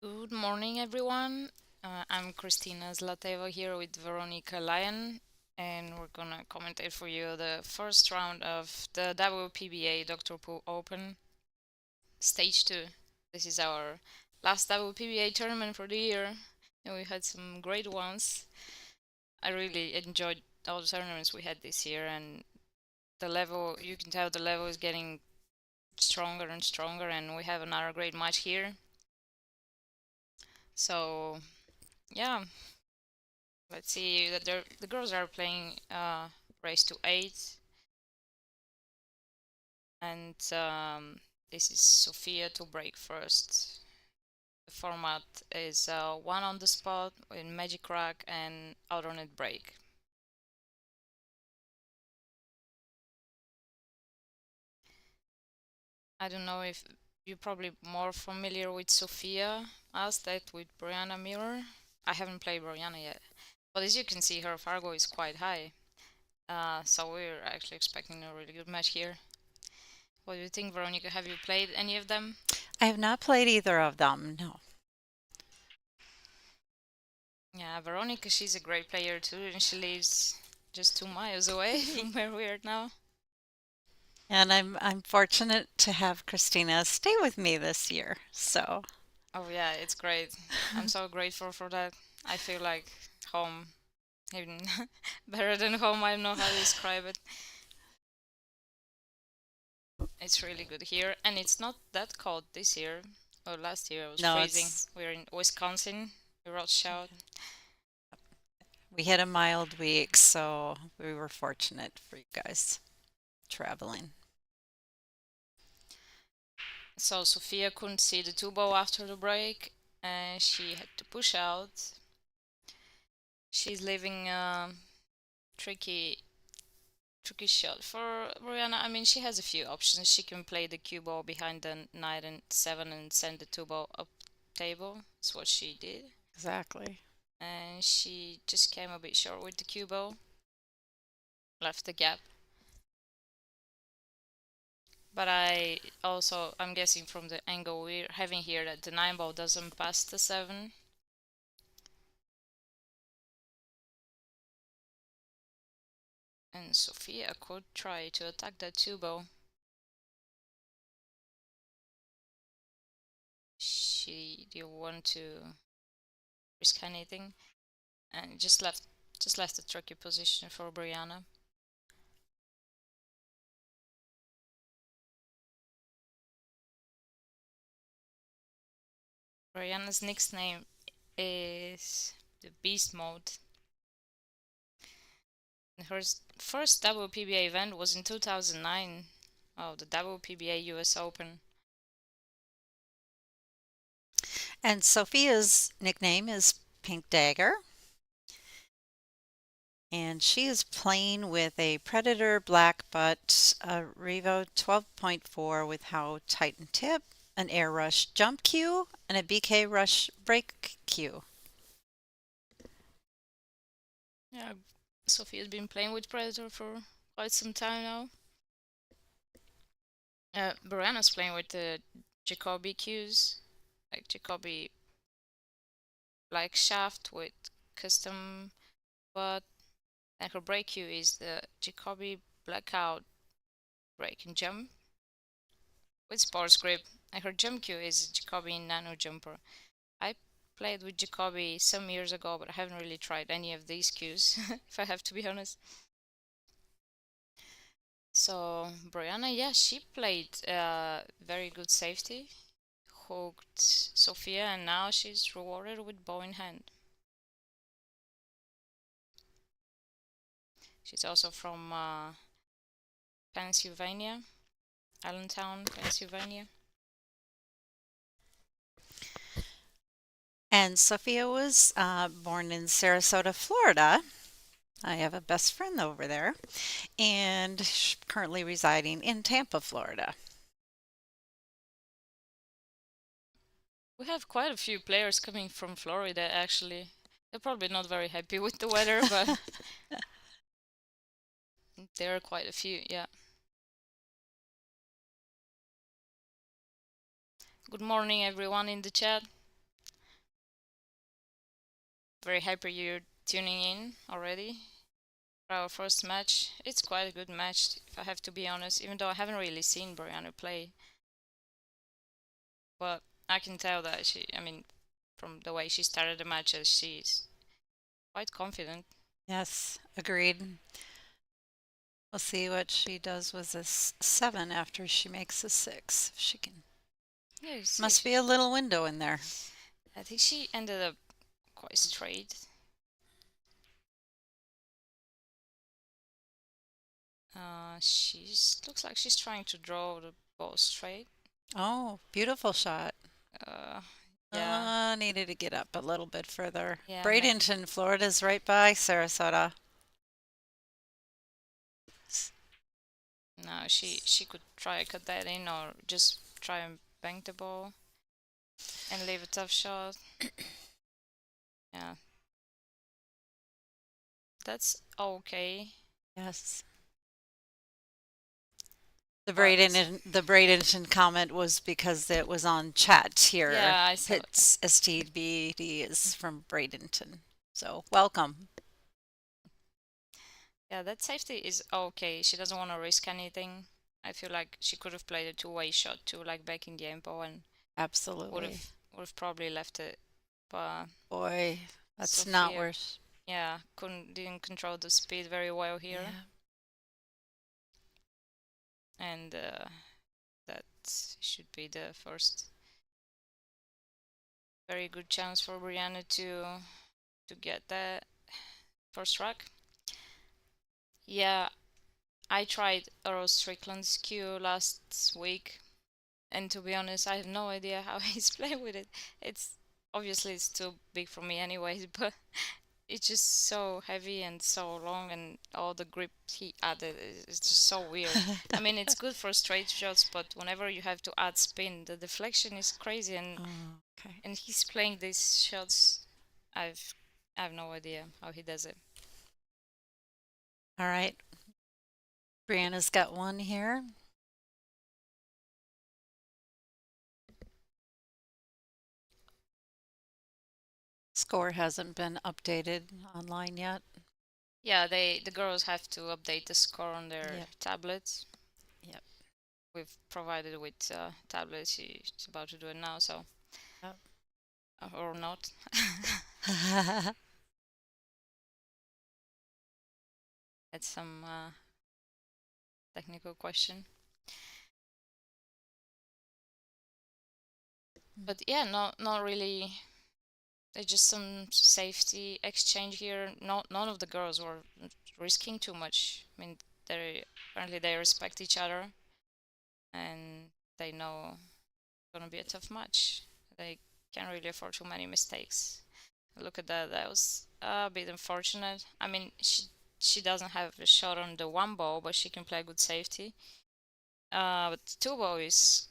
Good morning, everyone. I'm Christina Zlateva here with Veronica Lyon, and we're gonna commentate for you the first round of the WPBA Dr. Pooh Open Stage 2. This is our last WPBA tournament for the year, and we had some great ones. I really enjoyed all the tournaments we had this year, and the level, you can tell the level is getting stronger and stronger, and we have another great match here. So, yeah. Let's see that the girls are playing race to 8, and this is Sophia to break first. The format is one on the spot in Magic Rack and alternate break. I don't know if you're probably more familiar with Sophia as that with Brianna Miller. I haven't played Brianna yet, but as you can see, her Fargo is quite high. So we're actually expecting a really good match here. What do you think, Veronica? Have you played any of them? I have not played either of them, no. Yeah, Veronica, she's a great player too, and she lives just 2 miles away from where we are now. And I'm fortunate to have Christina stay with me this year. So, Oh yeah, it's great. I'm so grateful for that. I feel like home, even better than home. I don't know how to describe it. It's really good here, and it's not that cold this year. Well, last year it was no, freezing. it's We are in Wisconsin, Rothschild. we had a mild week, so we were fortunate for you guys traveling. So Sophia couldn't see the two ball after the break, and she had to push out. She's leaving tricky shot for Brianna. I mean, she has a few options. She can play the cue ball behind the knight and 7 and send the two ball up table. That's what she did. Exactly. And she just came a bit short with the cue ball, left the gap. But I'm guessing from the angle we're having here that the 9 ball doesn't pass the 7. And Sophia could try to attack that 2 ball. She didn't want to risk anything and just left a tricky position for Brianna. Brianna's nickname is the Beast Mode. Her first WPBA event was in 2009. Oh, the WPBA US Open. And Sophia's nickname is Pink Dagger, and she is playing with a Predator Black Butt, a Revo 12.4 with How Tighten Tip, an Air Rush jump cue, and a BK Rush break cue. Yeah, Sophia's been playing with Predator for quite some time now. Brianna's playing with the Jacoby cues, like Jacoby Black Shaft with custom butt, and her break cue is the Jacoby Blackout break and jump with sports grip, and her jump cue is Jacoby Nano Jumper. I played with Jacoby some years ago, but I haven't really tried any of these cues, if I have to be honest. So Brianna, yeah, she played very good safety, hooked Sophia, and now she's rewarded with bow in hand. She's also from Pennsylvania, Allentown, Pennsylvania. And Sophia was born in Sarasota, Florida. I have a best friend over there, and she's currently residing in Tampa, Florida. We have quite a few players coming from Florida, actually. They're probably not very happy with the weather, but there are quite a few, yeah. Good morning, everyone in the chat. very happy you're tuning in already for our first match. It's quite a good match, if I have to be honest, even though I haven't really seen Brianna play. But I can tell that from the way she started the matches, she's quite confident. Yes, agreed. We'll see what she does with this 7 after she makes a 6. If she can. Yeah, you see, Must be a little window in there. I think she ended up quite straight. She's looks like she's trying to draw the ball straight. Oh, beautiful shot. Uh, yeah, Needed to get up a little bit further. yeah. Bradenton, Florida's right by Sarasota. No, she could try cut that in or just try and bank the ball and leave a tough shot. Yeah, that's okay. Yes. The But Bradenton comment was because it was on chat here. yeah, I saw it. It's STBD is from Bradenton. So welcome. Yeah, that safety is okay. She doesn't want to risk anything. I feel like she could have played a two-way shot too, like back in the Empo, and would Absolutely. have would have probably left it. But Boy, that's not Sophia, worse. yeah, didn't control the speed very well here, Yeah. and that should be the first very good chance for Brianna to get that first rack. Yeah, I tried Earl Strickland's cue last week, and to be honest, I have no idea how he's playing with it. It's obviously it's too big for me anyways, but it's just so heavy and so long, and all the grip he added is just so weird. I mean, it's good for straight shots, but whenever you have to add spin, the deflection is crazy, Oh, okay. and he's playing these shots. I've I have no idea how he does it. All right. Brianna's got one here. Score hasn't been updated online yet. Yeah, the girls have to update the score on their Yep. tablets. Yep. We've provided with tablets. She's about to do it now, so Yep. or not. That's some technical question. But yeah, not really. There's just some safety exchange here. None of the girls were risking too much. I mean, they apparently they respect each other, and they know it's gonna be a tough match. They can't really afford too many mistakes. Look at that. That was a bit unfortunate. I mean, she doesn't have a shot on the one ball, but she can play good safety. But two ball is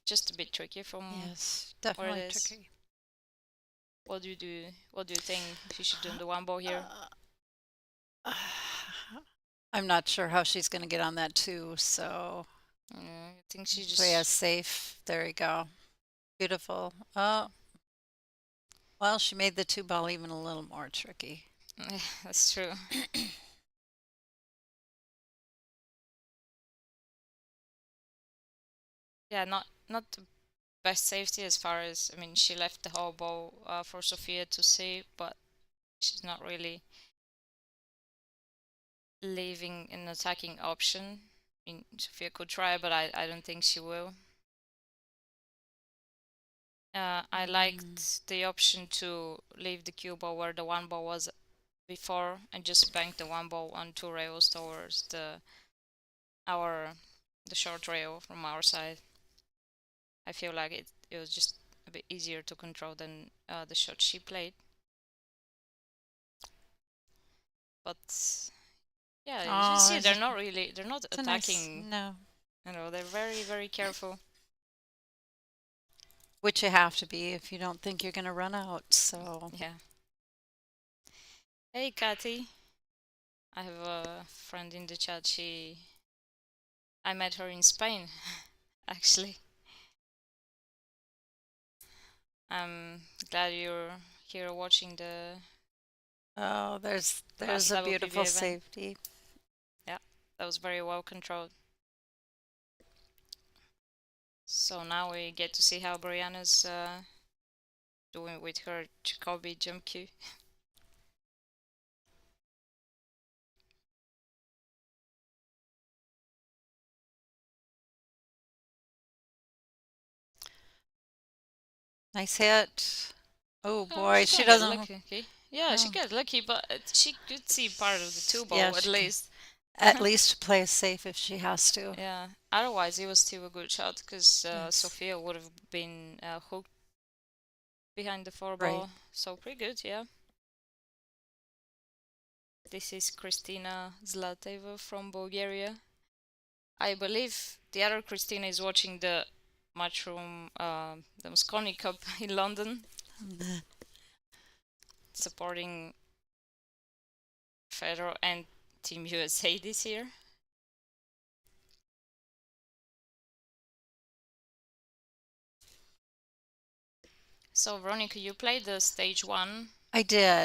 just a bit tricky from Yes, where it definitely is. tricky. What do you do? What do you think she should do on the one ball here? Uh, I'm not sure how she's going to get on that too. So I think she play as just. safe. There you go. Beautiful. Oh, well, she made the 2 ball even a little more tricky. That's true. Yeah, not the best safety as far as I mean, she left the whole ball for Sophia to see, but she's not really leaving an attacking option. I mean, Sophia could try, but I don't think she will. I liked the option to leave the cue ball where the one ball was before and just bank the one ball on 2 rails towards our the short rail from our side. I feel like it was just a bit easier to control than the shot she played. But yeah, you can Oh, see it's they're not a nice attacking. no, You know, they're very careful. which you have to be if you don't think you're going to run out. So, Yeah. Hey, Kathy. I have a friend in the chat. I met her in Spain, actually. I'm glad you're here watching the Oh, there's last a WPBA beautiful event. safety. Yeah, that was very well controlled. So now we get to see how Brianna's doing with her Jacoby jump cue. Nice hit. Oh Oh, boy, she she gonna get doesn't. lucky. Okay. Yeah, she Oh, got lucky, but she could see part of the two yeah, ball at she can least. at least play it safe if she has to. Yeah. Otherwise, it was still a good shot because Yes, Sophia would have been hooked behind the four right. ball. So pretty good, yeah. This is Kristina Zlateva from Bulgaria. I believe the other Christina is watching the match from the Mosconi Cup in London, supporting Federer and Team USA this year. So, Veronica, you played the stage one.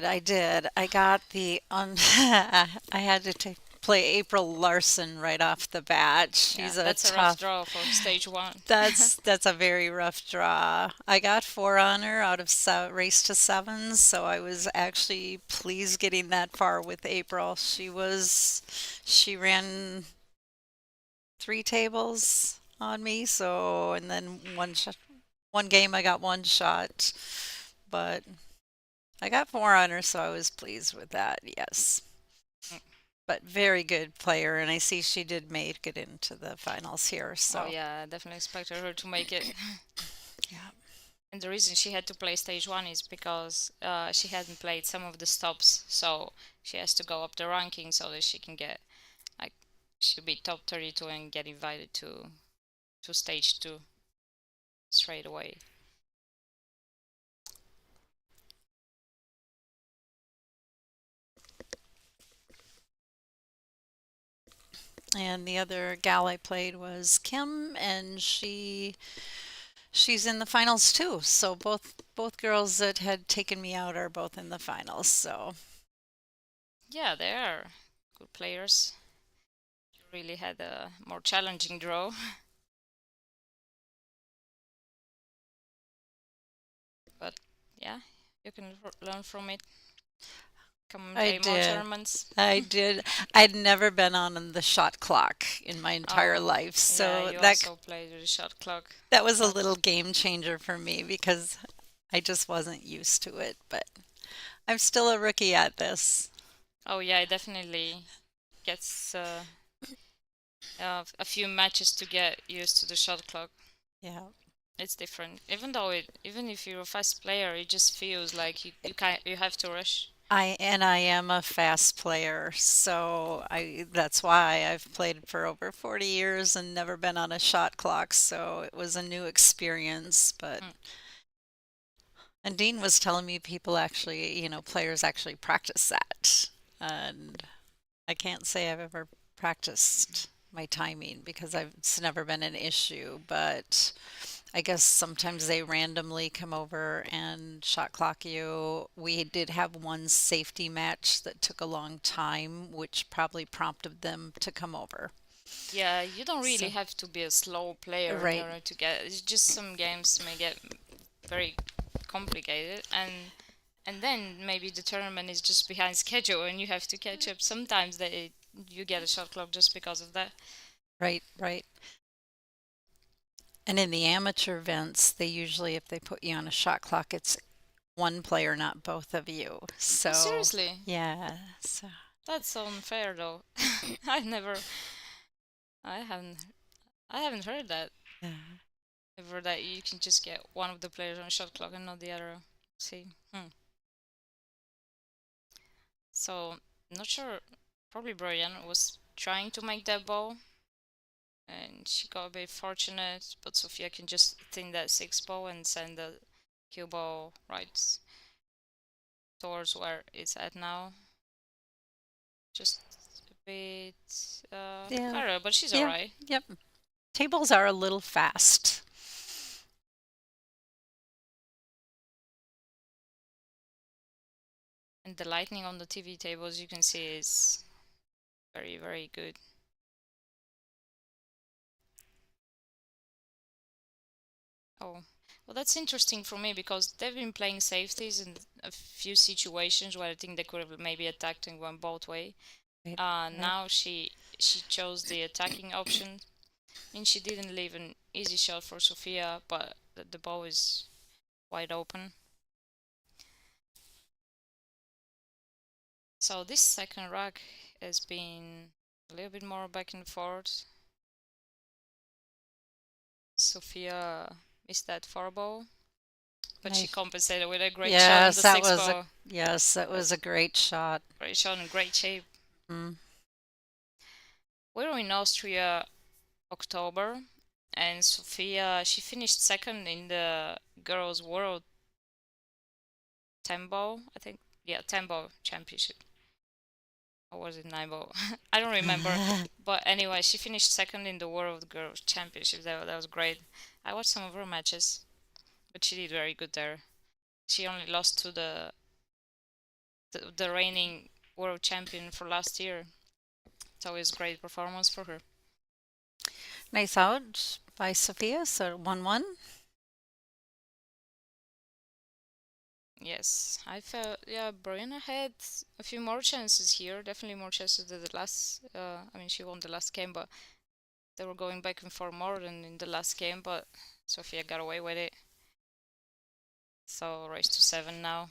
I did. I got the on. I had to play April Larson right off the bat. Yeah, She's a that's a rough tough. draw for stage one. That's a very rough draw. I got four on her out of race to sevens, so I was actually pleased getting that far with April. She ran three tables on me, so and then one game I got one shot, but I got four on her, so I was pleased with that. Yes. But very good player, and I see she did make it into the finals here, Oh so yeah, I definitely expected her to make it. yeah. And the reason she had to play stage one is because she hadn't played some of the stops, so she has to go up the ranking so that she can get like she'll be top 32 and get invited to stage two straight away. And the other gal I played was Kim, and she's in the finals too. So both girls that had taken me out are both in the finals. So Yeah, they are good players. You really had a more challenging draw, but yeah, you can learn from it. Come and I play more did. tournaments. I did. I'd never been on the shot clock in my entire Oh, life. yeah, So you also played with the shot clock. that was a But little game changer for me because I just wasn't used to it, but I'm still a rookie at this. oh yeah, it definitely gets a few matches to get used to the shot clock. Yeah. It's different. Even if you're a fast player, it just feels like you have to rush. I am a fast player, so I that's why I've played for over 40 years and never been on a shot clock, so it was a new experience, but Mm. and Dean was telling me people actually, players actually practice that. And I can't say I've ever practiced my timing because it's never been an issue, but I guess sometimes they randomly come over and shot clock you. We did have one safety match that took a long time, which probably prompted them to come over. Yeah, you don't really So, have to be a slow player in right, order to get. It's just some games may get very complicated, and then maybe the tournament is just behind schedule and you have to catch up. Sometimes you get a shot clock just because of that. right, right. And in the amateur events, they usually, if they put you on a shot clock, it's one player, not both of you. Oh, So, seriously? yeah, so, That's unfair though. I've never I haven't I haven't heard that yeah. ever that you can just get one of the players on a shot clock and not the other. See. So not sure probably Brian was trying to make that ball and she got a bit fortunate, but Sophia can just thin that six ball and send the cue ball right towards where it's at now. Just a bit Yeah, harder, but she's yeah, alright. yep. Tables are a little fast. And the lighting on the TV table, as you can see, is very, very good. Oh, well, that's interesting for me because they've been playing safeties in a few situations where I think they could have maybe attacked and went both way. Right, right. Now she chose the attacking option. I mean, she didn't leave an easy shot for Sofia, but the ball is wide open. So this second rack has been a little bit more back and forth. Sofia missed that four ball, but she Nice. compensated with a great shot on Yes, the that six was a ball. yes, that was That's a great shot. great shot in great shape. Mm. We were in Austria October, and Sofia she finished second in the girls' world tempo, I think. Yeah, tempo championship. Or was it nine ball? I don't remember. But anyway, she finished second in the world girls championship. That was great. I watched some of her matches, but she did very good there. She only lost to the reigning world champion for last year. So it's great performance for her. Nice out by Sophia, so 1-1. Yes, I felt yeah, Brianna had a few more chances here, definitely more chances than the last. I mean, she won the last game, but they were going back and forth more than in the last game. But Sofia got away with it. So race to seven now.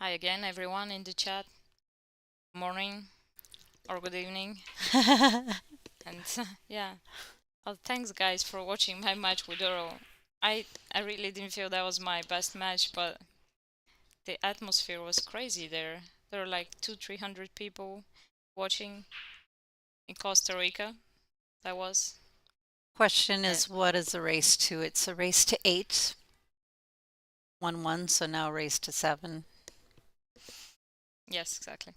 Hi again, everyone in the chat. Morning or good evening, and yeah. Oh, thanks guys for watching my match with Earl. I really didn't feel that was my best match, but the atmosphere was crazy there. There were like 200-300 people watching in Costa Rica. That was. Question Uh, is, what is the race to? It's a race to 8, 1-1, so now race to 7. yes, exactly.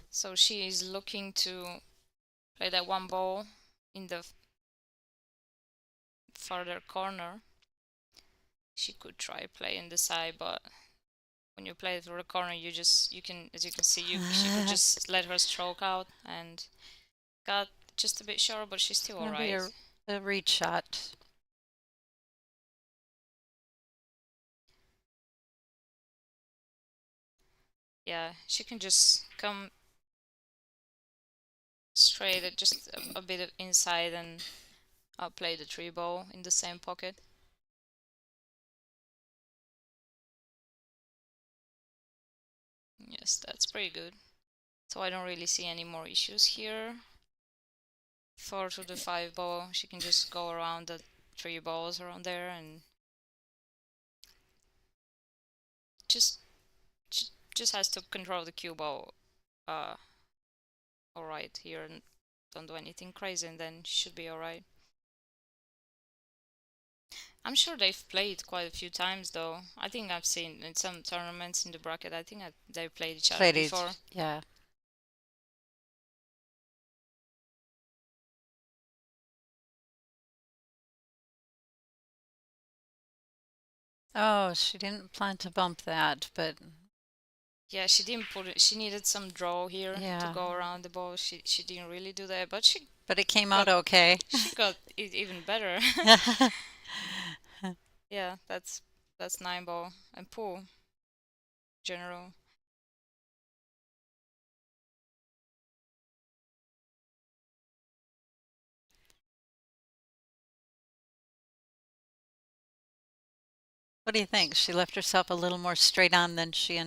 So she is looking to play that one ball in the farther corner. She could try play in the side, but when you play it for the corner, you can, as you can see, she could just let her stroke out and got just a bit short, but she's still Gonna be alright. a reach shot. Yeah, she can just come straight at just a bit of inside and play the three ball in the same pocket. Yes, that's pretty good. So I don't really see any more issues here. 4 to the 5 ball, she can just go around the 3 balls around there and just just has to control the cue ball uh alright here and don't do anything crazy and then she should be alright. I'm sure they've played quite a few times though. I think I've seen in some tournaments in the bracket, they've played each other Played it, before. yeah. Oh, she didn't plan to bump that, but Yeah, she didn't put it, she needed some draw here to yeah. go around the ball. She didn't really do that, but But it came out got okay. she got it even better. Yeah, that's 9 ball and pool general. What do you think? She left herself a little more straight on than she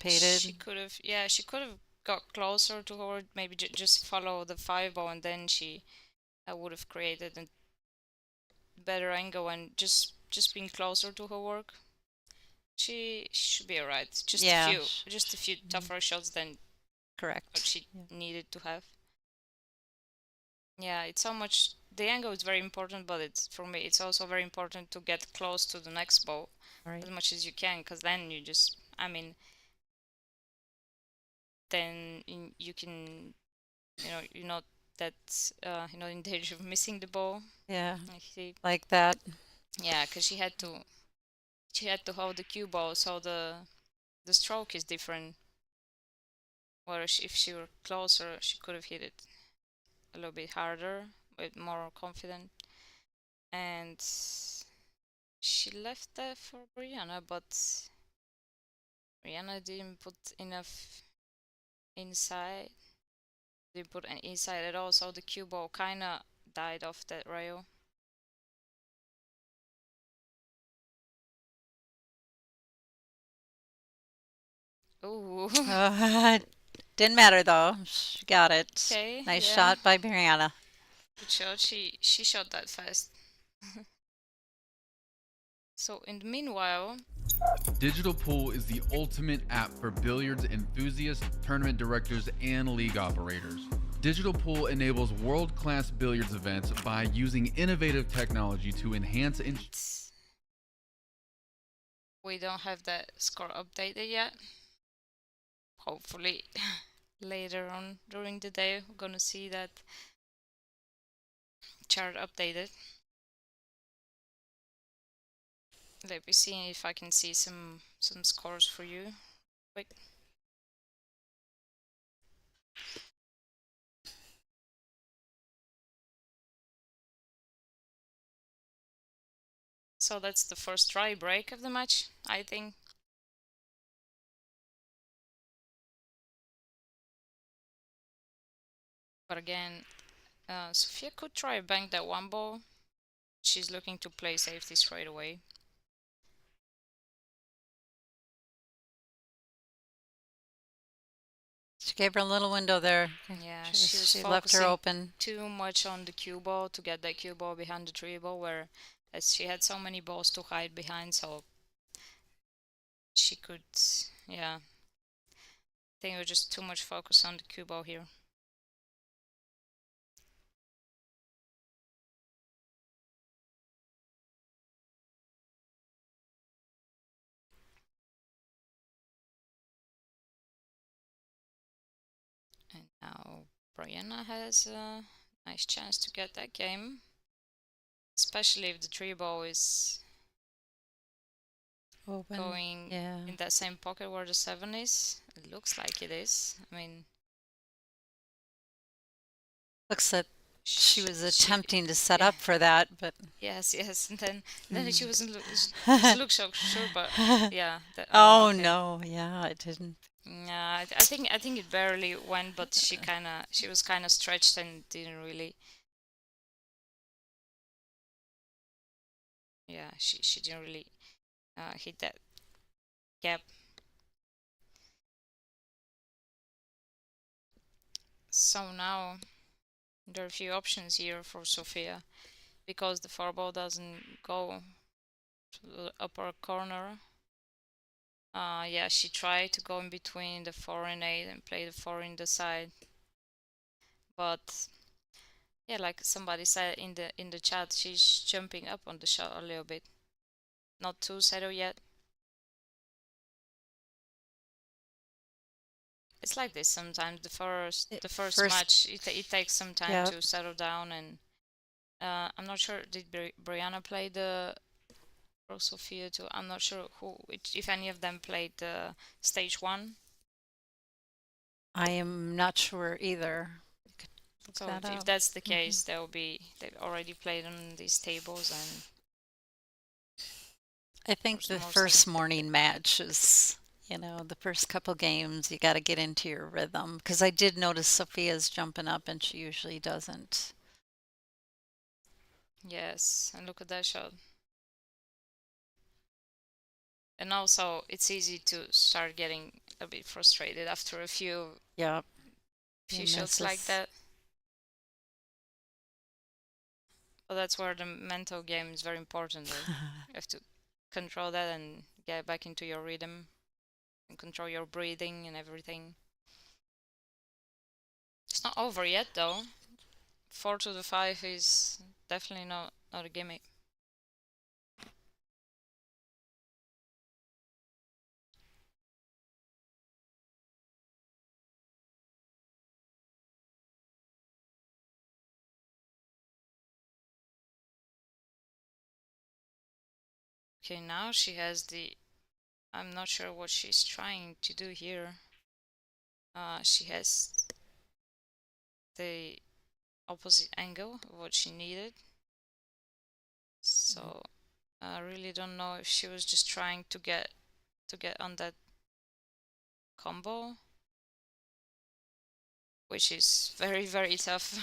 She anticipated. could have, yeah, she could have got closer to her, maybe just follow the 5 ball, and then she would have created a better angle and just being closer to her work. She should be alright. Yeah, Just a few mhm, tougher shots than what correct. she Yeah, needed to have. Yeah, it's so much. The angle is very important, but it's for me, it's also very important to get close to the next ball right. as much as you can, because then you just, I mean, then you can, you're not that, in danger of missing the ball. Yeah, I see. like that. Yeah, because she had to hold the cue ball, so the stroke is different. Whereas if she were closer, she could have hit it a little bit harder, with more confident. And she left that for Brianna, but Brianna didn't put enough inside. Didn't put any inside at all, so the cue ball kinda died off that rail. Ooh. Didn't matter though. She got it. Okay, Nice yeah. shot by Brianna. Good shot. She shot that fast. So in the meanwhile, Digital Pool is the ultimate app for billiards enthusiasts, tournament directors, and league operators. Digital Pool enables world class billiards events by using innovative technology to enhance and we don't have that score updated yet. Hopefully later on during the day we're gonna see that chart updated. Let me see if I can see some scores for you. Quick. So that's the first try break of the match, I think. But again, Sophia could try bank that one ball. She's looking to play safety straight away. She gave her a little window there. Yeah, She she was, was she left her focusing open. too much on the cue ball to get that cue ball behind the tree ball, where as she had so many balls to hide behind, so she could, yeah. I think it was just too much focus on the cue ball here. And now Brianna has a nice chance to get that game, especially if the tree ball is Open. going Yeah. in that same pocket where the 7 is. It looks like it is. I mean, Looks like she was she attempting to set yeah, up for that, but yes, yes. And then she mm. wasn't doesn't look so sure, but yeah, that, oh, Oh okay. no, yeah, it didn't. Yeah, I think it barely went, but she was kind of stretched and didn't really. Yeah, she didn't really hit that gap. So now there are a few options here for Sophia because the four ball doesn't go to the upper corner. Yeah, she tried to go in between the 4 and 8 and play the 4 in the side, but yeah, like somebody said in the chat, she's jumping up on the shot a little bit. Not too settled yet. It's like this sometimes. The first First, match, it takes some time yeah, to settle down, and I'm not sure. Did Brianna play the Pro Sophia too? I'm not sure if any of them played the stage one. I am not sure either. You could look So that if up. that's the Hmm. case, they've already played on these tables, and I think the most likely. first morning match is, the first couple games, you got to get into your rhythm. Because I did notice Sophia's jumping up and she usually doesn't. Yes, and look at that shot. And also, it's easy to start getting a bit frustrated after a few Yep, few few shots like misses. that. But that's where the mental game is very important, though. You have to control that and get back into your rhythm and control your breathing and everything. It's not over yet though. 4 to the 5 is definitely not a gimmick. Okay, now she has the... I'm not sure what she's trying to do here. She has the opposite angle of what she needed. So I really don't know if she was just trying to get on that combo, which is very, very tough,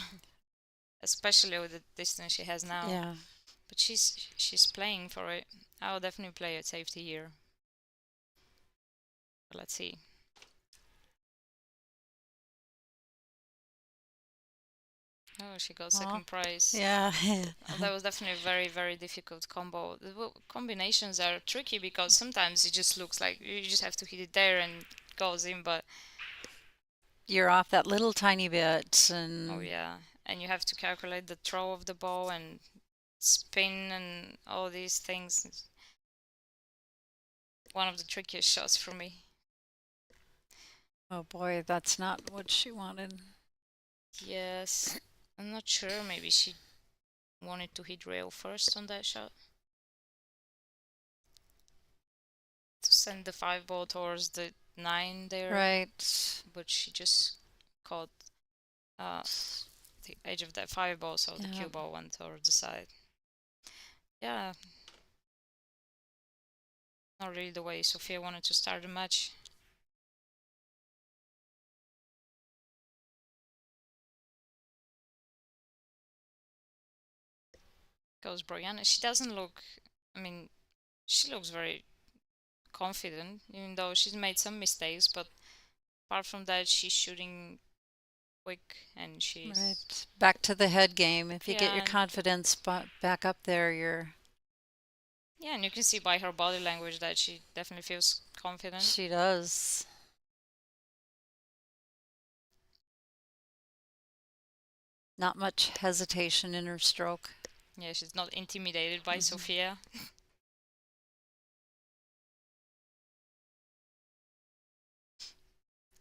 especially with the distance she has now. Yeah. But she's playing for it. I'll definitely play at safety here. But let's see. Oh, she got second prize. Yeah. Oh, that was definitely a very, very difficult combo. The combinations are tricky because sometimes it just looks like you just have to hit it there and it goes in, but You're off that little tiny bit, and oh yeah, and you have to calculate the throw of the ball and spin and all these things. It's one of the trickiest shots for me. oh boy, that's not what she wanted. Yes, I'm not sure. Maybe she wanted to hit rail first on that shot to send the 5 ball towards the 9 there. Right. But she just caught the edge of that 5 ball, so the cue ball went towards the side. Yeah, not really the way Sofia wanted to start the match. Goes Brianna. She doesn't look, I mean, she looks very confident, even though she's made some mistakes, but apart from that, she's shooting quick and she's... Right. Back to the head game. If you get your Yeah. confidence back up there, you're... Yeah, and you can see by her body language that she definitely feels confident. She does. Not much hesitation in her stroke. Yeah, she's not intimidated by Sofia.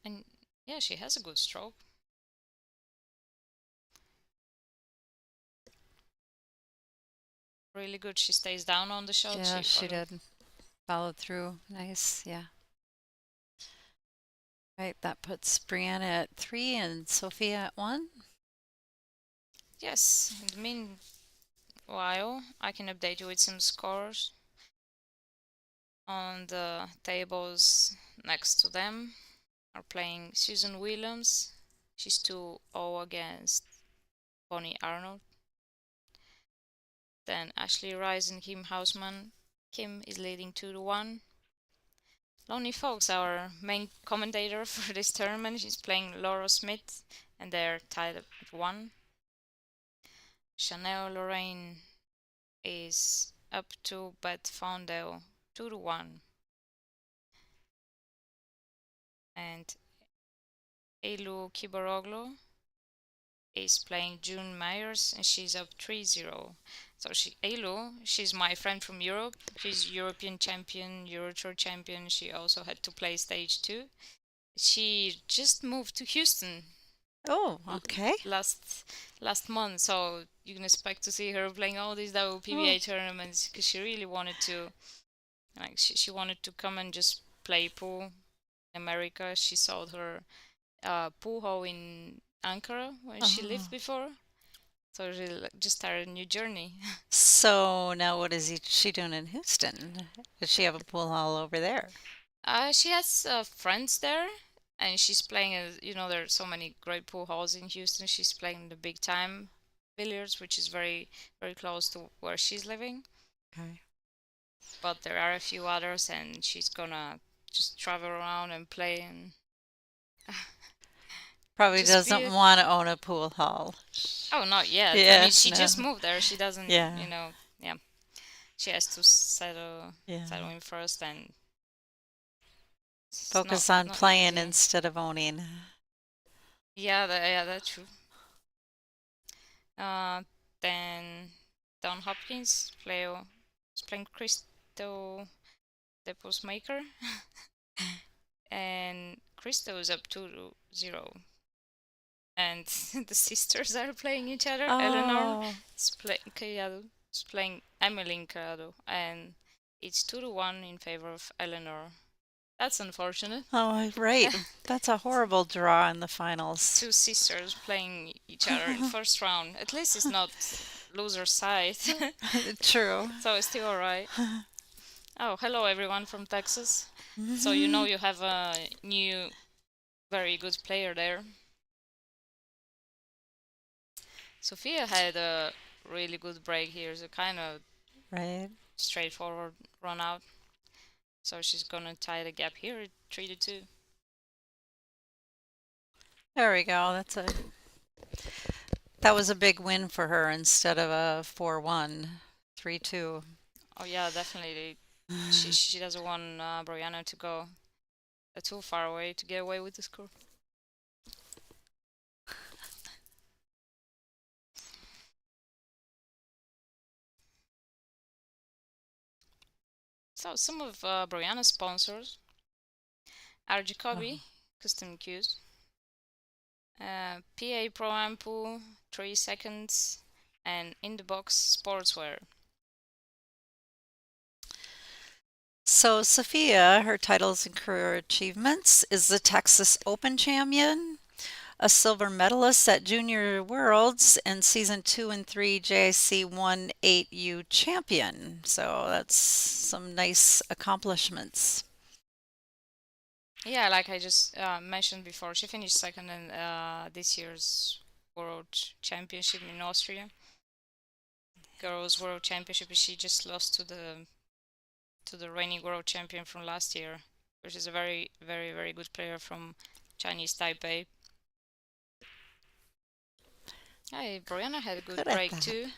And yeah, she has a good stroke. Really good. She stays down on the shot. Yeah, she did. Followed through. Nice, yeah. Right, that puts Brianna at 3 and Sophia at 1. Yes, in the meanwhile, I can update you with some scores on the tables next to them. Are playing Susan Williams. She's 2-0 against Bonnie Arnold. Then Ashley Rice and Kim Hausman. Kim is leading 2-1. Lonnie Fox, our main commentator for this tournament, she's playing Laura Smith, and they're tied at 1. Chanel Lorraine is up to Beth Fondel 2-1. And Elu Kibaroglu is playing June Myers, and she's up 3-0. So she's my friend from Europe. She's European champion, Euro Tour champion. She also had to play stage 2. She just moved to Houston. Oh, okay. Last month, so you can expect to see her playing all these WPBA tournaments because she really wanted to, like, she wanted to come and just play pool in America. She sold her pool hall in Ankara when she lived before. So she just started a new journey. So now what is she doing in Houston? Does she have a pool hall over there? She has friends there, and she's playing, there are so many great pool halls in Houston. She's playing the big time billiards, which is very, very close to where she's living. Okay. But there are a few others, and she's gonna just travel around and play and Probably just doesn't want to own a pool hall. Oh, not yet. I Yeah, mean, she no. just moved there. She doesn't, Yeah. yeah. she has to settle Yeah. in first, and it's not Focus on not playing easy. instead of owning. Yeah, that's true. Uh, then Don Hopkins is playing Cristo the postmaker, and Cristo is up 2-0, and the sisters are playing each other. Eleanor Oh, is playing Criado, is playing Emily Criado, and it's 2-1 in favor of Eleanor. That's unfortunate. oh, right. That's a horrible draw in the finals. Two sisters playing each other in first round. At least it's not loser side, True. so it's still alright. Oh, hello everyone from Texas. So Hmm. you have a new, very good player there. Sophia had a really good break here, so kind of Right. straightforward run out. So she's gonna tie the gap here at 3-2. There we go. That was a big win for her instead of a 4-1, 3-2. Oh yeah, definitely. She doesn't want Brianna to go too far away to get away with the score. So some of Brianna's sponsors are Oh. Jacoby Custom Cues, PA Pro Ampu 3 seconds, and In the Box Sportswear. So Sophia, her titles and career achievements is the Texas Open champion, a silver medalist at Junior Worlds, and season 2 and 3 JIC 1-8U champion. So that's some nice accomplishments. Yeah, like I just mentioned before, she finished second in this year's World Championship in Austria. Girls World Championship. She just lost to the reigning world champion from last year, which is a very, very, very good player from Chinese Taipei. Hey, Brianna had a good Good at break that. too.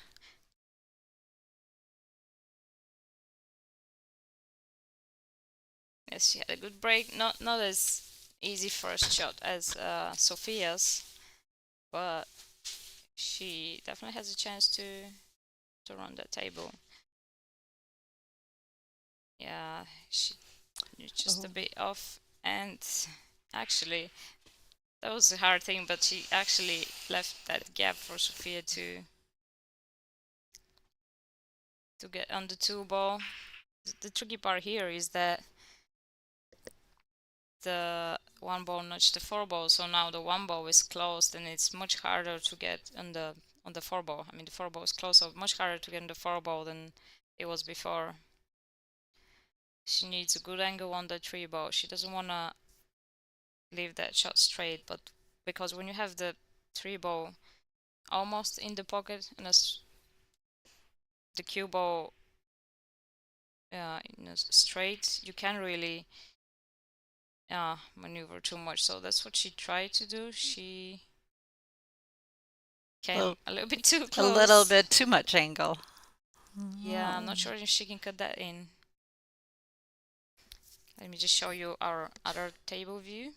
Yes, she had a good break. Not as easy first shot as Sophia's, but she definitely has a chance to run the table. Yeah, she just a Oh. bit off, and actually that was a hard thing, but she actually left that gap for Sophia to get on the two ball. The tricky part here is that the one ball notched the four ball, so now the one ball is closed, and it's much harder to get on the four ball. I mean, the four ball is closed, so much harder to get on the four ball than it was before. She needs a good angle on the three ball. She doesn't want to leave that shot straight, but because when you have the three ball almost in the pocket and the cue ball straight, you can't really maneuver too much. So that's what she tried to do. She came Well, a little bit too a little close. bit too much angle. Yeah, I'm Oh. not sure if she can cut that in. Let me just show you our other table view,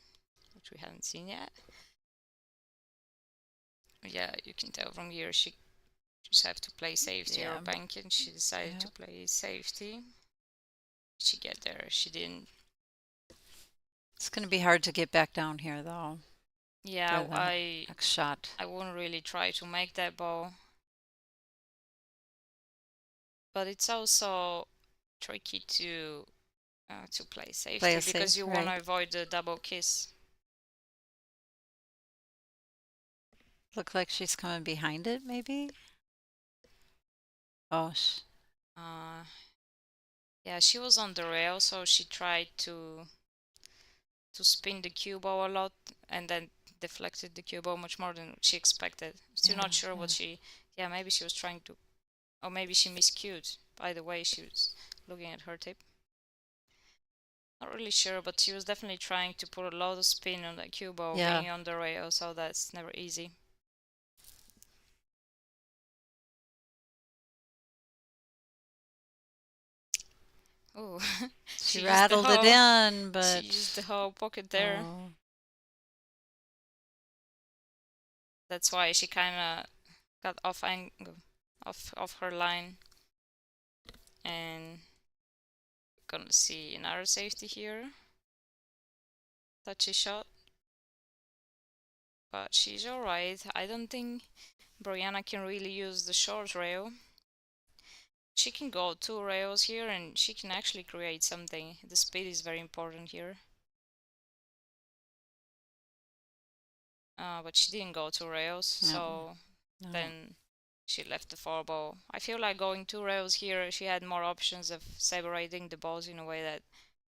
which we haven't seen yet. Yeah, you can tell from here she just have to play safety or Yeah. bank, and she decided Yeah. to play safety. Did she get there? She didn't. It's going to be hard to get back down here though Yeah, for that next shot. I wouldn't really try to make that ball, but it's also tricky to play Play safety it because safe, you want to right? avoid the double kiss. Look like she's coming behind it, maybe? Oh, Uh, yeah, she was on the rail, so she tried to spin the cue ball a lot and then deflected the cue ball much more than she expected. Still yeah, not sure what yeah. yeah, maybe she was trying to, or maybe she miscued by the way she was looking at her tip. Not really sure, but she was definitely trying to put a lot of spin on that cue ball Yeah. being on the rail, so that's never easy. Oh, She she used the rattled it whole in, she used the but whole pocket there. oh, That's why she kind of got off her line, and gonna see another safety here. Touchy shot, but she's alright. I don't think Brianna can really use the short rail. She can go two rails here and she can actually create something. The speed is very important here. But she didn't go two rails, no, so no. then she left the four ball. I feel like going two rails here, she had more options of separating the balls in a way that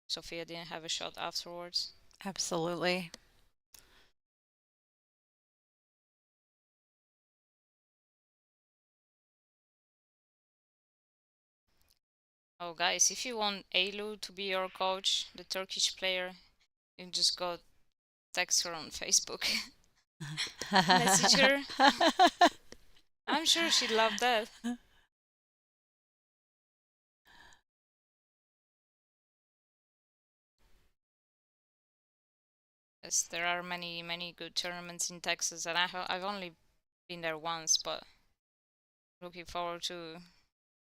Sophia didn't have a shot afterwards. Absolutely. Oh, guys, if you want Ailu to be your coach, the Turkish player, you just go text her on Facebook. Message her. I'm sure she'd love that. Yes, there are many, many good tournaments in Texas, and I've only been there once, but looking forward to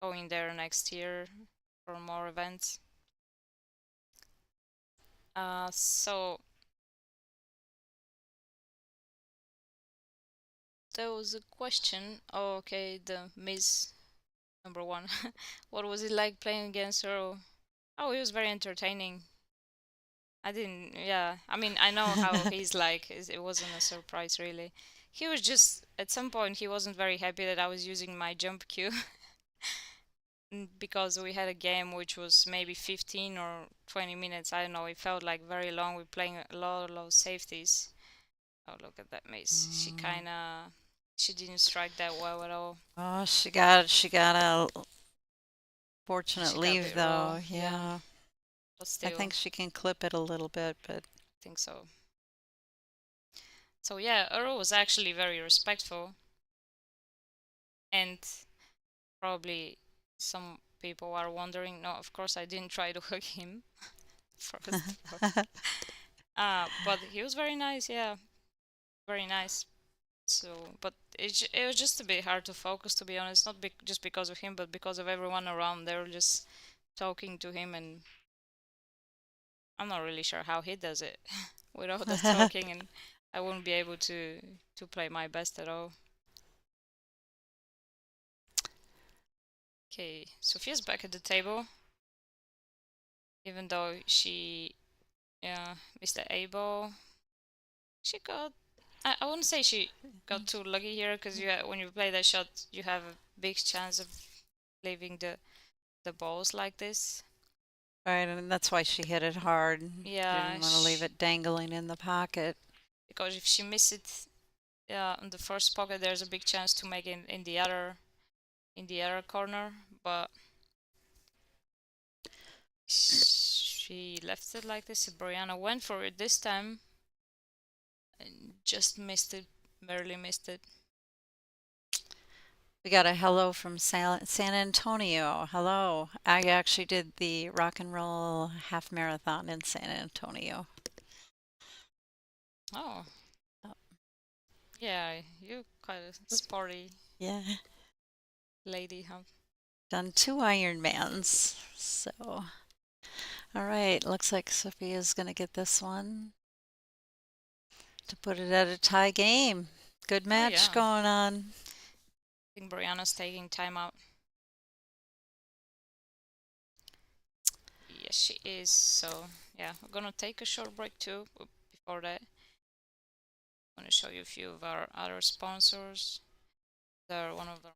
going there next year for more events. So there was a question. Oh, okay, the Miss number one. What was it like playing against her? Oh, it was very entertaining. I didn't, yeah. I mean, I know how he's like. It wasn't a surprise, really. He was just, at some point, he wasn't very happy that I was using my jump cue because we had a game which was maybe 15 or 20 minutes. I don't know. It felt like very long. We're playing a lot of safeties. Oh, look at that miss. She didn't strike that well at all. Oh, she got a She fortunate got a leave bit raw, though. yeah. Yeah. But I still, think she can clip it a little bit, but I think so. So yeah, Earl was actually very respectful, and probably some people are wondering. No, of course I didn't try to hug him first. But he was very nice. Yeah, very nice. So, but it was just a bit hard to focus, to be honest. Not just because of him, but because of everyone around. They were just talking to him, and I'm not really sure how he does it without the talking, and I wouldn't be able to play my best at all. Okay, Sophia's back at the table, even though she missed the A ball. She got. I wouldn't say she got too lucky here because when you play that shot, you have a big chance of leaving the balls like this. right, and that's why she hit it hard. Yeah, Didn't want to leave it dangling in the pocket. because if she misses it, in the first pocket, there's a big chance to make it in the other corner. But she left it like this. Brianna went for it this time and just missed it, barely missed it. We got a hello from San Antonio. Hello. I actually did the rock and roll half marathon in San Antonio. Oh, Oh, yeah, you quite a sporty yeah, lady, huh? done two Ironmans. So, all right, looks like Sophia's gonna get this one to put it at a tie game. Good Oh match yeah, I going on. think Brianna's taking time out. Yes, she is. So yeah, we're gonna take a short break too. But before that, I'm gonna show you a few of our other sponsors. They're one of the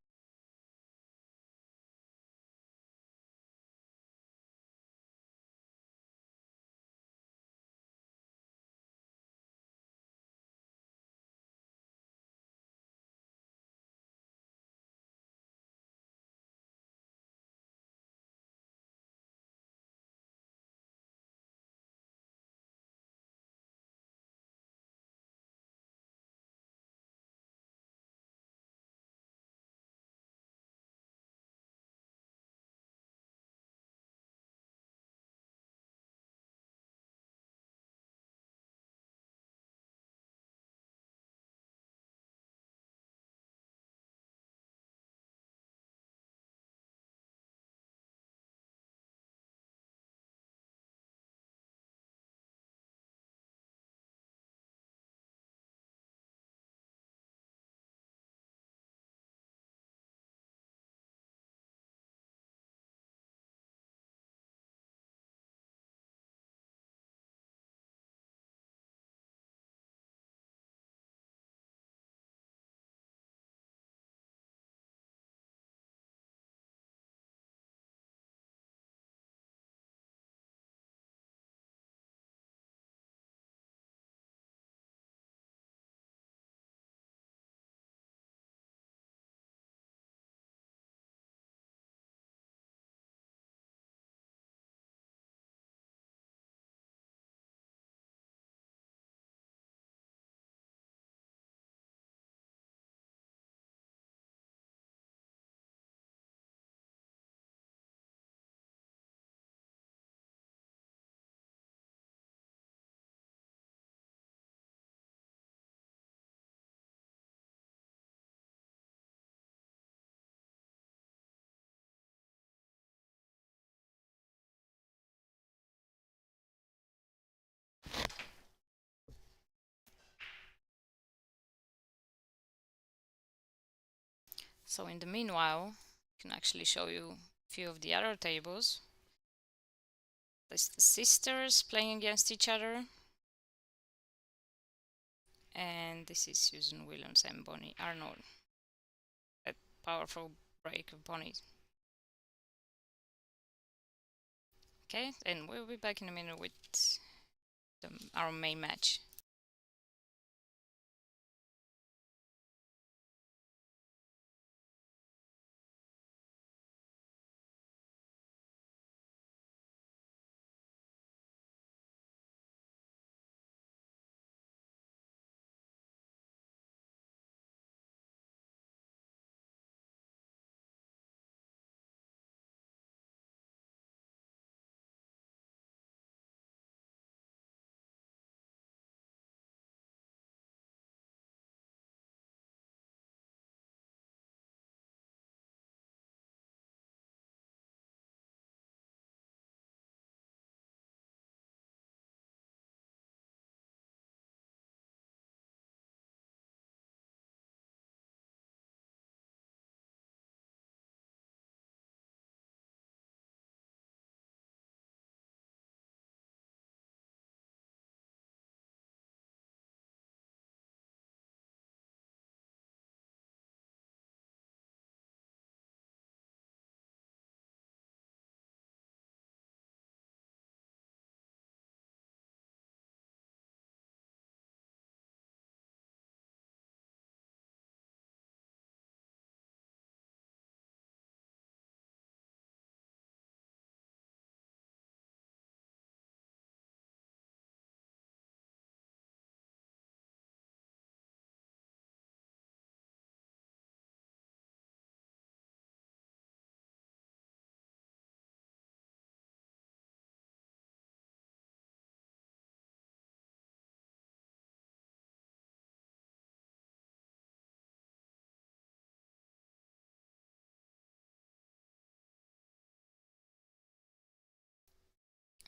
So in the meanwhile, I can actually show you a few of the other tables. There's the sisters playing against each other. And this is Susan Williams and Bonnie Arnold. That powerful break of Bonnie's. Okay, and we'll be back in a minute with our main match.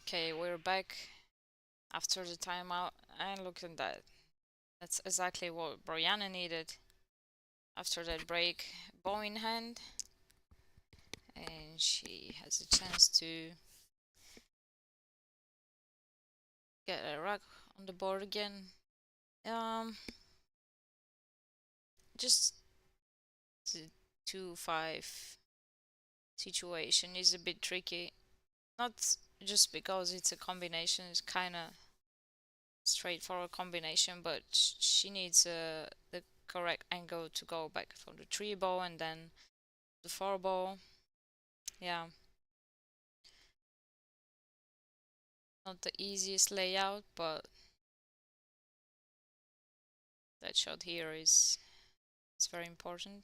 Okay, we're back after the timeout, and look at that. That's exactly what Brianna needed after that break. Bow in hand, and she has a chance to get a rock on the board again. Um, just the 2-5 situation is a bit tricky. Not just because it's a combination, it's kind of straightforward combination, but she needs the correct angle to go back from the 3 ball and then the 4 ball. Yeah, not the easiest layout, but that shot here is very important.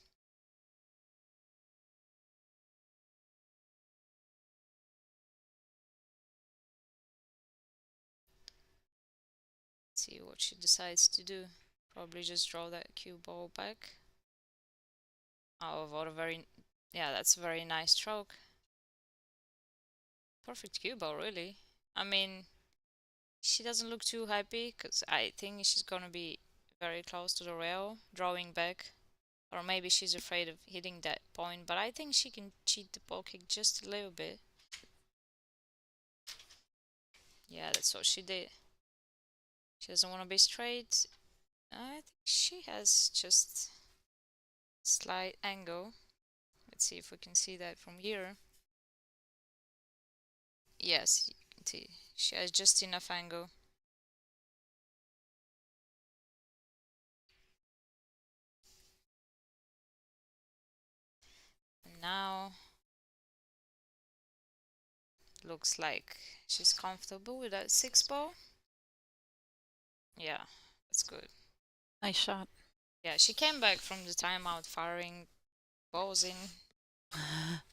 Let's see what she decides to do. Probably just draw that cue ball back. Oh, what a very, yeah, that's a very nice stroke. Perfect cue ball, really. I mean, she doesn't look too happy because I think she's gonna be very close to the rail, drawing back. Or maybe she's afraid of hitting that point, but I think she can cheat the ball kick just a little bit. Yeah, that's what she did. She doesn't want to be straight. I think she has just slight angle. Let's see if we can see that from here. Yes, you can see she has just enough angle. And now looks like she's comfortable with that 6 ball. Yeah, that's good. Nice shot. Yeah, she came back from the timeout firing balls in.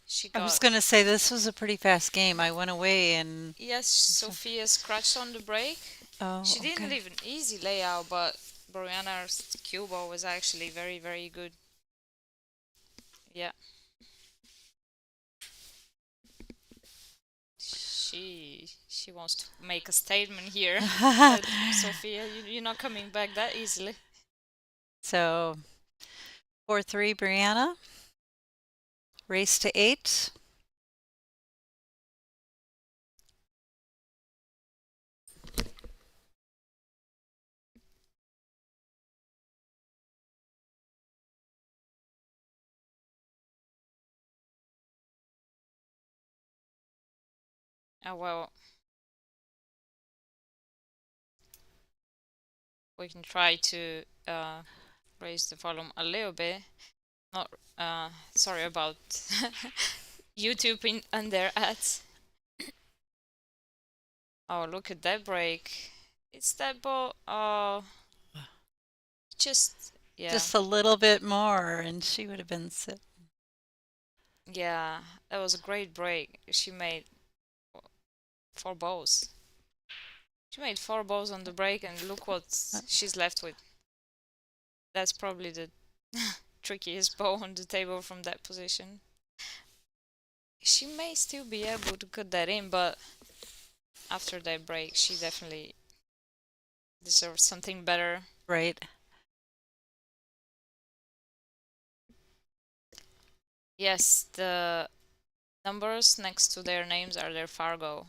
She I was got, going to say this was a pretty fast game. I went away and yes, Sophia scratched on the break. oh, She didn't okay. leave an easy layout, but Brianna's cue ball was actually very, very good. Yeah. She wants to make a statement here. Sophia, you're not coming back that easily. So 4-3 Brianna. Race to 8. Oh, well, we can try to raise the volume a little bit. Not sorry about YouTube and their ads. Oh, look at that break. It's that ball. Oh, just yeah, Just a little bit more, and she would have been sit. yeah. That was a great break. She made 4 balls. She made 4 balls on the break, and look what she's left with. That's probably the trickiest ball on the table from that position. She may still be able to cut that in, but after that break, she definitely deserves something better. Right. Yes, the numbers next to their names are their Fargo.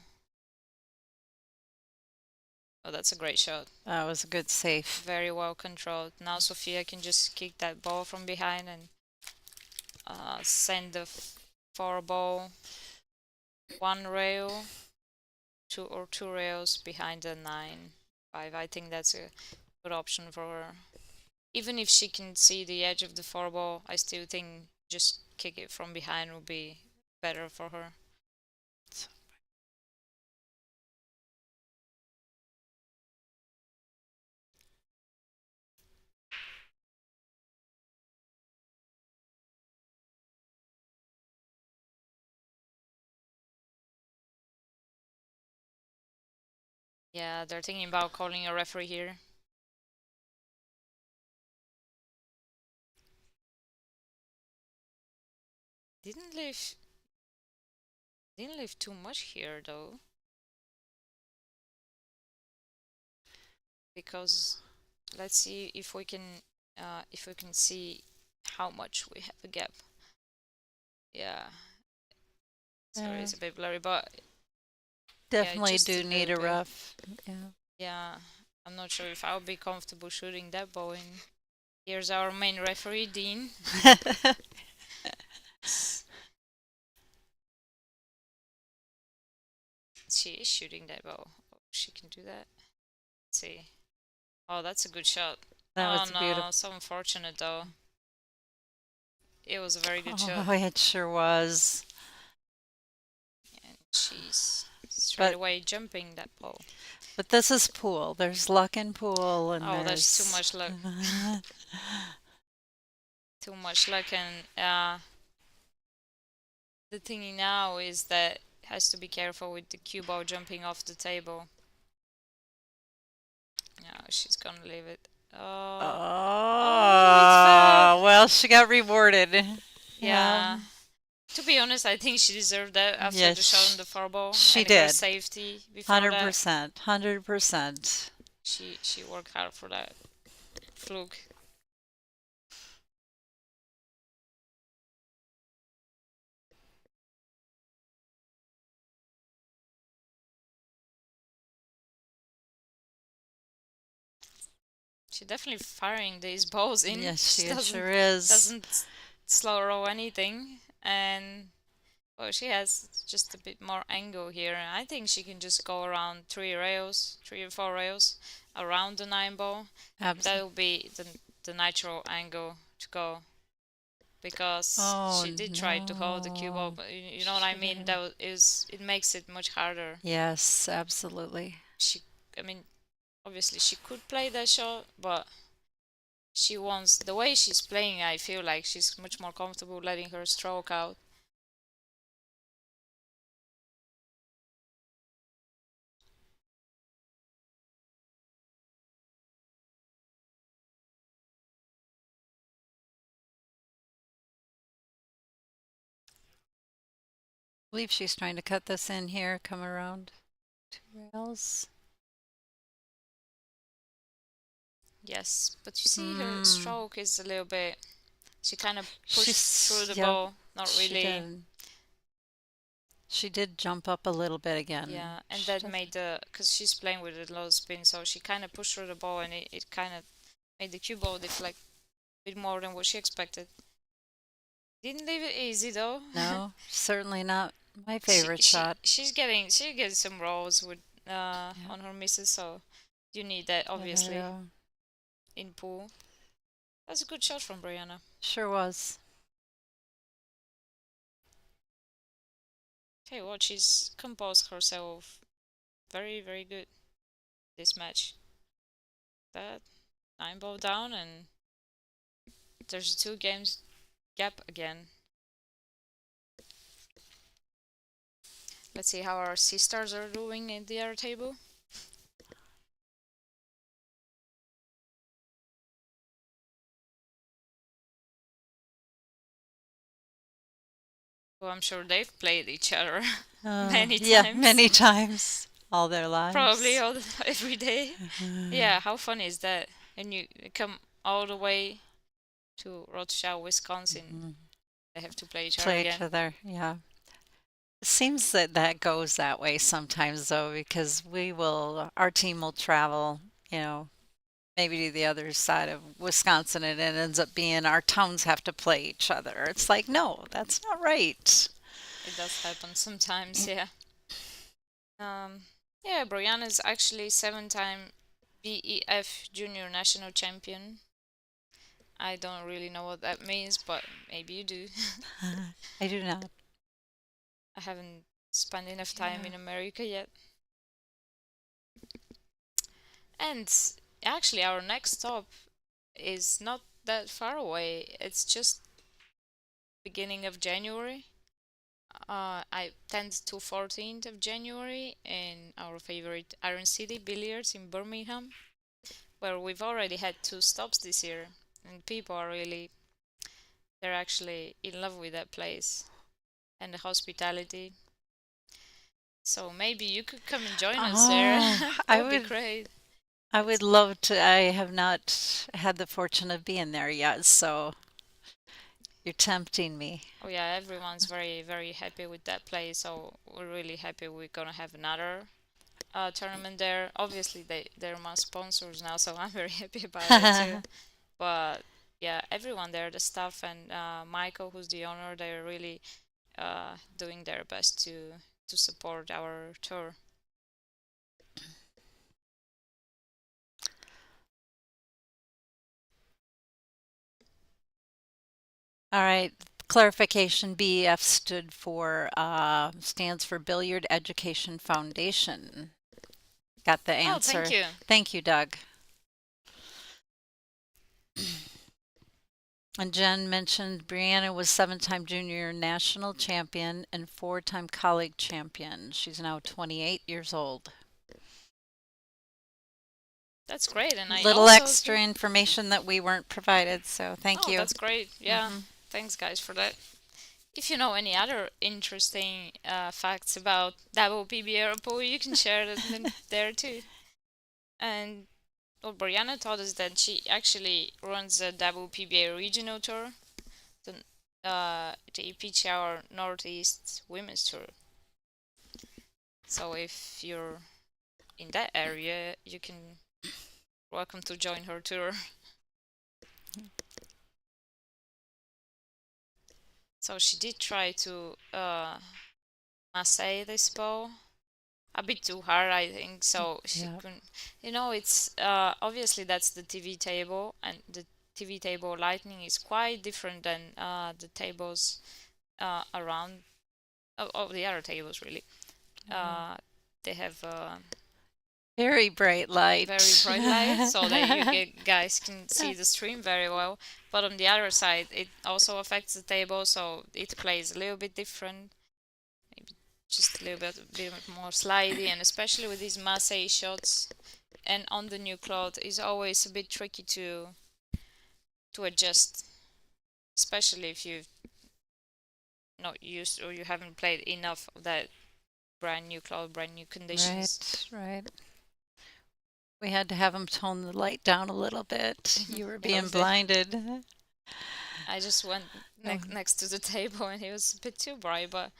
Oh, that's a great shot. That was a good save. Very well controlled. Now Sophia can just kick that ball from behind and send the 4 ball 1 rail, two rails behind the 9-5. I think that's a good option for her. Even if she can see the edge of the 4 ball, I still think just kick it from behind would be better for her. Yeah, they're thinking about calling a referee here. Didn't leave too much here though. Because let's see if we can see how much we have a gap. Yeah. Sorry, it's a bit blurry, but yeah, Definitely just do a need little a bit. rough. Yeah. Yeah, I'm not sure if I'll be comfortable shooting that ball in. Here's our main referee, Dean. She is shooting that ball. Oh, she can do that. Let's see. Oh, that's a good shot. That Oh was no, beautiful. so unfortunate though. It was a very good shot. Oh, it sure was. And she's straight But away jumping that ball. but this is pool. There's luck in pool, and Oh, there's too there's much luck. Too much luck, and the thing now is that has to be careful with the cue ball jumping off the table. No, she's gonna leave it. Oh, oh, it fell. well, she got rewarded. Yeah. To be honest, I think she deserved that after the shot on Yes, the four ball she and her did. safety before that. 100%. 100%. She worked hard for that fluke. She definitely firing these balls in. Yes, She she doesn't sure is. slow roll anything, and well, she has just a bit more angle here. I think she can just go around 3 or 4 rails around the 9 ball. That will be the natural angle to go because Oh she did try to hold the cue ball, no. but you know what I She mean. did. It makes it much harder. Yes, absolutely. I mean, obviously she could play that shot, but she wants the way she's playing. I feel like she's much more comfortable letting her stroke out. I believe she's trying to cut this in here, come around 2 rails. Yes, but you see her stroke is a little bit. She kind of pushed through the Yep. ball, not She really. did. She did jump up a little bit again. Yeah, and She that does. made because she's playing with a low spin, so she kind of pushed her the ball, and it kind of made the cue ball deflect a bit more than what she expected. Didn't leave it easy though. No, certainly not my she favorite she shot. she gets some rolls with Yeah, on her misses, so you need that obviously yeah, in pool. That's a good shot from Brianna. sure was. Tell you what, she's composed herself very very good this match. That 9 ball down, and there's 2 games gap again. Let's see how our sisters are doing in the other table. Well, I'm sure they've played each other many Yeah, times. many times all their Probably lives. every day. Yeah, how fun is that? And you come all the way to Rothschild, Wisconsin. Mhm. They have to play each other Play each again. other, yeah. It seems that that goes that way sometimes though, because our team will travel, you know, maybe to the other side of Wisconsin, and it ends up being our towns have to play each other. It's like, no, that's not right. It does happen sometimes, yeah. Yeah, Brianna is actually 7-time BEF Junior National Champion. I don't really know what that means, but maybe you do. I do not. I haven't spent enough time Yeah. in America yet. And actually, our next stop is not that far away. It's just beginning of January. I 10th to 14th of January in our favorite Iron City Billiards in Birmingham, where we've already had 2 stops this year, and people are really, they're actually in love with that place and the hospitality. So maybe you could come and join us there. Oh, That would be great. I It's would love to. I have not had the fortune of being there yet, so you're tempting me. Oh yeah, everyone's very very happy with that place. So we're really happy we're gonna have another tournament there. Obviously they're my sponsors now, so I'm very happy about it too. But yeah, everyone there, the staff and Michael, who's the owner, they're really doing their best to support our tour. All right. Clarification, BEF stands for Billiard Education Foundation. Got the Oh, thank answer. you. Thank you, Doug. And Jen mentioned Brianna was 7-time junior national champion and 4-time colleague champion. She's now 28 years old. That's great. And I Little also extra information that we weren't provided, so thank oh, you. that's great. Yeah, thanks guys for that. If you know any other interesting facts about WPBA pool, you can share them there too. And what Brianna told us that she actually runs the WPBA regional tour, the Peach Hour Northeast Women's Tour. So if you're in that area, you can welcome to join her tour. So she did try to masse this ball a bit too hard, I think. So she Yeah. couldn't. It's obviously that's the TV table, and the TV table lighting is quite different than the tables around of the other tables really. Uh, they have Very bright light. very bright light so that guys can see the stream very well. But on the other side, it also affects the table, so it plays a little bit different, maybe just a bit more slidey, and especially with these masse shots and on the new cloth is always a bit tricky to adjust, especially if you've not used or you haven't played enough of that brand new cloth, brand new conditions. Right, right. We had to have him tone the light down a little bit. You were Yeah, being blinded. I just went Oh, next to the table and he was a bit too bright, but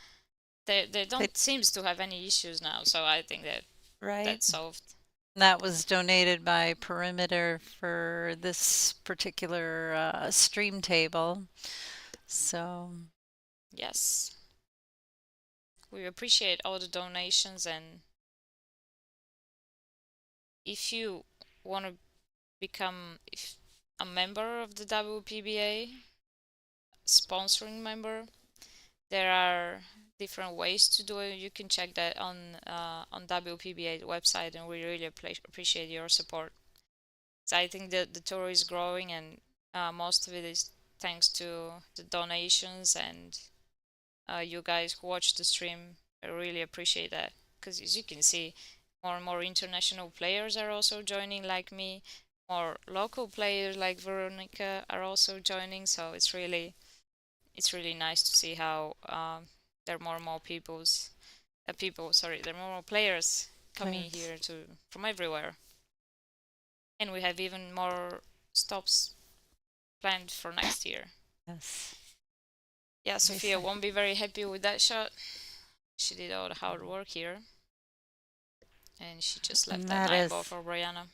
they they, don't seems to have any issues now, so I think that right? that's solved. That was donated by Perimeter for this particular stream table. So, Yes. We appreciate all the donations, and if you want to become a member of the WPBA, sponsoring member, there are different ways to do it. You can check that on WPBA website, and we really appreciate your support. So I think that the tour is growing, and most of it is thanks to the donations and you guys who watch the stream. I really appreciate that because as you can see, more and more international players are also joining, like me. More local players like Veronica are also joining, so it's really nice to see how there are more and more there are more and more players coming players. here from everywhere, and we have even more stops planned for next year. Yes. Yeah, Very Sophia exciting. won't be very happy with that shot. She did all the hard work here, and she just left And that 9 ball for Brianna.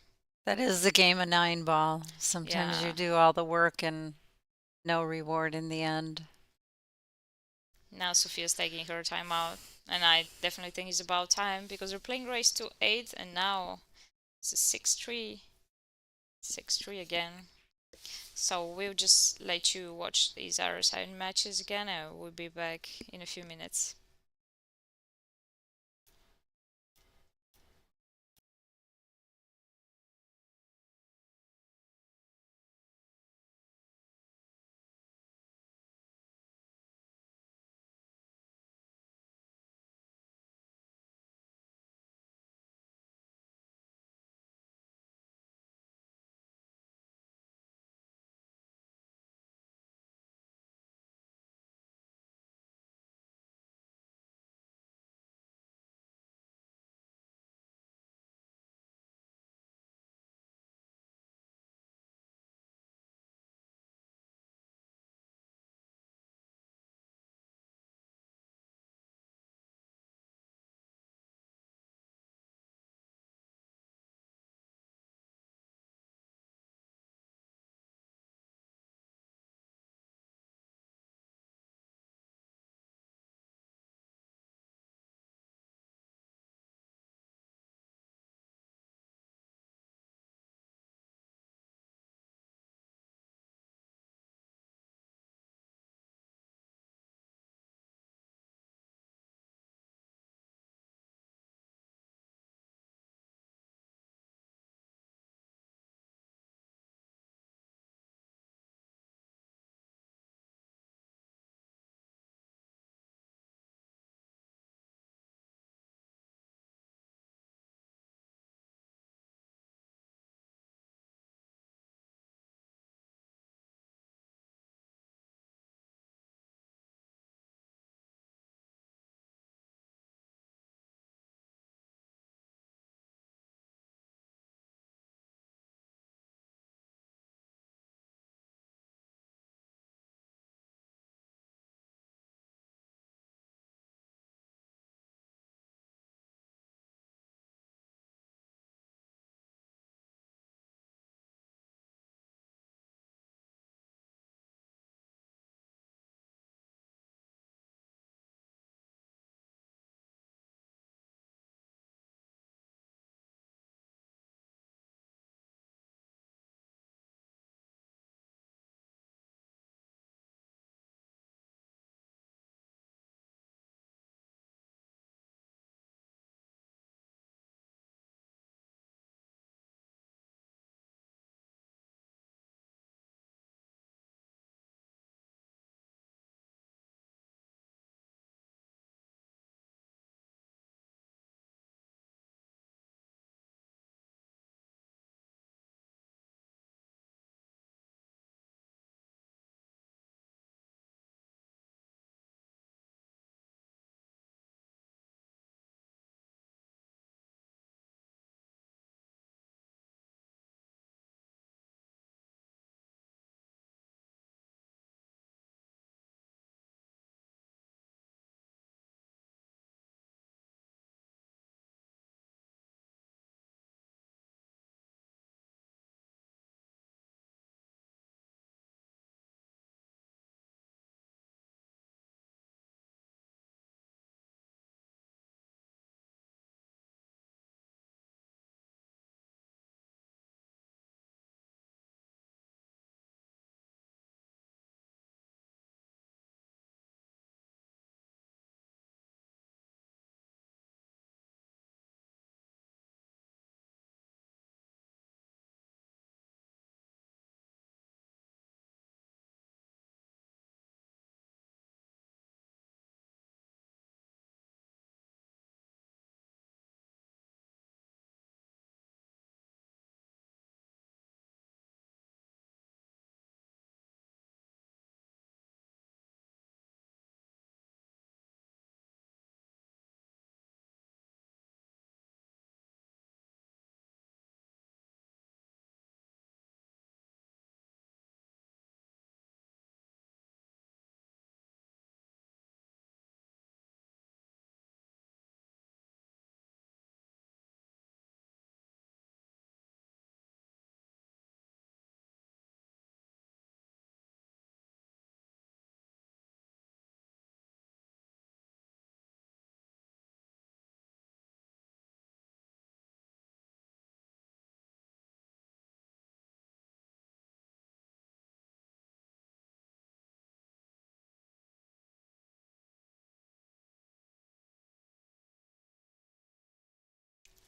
that is the game of nine ball. Sometimes you Yeah. do all the work and no reward in the end. Now Sophia's taking her time out, and I definitely think it's about time because we're playing race to 8, and now it's a 6-3, 6-3 again. So we'll just let you watch these other side matches again, and we'll be back in a few minutes.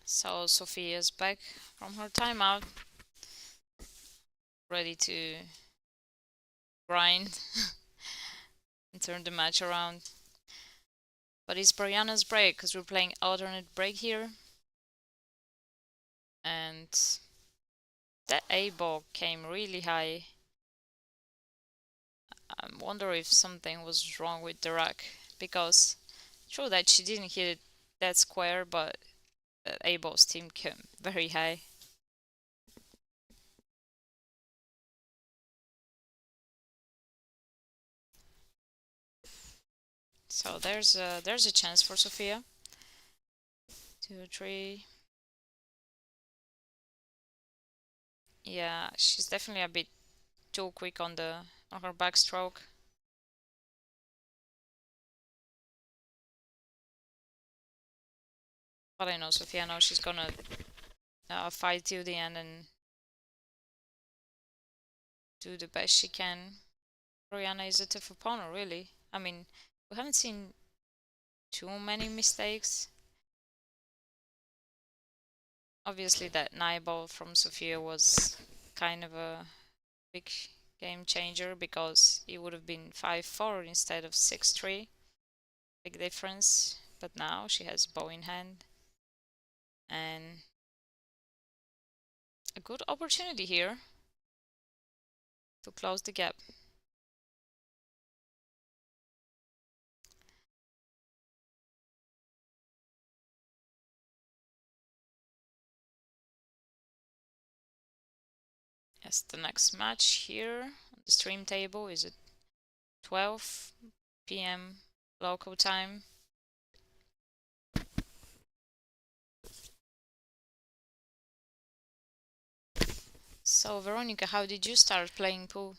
So Sophia's back from her timeout, ready to grind and turn the match around. But it's Brianna's break because we're playing alternate break here. And that A ball came really high. I wonder if something was wrong with the rack because true that she didn't hit it that square, but the A ball's team came very high. So there's a chance for Sophia. 2, 3. Yeah, she's definitely a bit too quick on her backstroke. But I know Sophia knows she's gonna fight till the end and do the best she can. Brianna is a tough opponent, really. I mean, we haven't seen too many mistakes. Obviously, that 9 ball from Sophia was kind of a big game changer because it would have been 5-4 instead of 6-3. Big difference. But now she has bow in hand and a good opportunity here to close the gap. Yes, the next match here on the stream table is at 12 p.m. local time. So, Veronica, how did you start playing pool?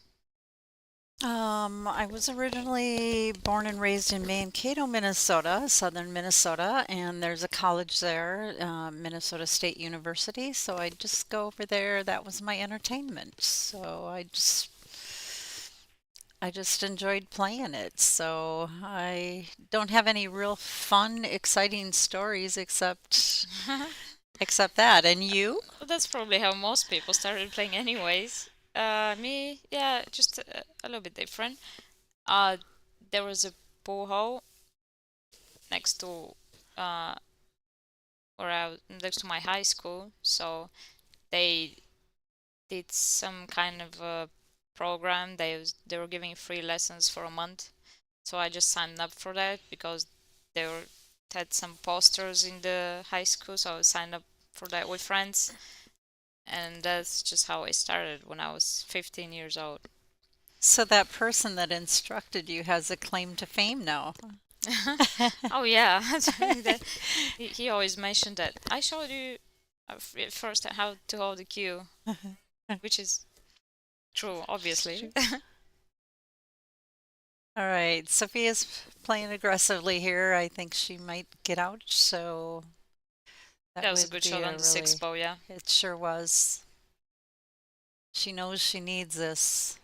I was originally born and raised in Mankato, Minnesota, southern Minnesota, and there's a college there, Minnesota State University. So I just go over there. That was my entertainment. So I just enjoyed playing it. So I don't have any real fun, exciting stories except that. And you? That's probably how most people started playing, anyways. Me, yeah, just a little bit different. Uh, there was a pool hall next to uh next to my high school, so they did some kind of a program. They were giving free lessons for a month, so I just signed up for that because they were had some posters in the high school, so I signed up for that with friends, and that's just how I started when I was 15 years old. So that person that instructed you has a claim to fame now. Oh yeah, he always mentioned that I showed you first how to hold the cue, which is true, obviously. Sure. All right, Sophia's playing aggressively here. I think she might get out, so that That was a would good be shot a on the sixth really, ball, yeah. it sure was. She knows she needs this.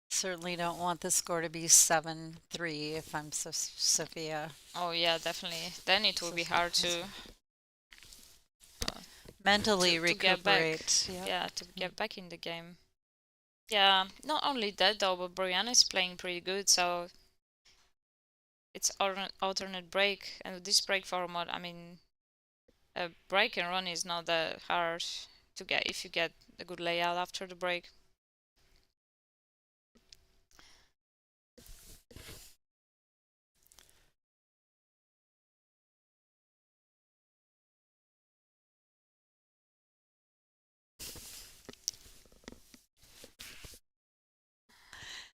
Certainly don't want the score to be 7-3 if I'm Sophia. Oh yeah, definitely. Then it will be Sophia hard has to uh, mentally to get back. recuperate. Yep. Yeah, to get back in the game. Yeah, not only that though, but Brianna is playing pretty good, so it's alternate break, and with this break format, I mean, a break and run is not that hard to get if you get a good layout after the break.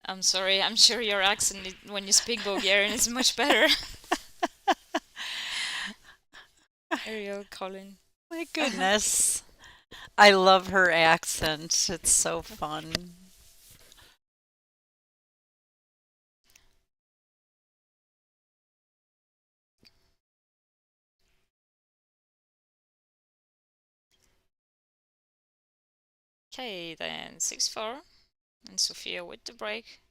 I'm sorry, I'm sure your accent when you speak Bulgarian is much better. Ariel Colin. My goodness. I love her accent. It's so fun. Okay, then 6-4, and Sophia with the break.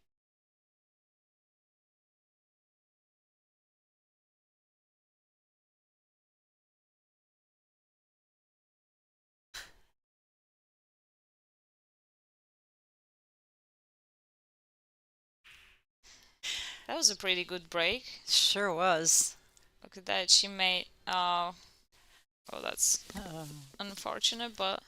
That was a pretty good break. Sure was. Look at that. She made. Oh, that's unfortunate, but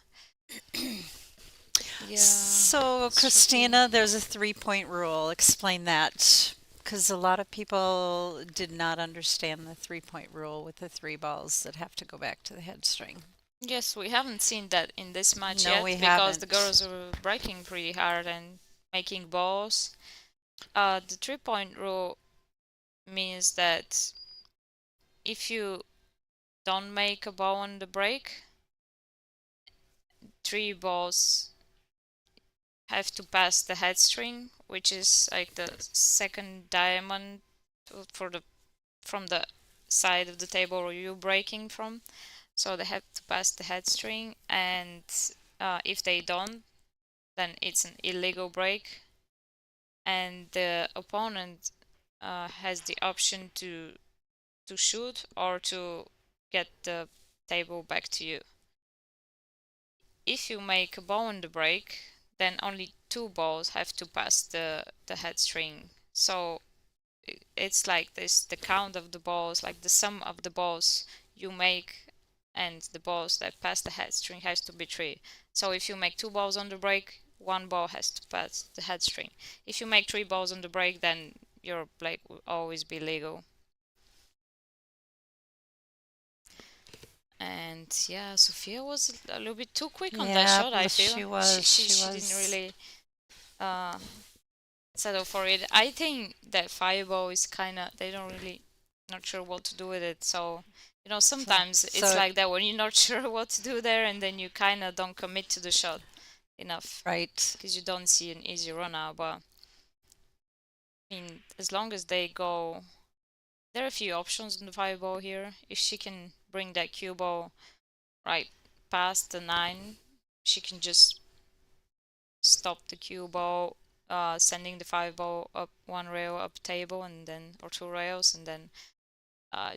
yeah, So, it's tricky. Christina, there's a 3-point rule. Explain that. Because a lot of people did not understand the 3-point rule with the three balls that have to go back to the head string. Yes, we haven't seen that in this match No, we yet because the haven't. girls are breaking pretty hard and making balls. The 3-point rule means that if you don't make a ball on the break, three balls have to pass the head string, which is like the second diamond for the from the side of the table where you're breaking from. So they have to pass the head string, and if they don't, then it's an illegal break, and the opponent has the option to shoot or to get the table back to you. If you make a ball on the break, then only two balls have to pass the head string. So it's like this: the count of the balls, like the sum of the balls you make and the balls that pass the head string has to be three. So if you make two balls on the break, one ball has to pass the head string. If you make three balls on the break, then your break will always be legal. And yeah, Sophia was a little bit too quick on that Yeah, shot, I feel. she She was. she, She she didn't was. really uh settle for it. I think that fireball is kinda, they don't really, not sure what to do with it. So, So, sometimes it's so like that when you're not sure what to do there, and then you kinda don't commit to the shot enough right. because you don't see an easy run out. But I mean, as long as they go, there are a few options in the fireball here. If she can bring that cue ball right past the nine, she can just stop the cue ball, sending the fireball up one rail up table and then, or two rails, and then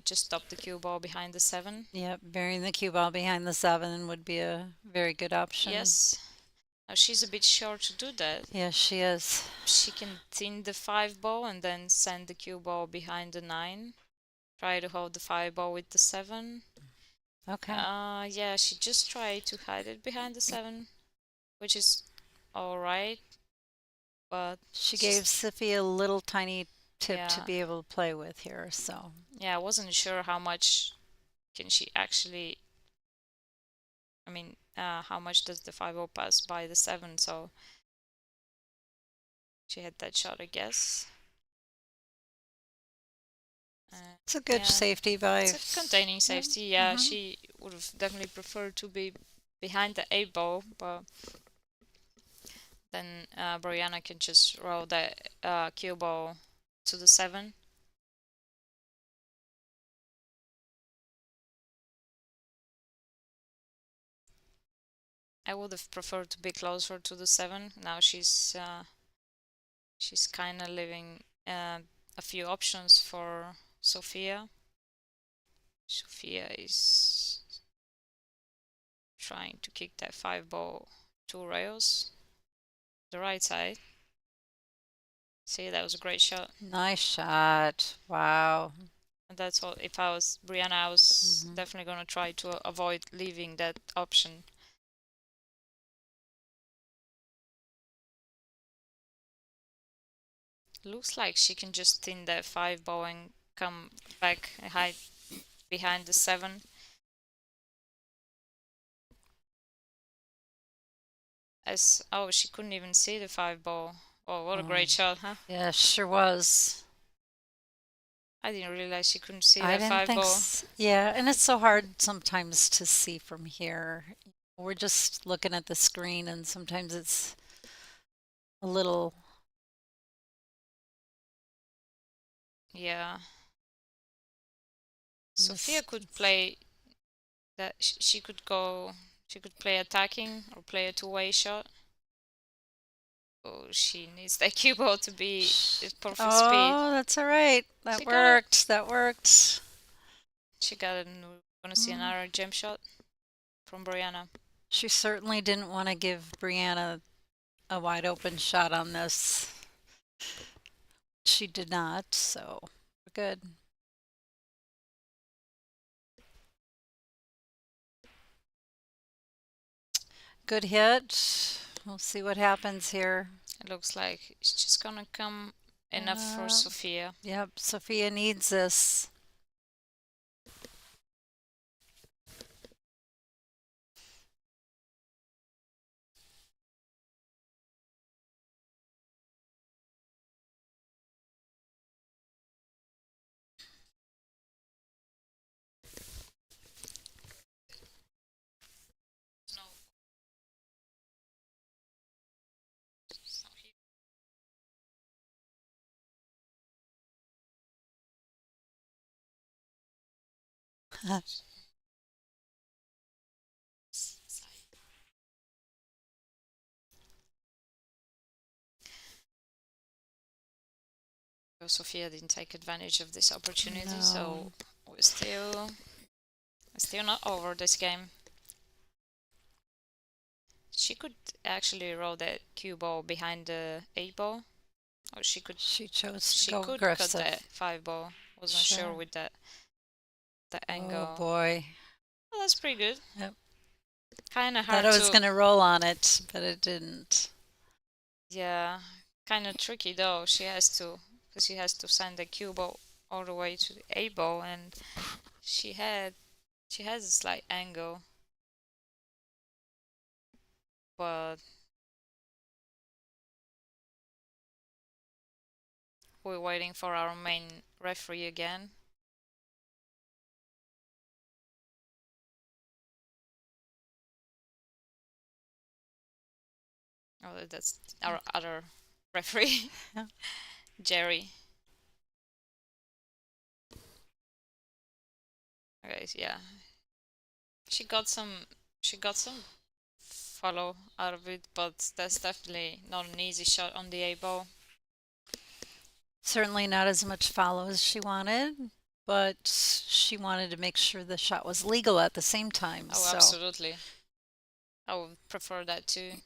just stop the cue ball behind the seven. Yep, burying the cue ball behind the seven would be a very good option. Yes. Now she's a bit short to do that. Yes, she is. She can thin the five ball and then send the cue ball behind the nine. Try to hold the five ball with the seven. Okay. Yeah, she just tried to hide it behind the seven, which is alright, but She she's, gave Sophia a little tiny tip to yeah, be able to play with here, so. yeah, I wasn't sure how much can she actually, I mean, how much does the 5-0 pass by the 7? So she had that shot, I guess. It's a good Yeah, safety by. it's a containing Yep. safety. Yeah, she would have definitely preferred to be behind the 8 ball, but then Brianna can just roll that cue ball to the 7. I would have preferred to be closer to the 7. Now she's kind of leaving a few options for Sophia. Sophia is trying to kick that 5 ball 2 rails, the right side. See, that was a great shot. Nice shot. Wow. And that's all. If I was Brianna, I was definitely going to try to avoid leaving that option. Looks like she can just thin that 5 ball and come back and hide behind the 7. Oh, she couldn't even see the 5 ball. Oh, what a great shot, huh? Yeah, sure was. I didn't realize she couldn't see I that didn't 5 think. ball. Yeah, and it's so hard sometimes to see from here. We're just looking at the screen, and sometimes it's a little. Yeah. Sophia could play that. She could go. She could play attacking or play a two-way shot. Oh, she needs that cue ball to be at perfect speed. Oh, that's all right. She That got it. worked. That worked. She got it. And we're gonna see another gem shot from Brianna. She certainly didn't want to give Brianna a wide open shot on this. She did not, so we're good. Good hit. We'll see what happens here. It looks like it's just gonna come enough for Uh, Sophia. yep, Sophia needs this. Sophia didn't take advantage of this opportunity, No. so we're still not over this game. She could actually roll that cue ball behind the 8 ball, or she could She chose to she go could cut aggressive. that 5 ball. Wasn't sure Sure. with that Oh angle. boy. Well, that's pretty good. Yep. Kind of Thought hard I was to. gonna roll on it, but it didn't. Yeah, kind of tricky though. Because she has to send the cue ball all the way to the 8 ball, and she has a slight angle, but we're waiting for our main referee again. Oh, that's our other referee, Yeah. Jerry. Okay, yeah, she got some follow out of it, but that's definitely not an easy shot on the 8 ball. Certainly not as much follow as she wanted, but she wanted to make sure the shot was legal at the same time. Oh, absolutely. I would prefer that too.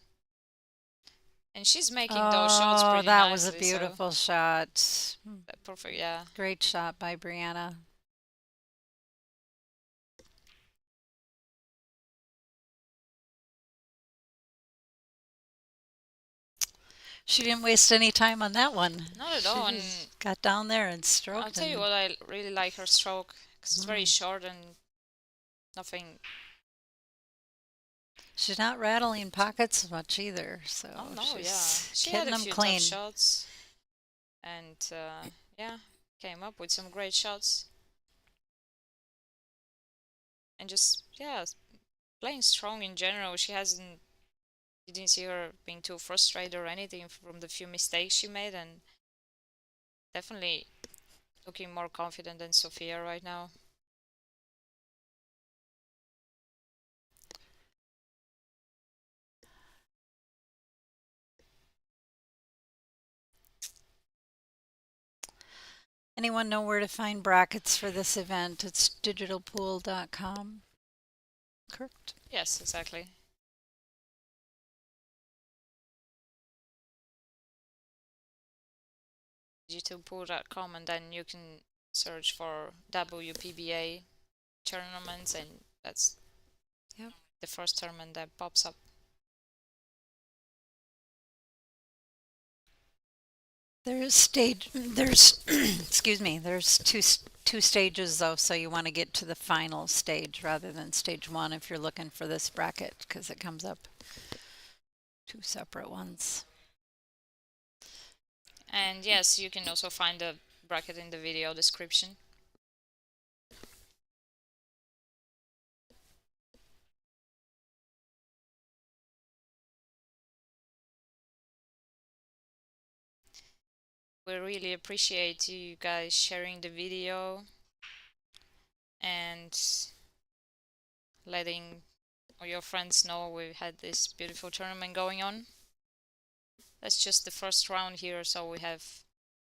And she's making those shots Oh, pretty that was a nicely, so beautiful shot. perfect, yeah. Great shot by Brianna. She didn't waste any time on that one. Not at She all, and just got down there and I'll stroked tell you and what, I really like her stroke, because it's very short and nothing. she's not rattling pockets much either. So Oh no, yeah. she's She had hitting a them few tough clean. shots, and yeah, came up with some great shots. And just, yeah, playing strong in general. You didn't see her being too frustrated or anything from the few mistakes she made, and definitely looking more confident than Sophia right now. Anyone know where to find brackets for this event? It's digitalpool.com. Correct. Yes, exactly. Digitalpool.com, and then you can search for WPBA tournaments, and that's Yep. the first tournament that pops up. There's excuse me, there's two stages though, so you want to get to the final stage rather than stage one if you're looking for this bracket because it comes up two separate ones. And yes, you can also find the bracket in the video description. We really appreciate you guys sharing the video and letting all your friends know we had this beautiful tournament going on. That's just the first round here, so we have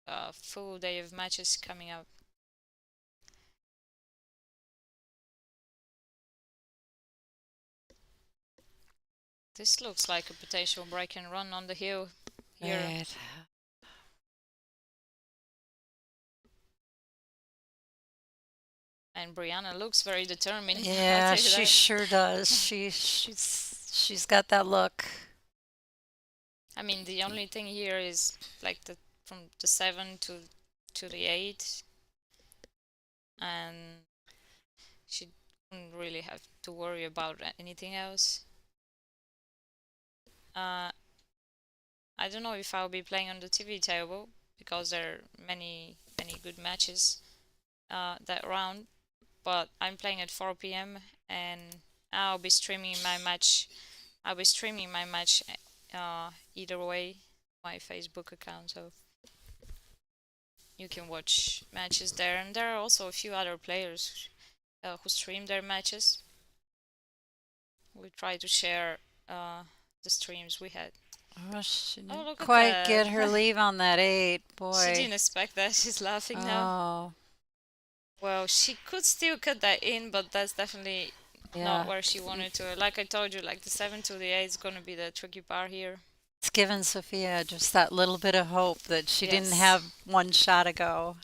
a full day of matches coming up. This looks like a potential break and run on the hill here. Right. And Brianna looks very determined, I'll Yeah, tell you she that. sure does. She's got that look. I mean, the only thing here is like the from the 7 to the 8, and she didn't really have to worry about anything else. Uh, I don't know if I'll be playing on the TV table because there are many good matches that round, but I'm playing at 4 p.m. and I'll be streaming my match. I'll be streaming my match either way, my Facebook account, so you can watch matches there. And there are also a few other players who stream their matches. We try to share the streams we had. Oh, she Oh, didn't look at quite that. get her leave on that 8, She boy. didn't expect that. She's laughing now. Oh, Well, she could still cut that in, but that's definitely not yeah. where she wanted to. Like I told you, like the 7 to the 8 is gonna be the tricky part here. It's given Sophia just that little bit of hope that she didn't Yes. have one shot ago.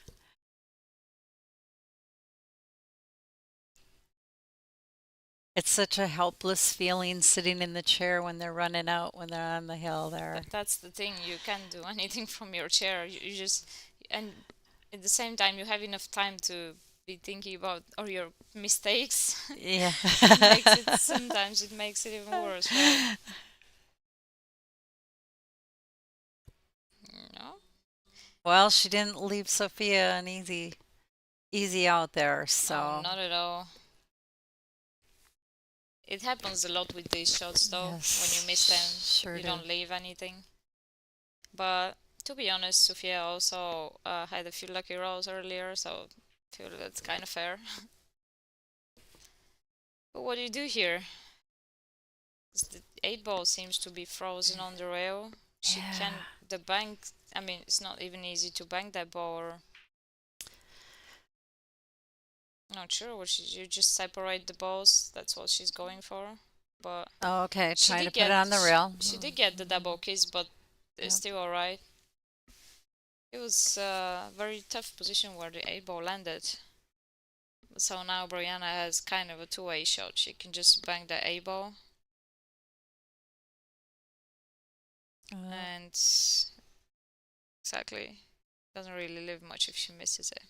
It's such a helpless feeling sitting in the chair when they're running out, when they're on the hill there. That's the thing. You can't do anything from your chair. You just, and at the same time, you have enough time to be thinking about all your mistakes. Yeah. It makes it, sometimes it makes it even worse, right? No? Well, she didn't leave Sophia an easy out there, Oh, so not at all. It happens a lot with these shots, though. When you miss them, yes, sure you do. don't leave anything. But to be honest, Sofia also had a few lucky rolls earlier, so I feel that's kind of fair. But what do you do here? 'Cause the 8 ball seems to be frozen on the rail. She Yeah. can the bank. I mean, it's not even easy to bank that ball. Or, not sure. Or you just separate the balls. That's what she's going for. But Oh, okay, she trying to did put it get on the rail. she did get the double kiss, but it's Yep. still alright. It was a very tough position where the 8 ball landed. So now Brianna has kind of a two-way shot. She can just bank the 8 ball, and exactly doesn't really live much if she misses it.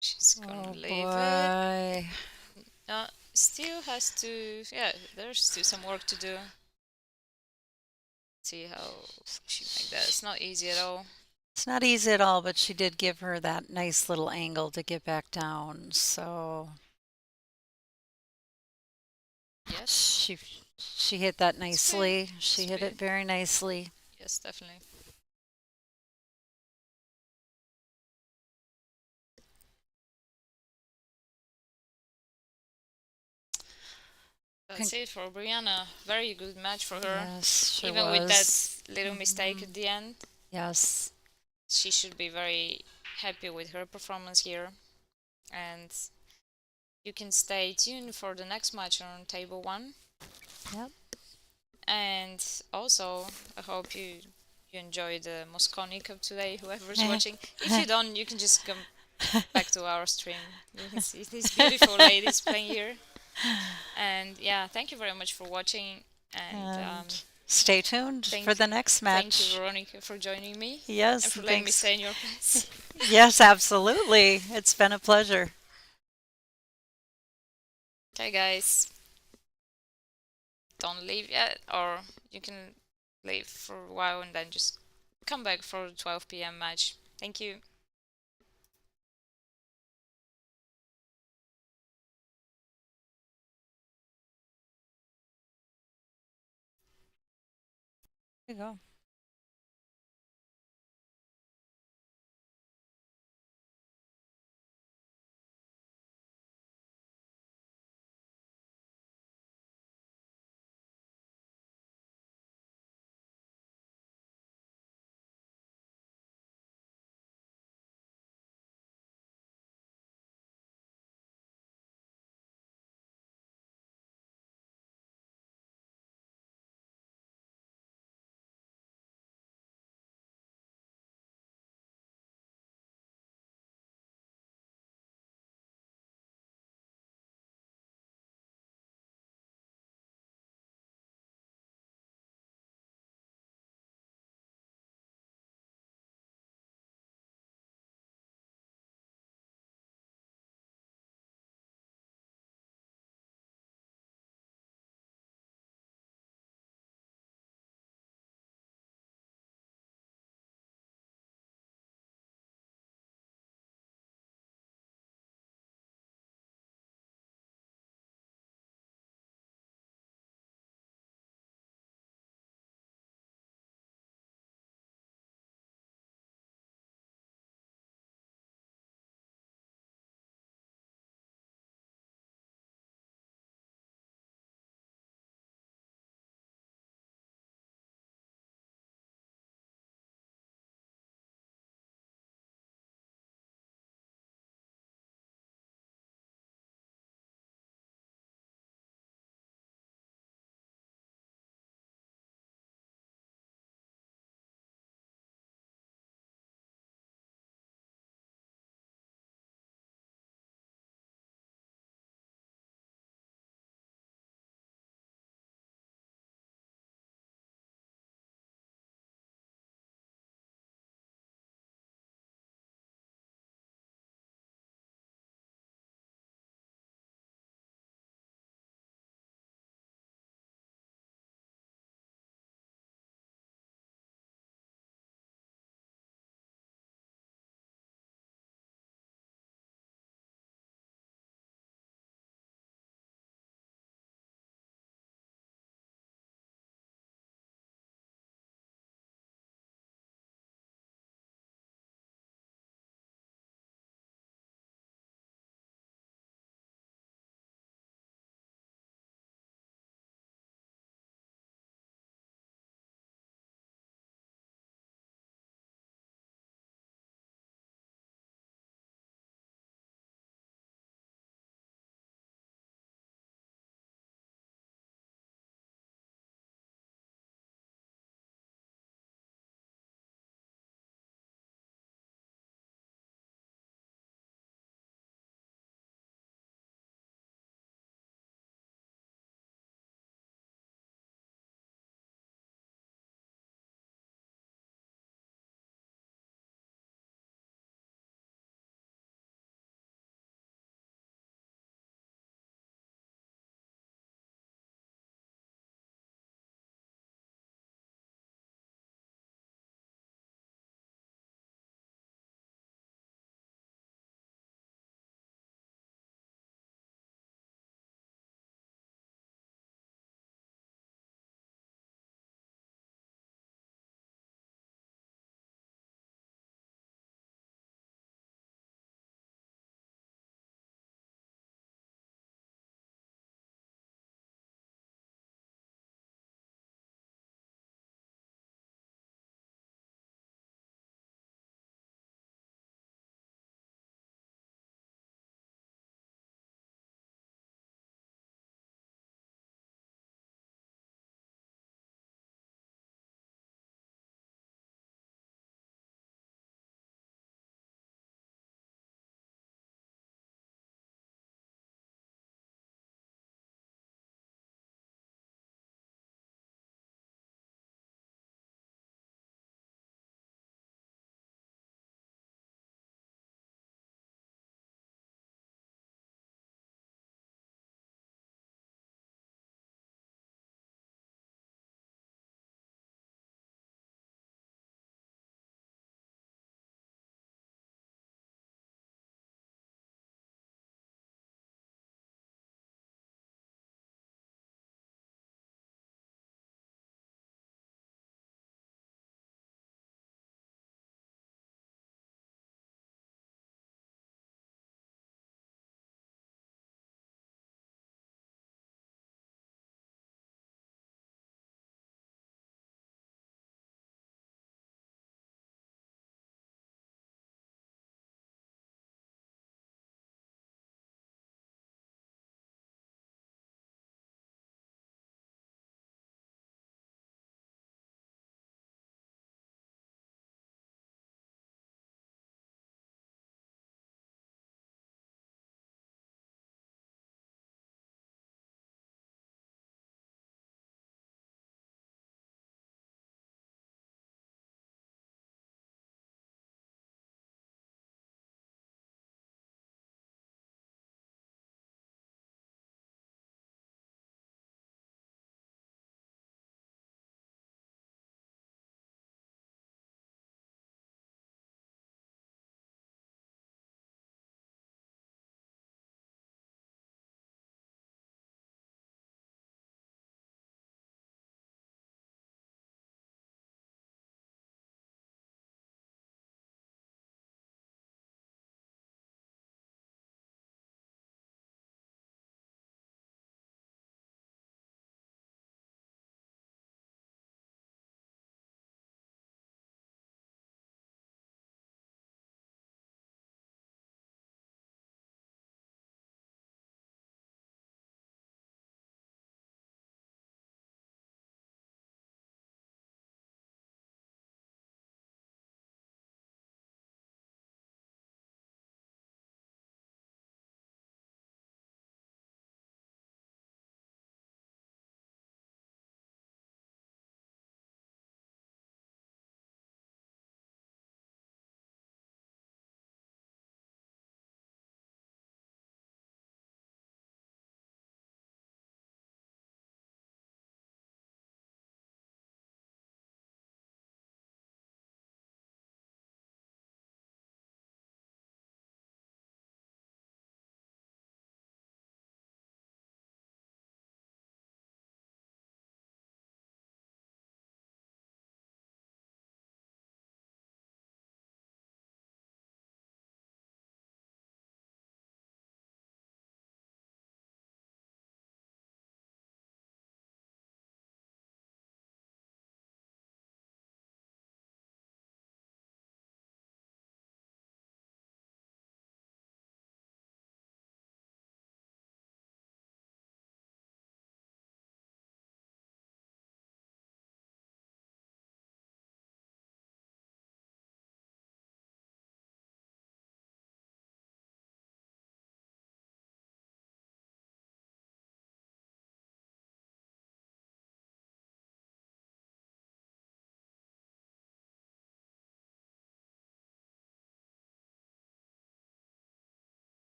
She's gonna Oh leave it. boy. Still has to. Yeah, there's still some work to do. See how she make that. It's not easy at all. It's not easy at all, but she did give her that nice little angle to get back down. So Yes, she she hit that sweet, nicely. She hit it sweet. very nicely. Yes, definitely. That's it for Brianna. Very good match for her. Yes, sure Even with that was. little mistake at the end, Yes. she should be very happy with her performance here. And you can stay tuned for the next match on table 1. Yep. And also, I hope you enjoy the Mosconi Cup today, whoever's watching. If you don't, you can just come back to our stream. You can see these beautiful ladies playing here. And yeah, thank you very much for watching. And And stay tuned for thank the next thank you, match. Veronica, for joining me Yes, and for letting me thanks. stay in your place. Yes, absolutely. It's been a pleasure. Okay, guys, don't leave yet, or you can leave for a while and then just come back for the 12 p.m. match. Thank you. There you go.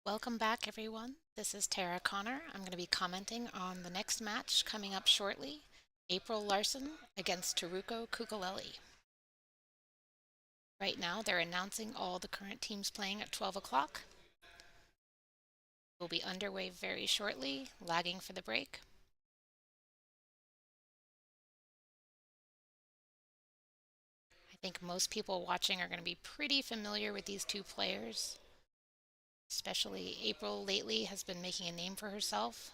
Welcome back, everyone. This is Tara Connor. I'm going to be commenting on the next match coming up shortly, April Larson against Taruko Kukaleli. Right now, they're announcing all the current teams playing at 12 o'clock. We'll be underway very shortly, lagging for the break. I think most people watching are going to be pretty familiar with these two players. Especially April lately has been making a name for herself.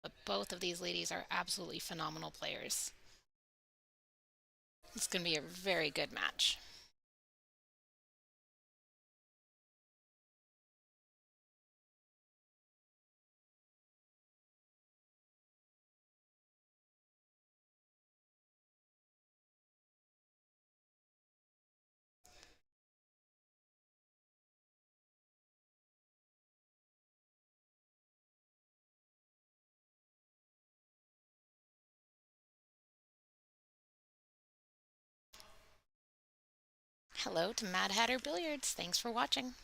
But both of these ladies are absolutely phenomenal players. It's going to be a very good match. Hello to Mad Hatter Billiards. Thanks for watching.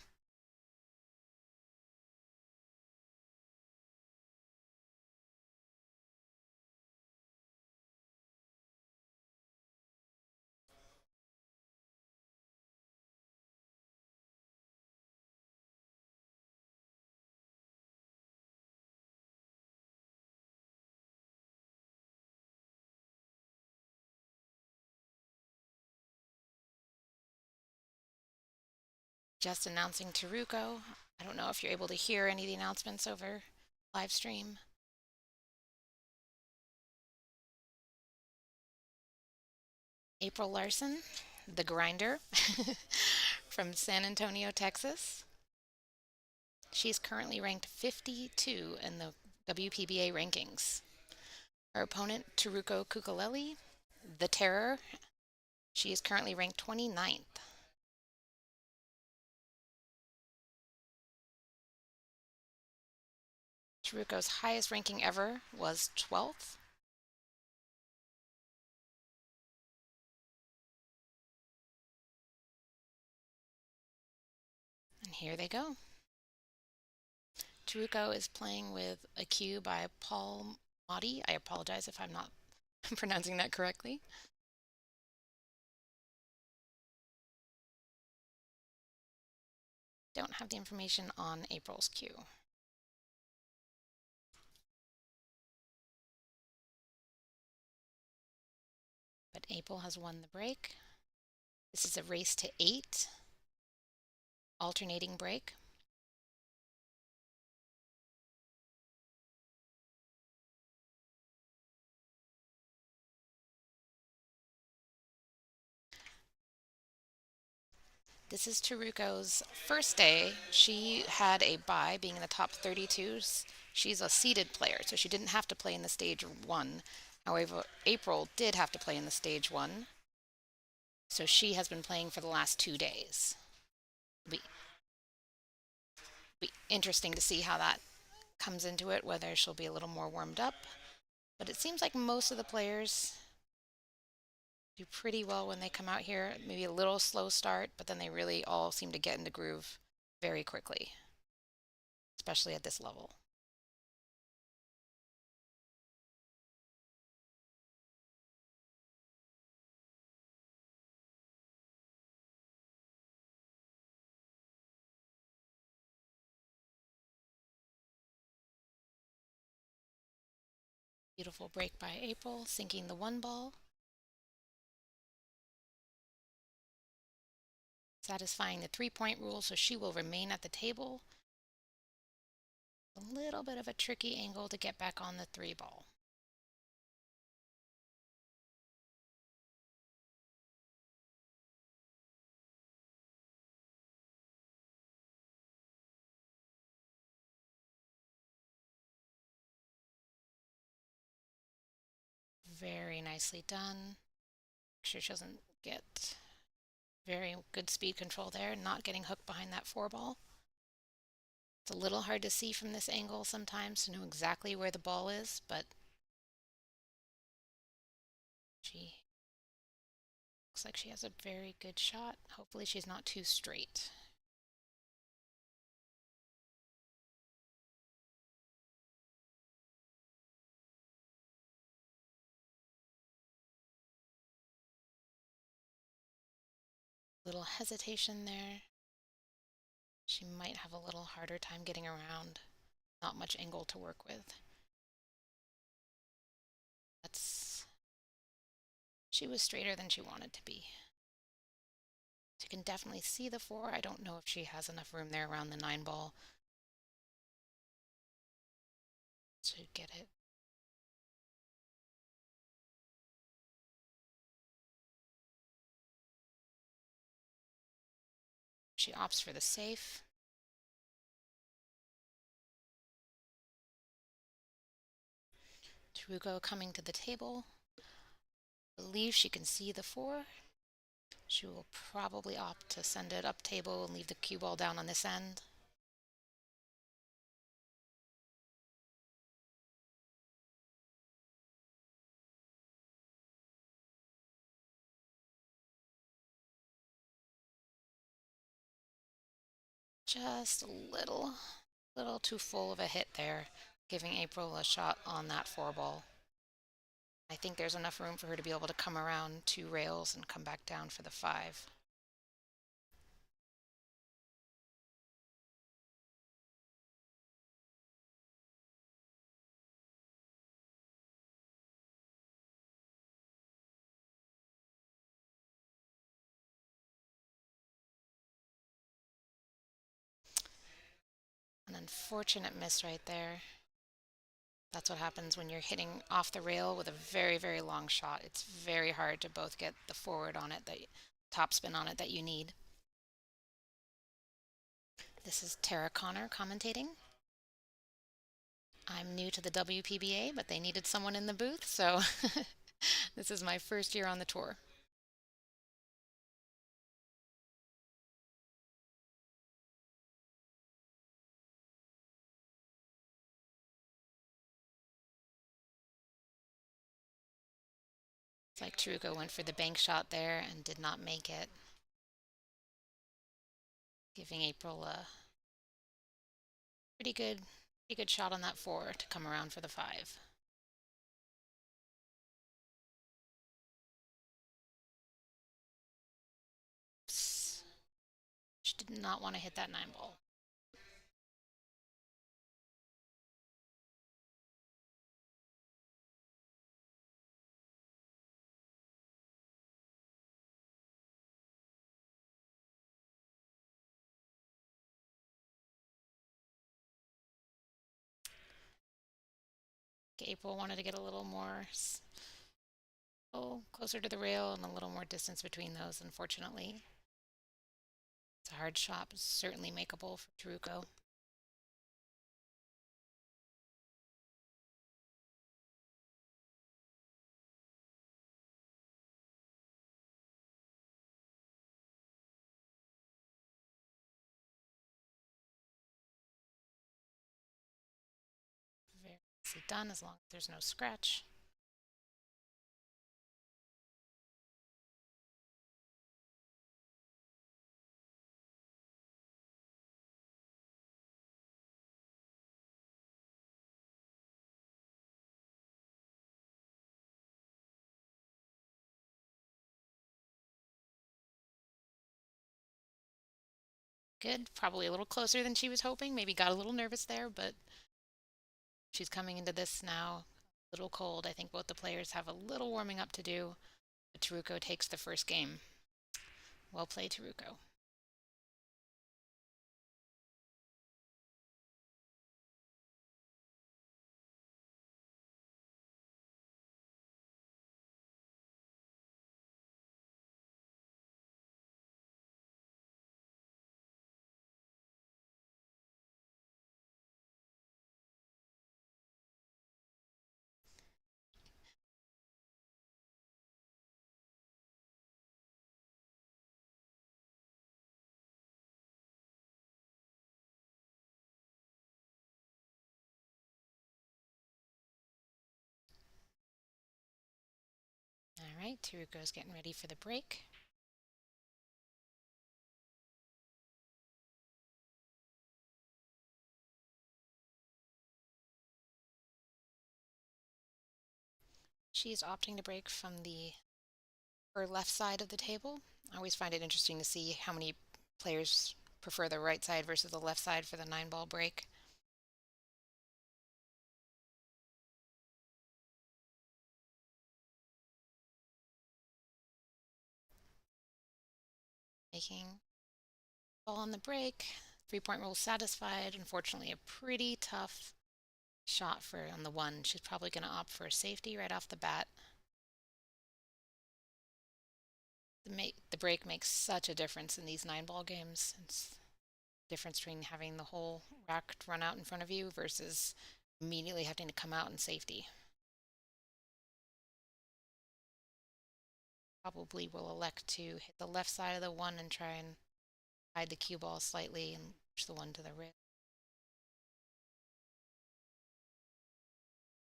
Just announcing Taruko. I don't know if you're able to hear any of the announcements over live stream. April Larson, the grinder from San Antonio, Texas. She's currently ranked 52 in the WPBA rankings. Her opponent, Taruko Kukaleli, the Terror. She is currently ranked 29th. Taruko's highest ranking ever was 12th. And here they go. Taruko is playing with a cue by Paul Motti. I apologize if I'm not pronouncing that correctly. Don't have the information on April's cue. But April has won the break. This is a race to 8, alternating break. This is Taruko's first day. She had a bye being in the top 32s. She's a seeded player, so she didn't have to play in the stage 1. However, April did have to play in the stage 1. So she has been playing for the last 2 days. Be interesting to see how that comes into it, whether she'll be a little more warmed up. But it seems like most of the players do pretty well when they come out here. Maybe a little slow start, but then they really all seem to get into groove very quickly, especially at this level. Beautiful break by April, sinking the 1 ball. Satisfying the 3-point rule, so she will remain at the table. A little bit of a tricky angle to get back on the 3 ball. Very nicely done. Make sure she doesn't get very good speed control there, not getting hooked behind that 4 ball. It's a little hard to see from this angle sometimes to know exactly where the ball is, but she looks Looks like she has a very good shot. Hopefully she's not too straight. Little hesitation there. She might have a little harder time getting around. Not much angle to work with. She was straighter than she wanted to be. So you can definitely see the 4. I don't know if she has enough room there around the 9 ball to get it. She opts for the safe. Tarugo coming to the table. Believe she can see the 4. She will probably opt to send it up table and leave the cue ball down on this end. Just a little too full of a hit there, giving April a shot on that 4 ball. I think there's enough room for her to be able to come around 2 rails and come back down for the 5. An unfortunate miss right there. That's what happens when you're hitting off the rail with a very, very long shot. It's very hard to both get the forward on it, that topspin on it that you need. This is Tara Connor commentating. I'm new to the WPBA, but they needed someone in the booth, so this is my first year on the tour. It's like Tarugo went for the bank shot there and did not make it, giving April a pretty good shot on that 4 to come around for the 5. Oops. She did not want to hit that 9 ball. April wanted to get a little more closer to the rail and a little more distance between those, unfortunately. It's a hard shot, but certainly makeable for Tarugo. Very easily done as long as there's no scratch. Good. Probably a little closer than she was hoping. Maybe got a little nervous there, but she's coming into this now a little cold. I think both the players have a little warming up to do, but Tarugo takes the first game. Well played, Tarugo. All right, Tarugo's getting ready for the break. She's opting to break from her left side of the table. I always find it interesting to see how many players prefer the right side versus the left side for the 9-ball break. Making ball on the break. 3-point rule satisfied. Unfortunately, a pretty tough shot for on the 1. She's probably going to opt for a safety right off the bat. The break makes such a difference in these 9-ball games. It's the difference between having the whole rack run out in front of you versus immediately having to come out in safety. Probably will elect to hit the left side of the 1 and try and hide the cue ball slightly and push the 1 to the wrist.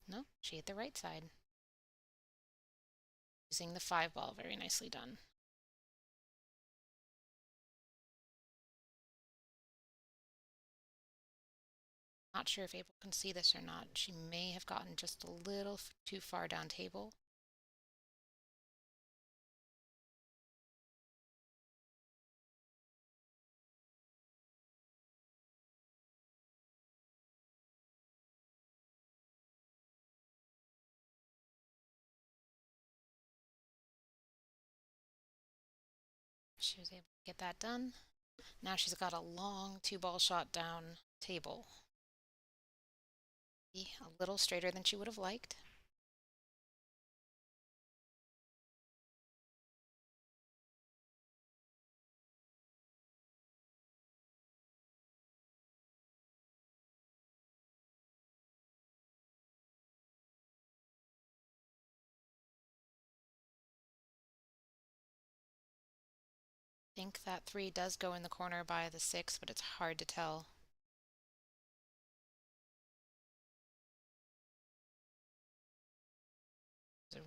No, she hit the right side. Using the 5-ball, very nicely done. Not sure if April can see this or not. She may have gotten just a little too far down table. She was able to get that done. Now she's got a long 2-ball shot down table. A little straighter than she would have liked. I think that 3 does go in the corner by the 6, but it's hard to tell. So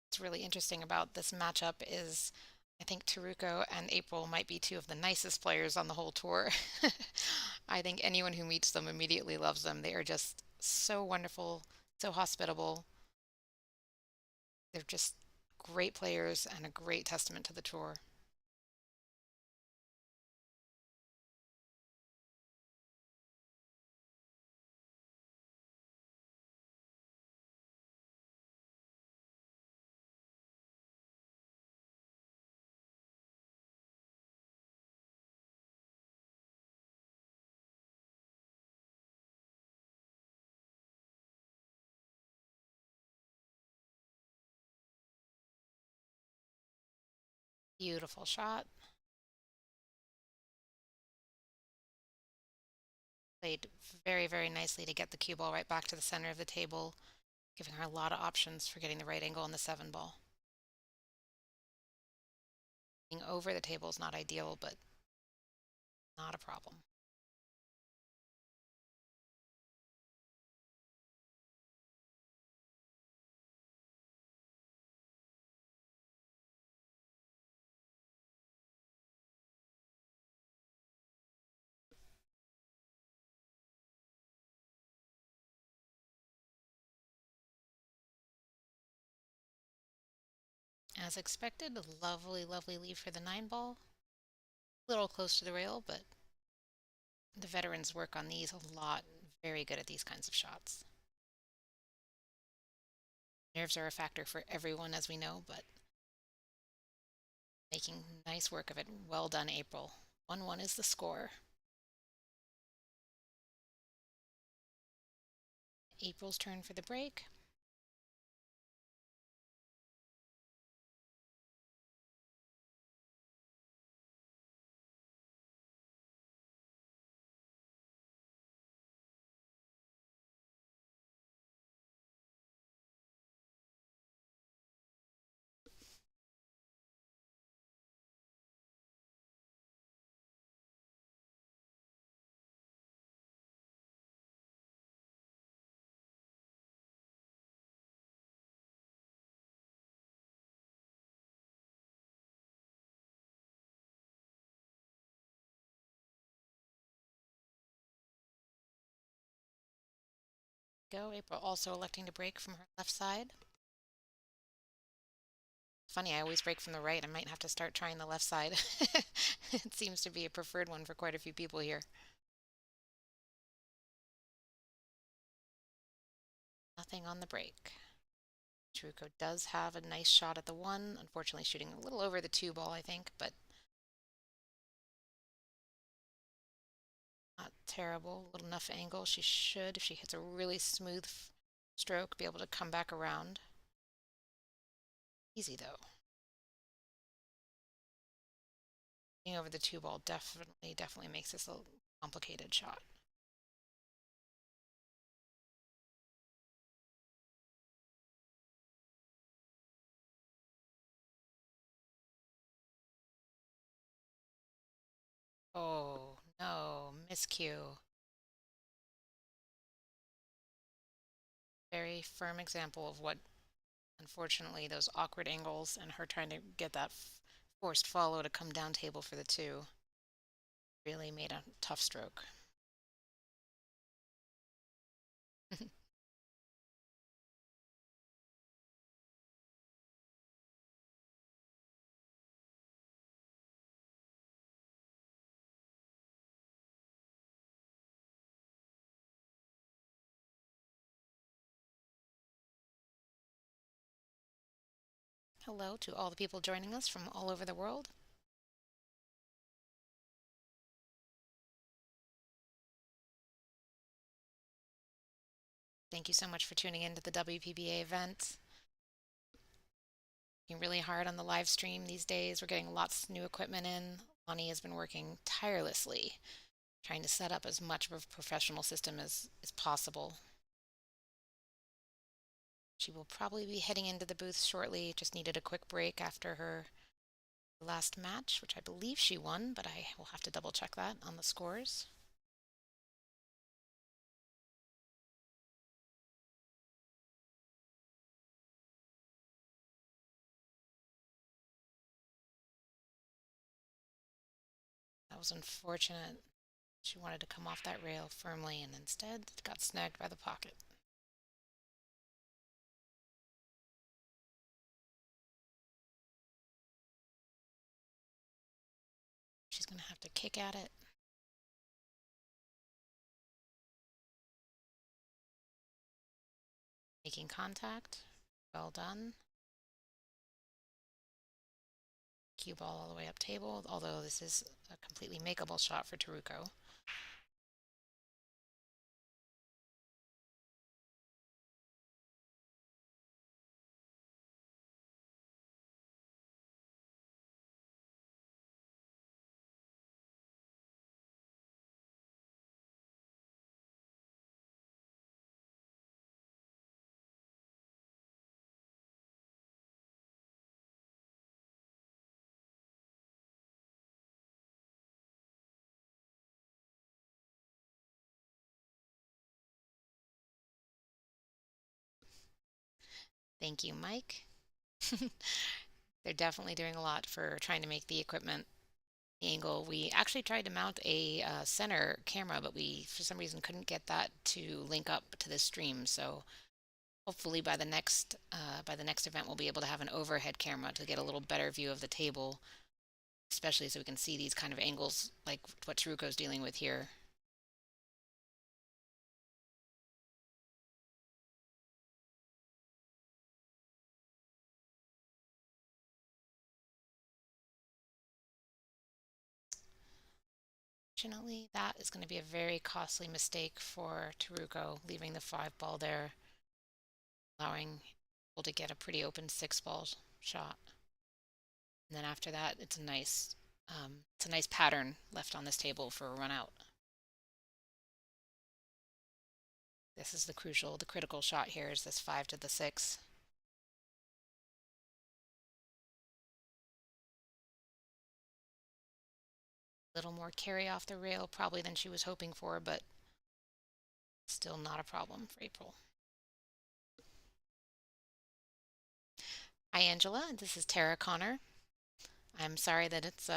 what's really interesting about this matchup is I think Taruko and April might be 2 of the nicest players on the whole tour. I think anyone who meets them immediately loves them. They are just so wonderful, so hospitable. They're just great players and a great testament to the tour. Beautiful shot. Played very, very nicely to get the cue ball right back to the center of the table, giving her a lot of options for getting the right angle on the 7-ball. Being over the table is not ideal, but not a problem. As expected, a lovely, lovely leave for the 9-ball. A little close to the rail, but the veterans work on these a lot. Very good at these kinds of shots. Nerves are a factor for everyone, as we know, but making nice work of it. Well done, April. 1-1 is the score. April's turn for the break. Go. April also electing to break from her left side. Funny, I always break from the right. I might have to start trying the left side. It seems to be a preferred one for quite a few people here. Nothing on the break. Taruko does have a nice shot at the one. Unfortunately, shooting a little over the two ball, I think, but not terrible. Little enough angle. She should, if she hits a really smooth stroke, be able to come back around. Easy though. Being over the two ball definitely makes this a complicated shot. Oh no, miscue. Very firm example of what, unfortunately, those awkward angles and her trying to get that forced follow to come down table for the two really made a tough stroke. Hello to all the people joining us from all over the world. Thank you so much for tuning in to the WPBA event. Working really hard on the live stream these days. We're getting lots of new equipment in. Lonnie has been working tirelessly, trying to set up as much of a professional system as possible. She will probably be heading into the booth shortly. Just needed a quick break after her last match, which I believe she won, but I will have to double check that on the scores. That was unfortunate. She wanted to come off that rail firmly and instead got snagged by the pocket. She's going to have to kick at it. Making contact. Well done. Cue ball all the way up table, although this is a completely makeable shot for Taruko. Thank you, Mike. They're definitely doing a lot for trying to make the equipment angle. We actually tried to mount a center camera, but we, for some reason, couldn't get that to link up to the stream. So hopefully by the next event, we'll be able to have an overhead camera to get a little better view of the table, especially so we can see these kind of angles like what Taruko's dealing with here. Fortunately, that is going to be a very costly mistake for Taruko, leaving the 5 ball there, allowing people to get a pretty open 6 ball shot. And then after that, it's a nice pattern left on this table for a run out. This is the critical shot here is this 5 to the 6. A little more carry off the rail probably than she was hoping for, but still not a problem for April. Hi, Angela. This is Tara Connor. I'm sorry that it's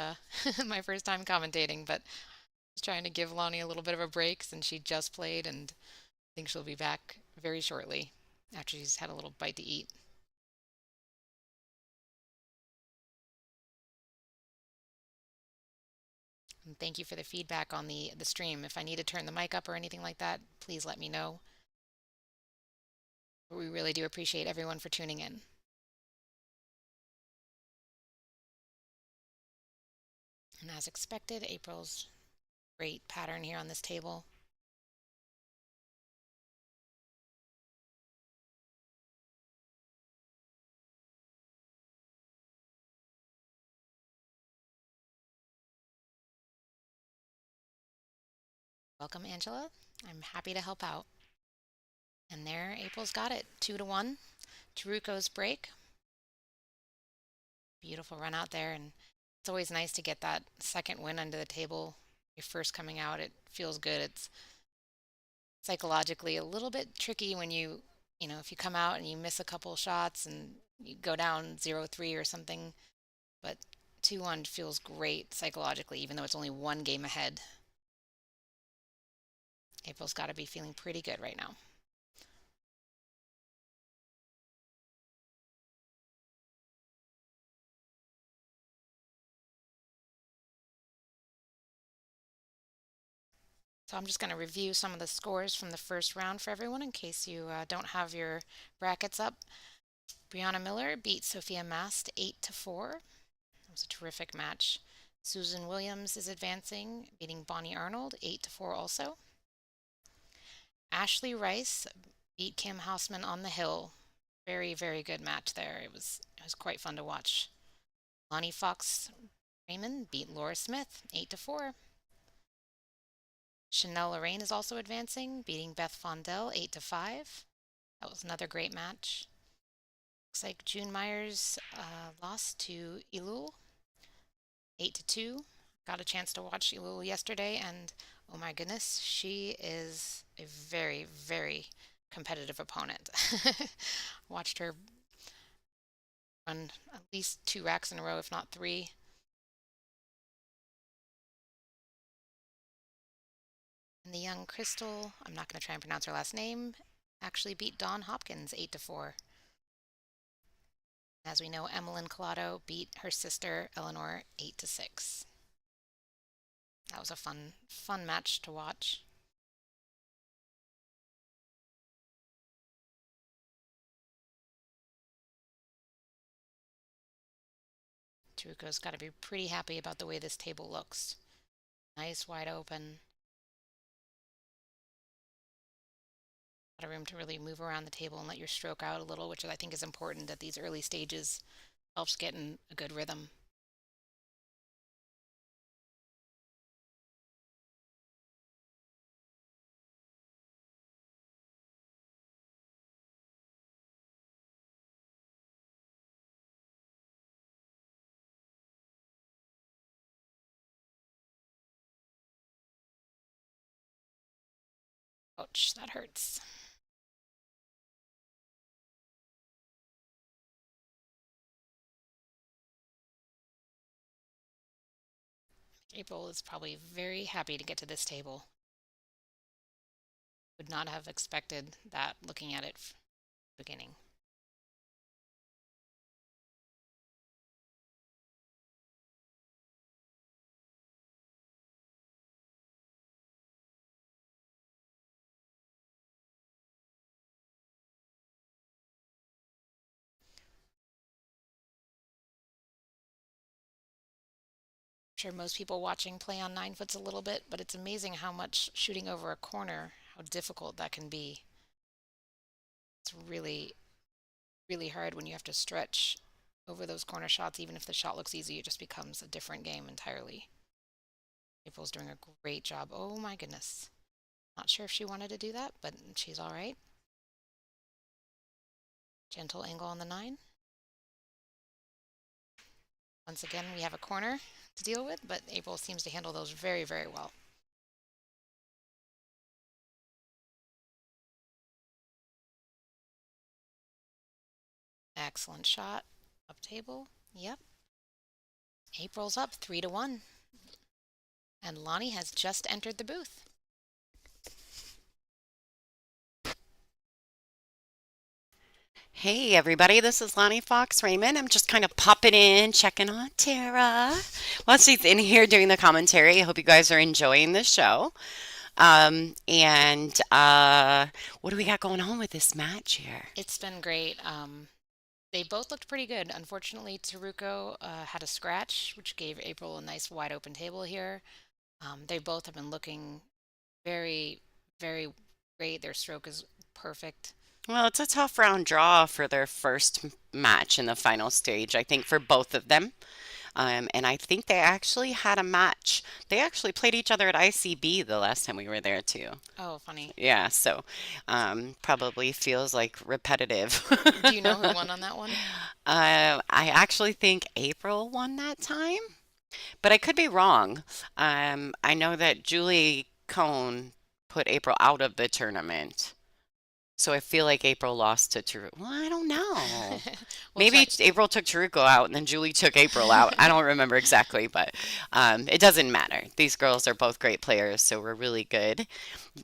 my first time commentating, but I was trying to give Lonnie a little bit of a break since she just played and I think she'll be back very shortly after she's had a little bite to eat. And thank you for the feedback on the stream. If I need to turn the mic up or anything like that, please let me know. But we really do appreciate everyone for tuning in. And as expected, April's great pattern here on this table. Welcome, Angela. I'm happy to help out. And there, April's got it. 2-1. Taruko's break. Beautiful run out there. And it's always nice to get that second win under the table. You're first coming out. It feels good. It's psychologically a little bit tricky when if you come out and you miss a couple shots and you go down 0-3 or something. But 2-1 feels great psychologically, even though it's only one game ahead. April's got to be feeling pretty good right now. So I'm just going to review some of the scores from the first round for everyone in case you don't have your brackets up. Brianna Miller beat Sophia Mast 8-4. That was a terrific match. Susan Williams is advancing, beating Bonnie Arnold 8-4 also. Ashley Rice beat Kim Hausman on the hill. Very, very good match there. It was quite fun to watch. Lonnie Fox Raymond beat Laura Smith 8-4. Chanel Lorraine is also advancing, beating Beth Fondell 8-5. That was another great match. Looks like June Myers lost to Ilul 8-2. Got a chance to watch Ilul yesterday, and oh my goodness, she is a very, very competitive opponent. Watched her run at least 2 racks in a row, if not 3. And the young Crystal, I'm not going to try and pronounce her last name, actually beat Dawn Hopkins 8-4. As we know, Emmeline Collado beat her sister Eleanor 8-6. That was a fun match to watch. Taruko's got to be pretty happy about the way this table looks. Nice, wide open. A lot of room to really move around the table and let your stroke out a little, which I think is important at these early stages. Helps get in a good rhythm. Ouch, that hurts. April is probably very happy to get to this table. Would not have expected that looking at it from the beginning. I'm sure most people watching play on 9-foots a little bit, but it's amazing how much shooting over a corner, how difficult that can be. It's really, really hard when you have to stretch over those corner shots. Even if the shot looks easy, it just becomes a different game entirely. April's doing a great job. Oh my goodness. Not sure if she wanted to do that, but she's all right. Gentle angle on the 9. Once again, we have a corner to deal with, but April seems to handle those very, very well. Excellent shot. Up table. Yep. April's up 3-1. And Lonnie has just entered the booth. Hey everybody, this is Lonnie Fox Raymond. I'm just kind of popping in, checking on Tara. While she's in here doing the commentary, I hope you guys are enjoying the show. And what do we got going on with this match here? It's been great. They both looked pretty good. Unfortunately, Taruko had a scratch, which gave April a nice wide open table here. They both have been looking very, very great. Their stroke is perfect. Well, it's a tough round draw for their first match in the final stage, I think, for both of them. And I think they actually had a match. They actually played each other at ICB the last time we were there too. Oh, funny. Yeah, so probably feels like repetitive. Do you know who won on that one? I actually think April won that time, but I could be wrong. I know that Julie Cohn put April out of the tournament. So I feel like April lost to Taruko. Well, I don't know. We'll check. Maybe April took Taruko out and then Julie took April out. I don't remember exactly, but it doesn't matter. These girls are both great players, so we're really good.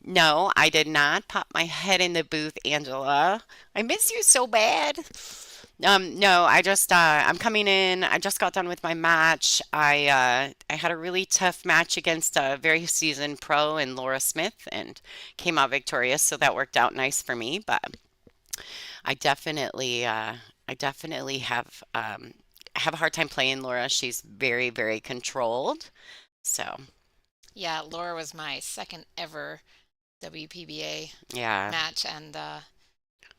No, I did not pop my head in the booth, Angela. I miss you so bad. No, I'm coming in. I just got done with my match. I had a really tough match against a very seasoned pro in Laura Smith and came out victorious, so that worked out nice for me. But I definitely I definitely have a hard time playing Laura. She's very, very controlled. So, Yeah, Laura was my second ever WPBA yeah. match, and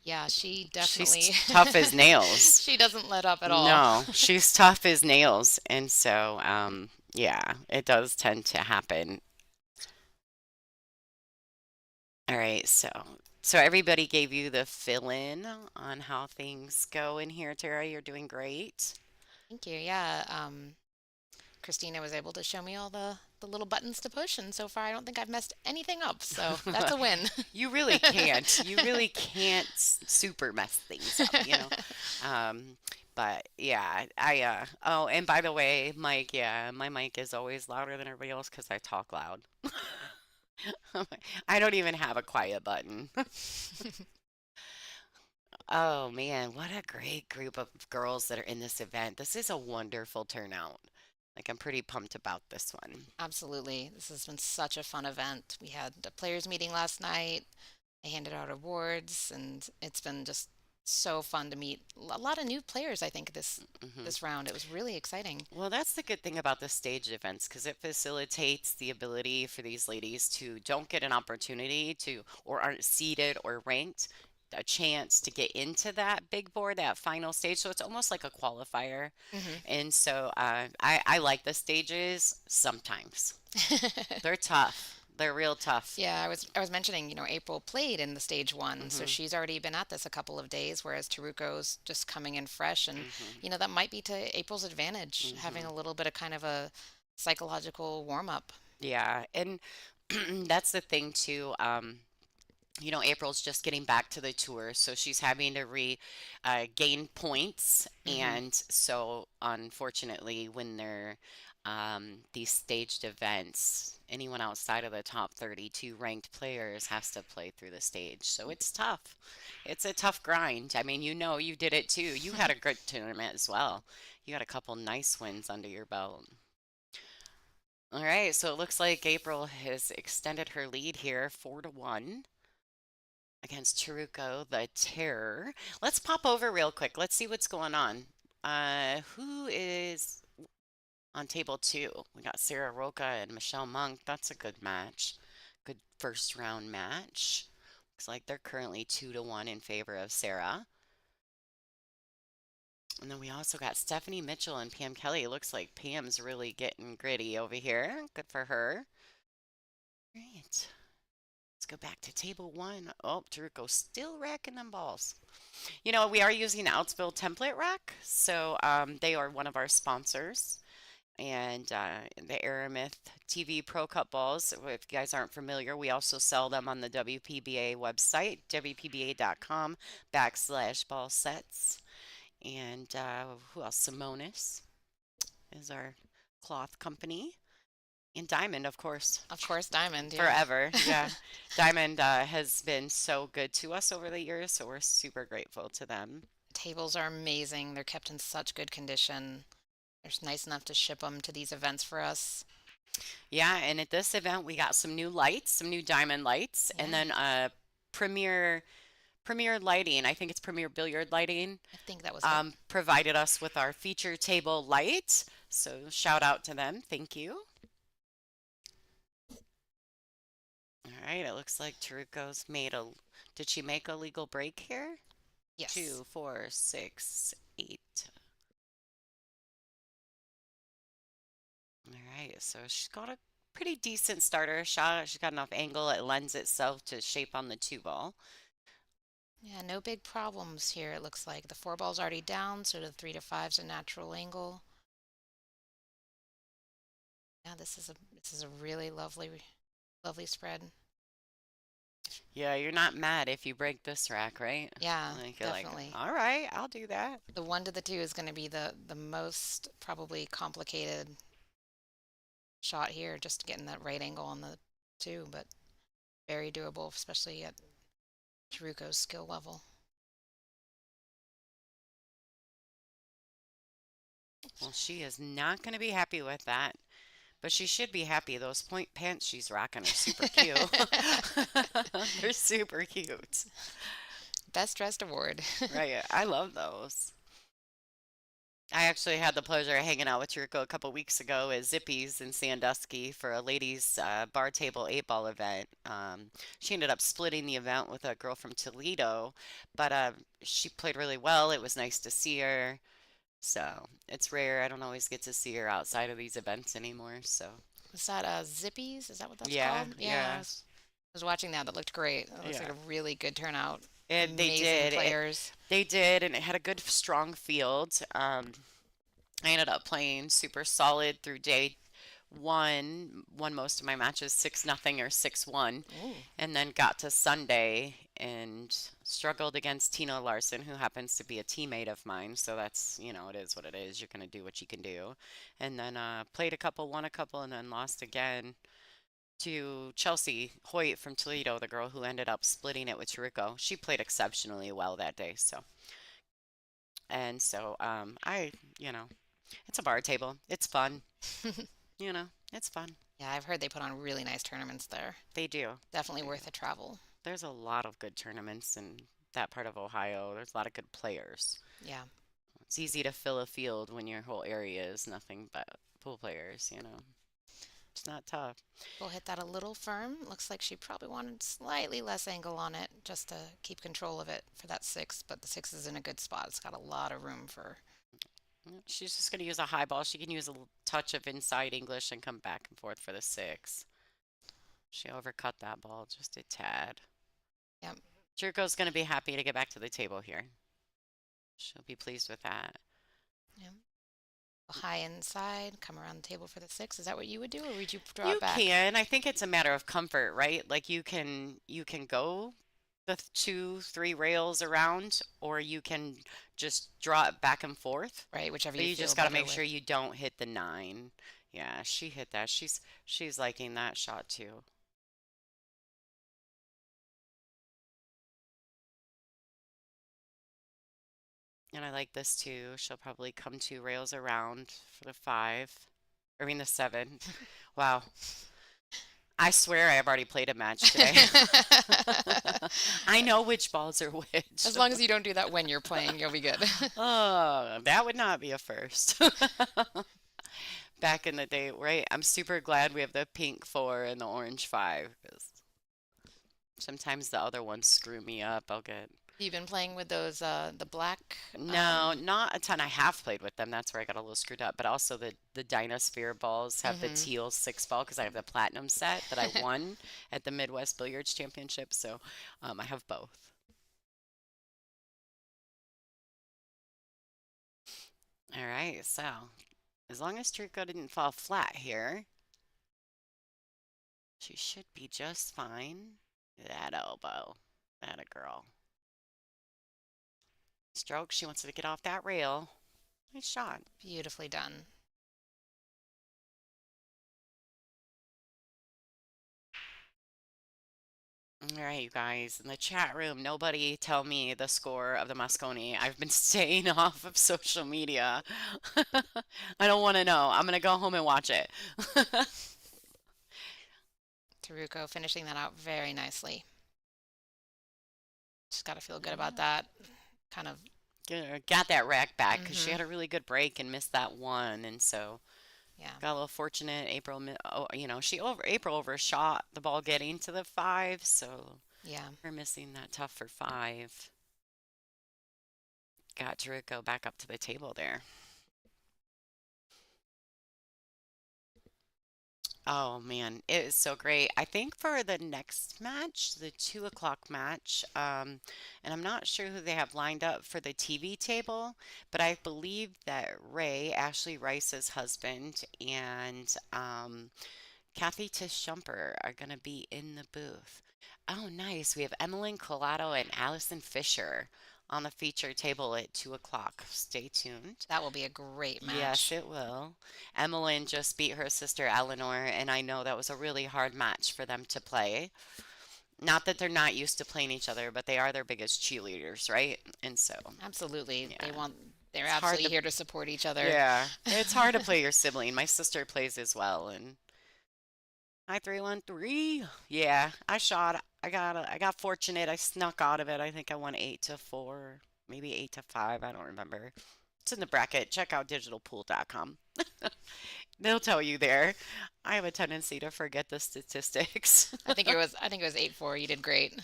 yeah, she She's definitely tough as nails. she doesn't let up at all. No, she's tough as nails. And so, yeah, it does tend to happen. All right, so everybody gave you the fill in on how things go in here, Tara. You're doing great. Thank you. Yeah, Christina was able to show me all the little buttons to push, and so far I don't think I've messed anything up, so that's a win. You really can't. You really can't super mess things up, you know. Um, but yeah, oh, and by the way, Mike, yeah, my mic is always louder than everybody else because I talk loud. I don't even have a quiet button. Oh man, what a great group of girls that are in this event. This is a wonderful turnout. Like, I'm pretty pumped about this one. Absolutely. This has been such a fun event. We had a players meeting last night. I handed out awards, and it's been just so fun to meet a lot of new players, I think, Hmm. this round. It was really exciting. Well, that's the good thing about the staged events because it facilitates the ability for these ladies to don't get an opportunity to or aren't seeded or ranked a chance to get into that big board, that final stage. So it's almost like a qualifier. Hmm. And so I like the stages sometimes. They're tough. They're real tough. Yeah, I was mentioning, April played in the stage one, so Hmm. she's already been at this a couple of days, whereas Taruko's just coming in fresh, and Hmm. that might be to April's advantage, having Hmm. a little bit of kind of a psychological warm up. Yeah. And that's the thing too. April's just getting back to the tour, so she's having to re gain points. Hmm. And so, unfortunately, when they're these staged events, anyone outside of the top 32 ranked players has to play through the stage. So it's tough. It's a tough grind. I mean, you did it too. You had a good tournament as well. You had a couple nice wins under your belt. All right, so it looks like April has extended her lead here, 4-1 against Chiruko the Terror. Let's pop over real quick. Let's see what's going on. Who is on table two? We got Sarah Roca and Michelle Monk. That's a good match. Good first round match. Looks like they're currently 2-1 in favor of Sarah. And then we also got Stephanie Mitchell and Pam Kelly. Looks like Pam's really getting gritty over here. Good for her. Right. Let's go back to table one. Oh, Taruko's still racking them balls. We are using Outsville Template Rack, so they are one of our sponsors. And the Aramith TV Pro Cup balls, if you guys aren't familiar, we also sell them on the WPBA website, wpba.com/ball sets. And who else? Simonis is our cloth company. And Diamond, of course, Of course, Diamond, yeah. forever. Yeah. Diamond has been so good to us over the years, so we're super grateful to them. Tables are amazing. They're kept in such good condition. They're nice enough to ship them to these events for us. Yeah, and at this event we got some new lights, some new diamond lights, and Yeah, then premier premier lighting, I think it's premier billiard lighting, I think that was it. provided us with our feature table light. So shout out to them. Thank you. All right, it looks like Taruko's made a, did she make a legal break here? Yes. 2, 4, 6, 8. All right, so she's got a pretty decent starter shot. She's got enough angle. It lends itself to shape on the two ball. Yeah, no big problems here, it looks like. The four ball's already down, so the 3 to 5's a natural angle. Yeah, this is a really lovely spread. Yeah, you're not mad if you break this rack, right? Yeah, Like you're like, definitely. all right, I'll do that. The 1 to the 2 is going to be the most probably complicated shot here, just getting that right angle on the 2, but very doable, especially at Taruko's skill level. Well, she is not going to be happy with that, but she should be happy. Those point pants she's rocking are super cute. They're super cute. Best dressed award. Right, I love those. I actually had the pleasure of hanging out with Yuriko a couple weeks ago at Zippy's in Sandusky for a ladies' bar table 8 ball event. She ended up splitting the event with a girl from Toledo, but she played really well. It was nice to see her. So it's rare. I don't always get to see her outside of these events anymore. So Is that Zippies? Is that what that's yeah, called? Yeah, yeah, I was watching that. That looked great. That looks like yeah. a really good turnout. And they Amazing did. players. They did, and it had a good, strong field. I ended up playing super solid through day one, won most of my matches 6-0 or 6-1, Ooh. and then got to Sunday and struggled against Tina Larson, who happens to be a teammate of mine. So that's, it is what it is. You're going to do what you can do. And then played a couple, won a couple, and then lost again to Chelsea Hoyt from Toledo, the girl who ended up splitting it with Chirico. She played exceptionally well that day. I, it's a bar table. It's fun. It's fun. Yeah, I've heard they put on really nice tournaments there. They do. Definitely They do. worth a travel. There's a lot of good tournaments in that part of Ohio. There's a lot of good players. Yeah. It's easy to fill a field when your whole area is nothing but pool players. It's not tough. We'll hit that a little firm. Looks like she probably wanted slightly less angle on it just to keep control of it for that 6, but the 6 is in a good spot. It's got a lot of room for. She's just going to use a high ball. She can use a touch of inside English and come back and forth for the 6. She overcut that ball just a tad. Yep. Jericho's going to be happy to get back to the table here. She'll be pleased with that. Yep. High inside, come around the table for the 6. Is that what you would do, or would you draw You it back? can. I think it's a matter of comfort, right? Like you can go the 2, 3 rails around, or you can just draw it back and forth. Right, whichever But you you feel just got to better make sure with. you don't hit the 9. Yeah, she hit that. She's liking that shot too. And I like this too. She'll probably come 2 rails around for the 5. I mean the 7. Wow. I swear I have already played a match today. I know which balls are which. As long as you don't do that when you're playing, you'll be good. Oh, that would not be a first. Back in the day, right? I'm super glad we have the pink 4 and the orange 5 because sometimes the other ones screw me up. I'll get. You've been playing with those the black No, not a ton. I have played with them. That's where I got a little screwed up. But also the Dinosphere balls have the mhm. teal 6 ball because I have the platinum set that I won at the Midwest Billiards Championship. So I have both. All right, so as long as Trico didn't fall flat here, she should be just fine. That elbow. That a girl. Stroke. She wants to get off that rail. Nice shot. Beautifully done. All right, you guys, in the chat room, nobody tell me the score of the Mosconi. I've been staying off of social media. I don't want to know. I'm gonna go home and watch it. Taruko finishing that out very nicely. Just got to feel good about Yeah. that. Kind of, Got that rack back because she hmm had a really good break and missed that one, and so yeah, got a little fortunate. Oh, April overshot the ball getting to the five, so yeah. her missing that tough for five got Jericho back up to the table there. Oh man, it is so great. I think for the next match, the 2 o'clock match, and I'm not sure who they have lined up for the TV table, but I believe that Ray, Ashley Rice's husband, and Kathy Tish-Shumper are going to be in the booth. Oh, nice. We have Emmeline Collado and Allison Fisher on the feature table at 2 o'clock. Stay tuned. That will be a great Yes, match. it will. Emmeline just beat her sister Eleanor, and I know that was a really hard match for them to play. Not that they're not used to playing each other, but they are their biggest cheerleaders, right? And so, Absolutely. yeah, They're it's hard absolutely to, here to support each other. yeah, it's hard to play your sibling. My sister plays as well, and hi 313. Yeah, I shot. I got fortunate. I snuck out of it. I think I won 8-4, maybe 8-5. I don't remember. It's in the bracket. Check out digitalpool.com. They'll tell you there. I have a tendency to forget the statistics. I think it was 8-4. You did great.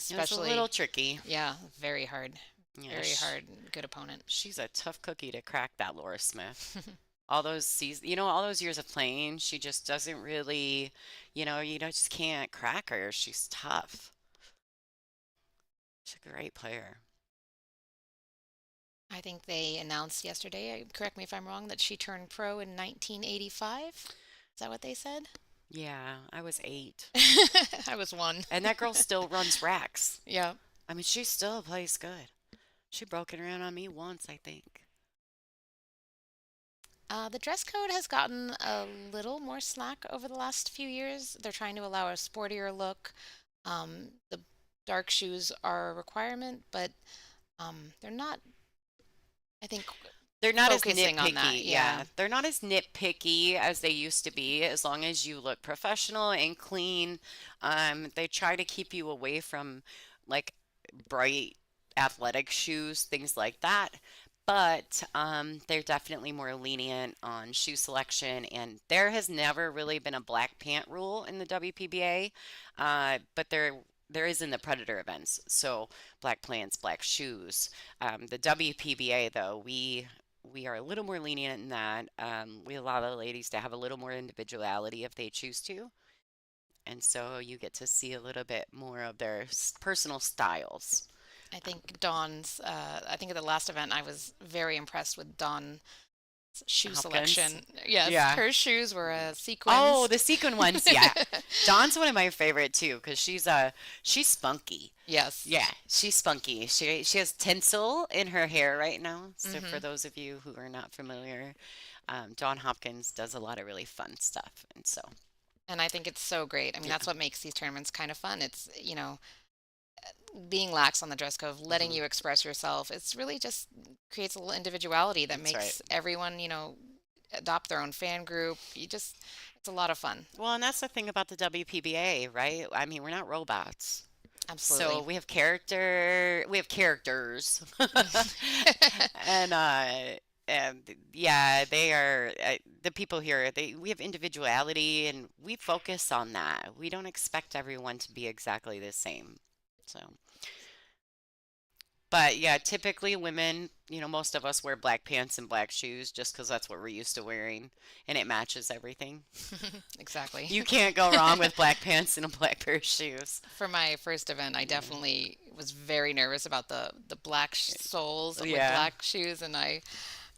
It was a little Especially, tricky. yeah, very hard. Yeah, Very hard. Good opponent. she's a tough cookie to crack, that Laura Smith. All those seasons, all those years of playing, she just doesn't really, just can't crack her. She's tough. She's a great player. I think they announced yesterday, correct me if I'm wrong, that she turned pro in 1985. Is that what they said? Yeah, I was 8. I was one. And that girl still runs racks. Yeah. I mean, she still plays good. She broke it around on me once, I think. The dress code has gotten a little more slack over the last few years. They're trying to allow a sportier look. The dark shoes are a requirement, but they're not, I think, They're not as focusing on that. nitpicky, Yeah. yeah. They're not as nitpicky as they used to be, as long as you look professional and clean. They try to keep you away from like bright athletic shoes, things like that. But they're definitely more lenient on shoe selection, and there has never really been a black pant rule in the WPBA, but there is in the Predator events. So black pants, black shoes. The WPBA though, we are a little more lenient in that. We allow the ladies to have a little more individuality if they choose to. And so you get to see a little bit more of their personal styles. I think I think at the last event, I was very impressed with Dawn's shoe Hopkins. selection. Yes, Yeah. her shoes were Oh, sequins. the sequin ones. Yeah. Dawn's one of my favorite too because she's spunky. Yes. Yeah, she's spunky. She has tinsel in her hair right now. So for hmm those of you who are not familiar, Dawn Hopkins does a lot of really fun stuff, and so And I think it's so great. I mean, yeah. that's what makes these tournaments kind of fun. It's, being lax on the dress code, letting hmm you express yourself. It's really just creates a little individuality that That's right. makes everyone, adopt their own fan group. It's a lot of fun. Well, and that's the thing about the WPBA, right? I mean, we're not robots. So Absolutely. we have characters. And yeah, they are the people here, we have individuality and we focus on that. We don't expect everyone to be exactly the same. So, but yeah, typically women, most of us wear black pants and black shoes just because that's what we're used to wearing and it matches everything. Exactly. You can't go wrong with black pants and a black pair of shoes. For my first event, I Yeah. definitely was very nervous about the black soles with Yeah. black shoes, and I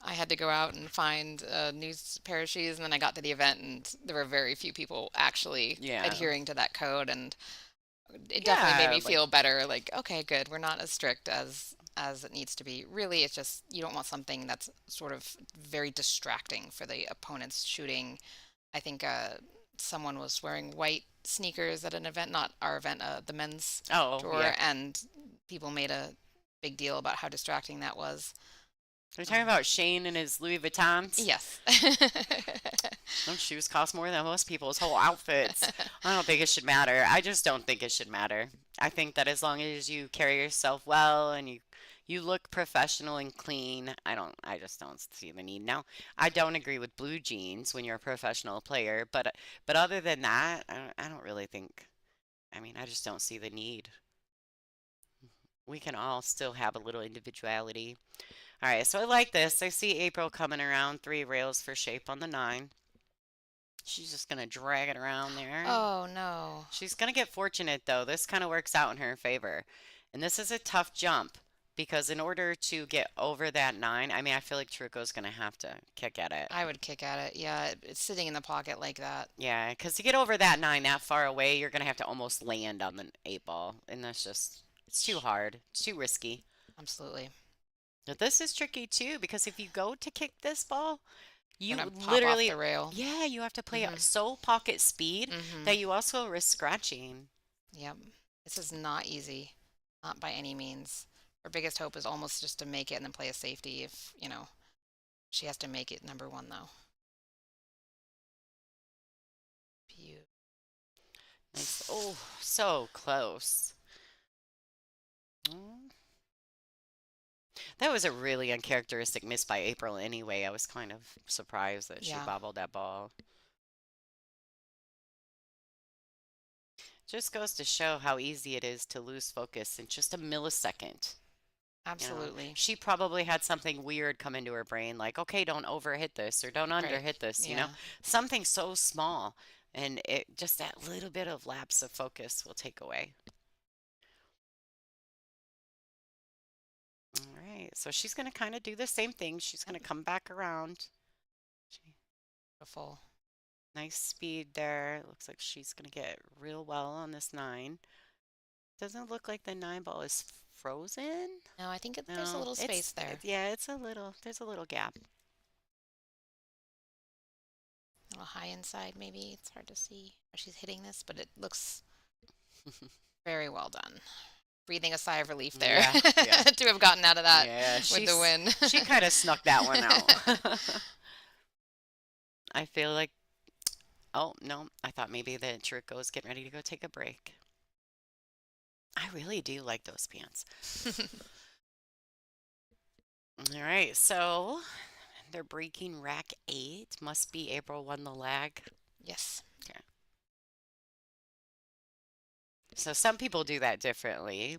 had to go out and find a new pair of shoes, and then I got to the event, and there were very few people actually Yeah. adhering to that code, and it definitely made Yeah, me like feel better. Like, okay, good, we're not as strict as it needs to be. Really, it's just you don't want something that's sort of very distracting for the opponent's shooting. I think someone was wearing white sneakers at an event, not our event, the men's Oh, tour, yeah. and people made a big deal about how distracting that was. Are you talking Um, about Shane and his Louis Vuittons? yes. Those shoes cost more than most people's whole outfits. I don't think it should matter. I just don't think it should matter. I think that as long as you carry yourself well and you look professional and clean, I just don't see the need. Now, I don't agree with blue jeans when you're a professional player, but other than that, I don't really think. I mean, I just don't see the need. We can all still have a little individuality. All right, so I like this. I see April coming around, 3 rails for shape on the 9. She's just gonna drag it around there. Oh no. She's gonna get fortunate though. This kind of works out in her favor. And this is a tough jump because in order to get over that 9, I mean, I feel like Truco's gonna have to kick at it. I would kick at it. Yeah, it's sitting in the pocket like that. Yeah, because to get over that 9 that far away, you're gonna have to almost land on the 8 ball. And that's just, it's too hard. It's too risky. Absolutely. But this is tricky too because if you go to kick this ball, you Gonna pop off literally, the rail. yeah, you have to play Mm-hmm. at so pocket speed Mm-hmm. that you also risk scratching. Yep. This is not easy. Not by any means. Her biggest hope is almost just to make it and then play a safety if, she has to make it number 1 though. Beautiful. Nice. Oh, so close. Mm. That was a really uncharacteristic miss by April anyway. I was kind of surprised that she Yeah. bobbled that ball. Just goes to show how easy it is to lose focus in just a millisecond. Absolutely. She probably had something weird come into her brain, like, okay, don't overhit this or don't Right. underhit this, Yeah. something so small. And it just that little bit of lapse of focus will take away. All right, so she's going to kind of do the same thing. She's going to come back around. Beautiful. Nice speed there. Looks like she's going to get real well on this 9. Doesn't look like the 9 ball is frozen. No, I think there's a No, little space there. Yeah, there's a little gap. A little high inside, maybe. It's hard to see how she's hitting this, but it looks very well done. Breathing a sigh of relief there Yeah, yeah. to have gotten out of that Yeah, with the win. she kind of snuck that one out. I feel like, oh, no, I thought maybe the Truco was getting ready to go take a break. I really do like those pants. All right, so they're breaking rack 8. Must be April won the lag. Yes. Okay. So some people do that differently.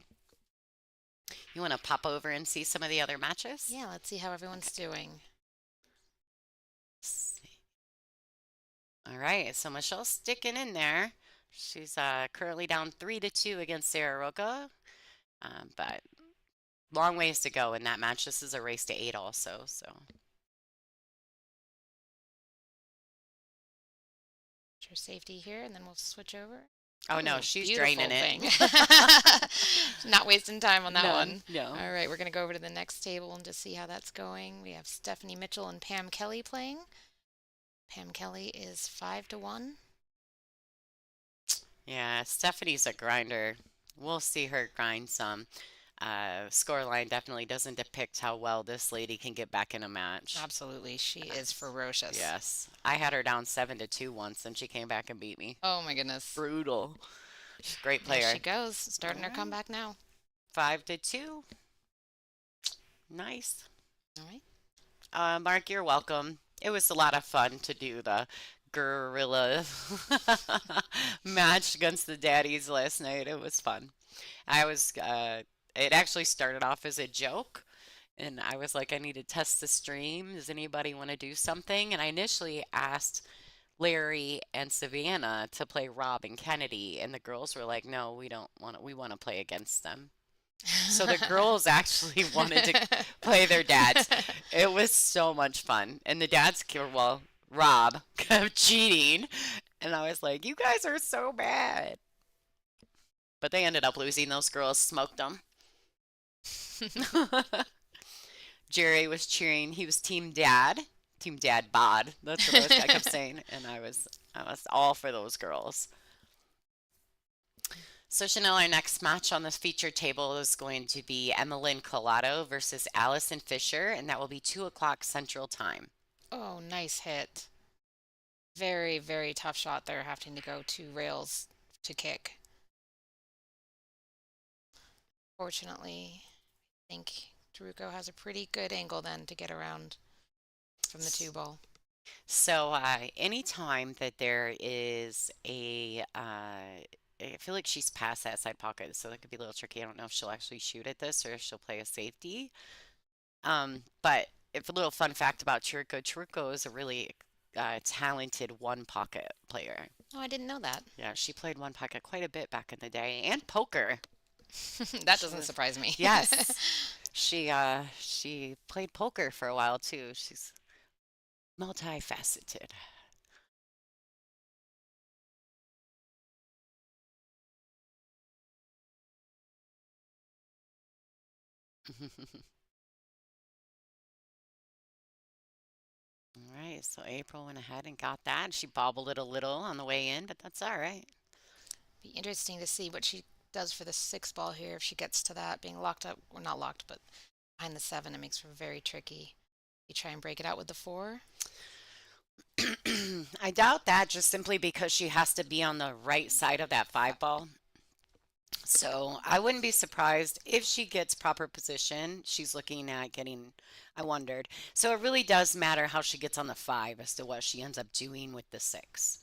You want to pop over and see some of the other matches? Yeah, let's see how everyone's doing. Let's see. All right, so Michelle's sticking in there. She's currently down 3-2 against Sarah Roca, but long ways to go in that match. This is a race to 8 also, so. Your safety here, and then we'll switch over. Oh no, Ooh, she's beautiful draining it. thing. Not wasting time on that one. No. All right, we're going to go over to the next table and just see how that's going. We have Stephanie Mitchell and Pam Kelly playing. Pam Kelly is 5-1. Yeah, Stephanie's a grinder. We'll see her grind some. Scoreline definitely doesn't depict how well this lady can get back in a match. Absolutely, she is ferocious. Yes. I had her down 7-2 once and she came back and beat me. Oh my goodness. Brutal. She's a great There player. she goes, starting her Alright. comeback now. 5-2. Nice. All right. Mark, you're welcome. It was a lot of fun to do the gorilla match against the daddies last night. It was fun. It actually started off as a joke, and I was like, I need to test the stream. Does anybody want to do something? And I initially asked Larry and Savannah to play Rob and Kennedy, and the girls were like, no, we don't want to, we want to play against them. So the girls actually wanted to play their dads. It was so much fun. And the dads, well, Rob kept cheating. And I was like, you guys are so bad. But they ended up losing. Those girls smoked them. Jerry was cheering. He was team dad Team Dad bod. That's what I kept saying, and I was all for those girls. So Chanel, our next match on this feature table is going to be Emmeline Collado versus Allison Fisher, and that will be 2 o'clock Central Time. Oh, nice hit. Very, very tough shot there, having to go two rails to kick. Fortunately, I think Taruko has a pretty good angle then to get around from the two ball. So anytime that there is I feel like she's past that side pocket, so that could be a little tricky. I don't know if she'll actually shoot at this or if she'll play a safety. But if a little fun fact about Churko, Churko is a really talented one pocket player. Oh, I didn't know that. Yeah, she played one pocket quite a bit back in the day, and poker. That She doesn't was, surprise me. yes, she played poker for a while too. She's multifaceted. All right, so April went ahead and got that. She bobbled it a little on the way in, but that's all right. Be interesting to see what she does for the six ball here if she gets to that being locked up, or not locked, but behind the seven. It makes her very tricky. You try and break it out with the four. I doubt that just simply because she has to be on the right side of that five ball. So I wouldn't be surprised if she gets proper position. She's looking at getting, I wondered. So it really does matter how she gets on the five as to what she ends up doing with the six.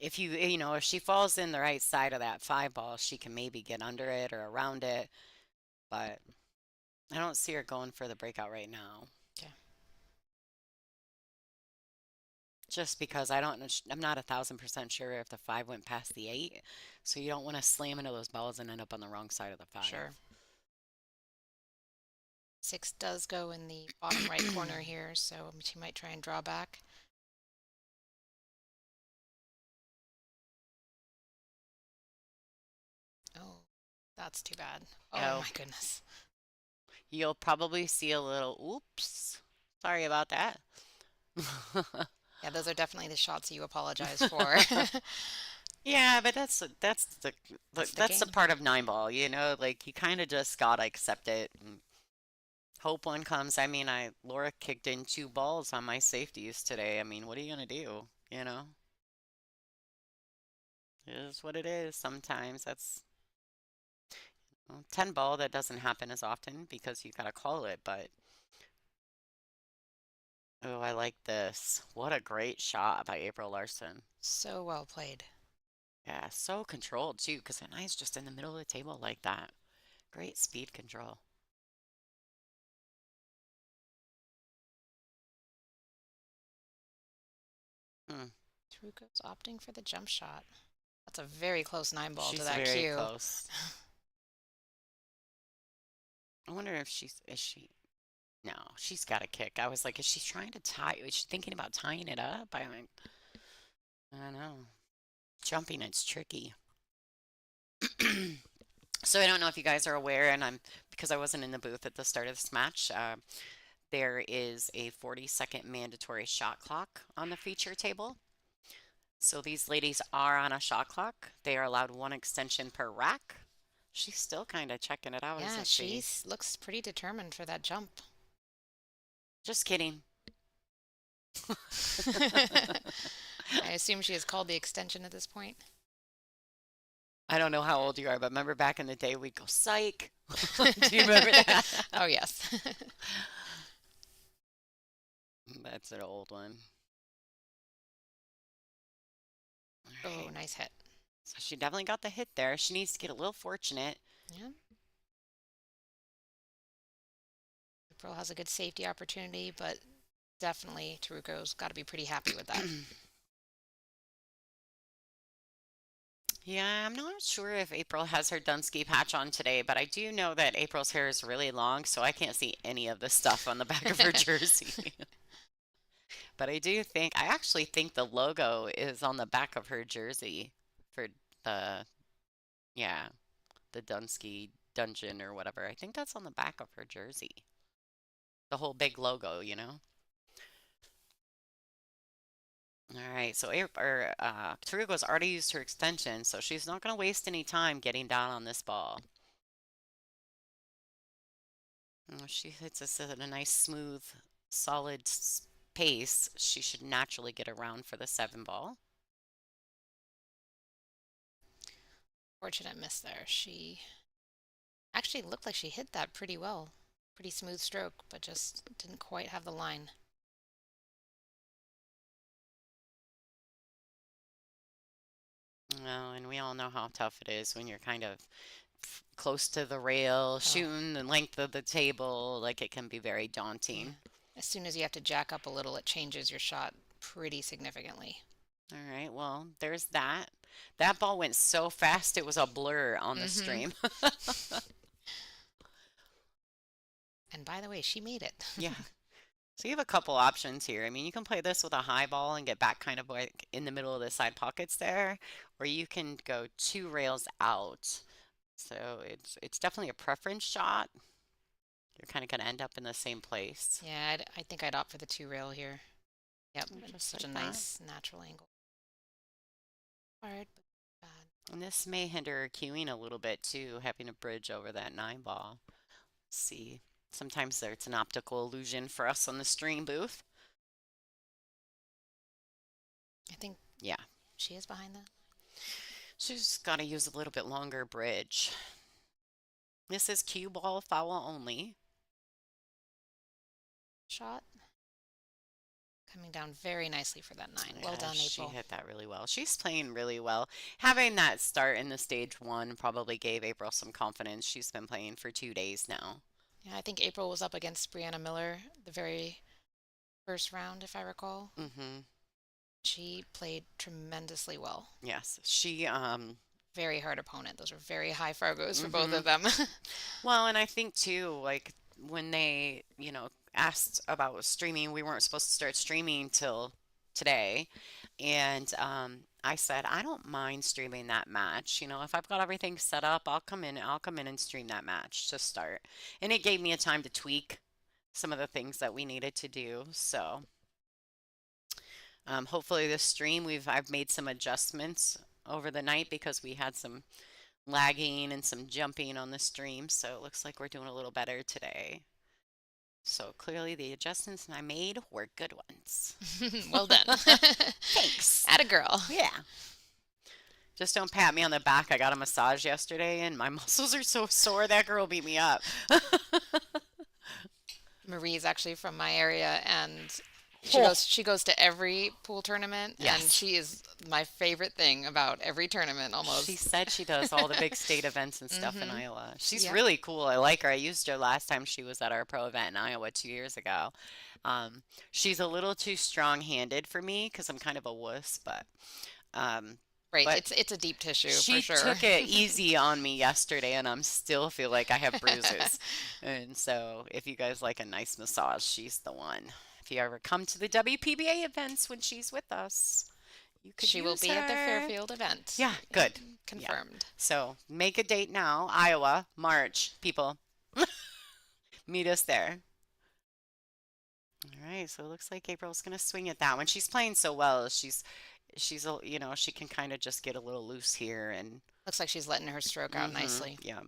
If if she falls in the right side of that five ball, she can maybe get under it or around it. But I don't see her going for the breakout right now. Okay. Just because I'm not 1,000% sure if the five went past the eight. So you don't want to slam into those balls and end up on the wrong side of the five. Sure. Six does go in the bottom right corner here, so she might try and draw back. Oh, that's too bad. Oh Oh, my goodness. you'll probably see a little oops. Sorry about that. Yeah, those are definitely the shots you apologize for. Yeah, but that's That's the that's the game. part of nine ball, like you kind of just gotta accept it and hope one comes. I mean, I Laura kicked in two balls on my safeties today. I mean, what are you gonna do? It is what it is. Sometimes that's 10 ball. That doesn't happen as often because you gotta call it. But oh, I like this. What a great shot by April Larson. So well played. Yeah, so controlled too, because the nine's just in the middle of the table like that. Great speed control. Hmm. Taruko's opting for the jump shot. That's a very close nine ball to She's that very cue. close. I wonder if is she, no, she's got a kick. I was like, is she trying to tie, is she thinking about tying it up? I don't know. Jumping, it's tricky. So I don't know if you guys are aware, and because I wasn't in the booth at the start of this match, there is a 40-second mandatory shot clock on the feature table. So these ladies are on a shot clock. They are allowed one extension per rack. She's still kind of checking it out, Yeah, isn't she she? looks pretty determined for that jump. Just kidding. I assume she has called the extension at this point. I don't know how old you are, but remember back in the day we'd go psych. Do you remember that? Oh, yes. That's an old one. All Oh, right. nice hit. So she definitely got the hit there. She needs to get a little fortunate. Yeah. April has a good safety opportunity, but definitely Taruko's got to be pretty happy with that. Yeah, I'm not sure if April has her Dunsky patch on today, but I do know that April's hair is really long, so I can't see any of the stuff on the back of her jersey. But I actually think the logo is on the back of her jersey for the, yeah, the Dunsky Dungeon or whatever. I think that's on the back of her jersey. The whole big logo. All right, so Tarugo's already used her extension, so she's not going to waste any time getting down on this ball. She hits us at a nice, smooth, solid pace. She should naturally get around for the 7 ball. Fortunate miss there. She actually looked like she hit that pretty well. Pretty smooth stroke, but just didn't quite have the line. Well, and we all know how tough it is when you're kind of close to the rail, Oh, shooting the length of the table. Like it can be very yeah. daunting. As soon as you have to jack up a little, it changes your shot pretty significantly. All right, well, there's that. That ball went so fast it was a blur on the stream. And by the way, she made it. Yeah. So you have a couple options here. I mean, you can play this with a high ball and get back kind of like in the middle of the side pockets there, or you can go 2 rails out. So it's definitely a preference shot. You're kind of going to end up in the same place. Yeah, I think I'd opt for the 2 rail here. Yep, Just such like a that. nice natural angle. Hard, but bad. And this may hinder queuing a little bit too, having a bridge over that 9 ball. Let's see. Sometimes there's an optical illusion for us on the stream booth. I think Yeah, she is behind that she's got to use a little bit longer bridge. This is cue ball foul only. shot. Coming down very nicely for that 9. Well Yeah, done, she April. hit that really well. She's playing really well. Having that start in the stage 1 probably gave April some confidence. She's been playing for 2 days now. Yeah, I think April was up against Brianna Miller the very first round, if I recall. She played tremendously well. Yes, Very hard opponent. Those were very high Fargos for both of them. well, and I think too, like when they, asked about streaming, we weren't supposed to start streaming till today. And I said, I don't mind streaming that match. If I've got everything set up, I'll come in and stream that match to start. And it gave me a time to tweak some of the things that we needed to do. So hopefully this stream I've made some adjustments over the night because we had some lagging and some jumping on the stream. So it looks like we're doing a little better today. So clearly the adjustments I made were good ones. Well done. Thanks. Atta girl. Yeah. Just don't pat me on the back. I got a massage yesterday and my muscles are so sore. That girl beat me up. Marie's actually from my area, and Oh. she goes to every pool tournament, and Yes. she is my favorite thing about every tournament almost. She said she does all the big state events and stuff in Mhm. Iowa. She's Yep. really cool. I like her. I used her last time she was at our pro event in Iowa 2 years ago. She's a little too strong-handed for me because I'm kind of a wuss, um, Right, but it's a deep tissue she for sure. took it easy on me yesterday, and I'm still feel like I have bruises. And so, if you guys like a nice massage, she's the one. If you ever come to the WPBA events when she's with us, you could She will use be at the her. Fairfield event. Yeah, good. Yeah. Confirmed. So make a date now, Iowa, March, people. Meet us there. All right, so it looks like April's gonna swing at that one. She's playing so well. She can kind of just get a little loose here and Looks like she's letting her stroke out nicely. yeah.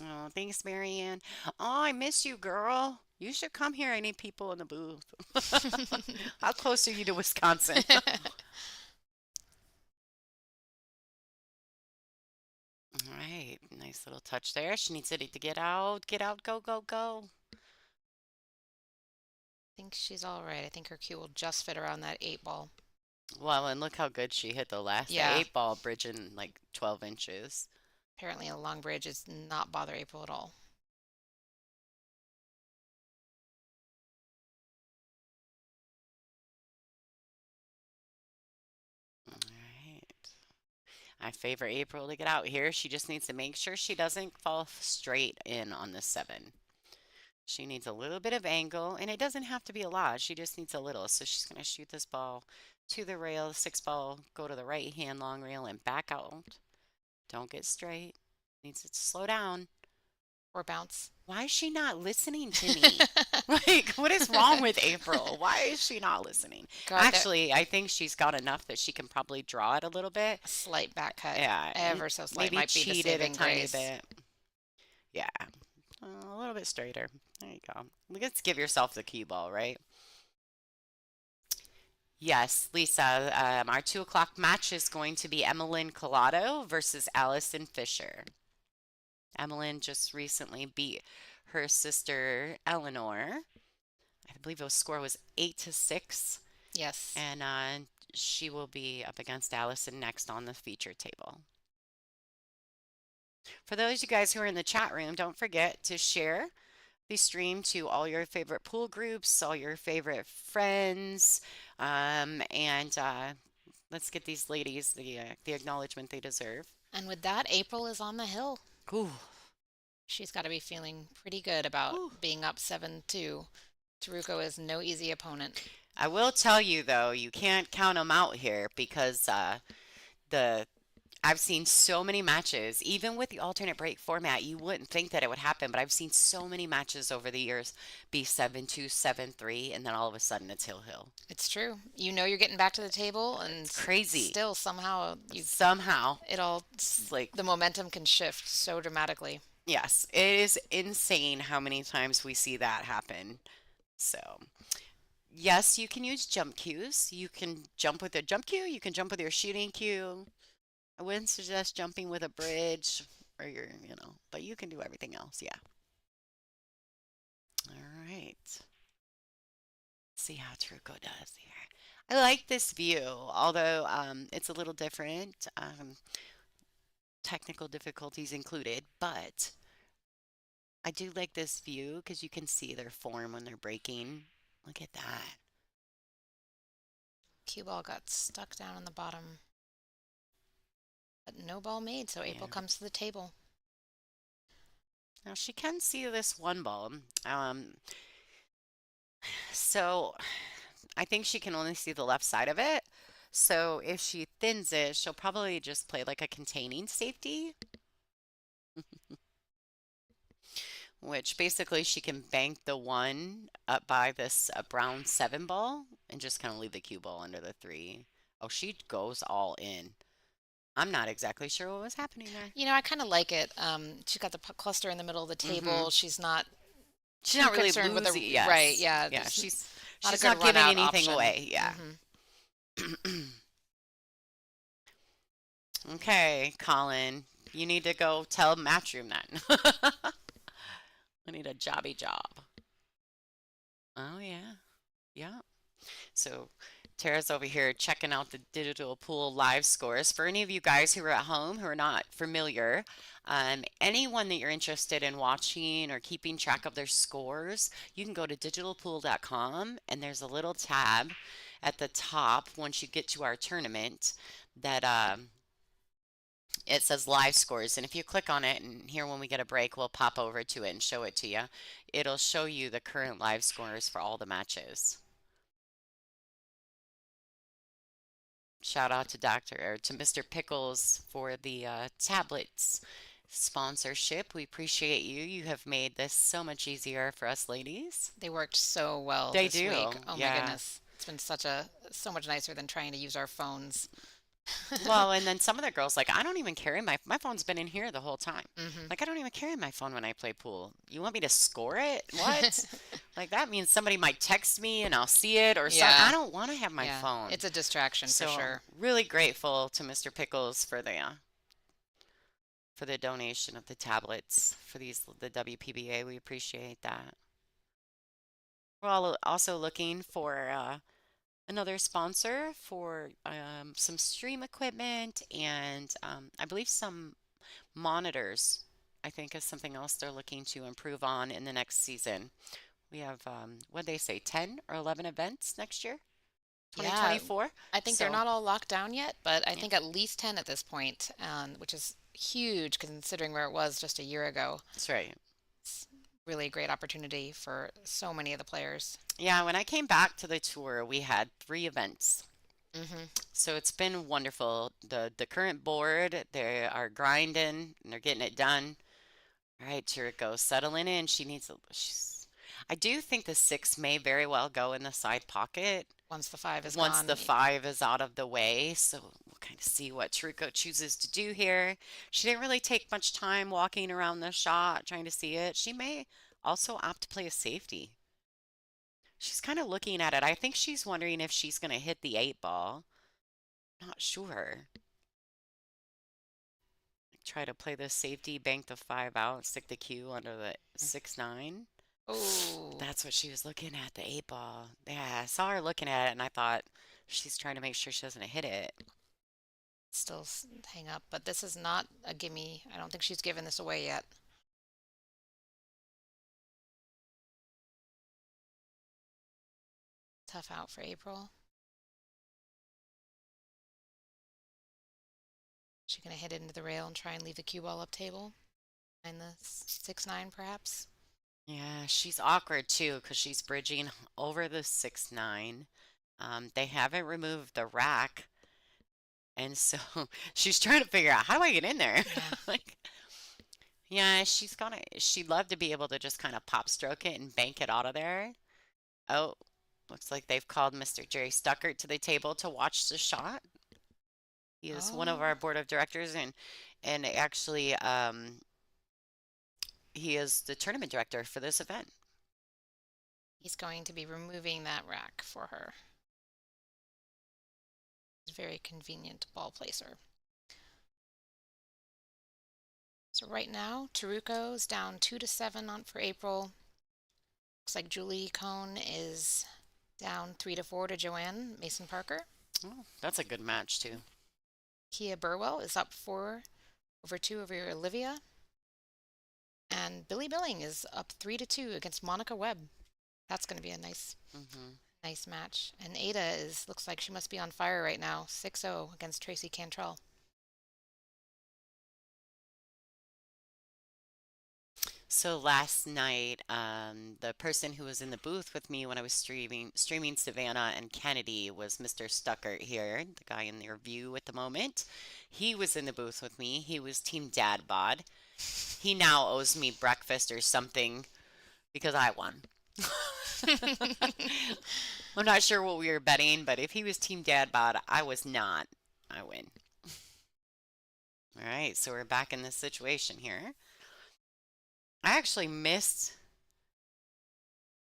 Oh, thanks, Marianne. Oh, I miss you, girl. You should come here. I need people in the booth. How close are you to Wisconsin? All right, nice little touch there. She needs it to get out, go, go, go. I think she's all right. I think her cue will just fit around that 8 ball. Well, and look how good she hit the last Yeah. 8 ball bridging like 12 inches. Apparently, a long bridge does not bother April at all. All right. I favor April to get out here. She just needs to make sure she doesn't fall straight in on the 7. She needs a little bit of angle, and it doesn't have to be a lot. She just needs a little. So she's going to shoot this ball to the rail, the 6 ball, go to the right hand long rail and back out. Don't get straight. Needs it to slow down. Or bounce. Why is she not listening to me? Like, what is wrong with April? Why is she not listening? God, that Actually, I think she's got enough that she can probably draw it a little bit. a slight back cut, Yeah, and ever so slight, maybe might be the cheat it a saving tiny grace. bit. Yeah, a little bit straighter. There you go. Let's give yourself the cue ball, right? Yes, Lisa, our 2 o'clock match is going to be Emmeline Collado versus Allison Fisher. Emmeline just recently beat her sister Eleanor. I believe the score was 8-6, Yes. and she will be up against Allison next on the feature table. For those of you guys who are in the chat room, don't forget to share the stream to all your favorite pool groups, all your favorite friends, and let's get these ladies the acknowledgement they deserve. And with that, April is on the hill. Ooh, She's got to be feeling pretty good about ooh. being up 7-2. Taruko is no easy opponent. I will tell you though, you can't count them out here because the I've seen so many matches, even with the alternate break format, you wouldn't think that it would happen, but I've seen so many matches over the years be 7-2, 7-3, and then all of a sudden it's hill hill. It's true. You know you're getting back to the table, and It's crazy. still somehow Somehow, it all it's like, the momentum can shift so dramatically. yes, it is insane how many times we see that happen. So, yes, you can use jump cues. You can jump with a jump cue, you can jump with your shooting cue. I wouldn't suggest jumping with a bridge or but you can do everything else. Yeah. All right. Let's see how Truco does here. I like this view, although it's a little different, technical difficulties included, but I do like this view because you can see their form when they're breaking. Look at that. Cue ball got stuck down on the bottom, but no ball made, so April Yeah. comes to the table. Now she can see this one ball. So I think she can only see the left side of it. So if she thins it, she'll probably just play like a containing safety, which basically she can bank the one up by this brown 7 ball and just kind of leave the cue ball under the 3. Oh, she goes all in. I'm not exactly sure what was happening there. You know, I kind of like it. She's got the cluster in the middle of the table. She's not She's too not really concerned with the losing. Yes. right. Yeah, Yeah, it's she's not a she's good not run giving out anything option. away. Yeah. Okay, Colin, you need to go tell Matchroom then. I need a jobby job. Oh yeah. Yeah. So Tara's over here checking out the digital pool live scores. For any of you guys who are at home who are not familiar, anyone that you're interested in watching or keeping track of their scores, you can go to digitalpool.com and there's a little tab at the top once you get to our tournament that it says live scores. And if you click on it, and here when we get a break, we'll pop over to it and show it to you. It'll show you the current live scores for all the matches. Shout out to Mr. Pickles for the tablets sponsorship. We appreciate you. You have made this so much easier for us ladies. They worked so well They this do. week. Oh my Yeah. goodness. It's been so much nicer than trying to use our phones. Well, and then some of the girls like, I don't even carry my phone's been in here the whole time. Mhm. Like, I don't even carry my phone when I play pool. You want me to score it? What? Like, that means somebody might text me and I'll see it or something. Yeah. I don't want to have my Yeah, phone. it's a distraction for So sure. really grateful to Mr. Pickles for the donation of the tablets for the WPBA. We appreciate that. We're all also looking for another sponsor for some stream equipment and I believe some monitors. I think is something else they're looking to improve on in the next season. We have what they say, 10 or 11 events next year, Yeah, 2024. I think they're So not all locked down yet, but I yeah, think at least 10 at this point, which is huge considering where it was just a year ago. that's right. It's really a great opportunity for so many of the players. Yeah, when I came back to the tour, we had 3 events. Hmm. So it's been wonderful. The current board, they are grinding and they're getting it done. All right, Chirico, settling in. I do think the 6 may very well go in the side pocket Once the 5 is once gone. the 5 is out of the way. So we'll kind of see what Chirico chooses to do here. She didn't really take much time walking around the shot, trying to see it. She may also opt to play a safety. She's kind of looking at it. I think she's wondering if she's going to hit the 8 ball. Not sure. Try to play the safety, bank the 5 out, stick the cue under the 6-9. Oh, That's what she was looking at, the 8 ball. Yeah, I saw her looking at it and I thought she's trying to make sure she doesn't hit it. still hang up, but this is not a gimme. I don't think she's given this away yet. Tough out for April. She gonna hit it into the rail and try and leave the cue ball up table? And the 6-9 perhaps? Yeah, she's awkward too because she's bridging over the 6-9. They haven't removed the rack, and so she's trying to figure out how do I get in there? Yeah. Like, yeah, she'd love to be able to just kind of pop stroke it and bank it out of there. Oh, looks like they've called Mr. Jerry Stuckert to the table to watch the shot. He is one of Oh, our board of directors and actually he is the tournament director for this event. he's going to be removing that rack for her. He's a very convenient ball placer. So right now, Taruko's down 2-7 on for April. Looks like Julie Cohn is down 3-4 to Joanne Mason Parker. Oh, that's a good match too. Kia Burwell is up 4-2 over Olivia. And Billy Billing is up 3-2 against Monica Webb. That's going to be a nice match. And Ada looks like she must be on fire right now, 6-0 against Tracy Cantrell. So last night, the person who was in the booth with me when I was streaming Savannah and Kennedy was Mr. Stuckert here, the guy in their view at the moment. He was in the booth with me. He was Team Dad Bod. He now owes me breakfast or something because I won. I'm not sure what we were betting, but if he was Team Dad Bod, I was not. I win. All right, so we're back in this situation here. I actually missed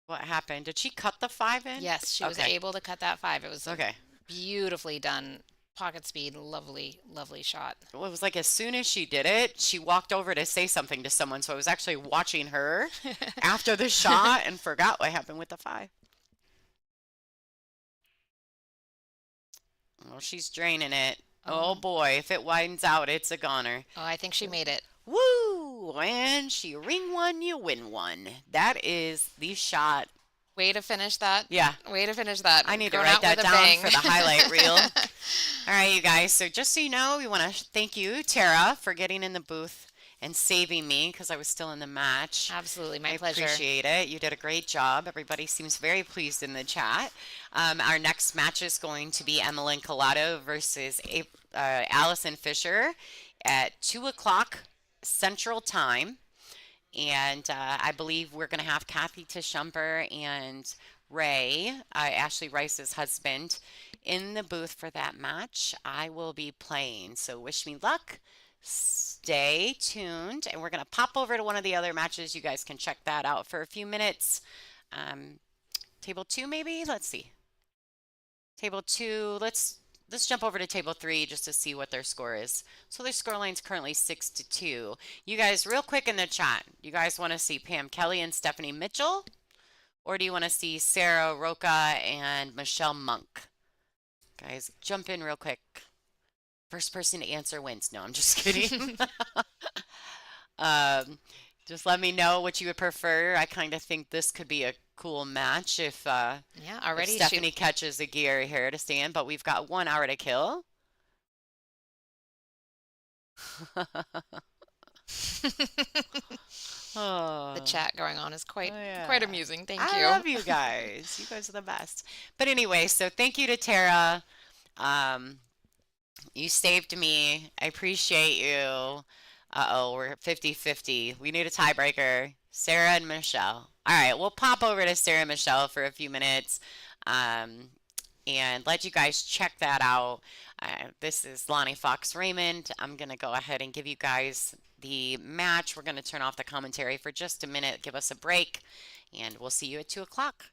what happened. Did she cut the 5 in? Yes, she was Okay. able to cut that 5. It was Okay. beautifully done. Pocket speed, lovely, lovely shot. Well, it was like as soon as she did it, she walked over to say something to someone. So I was actually watching her after the shot and forgot what happened with the 5. Well, she's draining it. Oh boy, if it widens out, it's a goner. Oh, I think she made it. Woo! And she ring one, you win one. That is the shot. Way to finish that. Yeah. Way to finish that. I need to Going write out that with a down bang. for the highlight reel. All right, you guys. So just so you know, we want to thank you, Tara, for getting in the booth and saving me because I was still in the match. Absolutely, my I pleasure. appreciate it. You did a great job. Everybody seems very pleased in the chat. Our next match is going to be Emmeline Collado versus Allison Fisher at 2 o'clock Central Time. And I believe we're going to have Kathy Tishumper and Ray, Ashley Rice's husband, in the booth for that match. I will be playing, so wish me luck. Stay tuned, and we're going to pop over to one of the other matches. You guys can check that out for a few minutes. Table 2, maybe? Let's see. Table 2, let's jump over to table 3 just to see what their score is. So their score line's currently 6-2. You guys, real quick in the chat, you guys want to see Pam Kelly and Stephanie Mitchell? Or do you want to see Sarah Roca and Michelle Monk? Guys, jump in real quick. First person to answer wins. No, I'm just kidding. Just let me know what you would prefer. I kind of think this could be a cool match if already Stephanie catches a gear here to stand, but we've got 1 hour to kill. The chat going on is quite amusing. Thank you. I love you guys. You guys are the best. But anyway, so thank you to Tara. You saved me. I appreciate you. Uh-oh, we're 50-50. We need a tiebreaker. Sarah and Michelle. All right, we'll pop over to Sarah and Michelle for a few minutes um, and let you guys check that out. This is Lonnie Fox Raymond. I'm going to go ahead and give you guys the match. We're going to turn off the commentary for just a minute, give us a break, and we'll see you at 2 o'clock.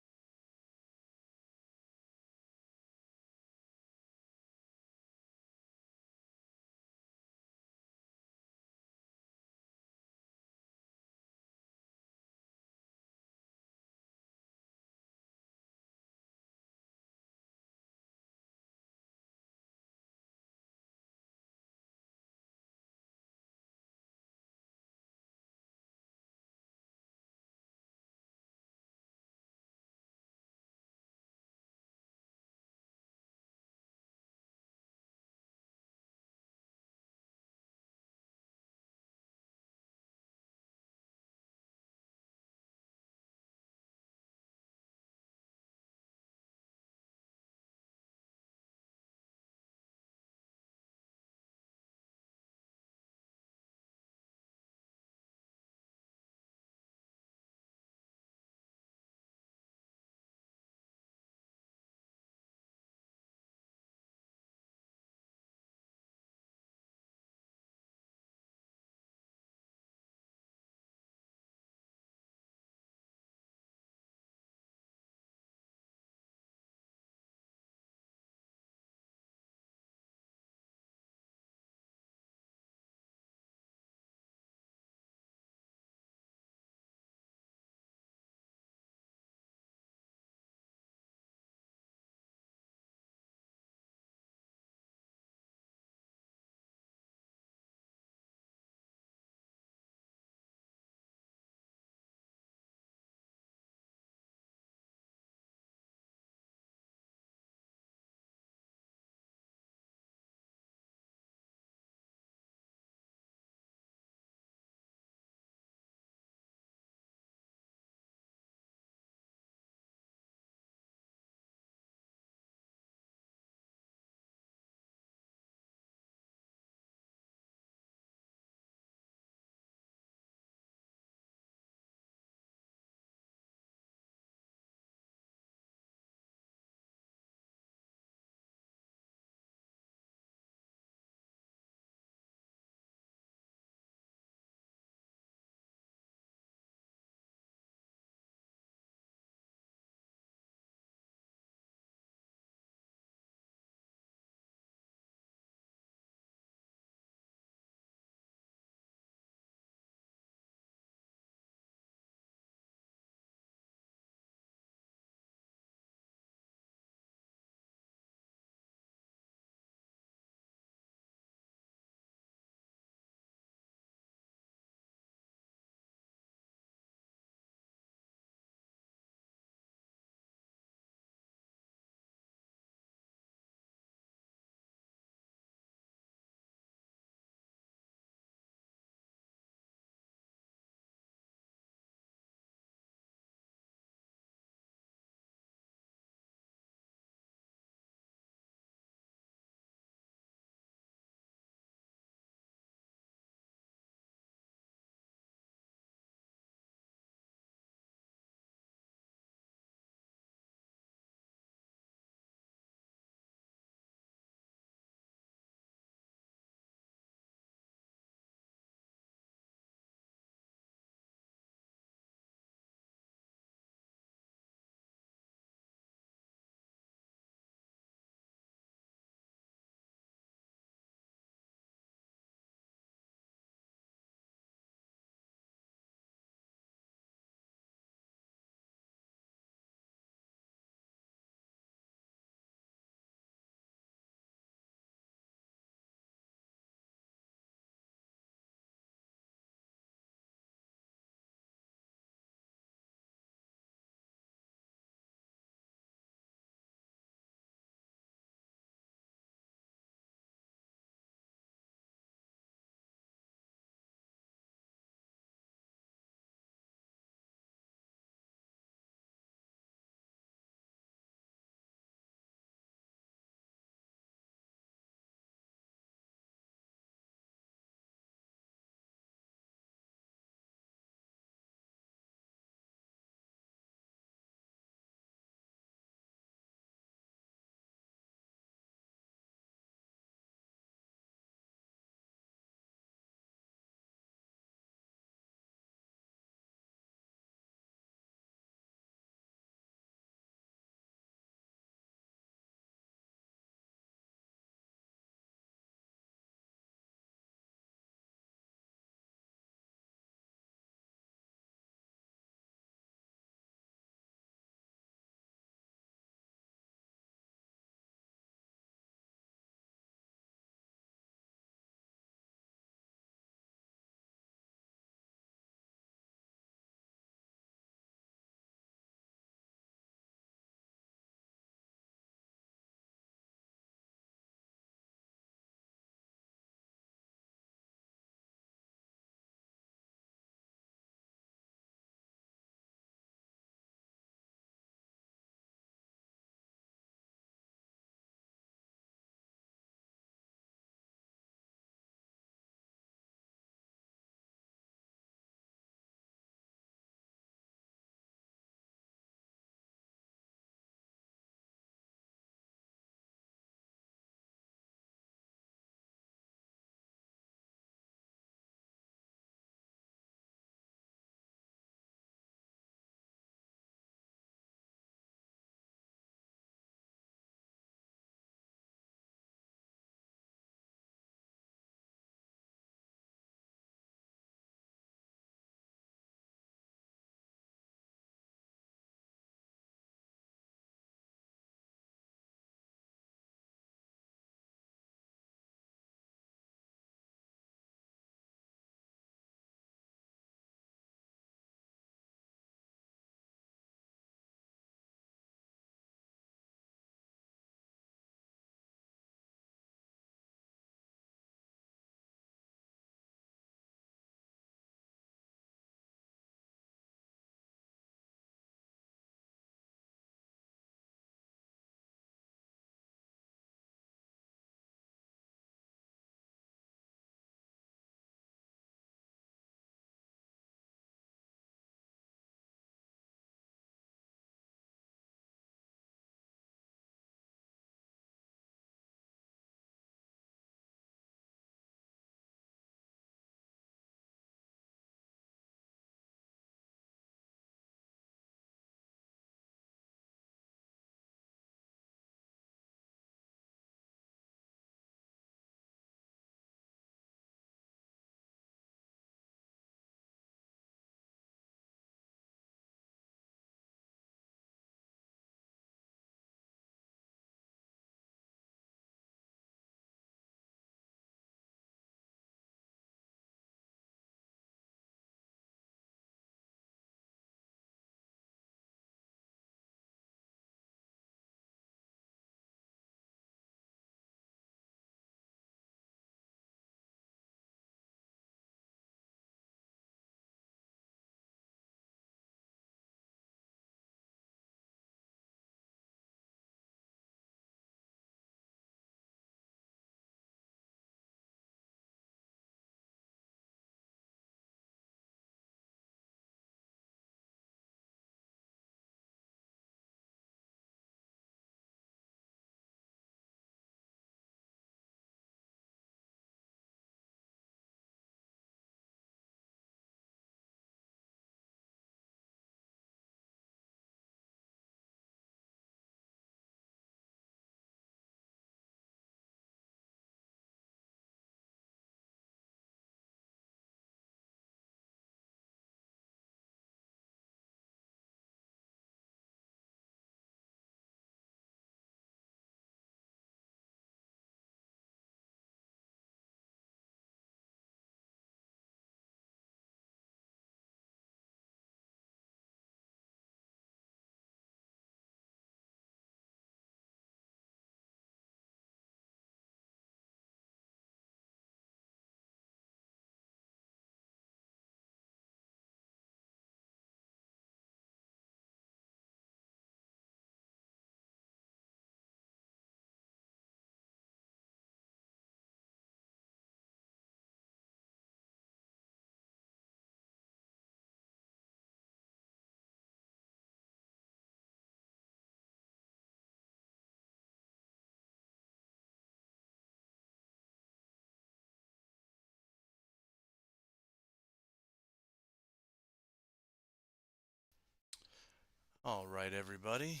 All right, everybody.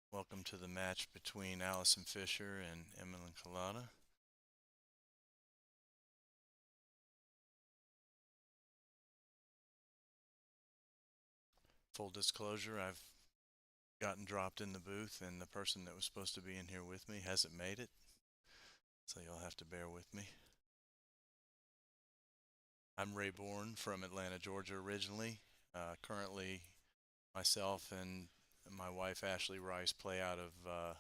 Welcome to the match between Allison Fisher and Emily Collada. Full disclosure, I've gotten dropped in the booth, and the person that was supposed to be in here with me hasn't made it, so you'll have to bear with me. I'm Ray Bourne from Atlanta, Georgia originally. Currently, myself and my wife Ashley Rice play out of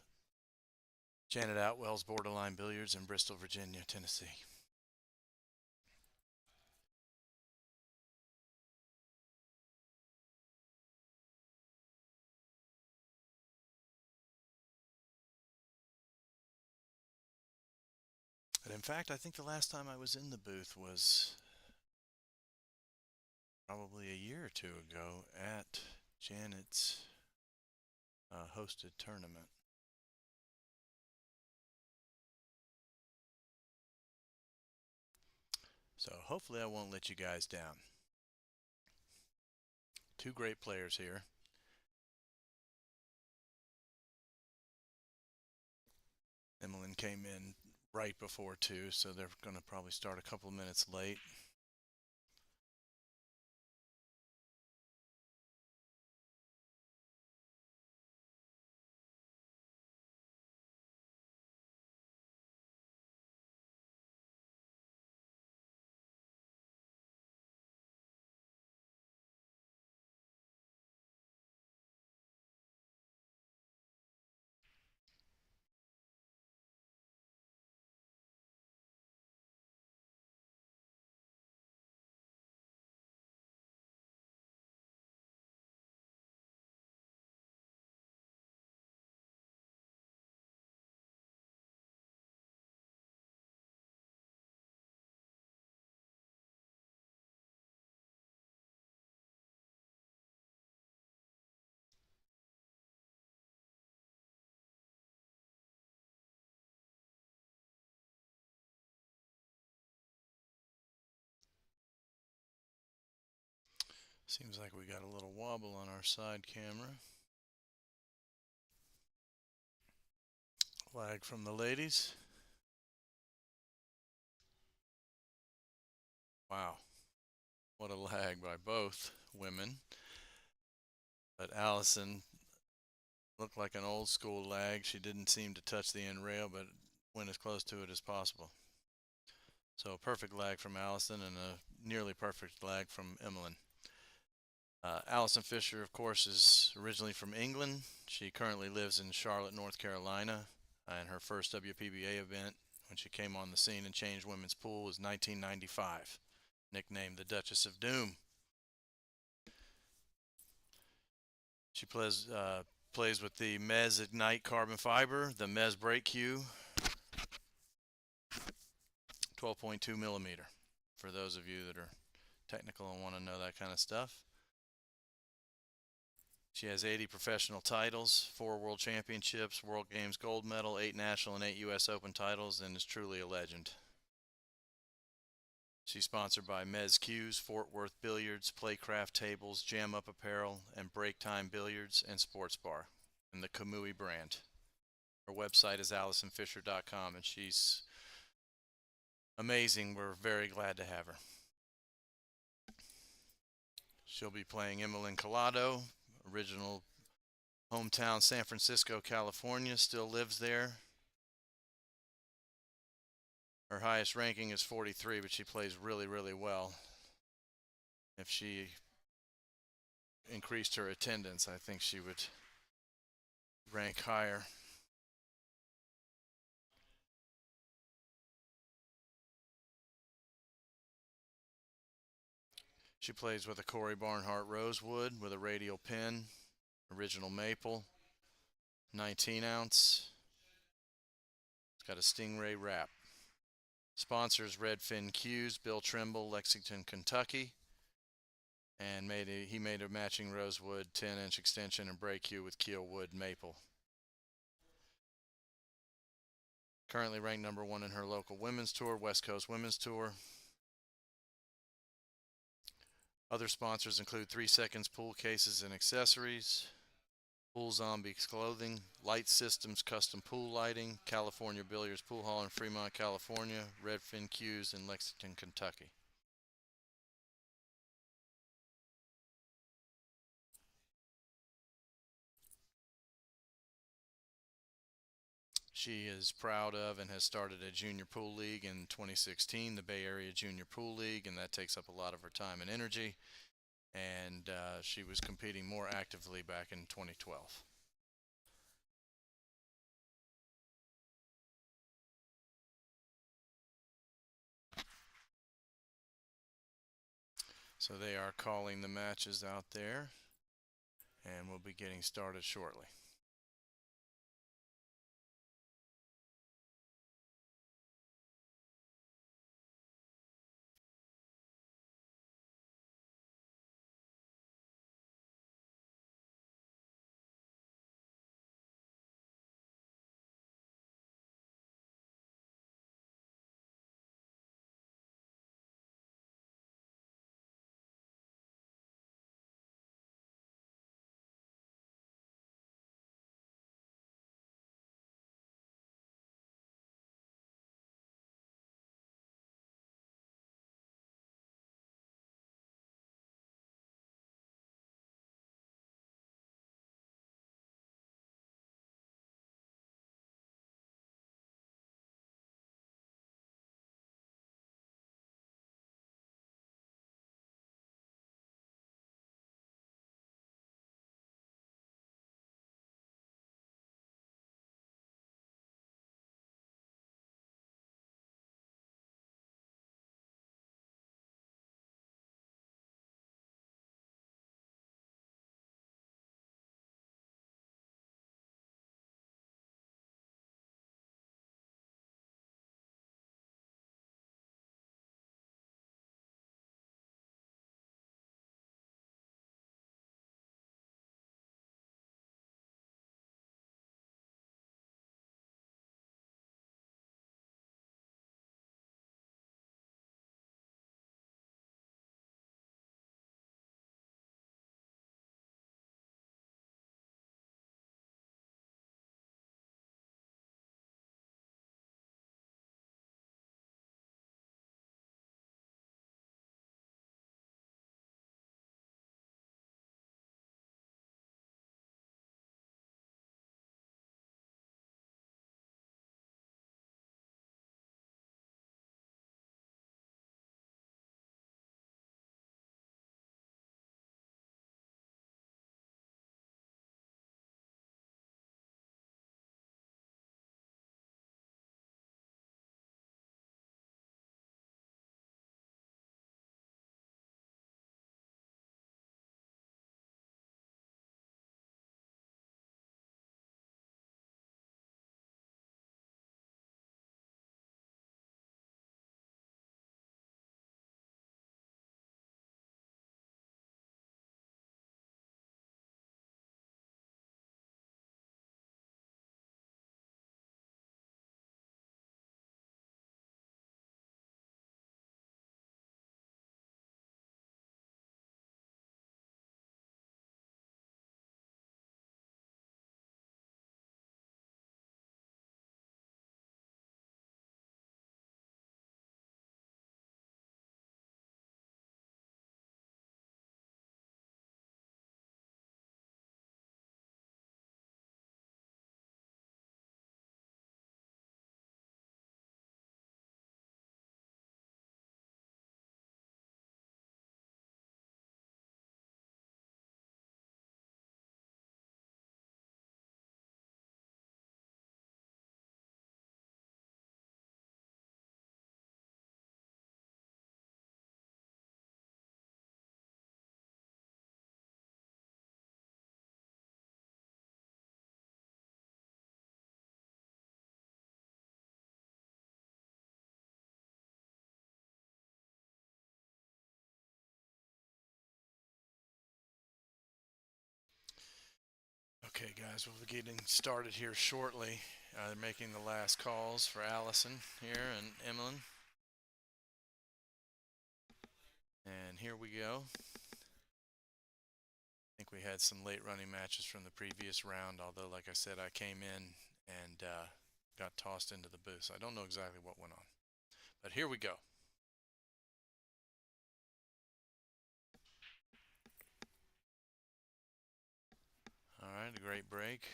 Janet Outwell's Borderline Billiards in Bristol, Virginia, Tennessee. And in fact, I think the last time I was in the booth was probably a year or two ago at Janet's hosted tournament. So hopefully I won't let you guys down. Two great players here. Emmeline came in right before 2, so they're going to probably start a couple of minutes late. Seems like we got a little wobble on our side camera. Flag from the ladies. Wow, what a lag by both women. But Allison looked like an old school lag. She didn't seem to touch the end rail, but went as close to it as possible. So a perfect lag from Allison and a nearly perfect lag from Emmeline. Allison Fisher, of course, is originally from England. She currently lives in Charlotte, North Carolina. And her first WPBA event when she came on the scene and changed women's pool was 1995, nicknamed the Duchess of Doom. She plays with the Mez Ignite carbon fiber, the Mez brake cue, 12.2 millimeter. For those of you that are technical and want to know that kind of stuff. She has 80 professional titles, 4 world championships, World Games gold medal, 8 national and 8 U.S. Open titles, and is truly a legend. She's sponsored by Mez Cues, Fort Worth Billiards, Playcraft Tables, Jam Up Apparel, and Break Time Billiards and Sports Bar, and the Kamui brand. Her website is AllisonFisher.com, and she's amazing. We're very glad to have her. She'll be playing Emmeline Collado, original hometown San Francisco, California, still lives there. Her highest ranking is 43, but she plays really, really well. If she increased her attendance, I think she would rank higher. She plays with a Corey Barnhart Rosewood with a radial pin, original maple, 19 ounce. It's got a Stingray wrap. Sponsors Redfin Cues, Bill Trimble, Lexington, Kentucky. And he made a matching rosewood 10-inch extension and brake cue with Keel Wood maple. Currently ranked number 1 in her local women's tour, West Coast Women's Tour. Other sponsors include 3 Seconds Pool Cases and Accessories, Pool Zombies Clothing, Light Systems Custom Pool Lighting, California Billiards Pool Hall in Fremont, California, Redfin Cues in Lexington, Kentucky. She is proud of and has started a junior pool league in 2016, the Bay Area Junior Pool League, and that takes up a lot of her time and energy. And she was competing more actively back in 2012. So they are calling the matches out there, and we'll be getting started shortly. Okay, guys, we'll be getting started here shortly. They're making the last calls for Allison here and Emlyn. And here we go. like we had some late running matches from the previous round, although, like I said, I came in and got tossed into the booth. So I don't know exactly what went on. But here we go. All right, a great break.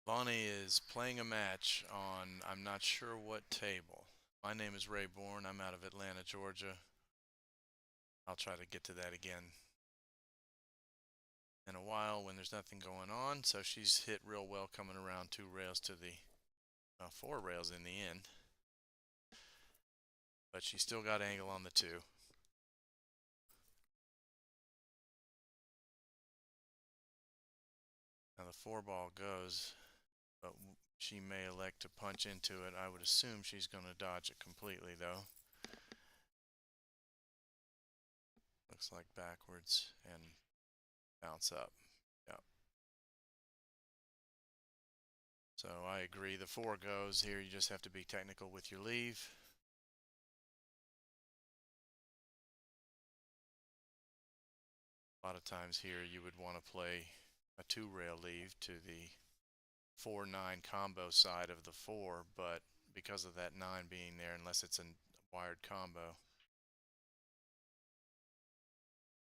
Bonnie is playing a match on, I'm not sure what table. My name is Ray Bourne. I'm out of Atlanta, Georgia. I'll try to get to that again in a while when there's nothing going on. So she's hit real well coming around 2 rails to the 4 rails in the end. But she still got angle on the 2. Now the 4 ball goes, but she may elect to punch into it. I would assume she's going to dodge it completely, though. Looks like backwards and bounce up. Yep. So I agree. The 4 goes here. You just have to be technical with your leave. A lot of times here you would want to play a 2 rail leave to the 4-9 combo side of the 4, but because of that 9 being there, unless it's a wired combo.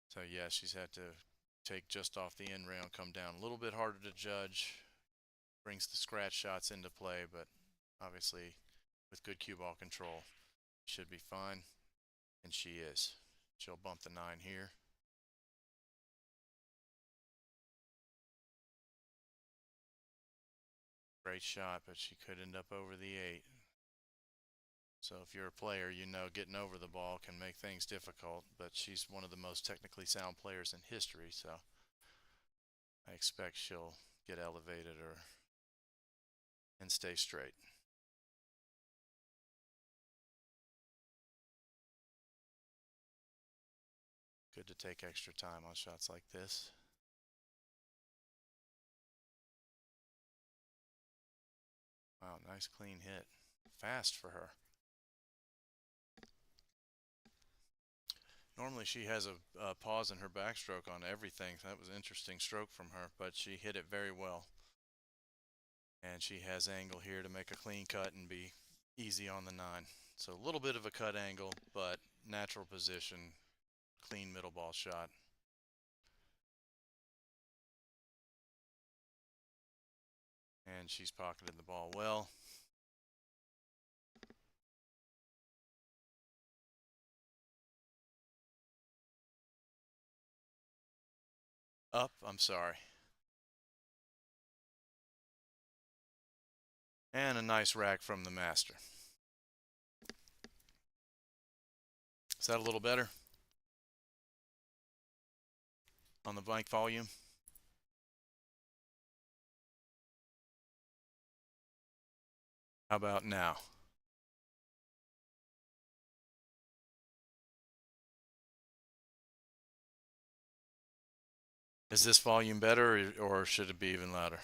So yeah, she's had to take just off the end rail and come down. A little bit harder to judge. Brings the scratch shots into play, but obviously with good cue ball control, should be fine. And she is. She'll bump the 9 here. Great shot, but she could end up over the 8. So if you're a player, you know getting over the ball can make things difficult, but she's one of the most technically sound players in history, so I expect she'll get elevated and stay straight. Good to take extra time on shots like this. Wow, nice clean hit. Fast for her. Normally she has a pause in her backstroke on everything. That was an interesting stroke from her, but she hit it very well. And she has angle here to make a clean cut and be easy on the 9. So a little bit of a cut angle, but natural position, clean middle ball shot. And she's pocketed the ball well. Up, I'm sorry. And a nice rack from the master. Is that a little better? On the blank volume? How about now? Is this volume better or should it be even louder?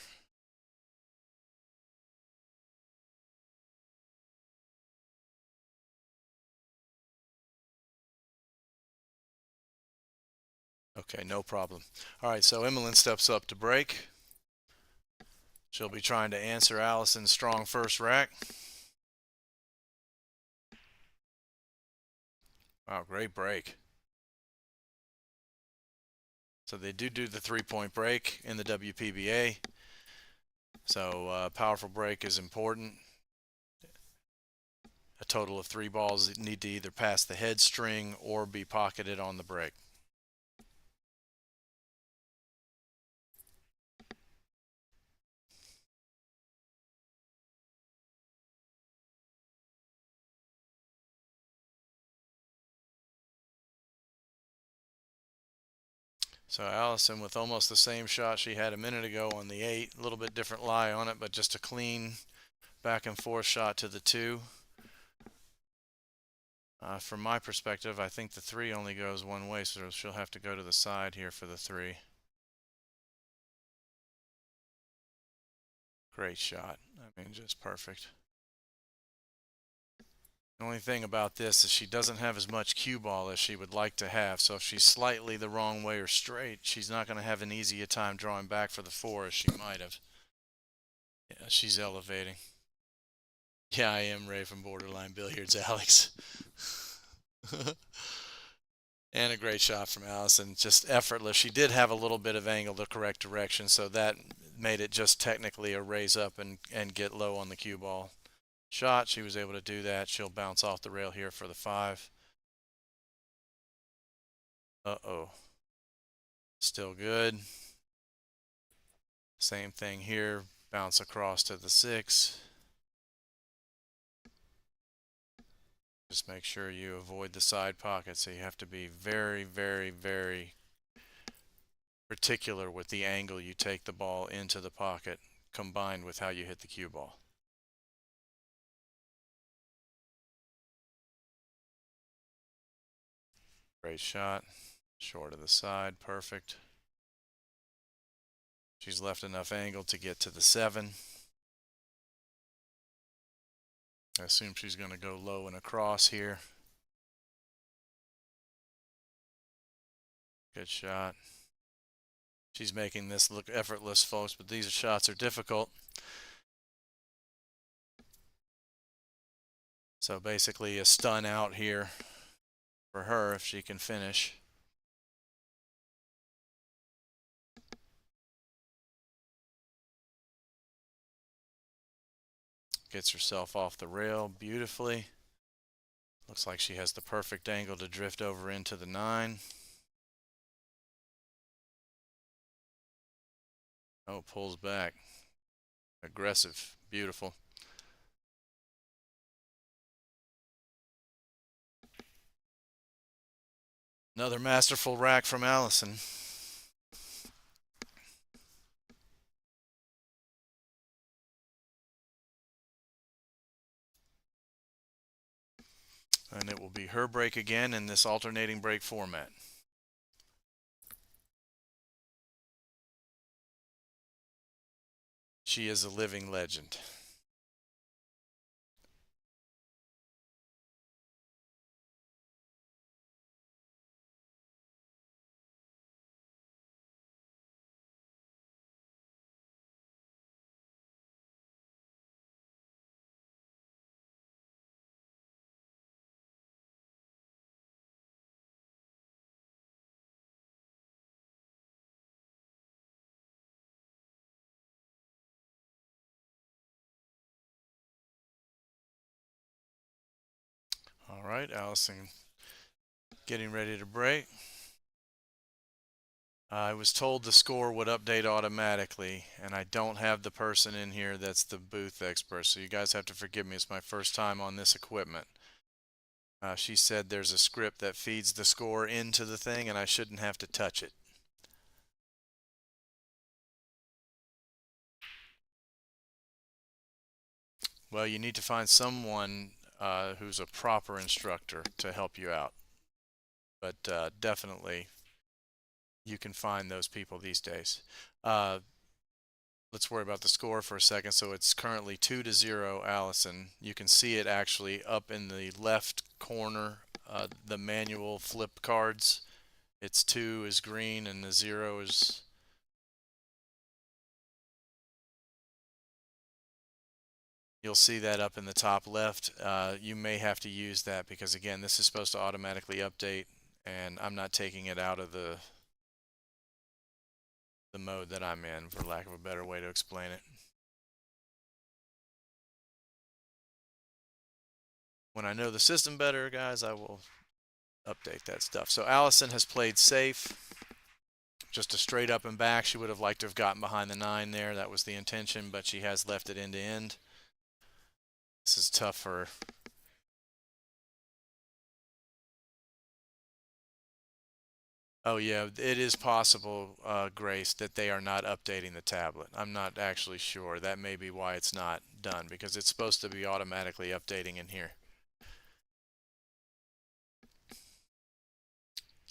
Okay, no problem. All right, so Emmeline steps up to break. She'll be trying to answer Allison's strong first rack. Wow, great break. So they do the 3-point break in the WPBA. So powerful break is important. A total of 3 balls need to either pass the head string or be pocketed on the break. So Allison with almost the same shot she had a minute ago on the 8, a little bit different lie on it, but just a clean back and forth shot to the 2. From my perspective, I think the 3 only goes one way, so she'll have to go to the side here for the 3. Great shot. I mean, just perfect. The only thing about this is she doesn't have as much cue ball as she would like to have, so if she's slightly the wrong way or straight, she's not going to have an easy time drawing back for the 4 as she might have. Yeah, she's elevating. Yeah, I am Ray from Borderline Billiards, Alex. And a great shot from Allison, just effortless. She did have a little bit of angle the correct direction, so that made it just technically a raise up and get low on the cue ball shot. She was able to do that. She'll bounce off the rail here for the 5. Uh-oh. Still good. Same thing here. Bounce across to the 6. Just make sure you avoid the side pocket, so you have to be very, very, very particular with the angle you take the ball into the pocket combined with how you hit the cue ball. Great shot. Short of the side. Perfect. She's left enough angle to get to the 7. I assume she's going to go low and across here. Good shot. She's making this look effortless, folks, but these shots are difficult. So basically a stun out here for her if she can finish. Gets herself off the rail beautifully. Looks like she has the perfect angle to drift over into the 9. Oh, pulls back. Aggressive. Beautiful. Another masterful rack from Allison. And it will be her break again in this alternating break format. She is a living legend. All right, Allison getting ready to break. I was told the score would update automatically, and I don't have the person in here that's the booth expert, so you guys have to forgive me. It's my first time on this equipment. She said there's a script that feeds the score into the thing, and I shouldn't have to touch it. Well, you need to find someone who's a proper instructor to help you out. But definitely, you can find those people these days. Let's worry about the score for a second. So it's currently 2-0, Allison. You can see it actually up in the left corner, the manual flip cards. It's 2 is green and the 0 is... You'll see that up in the top left. You may have to use that because, again, this is supposed to automatically update, and I'm not taking it out of the mode that I'm in, for lack of a better way to explain it. When I know the system better, guys, I will update that stuff. So Allison has played safe, just a straight up and back. She would have liked to have gotten behind the 9 there. That was the intention, but she has left it end to end. This is tough for her. Oh yeah, it is possible, Grace, that they are not updating the tablet. I'm not actually sure. That may be why it's not done, because it's supposed to be automatically updating in here.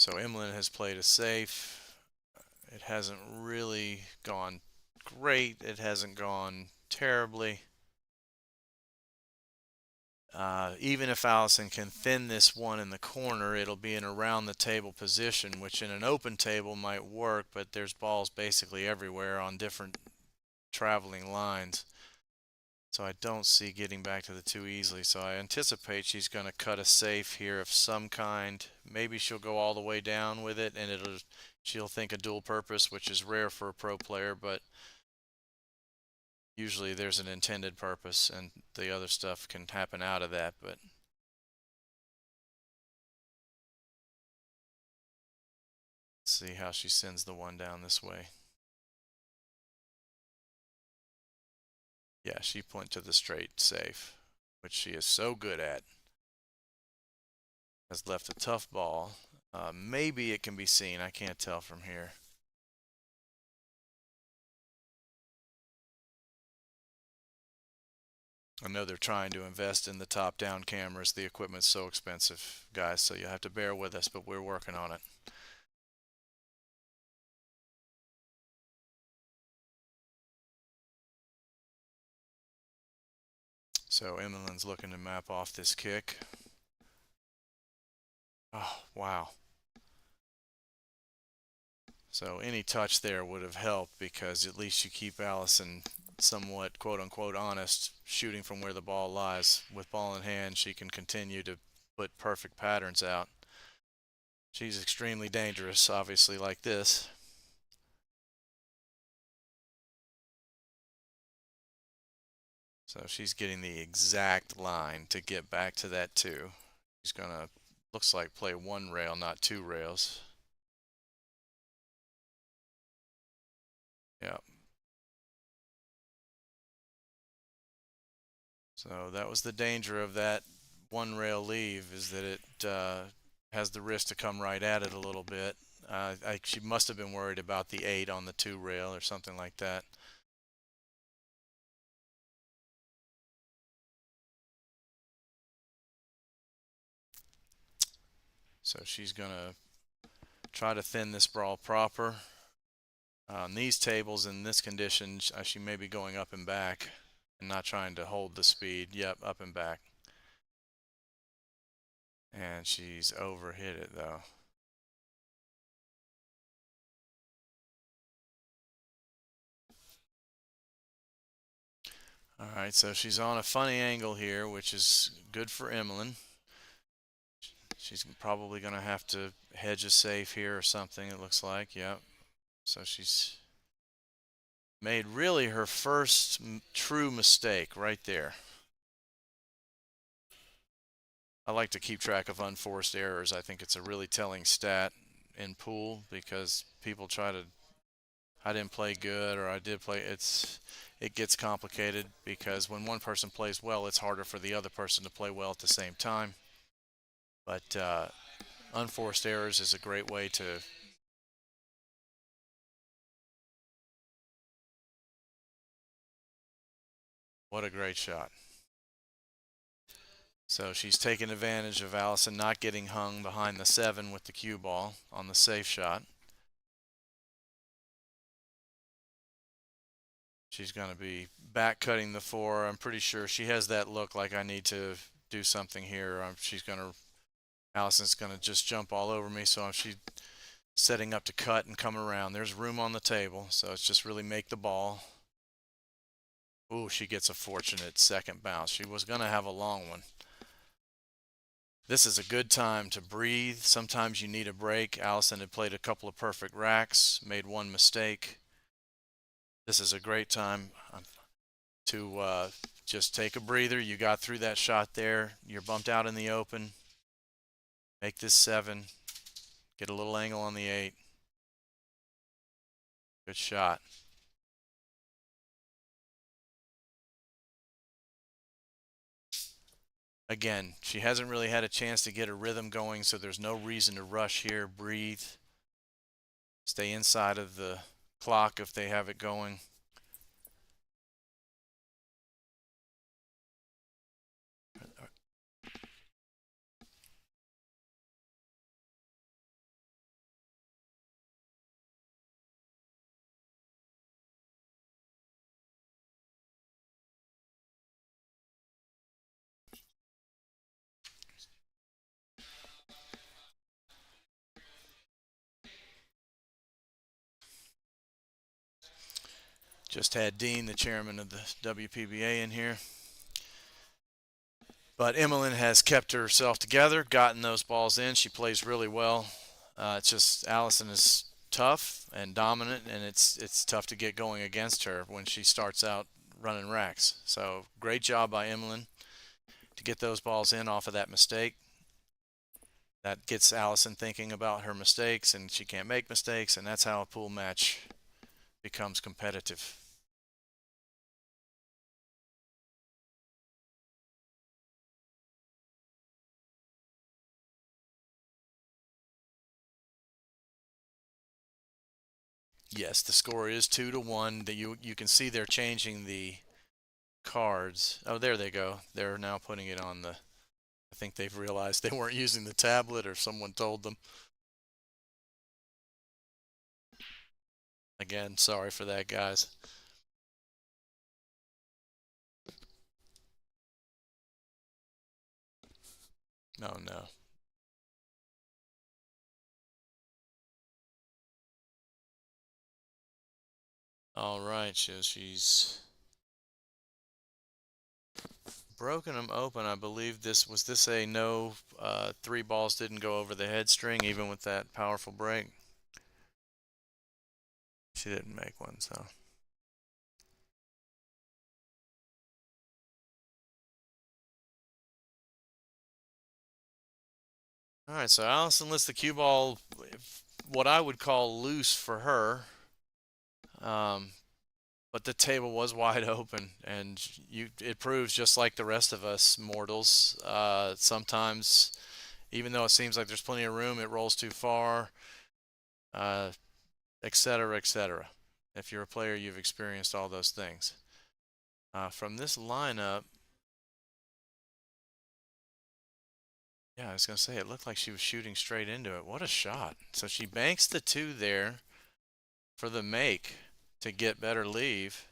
So Emlyn has played a safe. It hasn't really gone great. It hasn't gone terribly. Even if Allison can thin this one in the corner, it'll be in around the table position, which in an open table might work, but there's balls basically everywhere on different traveling lines. So I don't see getting back to the two easily. So I anticipate she's going to cut a safe here of some kind. Maybe she'll go all the way down with it, and she'll think a dual purpose, which is rare for a pro player, but usually there's an intended purpose, and the other stuff can happen out of that. But let's see how she sends the one down this way. Yeah, she went to the straight safe, which she is so good at. Has left a tough ball. Maybe it can be seen. I can't tell from here. I know they're trying to invest in the top-down cameras. The equipment's so expensive, guys, so you have to bear with us, but we're working on it. So Emlyn's looking to map off this kick. Oh, wow. So any touch there would have helped because at least you keep Allison somewhat quote-unquote honest shooting from where the ball lies. With ball in hand, she can continue to put perfect patterns out. She's extremely dangerous, obviously, like this. So she's getting the exact line to get back to that two. She's gonna, looks like, play one rail, not two rails. Yep. So that was the danger of that one rail leave, is that it has the risk to come right at it a little bit. She must have been worried about the 8 on the 2 rail or something like that. So she's going to try to thin this brawl proper. On these tables, in this condition, she may be going up and back and not trying to hold the speed. Yep, up and back. And she's overhit it, though. All right, so she's on a funny angle here, which is good for Emlyn. She's probably going to have to hedge a safe here or something, it looks like. Yep. So she's made really her first true mistake right there. I like to keep track of unforced errors. I think it's a really telling stat in pool because people try to, I didn't play good or I did play. It gets complicated because when one person plays well, it's harder for the other person to play well at the same time. But unforced errors is a great way to what a great shot. So she's taking advantage of Allison not getting hung behind the 7 with the cue ball on the safe shot. She's going to be back cutting the 4. I'm pretty sure she has that look like I need to do something here. Allison's going to just jump all over me. So she's setting up to cut and come around. There's room on the table. So it's just really make the ball. Ooh, she gets a fortunate second bounce. She was going to have a long one. This is a good time to breathe. Sometimes you need a break. Allison had played a couple of perfect racks, made one mistake. This is a great time to just take a breather. You got through that shot there. You're bumped out in the open. Make this 7. Get a little angle on the 8. Good shot. Again, she hasn't really had a chance to get a rhythm going, so there's no reason to rush here. Breathe. Stay inside of the clock if they have it going. Just had Dean, the chairman of the WPBA, in here. But Emmeline has kept herself together, gotten those balls in. She plays really well. It's just Allison is tough and dominant, and it's tough to get going against her when she starts out running racks. So great job by Emmeline to get those balls in off of that mistake. That gets Allison thinking about her mistakes, and she can't make mistakes, and that's how a pool match becomes competitive. Yes, the score is 2-1. You can see they're changing the cards. Oh, there they go. They're now putting it on the. I think they've realized they weren't using the tablet, or someone told them. Again, sorry for that, guys. No, no. All right, so she's broken them open. I believe this a no, 3 balls didn't go over the head string even with that powerful break. She didn't make one, so. All right, so Allison lets the cue ball, what I would call loose for her. But the table was wide open, and it proves, just like the rest of us mortals, sometimes, even though it seems like there's plenty of room, it rolls too far, et cetera, et cetera. If you're a player, you've experienced all those things. From this lineup, yeah, I was going to say, it looked like she was shooting straight into it. What a shot. So she banks the 2 there for the make to get better leave.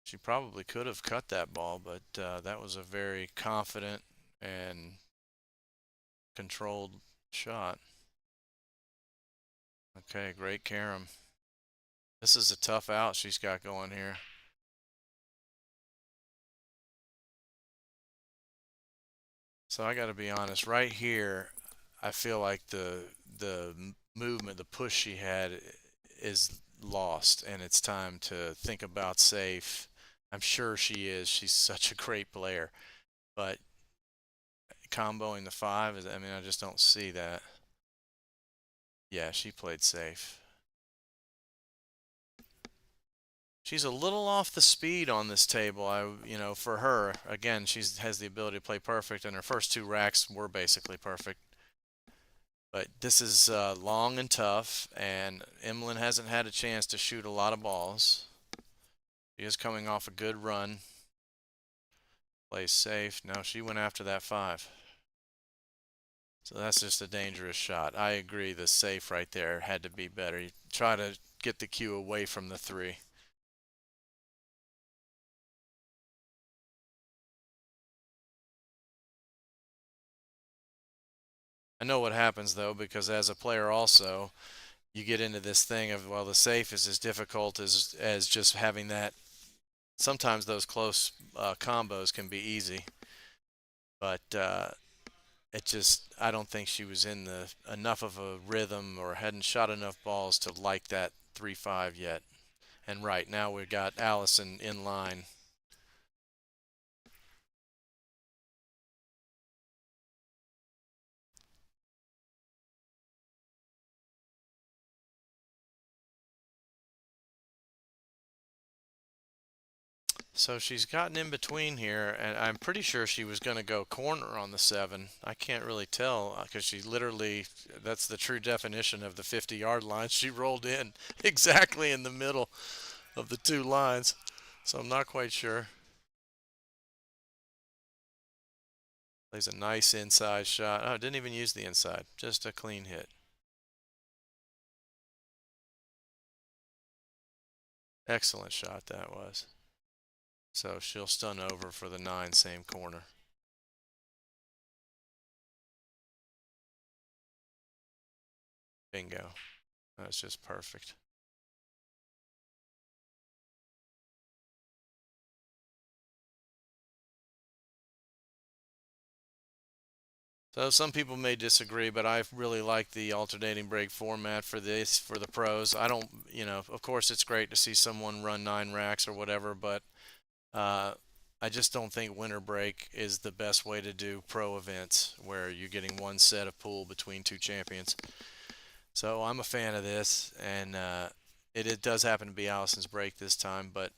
She probably could have cut that ball, but that was a very confident and controlled shot. Okay, great carom. This is a tough out she's got going here. So I got to be honest, right here, I feel like the movement, the push she had is lost, and it's time to think about safe. I'm sure she is. She's such a great player, but comboing the 5 is, I mean, I just don't see that. Yeah, she played safe. She's a little off the speed on this table. For her, again, she has the ability to play perfect, and her first 2 racks were basically perfect. But this is long and tough, and Emmeline hasn't had a chance to shoot a lot of balls. She is coming off a good run. Plays safe. No, she went after that 5. So that's just a dangerous shot. I agree, the safe right there had to be better. You try to get the cue away from the 3. I know what happens, though, because as a player also, you get into this thing of, well, the safe is as difficult as just having that. Sometimes those close combos can be easy, but I don't think she was in the enough of a rhythm or hadn't shot enough balls to like that 3-5 yet. And right now we've got Allison in line. So she's gotten in between here, and I'm pretty sure she was going to go corner on the 7. I can't really tell because she literally, that's the true definition of the 50-yard line. She rolled in exactly in the middle of the 2 lines. So I'm not quite sure. Plays a nice inside shot. Oh, didn't even use the inside. Just a clean hit. Excellent shot that was. So she'll stun over for the 9, same corner. Bingo. That's just perfect. So some people may disagree, but I really like the alternating break format for this for the pros. I don't, of course it's great to see someone run 9 racks or whatever, but uh, I just don't think winter break is the best way to do pro events where you're getting one set of pool between two champions. So I'm a fan of this, and it does happen to be Allison's break this time, but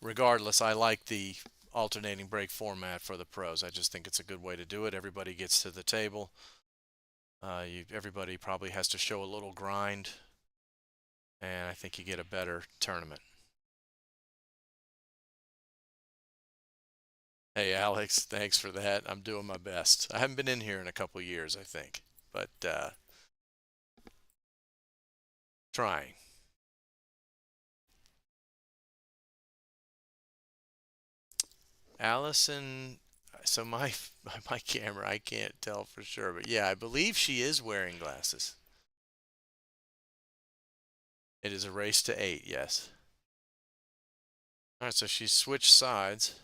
regardless, I like the alternating break format for the pros. I just think it's a good way to do it. Everybody gets to the table. Everybody probably has to show a little grind, and I think you get a better tournament. Hey, Alex, thanks for that. I'm doing my best. I haven't been in here in a couple years, I think, but trying. Allison, so my camera, I can't tell for sure, but yeah, I believe she is wearing glasses. It is a race to 8, yes. All right, so she switched sides.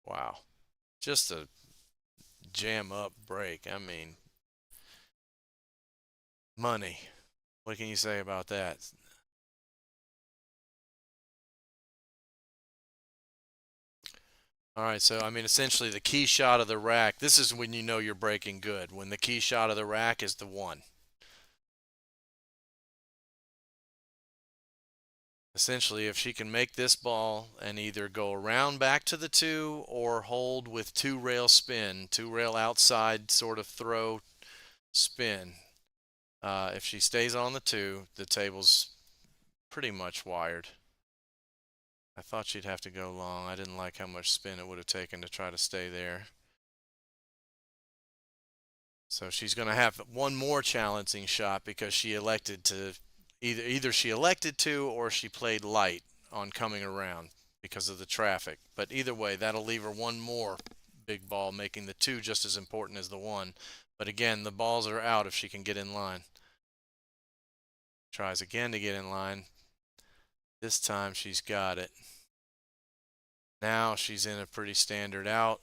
Wow. Just a jam up break. I mean, money. What can you say about that? All right, so I mean, essentially the key shot of the rack, this is when you know you're breaking good, when the key shot of the rack is the 1. Essentially, if she can make this ball and either go around back to the 2 or hold with 2-rail spin, 2-rail outside sort of throw spin, if she stays on the 2, the table's pretty much wired. I thought she'd have to go long. I didn't like how much spin it would have taken to try to stay there. So she's going to have one more challenging shot because she elected to either she elected to or she played light on coming around because of the traffic. But either way, that'll leave her one more big ball, making the 2 just as important as the 1. But again, the balls are out if she can get in line. Tries again to get in line. This time she's got it. Now she's in a pretty standard out.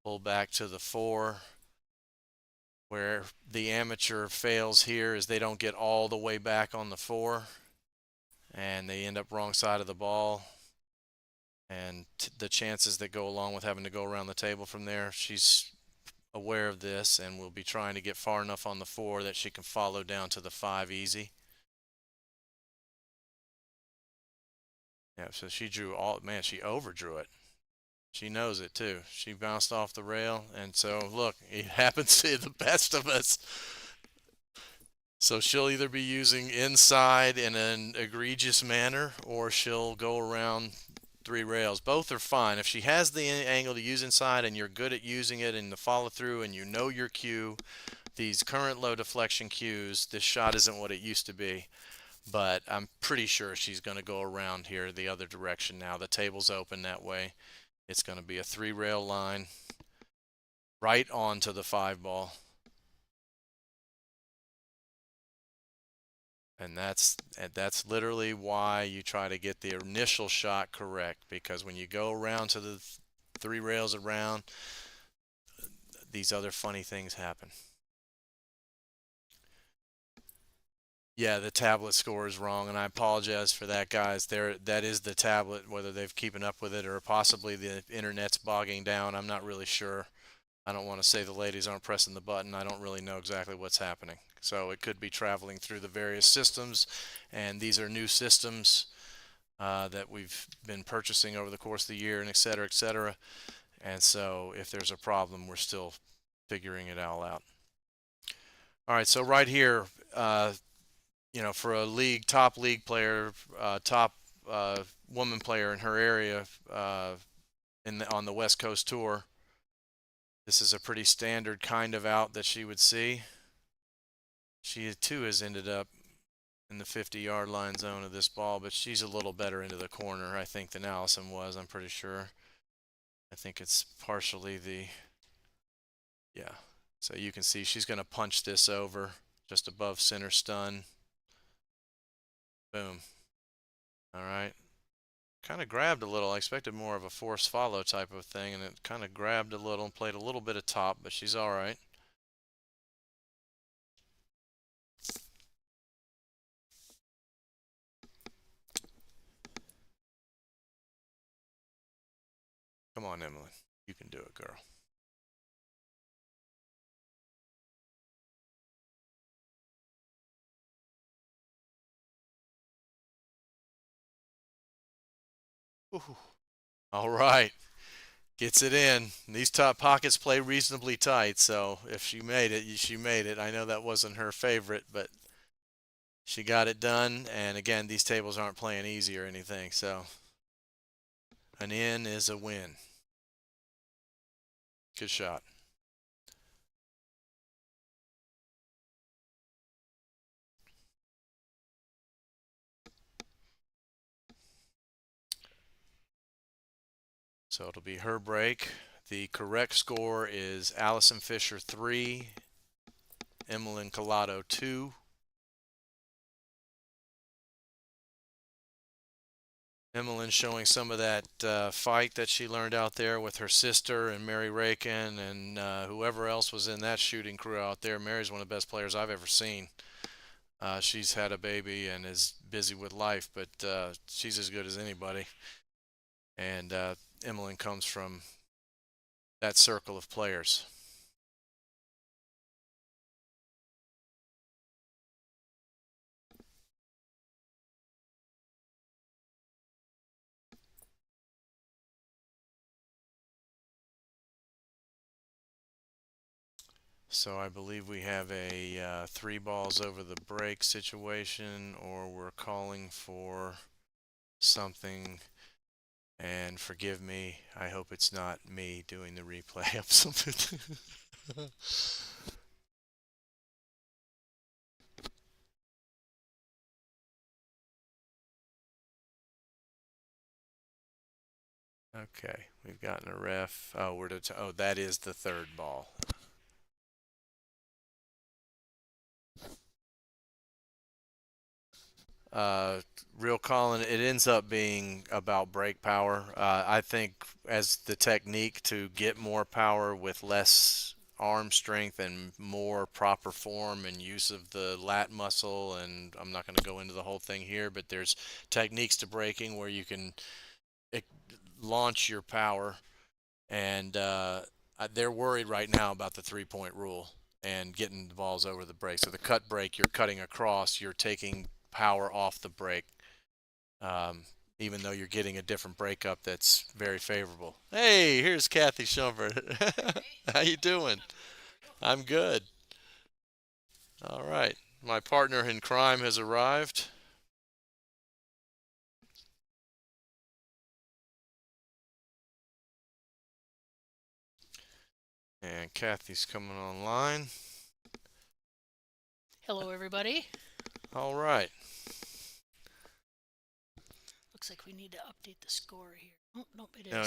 Pull back to the 4. Where the amateur fails here is they don't get all the way back on the 4 and they end up wrong side of the ball, and the chances that go along with having to go around the table from there, she's aware of this and will be trying to get far enough on the 4 that she can follow down to the 5 easy. Yeah, so she drew all, man, she overdrew it. She knows it too. She bounced off the rail, and so look, it happens to the best of us. So she'll either be using inside in an egregious manner, or she'll go around 3 rails. Both are fine. If she has the angle to use inside and you're good at using it and the follow through and you know your cue, these current low deflection cues, this shot isn't what it used to be. But I'm pretty sure she's going to go around here the other direction now. The table's open that way. It's going to be a 3-rail line right onto the 5 ball. And that's literally why you try to get the initial shot correct, because when you go around to the 3 rails around, these other funny things happen. Yeah, the tablet score is wrong, and I apologize for that, guys. That is the tablet, whether they've keeping up with it or possibly the internet's bogging down. I'm not really sure. I don't want to say the ladies aren't pressing the button. I don't really know exactly what's happening. So it could be traveling through the various systems, and these are new systems that we've been purchasing over the course of the year, and et cetera, et cetera. And so if there's a problem, we're still figuring it all out. All right, so right here, for a top league player, top woman player in her area on the West Coast Tour, this is a pretty standard kind of out that she would see. She too has ended up in the 50-yard line zone of this ball, but she's a little better into the corner, I think, than Allison was, I'm pretty sure. I think it's partially yeah. So you can see she's going to punch this over just above center stun. Boom. All right. Kind of grabbed a little. I expected more of a force follow type of thing, and it kind of grabbed a little, played a little bit of top, but she's all right. Come on, Emily. You can do it, girl. Ooh. All right. Gets it in. These top pockets play reasonably tight, so if she made it, she made it. I know that wasn't her favorite, but she got it done. And again, these tables aren't playing easy or anything, so an in is a win. Good shot. So it'll be her break. The correct score is Allison Fisher 3, Emmeline Collado 2. Emmeline showing some of that fight that she learned out there with her sister and Mary Rakin and whoever else was in that shooting crew out there. Mary's one of the best players I've ever seen. She's had a baby and is busy with life, but she's as good as anybody. And Emmeline comes from that circle of players. So I believe we have a 3 balls over the break situation, or we're calling for something. And forgive me, I hope it's not me doing the replay of something. Okay, we've gotten a ref. Oh, oh, that is the 3rd ball. Real Colin, it ends up being about brake power. I think as the technique to get more power with less arm strength and more proper form and use of the lat muscle, and I'm not going to go into the whole thing here, but there's techniques to braking where you can launch your power, and they're worried right now about the 3-point rule and getting the balls over the brake. So the cut brake, you're cutting across, you're taking power off the brake, even though you're getting a different breakup that's very favorable. Hey, here's Kathy Shumpert. How you doing? I'm good. All right. My partner in crime has arrived. And Kathy's coming online. Hello, everybody. All right. Looks like we need to update the score here. Oh, nope, it is. No,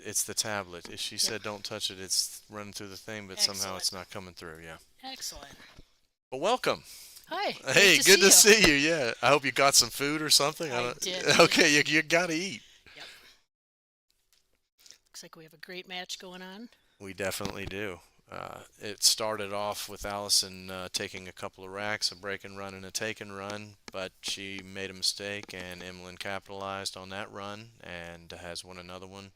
it's the tablet. She said don't touch it. It's running through the thing, but somehow it's not coming through. Yeah. Excellent. Well, welcome. Hi. Hey, good to see you. see you. Yeah. I hope you got some food or something. I did. Okay, you got to eat. Yep. Looks like we have a great match going on. We definitely do. It started off with Allison taking a couple of racks, a break and run and a take and run, but she made a mistake, and Emmeline capitalized on that run and has won another one.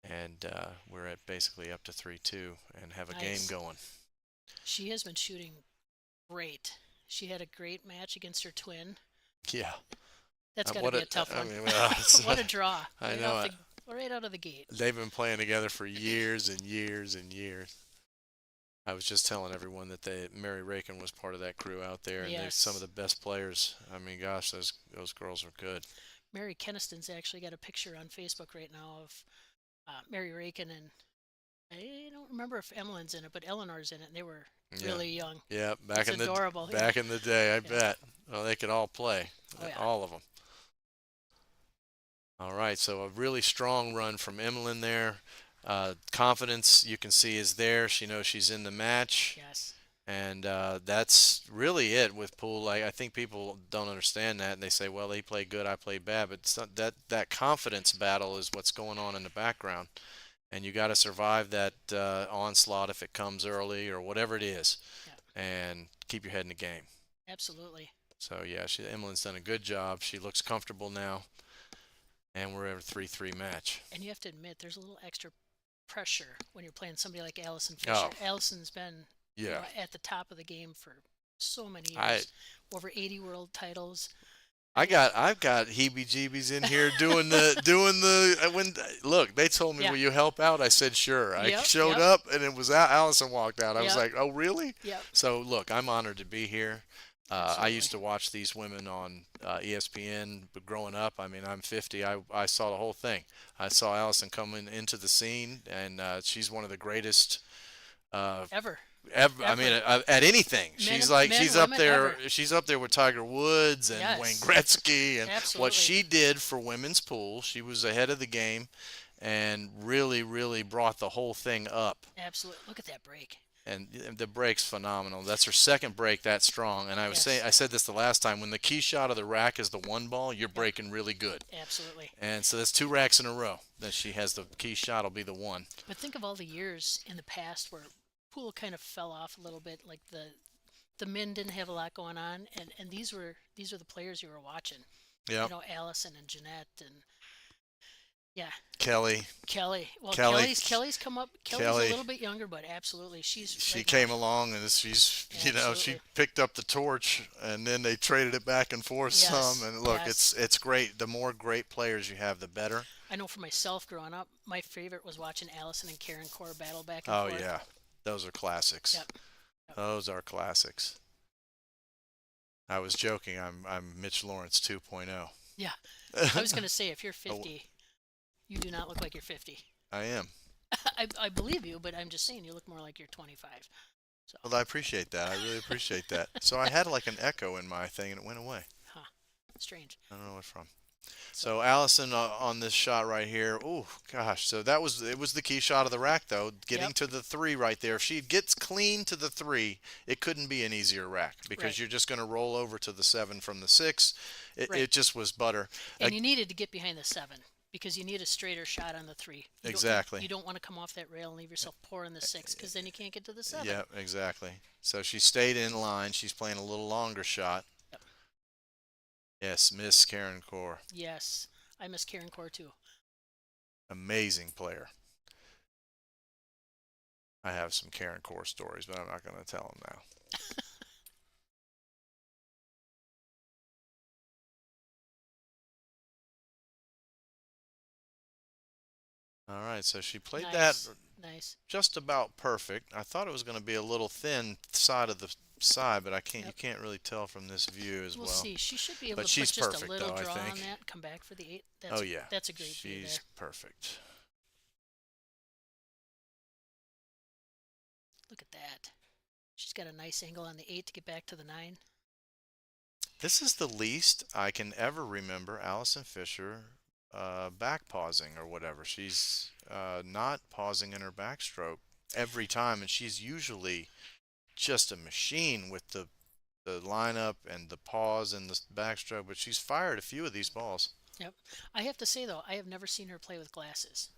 And we're at basically up to 3-2 and have a game going. She has been shooting great. She had a great match against her twin. Yeah. That's got to be a tough one. I mean, well, what a draw. I know. Right out of the gate. They've been playing together for years and years and years. I was just telling everyone that Mary Rakin was part of that crew out there, and they're some of the best players. I mean, gosh, those girls are good. Mary Keniston's actually got a picture on Facebook right now of Mary Rakin, and I don't remember if Emmeline's in it, but Eleanor's in it, and they were really young. Yeah, back in the day, I bet. Well, they could all play, all of them. All right, so a really strong run from Emlyn there. Confidence you can see is there. She knows she's in the match. Yes. And that's really it with Poole. I think people don't understand that, and they say, "Well, he played good, I played bad." But it's not, that confidence battle is what's going on in the background, and you got to survive that onslaught if it comes early or whatever it is, Yeah. and keep your head in the game. Absolutely. So yeah, Emily's done a good job. She looks comfortable now, and we're at a 3-3 match. And you have to admit, there's a little extra pressure when you're playing somebody like Allison Fisher. Oh, Allison's been yeah. at the top of the game for so many I years, over 80 world titles. I've got heebie-jeebies in here doing the when look, they told me, Yeah. will you help out? I said sure. I Yep, showed yep. up and it was Allison walked out. I was Yep. like, oh really? Yep. So look, I'm honored to be here. I Absolutely. used to watch these women on ESPN, but growing up, I mean, I'm 50. I saw the whole thing. I saw Allison coming into the scene, and she's one of the greatest Ever. I mean, at anything, she's she's up women, there. ever. She's up there with Tiger Woods and Yes. Wayne Gretzky, and Absolutely. what she did for women's pool. She was ahead of the game, and really, really brought the whole thing up. Absolutely. Look at that break. And the break's phenomenal. That's her second break that strong. And Yes. I said this the last time. When the key shot of the rack is the one ball, you're breaking really good. Absolutely. And so that's two racks in a row that she has. The key shot will be the one. But think of all the years in the past where pool kind of fell off a little bit. Like the men didn't have a lot going on, and these were the players you were watching. Yeah. You know, Allison and Jeanette and yeah, Kelly. Well, Kelly- Kelly's come up. Kelly's Kelly- a little bit younger, but absolutely, she's She right came now. along and she's she Absolutely. picked up the torch and then they traded it back and forth Yes, some, and look, yes. it's great. The more great players you have, the better. I know for myself, growing up, my favorite was watching Allison and Karen Core battle back and Oh forth. yeah, those are classics. Yep. Those are classics. I was joking. I'm Mitch Lawrence 2.0. Yeah. I was going to say, if you're 50, you do not look like you're 50. I am. I believe you, but I'm just saying you look more like you're 25. So, Well, I appreciate that. I really appreciate that. So I had like an echo in my thing and it went away. strange. I don't know what's from. So Allison on this shot right here. Oh gosh. So it was the key shot of the rack though, getting Yep. to the 3 right there. If she gets clean to the 3, it couldn't be an easier rack because Right. you're just going to roll over to the 7 from the 6. Right. It just was butter. And you needed to get behind the 7 because you need a straighter shot on the 3. Exactly. You don't want to come off that rail and leave yourself poor in the 6 because then you can't get to the 7. Yeah, exactly. So she stayed in line. She's playing a little longer shot. Yep. Yes, Miss Karen Core. Yes. I miss Karen Core too. Amazing player. I have some Karen Core stories, but I'm not going to tell them now. All right, so she played that Nice. just about perfect. I thought it was going to be a little thin side of the side, but you can't really tell from this view as We'll well. see. She should be able But to she's put just a perfect, little though, I draw on think. that and come back for the 8. Oh yeah. That's a great view She's there. perfect. Look at that. She's got a nice angle on the 8 to get back to the 9. This is the least I can ever remember Allison Fisher back pausing or whatever. She's not pausing in her backstroke every time, and she's usually just a machine with the lineup and the pause and the backstroke, but she's fired a few of these balls. Yep. I have to say, though, I have never seen her play with glasses.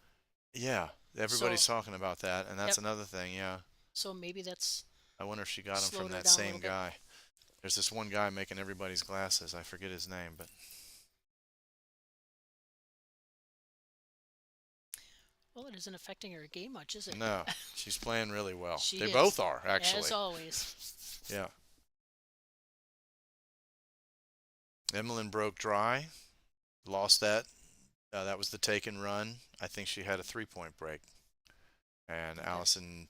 Yeah, everybody's So- talking about that, and that's Yep. another thing, yeah. So maybe that's I wonder if she got them Slowed from her that down a same little bit. guy. There's this one guy making everybody's glasses. I forget his name, but well, it isn't affecting her game much, is it? no, she's playing really well. She They is, both are, actually. As always. Yeah. Emmeline broke dry, lost that. That was the take and run. I think she had a 3-point break. And Allison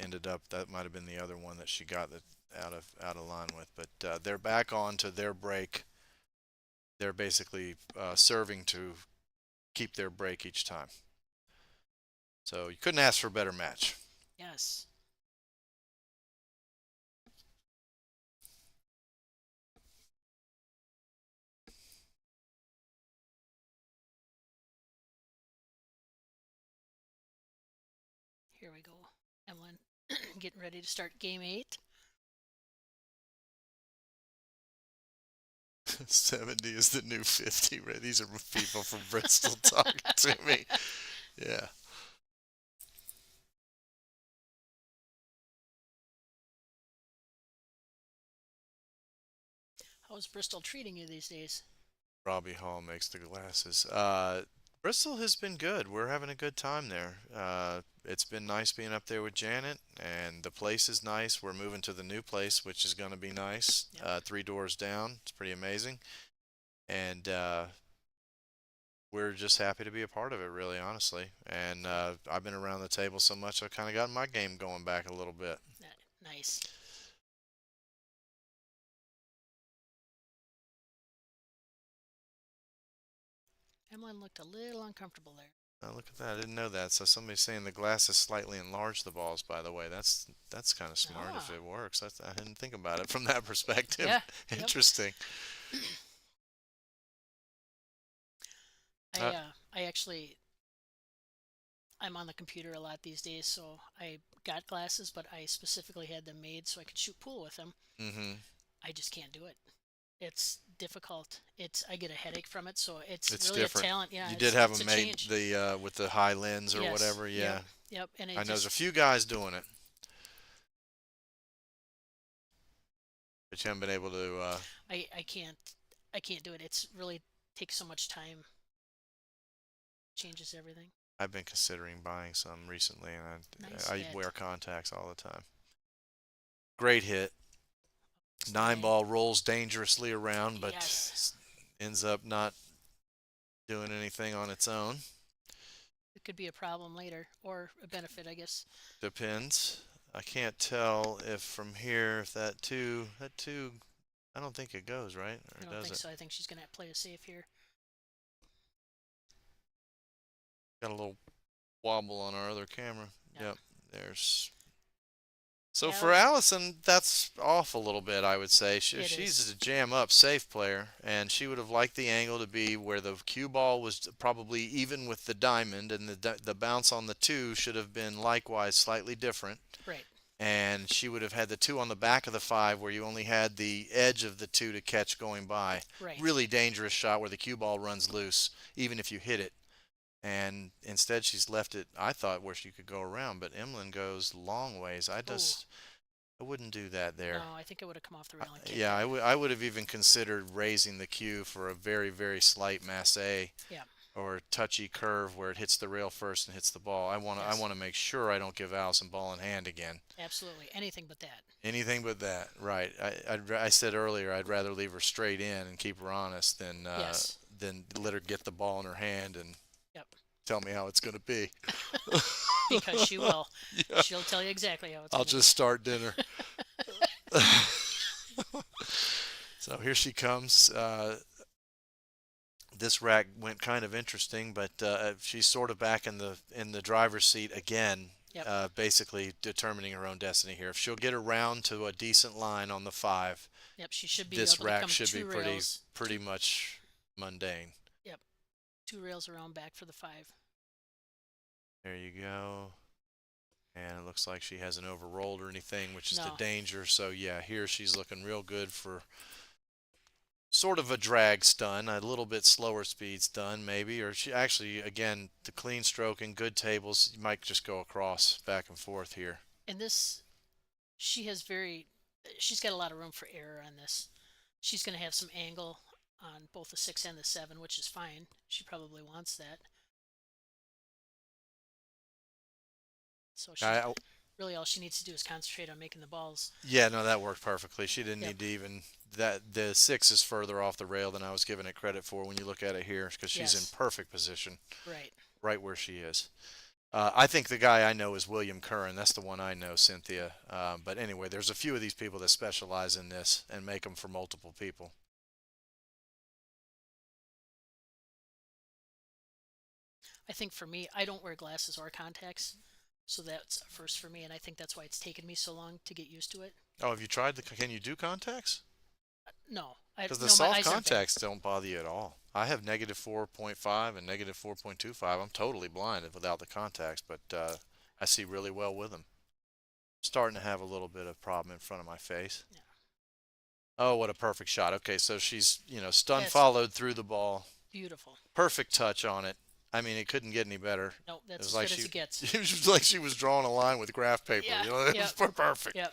ended up, that might have been the other one that she got that out of line with. But they're back on to their break. They're basically serving to keep their break each time. So you couldn't ask for a better match. Yes. here we go. Emlyn getting ready to start game 8. 70 is the new 50. Right? These are people from Bristol talking to me. Yeah. How's Bristol treating you these days? Robbie Hall makes the glasses. Bristol has been good. We're having a good time there. It's been nice being up there with Janet, and the place is nice. We're moving to the new place, which is going to be nice. Yep. 3 doors down. It's pretty amazing. And we're just happy to be a part of it, really, honestly. And I've been around the table so much, I've kind of got my game going back a little bit. Nice. Emlyn looked a little uncomfortable there. Oh, look at that. I didn't know that. So somebody's saying the glasses slightly enlarge the balls, by the way. That's kind of smart if it works. I didn't think about it from that perspective. Yeah. Interesting. I actually, I'm on the computer a lot these days, so I got glasses, but I specifically had them made so I could shoot pool with them. Mm-hmm. I just can't do it. It's difficult. I get a headache from it, so it's really different. a talent. Yeah, You did have it's them a made change. with the high lens or Yes. whatever. Yeah. Yep. And I know there's a few guys doing it, but you haven't been able to. I can't do it. It's really takes so much time. Changes everything. I've been considering buying some recently, and Nice I hit. wear contacts all the time. Great hit. Nice. 9-ball rolls dangerously around, but Yes. ends up not doing anything on its own. It could be a problem later, or a benefit, I guess. Depends. I can't tell if from here if that two, I don't think it goes, right? Or I don't does think it? so. I think she's gonna play it safe here. Got a little wobble on our other camera. Yep. There's. So for Allison, that's off a little bit, I would say. She's a jam up safe player, and she would have liked the angle to be where the cue ball was probably even with the diamond, and the bounce on the 2 should have been likewise slightly different. Right. And she would have had the 2 on the back of the 5 where you only had the edge of the 2 to catch going by. Right. Really dangerous shot where the cue ball runs loose, even if you hit it. And instead she's left it, I thought, where she could go around, but Emlyn goes long ways. I wouldn't do that there. No, I think it would have come off the rail and kicked Yeah, it. I would have even considered raising the cue for a very, very slight masse. Yeah. Or touchy curve where it hits the rail first and hits the ball. I want Yes. to make sure I don't give Allison ball in hand again. Absolutely. Anything but that. Anything but that, right? I said earlier I'd rather leave her straight in and keep her honest than let her get the ball in her hand and Yep. tell me how it's going to be. Because she will. Yeah. She'll tell you exactly how it's I'll going to just start dinner. So here she comes. This rack went kind of interesting, but she's sort of back in the driver's seat again. Yep. Basically determining her own destiny here. If she'll get around to a decent line on the 5, Yep, she should be this able to rack come should be 2 rails. pretty much mundane. Yep. 2 rails around back for the 5. There you go. And it looks like she hasn't overrolled or anything, which is the No. danger. So yeah, here she's looking real good for sort of a drag stun, a little bit slower speed stun maybe, or she actually, again, the clean stroke and good tables, you might just go across back and forth here. And this, she's got a lot of room for error on this. She's going to have some angle on both the 6 and the 7, which is fine. She probably wants that. So really all she needs to do is concentrate on making the balls. Yeah, no, that worked perfectly. She didn't need to even the 6 is further off the rail than I was giving it credit for when you look at it here, because she's in perfect position. Right where she is. I think the guy I know is William Curran. That's the one I know, Cynthia. But anyway, there's a few of these people that specialize in this and make them for multiple people. I think for me, I don't wear glasses or contacts, so that's a first for me, and I think that's why it's taken me so long to get used to it. Oh, have you tried can you do contacts? No. Because the soft contacts don't bother you at all. I have -4.5 and -4.25. I'm totally blind without the contacts, but I see really well with them. Starting to have a little bit of problem in front of my face. Yeah. Oh, what a perfect shot. Okay, so she's, stun That's followed through the ball. beautiful. Perfect touch on it. I mean, it couldn't get any better. No, It that's was as like good as it gets. it was like she was drawing a line with graph paper. Yeah. It was perfect. Yep.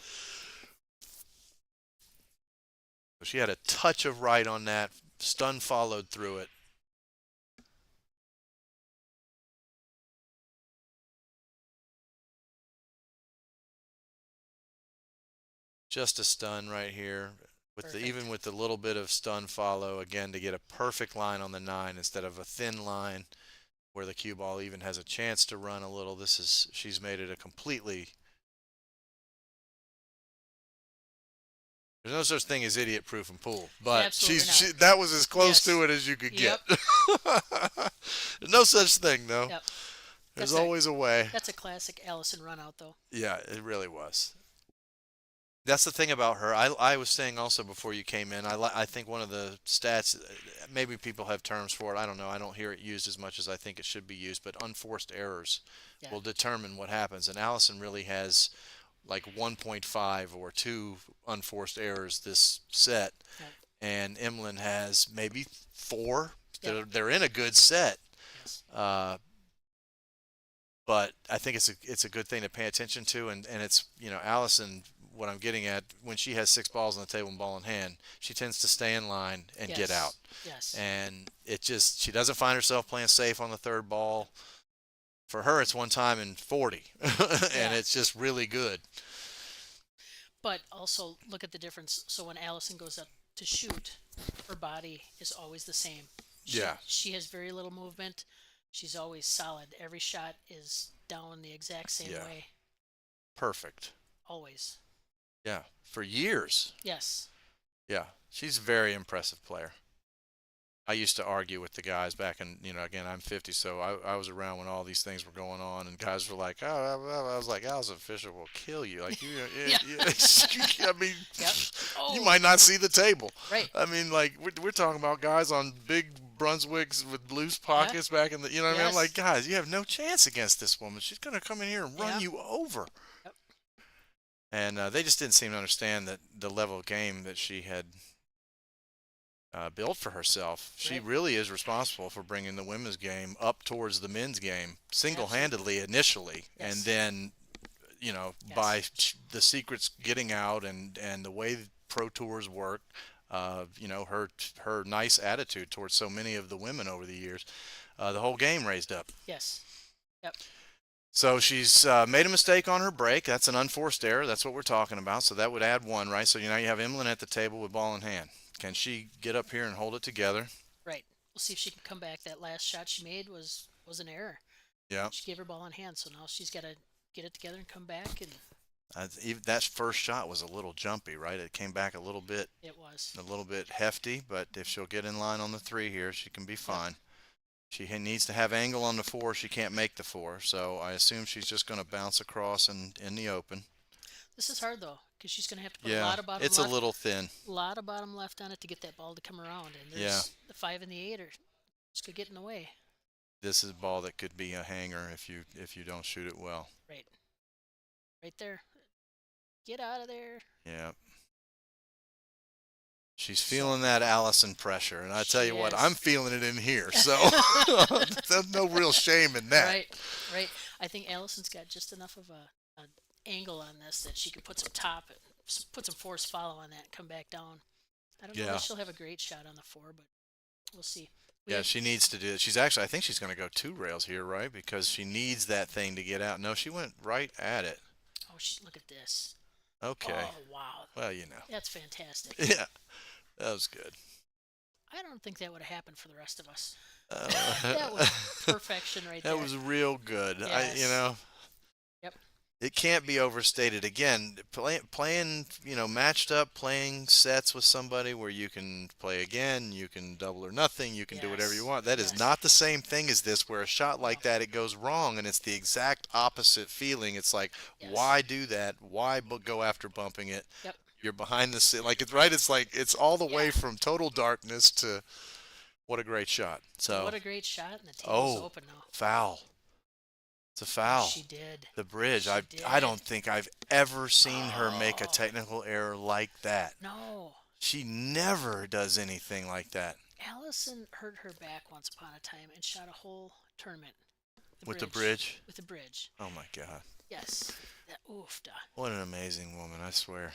She had a touch of right on that. Stun followed through it. Just a stun right here. Even with the little bit of stun follow, again, to get a perfect line on the 9 instead of a thin line where the cue ball even has a chance to run a little. She's made it a completely. There's no such thing as idiot proof in pool, but that was as close to it as you could get. There's no such thing, though. Yep. There's always a way. That's a classic Allison run out, though. Yeah, it really was. That's the thing about her. I was saying also before you came in, I think one of the stats, maybe people have terms for it. I don't know. I don't hear it used as much as I think it should be used, but unforced errors will determine what happens. And Allison really has like 1.5 or 2 unforced errors this set. Yep. And Emlyn has maybe 4. Yep. They're in a good set. Yes. But I think it's a good thing to pay attention to, and it's, Allison, what I'm getting at, when she has 6 balls on the table and ball in hand, she tends to stay in line and get out. Yes. And she doesn't find herself playing safe on the 3rd ball. For her, it's one time in 40, and it's just really good. But also look at the difference. So when Allison goes up to shoot, her body is always the same. She has very little movement. She's always solid. Every shot is down the exact same way. Perfect. Always. Yeah, for years. Yes. Yeah, she's a very impressive player. I used to argue with the guys back in, again, I'm 50, so I was around when all these things were going on, and guys were like, oh, I was like, Allison Fisher will kill you. Like, I mean, you might not see the table. Right. I mean, like, we're talking about guys on big Brunswicks with loose pockets back in the, what I mean? I'm like, guys, you have no chance against this woman. She's going to come in here and run you over. Yep. And they just didn't seem to understand that the level of game that she had built for herself. She really is responsible for bringing the women's game up towards the men's game single-handedly initially, and then, by the secrets getting out and the way pro tours work, her nice attitude towards so many of the women over the years, the whole game raised up. Yes. Yep. So she's made a mistake on her break. That's an unforced error. That's what we're talking about. So that would add 1, right? So now you have Emlyn at the table with ball in hand. Can she get up here and hold it together? Right. We'll see if she can come back. That last shot she made was an error. Yeah. She gave her ball in hand, so now she's got to get it together and come back. And that first shot was a little jumpy, right? It came back a little bit. It was a little bit hefty, but if she'll get in line on the 3 here, she can be fine. She needs to have angle on the 4. She can't make the 4, so I assume she's just going to bounce across in the open. This is hard though, because she's going to have to put a lot of bottom. It's left, a little thin. A lot of bottom left on it to get that ball to come around, and there's the 5 and the 8 just could get in the way. This is a ball that could be a hanger if you don't shoot it well. Right. Right there. Get out of there. Yeah. She's feeling that Allison pressure, and I tell you what, I'm feeling it in here. So there's no real shame in that. Right. I think Allison's got just enough of an angle on this that she could put some force follow on that and come back down. I don't know if she'll have a great shot on the 4, but we'll see. She needs to do it. I think she's going to go 2 rails here, right? Because she needs that thing to get out. No, she went right at it. Oh, look at this. Okay. Oh, wow. Well, That's fantastic. Yeah, that was good. I don't think that would have happened for the rest of us. That was perfection right there. That was real good. Yes. Yep. It can't be overstated. Again, playing, matched up, playing sets with somebody where you can play again, you can double or nothing, you can do whatever you want. That is not the same thing as this, where a shot like that, it goes wrong, and it's the exact opposite feeling. It's like, why do that? Why go after bumping it? Yep. You're behind the scene. Like, it's right. It's like, it's all the way from total darkness to what a great shot. So what a great shot, and the table's open now. Foul. It's a foul. She did. The bridge. She I did. don't think I've ever seen her make a Oh, technical error like that. no. She never does anything like that Allison hurt her back once upon a time and shot a whole tournament. with the bridge. With the bridge. Oh my God. Yes. That oofda. What an amazing woman, I swear.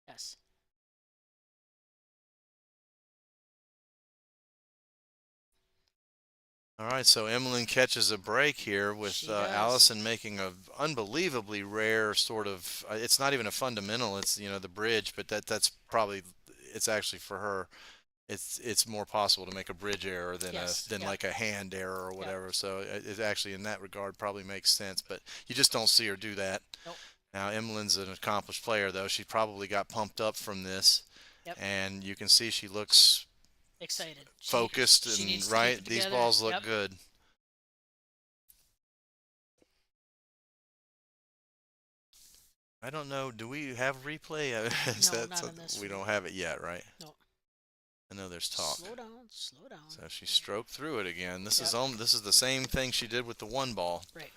Yes. All right, so Emmeline catches a break here with She does. Allison making a unbelievably rare sort of. It's not even a fundamental. It's the bridge, but that's probably it's actually for her. It's more possible to make a bridge error than Yes, than yeah. like a hand error or Yeah. whatever. So it actually in that regard probably makes sense. But you just don't see her do that. Nope. Now Emmeline's an accomplished player though. She probably got pumped up from this, Yep. and you can see she looks Excited. focused she and needs to keep right. it These together. balls look Yep. good. I don't know. Do we have replay? Is No, that not in something- this we one. don't have it yet, right? No. I know there's talk. Slow down. Slow down. So she stroked through it again. This is Yep. this is the same thing she did with the one ball. Right.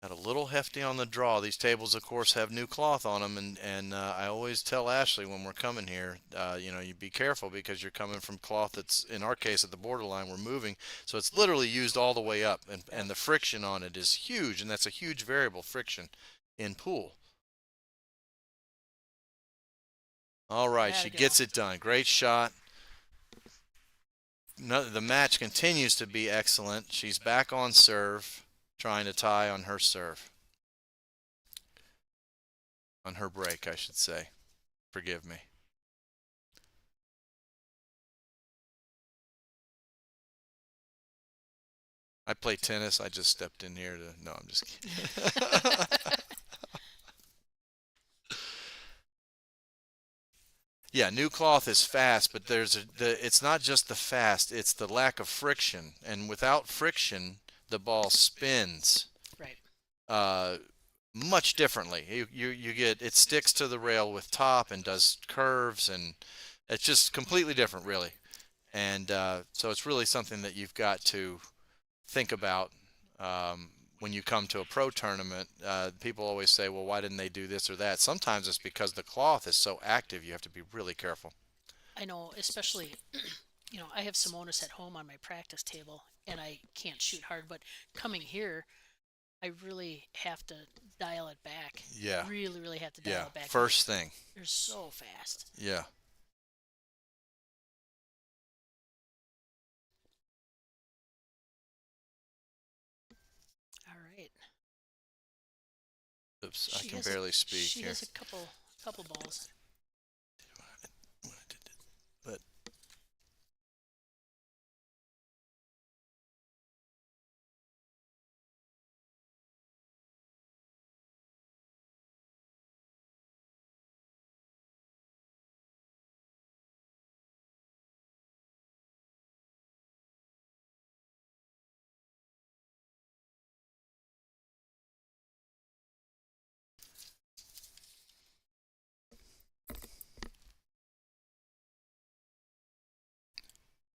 Got a little hefty on the draw. These tables, of course, have new cloth on them, and I always tell Ashley when we're coming here, you be careful because you're coming from cloth that's, in our case, at the borderline. We're moving, so it's literally used all the way up, and the friction on it is huge, and that's a huge variable friction in pool. All right, There she we go. gets it done. Great shot. No, the match continues to be excellent. She's back on serve, trying to tie on her serve. On her break, I should say. Forgive me. I play tennis. I just stepped in here to. No, I'm just kidding. Yeah, new cloth is fast, but it's not just the fast, it's the lack of friction. And without friction, the ball spins Right. much differently. You get it sticks to the rail with top and does curves, and it's just completely different, really. And so it's really something that you've got to think about when you come to a pro tournament. People always say, well, why didn't they do this or that? Sometimes it's because the cloth is so active, you have to be really careful. I know, especially, I have Simonis at home on my practice table, and I can't shoot hard, but coming here, I really have to dial it back. Yeah. Really, really have to dial Yeah, it back. first thing. They're so fast. Yeah. All right. Oops, I She can has barely speak She here. has a couple balls. But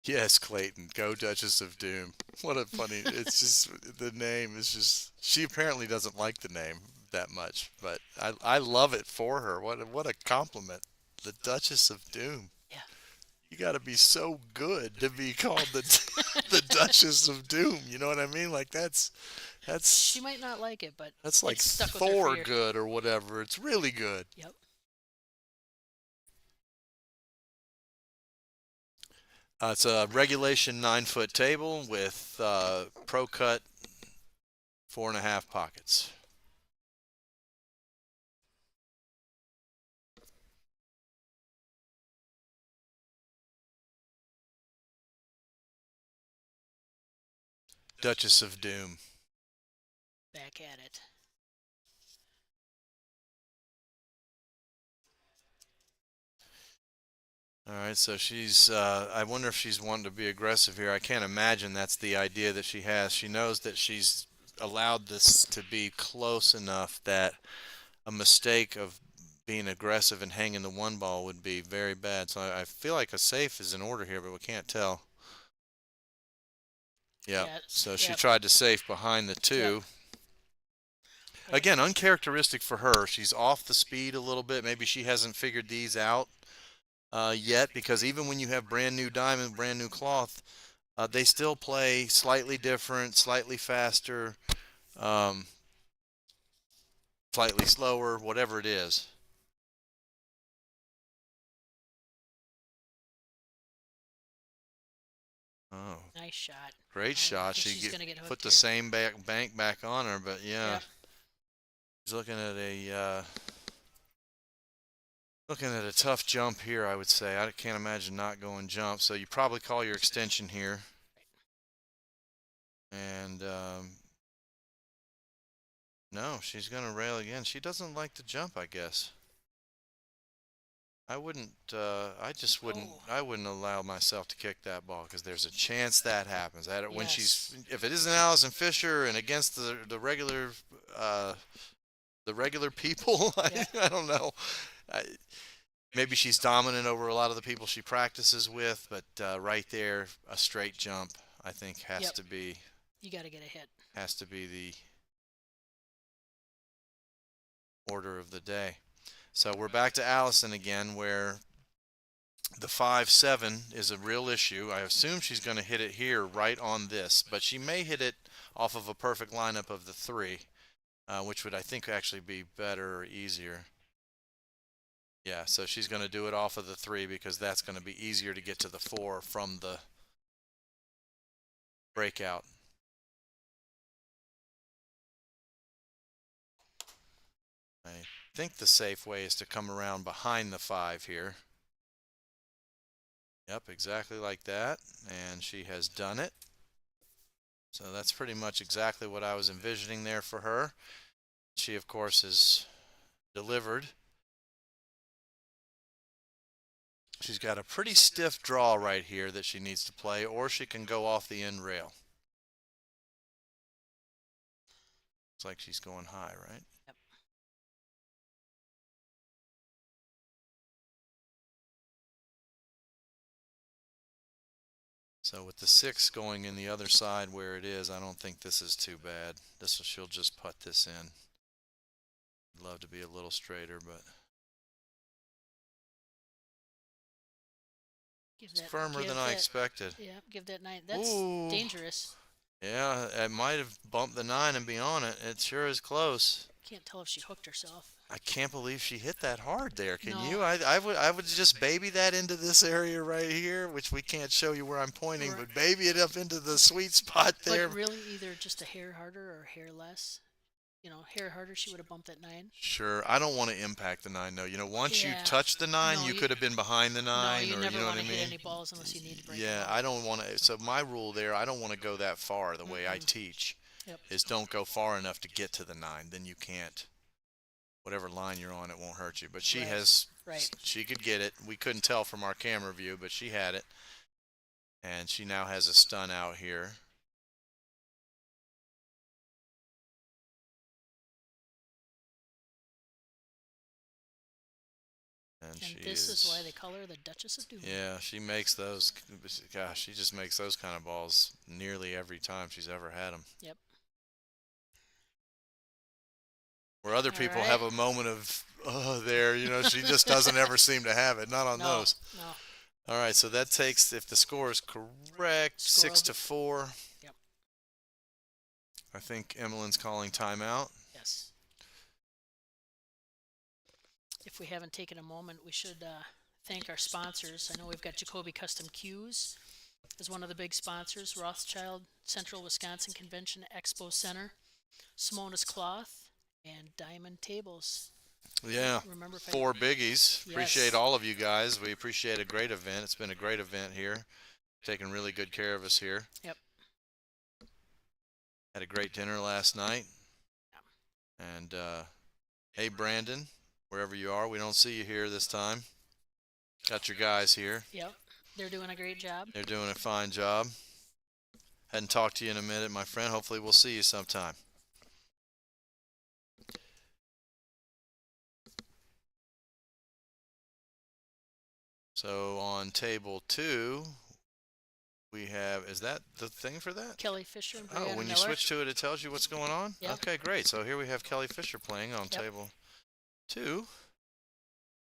yes, Clayton, go Duchess of Doom. What a funny, it's just, the name is just, she apparently doesn't like the name that much, but I love it for her. What a compliment. The Duchess of Doom. Yeah. You got to be so good to be called the the Duchess of Doom. You know what I mean? Like that's She might not like it, but that's like it's stuck with her Thor for years. good or whatever. It's really good. Yep. It's a regulation 9-foot table with Pro Cut 4.5 pockets. Duchess of Doom. Back at it. All right, so she's, I wonder if she's wanting to be aggressive here. I can't imagine that's the idea that she has. She knows that she's allowed this to be close enough that a mistake of being aggressive and hanging the one ball would be very bad. So I feel like a safe is in order here, but we can't tell. Yep. Yeah, So she yep. tried to safe behind the two. Yep. Again, uncharacteristic for her. She's off the speed a little bit. Maybe she hasn't figured these out yet, because even when you have brand new diamond, brand new cloth, they still play slightly different, slightly faster, um, slightly slower, whatever it is. Oh, Nice shot. great shot. She's gonna get Put hooked the here. same bank back on her, but yeah, Yep. she's looking at a tough jump here, I would say. I can't imagine not going jump. So you probably call your extension here. And no, she's going to rail again. She doesn't like to jump, I guess. I wouldn't. I just wouldn't. Oh. I wouldn't allow myself to kick that ball, because there's a chance that happens. When Yes. if it isn't Allison Fisher and against the regular people, Yeah. I don't know. Maybe she's dominant over a lot of the people she practices with, but right there, a straight jump, I think, has Yep. to be You got to get a hit. the order of the day. So we're back to Allison again, where the 5-7 is a real issue. I assume she's going to hit it here right on this, but she may hit it off of a perfect lineup of the 3, which would, I think, actually be better or easier. Yeah, so she's going to do it off of the 3, because that's going to be easier to get to the 4 from the breakout. I think the safe way is to come around behind the 5 here. Yep, exactly like that, and she has done it. So that's pretty much exactly what I was envisioning there for her. She, of course, has delivered. She's got a pretty stiff draw right here that she needs to play, or she can go off the end rail. Looks like she's going high, right? Yep. So with the 6 going in the other side where it is, I don't think this is too bad. She'll just putt this in. I'd love to be a little straighter, but it's firmer than I expected. Yeah, give that 9. That's Ooh. dangerous. Yeah, it might have bumped the 9 and be on it. It sure is close. Can't tell if she hooked herself. I can't believe she hit that hard there. Can No. you? I would just baby that into this area right here, which we can't show you where I'm pointing, Right. but baby it up into the sweet spot there. But really, either just a hair harder or a hair less. Hair harder, she would have bumped that 9. Sure, I don't want to impact the 9 though. Once you Yeah. touch the 9, No, you you- could have been behind the 9, No, you or never you know want what to I hit mean. any balls unless you need to break Yeah, them. I don't want to. So my rule there, I don't want to go that far. The way I teach Yep. is don't go far enough to get to the 9. Then you can't. Whatever line you're on, it won't hurt you. But she Right. has. Right. She could get it. We couldn't tell from our camera view, but she had it. And she now has a stun out here. And this is why they call her the Duchess of Doom. Yeah, she makes those. Gosh, she just makes those kind of balls nearly every time she's ever had them. Yep. Where other people have a moment of, there, she just doesn't ever seem to have it. Not on those. No. All right, so that takes, if the score is correct, 6-4. Yep. I think Emmeline's calling timeout. Yes. If we haven't taken a moment, we should thank our sponsors. I know we've got Jacoby Custom Cues as one of the big sponsors, Rothschild Central Wisconsin Convention Expo Center, Simona's Cloth, and Diamond Tables. Yeah, Remember 4 biggies. Yes. Appreciate all of you guys. We appreciate a great event. It's been a great event here. Taking really good care of us here. Yep. Had a great dinner last night. Yeah. And, hey, Brandon, wherever you are, we don't see you here this time. Got your guys here. Yep. They're doing a great job. They're doing a fine job. Hadn't talked to you in a minute, my friend. Hopefully we'll see you sometime. So on table 2, we have, is that the thing for that? Kelly Fisher and Oh, Brianna when you Miller. switch to it, it tells you what's going on? Yep. Okay, great. So here we have Kelly Fisher playing on Yep. table 2.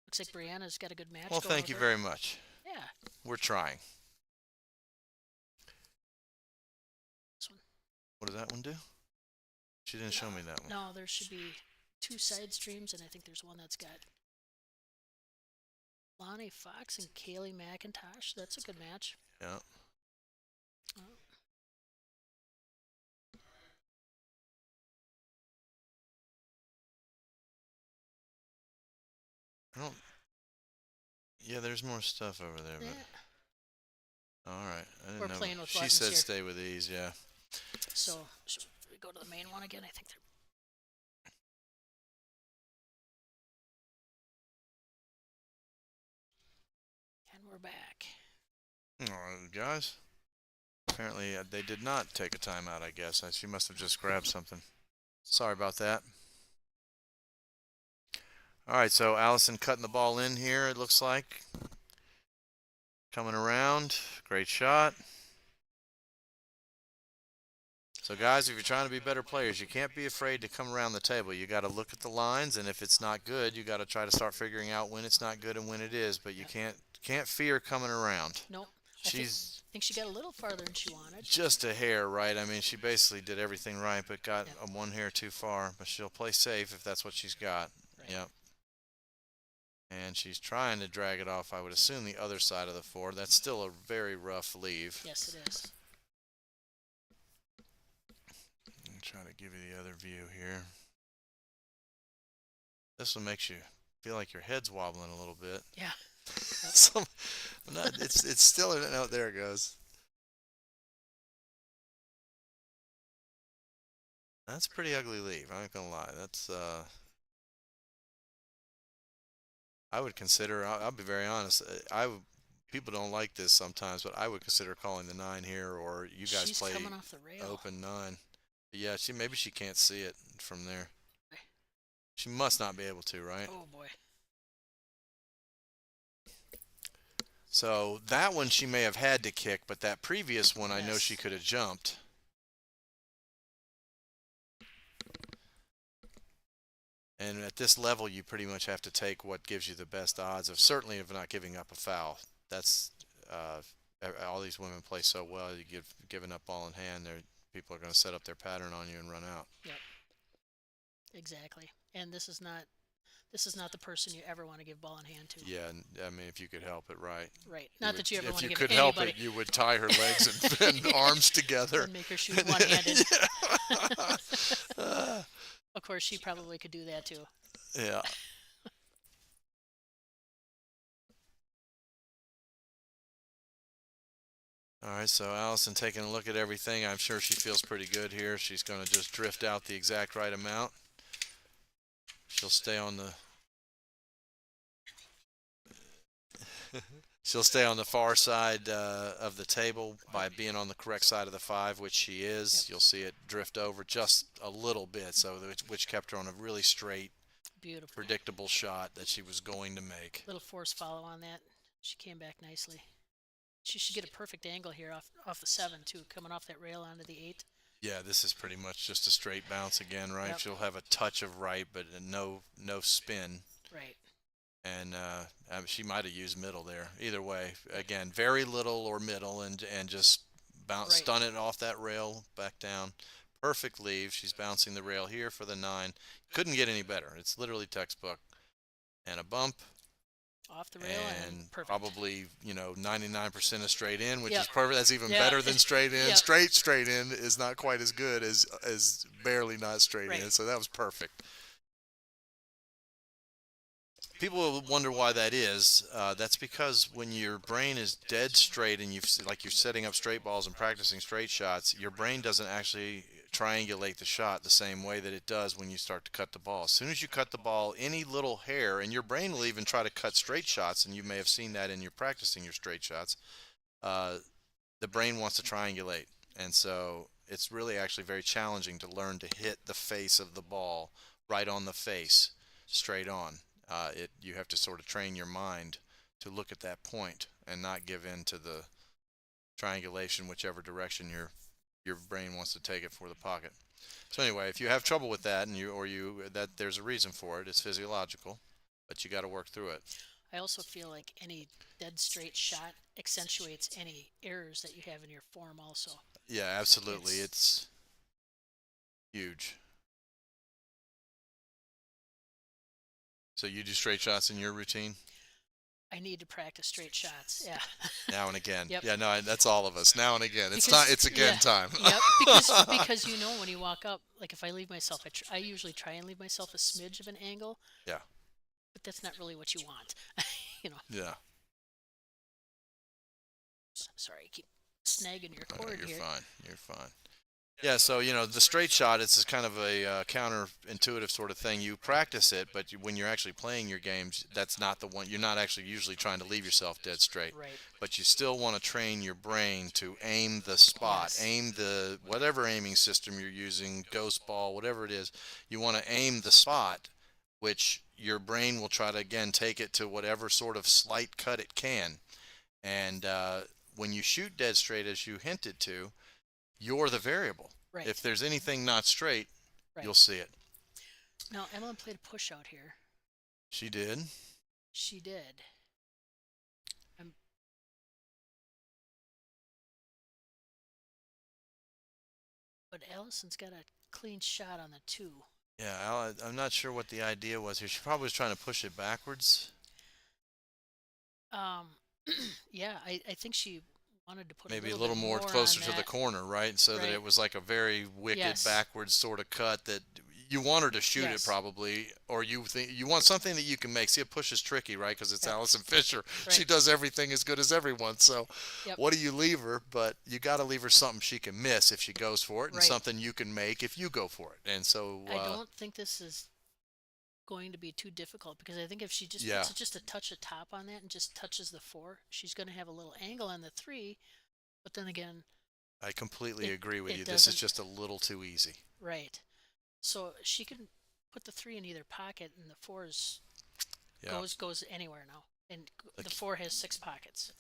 Looks like Brianna's got a good match Well, going thank you with her. very much. Yeah. We're trying. This one. What does that one do? She didn't show me that one. No, there should be 2 side streams, and I think there's one that's got Lonnie Fox and Kaylee McIntosh. That's a good match. Yeah. Oh. I don't. Yeah, there's more stuff over there, Yeah. but all right. I didn't We're know. playing with She buttons said here. stay with these. Yeah. So should we go to the main one again? I think they're. And we're back. All right, guys. Apparently, they did not take a timeout. I guess she must have just grabbed something. Sorry about that. All right, so Allison cutting the ball in here. It looks like coming around. Great shot. So, guys, if you're trying to be better players, you can't be afraid to come around the table. You got to look at the lines, and if it's not good, you got to try to start figuring out when it's not good and when it is. But you can't fear coming around. Nope. I think she got a little farther than she wanted. Just a hair, right? I mean, she basically did everything right, but got one hair too far. But she'll play safe if that's what she's got. Right. Yep. And she's trying to drag it off, I would assume, the other side of the 4. That's still a very rough leave. Yes, it is. I'm trying to give you the other view here. This one makes you feel like your head's wobbling a little bit. Yeah. So, it's still, no, there it goes. That's a pretty ugly leave, I'm not gonna lie. That's I would consider, I'll be very honest, people don't like this sometimes, but I would consider calling the 9 here, or you guys She's play coming off the rail. open 9. Yeah, maybe she can't see it from there. She must not be able to, right? Oh boy. So that one she may have had to kick, but that previous one I know Yes. she could have jumped. And at this level, you pretty much have to take what gives you the best odds of certainly of not giving up a foul. That's all these women play so well. You giving up ball in hand, people are going to set up their pattern on you and run out. Yep. Exactly. And this is not the person you ever want to give ball in hand to. Yeah, I mean, if you could help it, right? Right. Not that you ever want to If you give could help anybody. it, you would tie her legs and arms together. And make her shoot one-handed. Yeah. Of course, she probably could do that too. Yeah. All right, so Allison taking a look at everything. I'm sure she feels pretty good here. She's going to just drift out the exact right amount. She'll stay on the she'll stay on the far side of the table by being on the correct side of the 5, which she is. Yep. You'll see it drift over just a little bit, so which kept her on a really straight, Beautiful. predictable shot that she was going to make. Little force follow on that. She came back nicely. She should get a perfect angle here off the 7 too, coming off that rail onto the 8. Yeah, this is pretty much just a straight bounce again, right? Yep. She'll have a touch of right, but no spin. Right. And she might have used middle there. Either way, again, very little or middle, and just bounce, Right. stun it off that rail back down. Perfect leave. She's bouncing the rail here for the 9. Couldn't get any better. It's literally textbook. And a bump. Off the rail and perfect. Probably 99% of straight in, which Yep. is perfect. That's even Yeah. better than straight in. Yep. Straight in is not quite as good as barely not straight Right. in. So that was perfect. People will wonder why that is. That's because when your brain is dead straight and you're setting up straight balls and practicing straight shots, your brain doesn't actually triangulate the shot the same way that it does when you start to cut the ball. As soon as you cut the ball, any little hair, and your brain will even try to cut straight shots, and you may have seen that in your practicing your straight shots, the brain wants to triangulate. And so it's really actually very challenging to learn to hit the face of the ball right on the face, straight on. You have to sort of train your mind to look at that point and not give in to the triangulation, whichever direction your brain wants to take it for the pocket. So anyway, if you have trouble with that and that there's a reason for it, it's physiological, but you got to work through it. I also feel like any dead straight shot accentuates any errors that you have in your form also. Yeah, absolutely. It's huge. So you do straight shots in your routine? I need to practice straight shots. Yeah. Now and again. Yep. Yeah, no, that's all of us. Now and again. It's again yeah, time. Yep. Because you know when you walk up, like if I leave myself, I usually try and leave myself a smidge of an angle. Yeah. But that's not really what you want. Yeah. Sorry, I keep snagging your cord You're here. fine. You're fine. Yeah, so the straight shot, it's kind of a counterintuitive sort of thing. You practice it, but when you're actually playing your games, that's not the one. You're not actually usually trying to leave yourself dead straight. Right. But you still want to train your brain to aim the spot, Yes. aim the whatever aiming system you're using, ghost ball, whatever it is. You want to aim the spot, which your brain will try to again take it to whatever sort of slight cut it can. And when you shoot dead straight, as you hinted to, you're the variable. Right. If there's anything not straight, Right. you'll see it. Now, Emily played a push out here. She did. She did. But Allison's got a clean shot on the 2. Yeah, I'm not sure what the idea was here. She probably was trying to push it backwards. Yeah, I think she wanted to put Maybe a little bit more on closer to the that. corner, right? So that Right. it was like a very wicked Yes. backwards sort of cut that you want her to shoot it Yes. probably, or you think you want something that you can make. See, a push is tricky, right? Because it's Yep. Allison Fisher. She Right. does everything as good as everyone. So Yep. what do you leave her? But you got to leave her something she can miss if she goes for it, and Right. something you can make if you go for it. And so I don't think this is going to be too difficult because I think if she just Yeah. puts just a touch of top on that and just touches the 4, she's going to have a little angle on the 3. But then again, I completely it- agree with it you. This is doesn't- just a little too easy. right. So she can put the 3 in either pocket, and the 4 Yeah. goes anywhere now. And the Like- 4 has 6 pockets.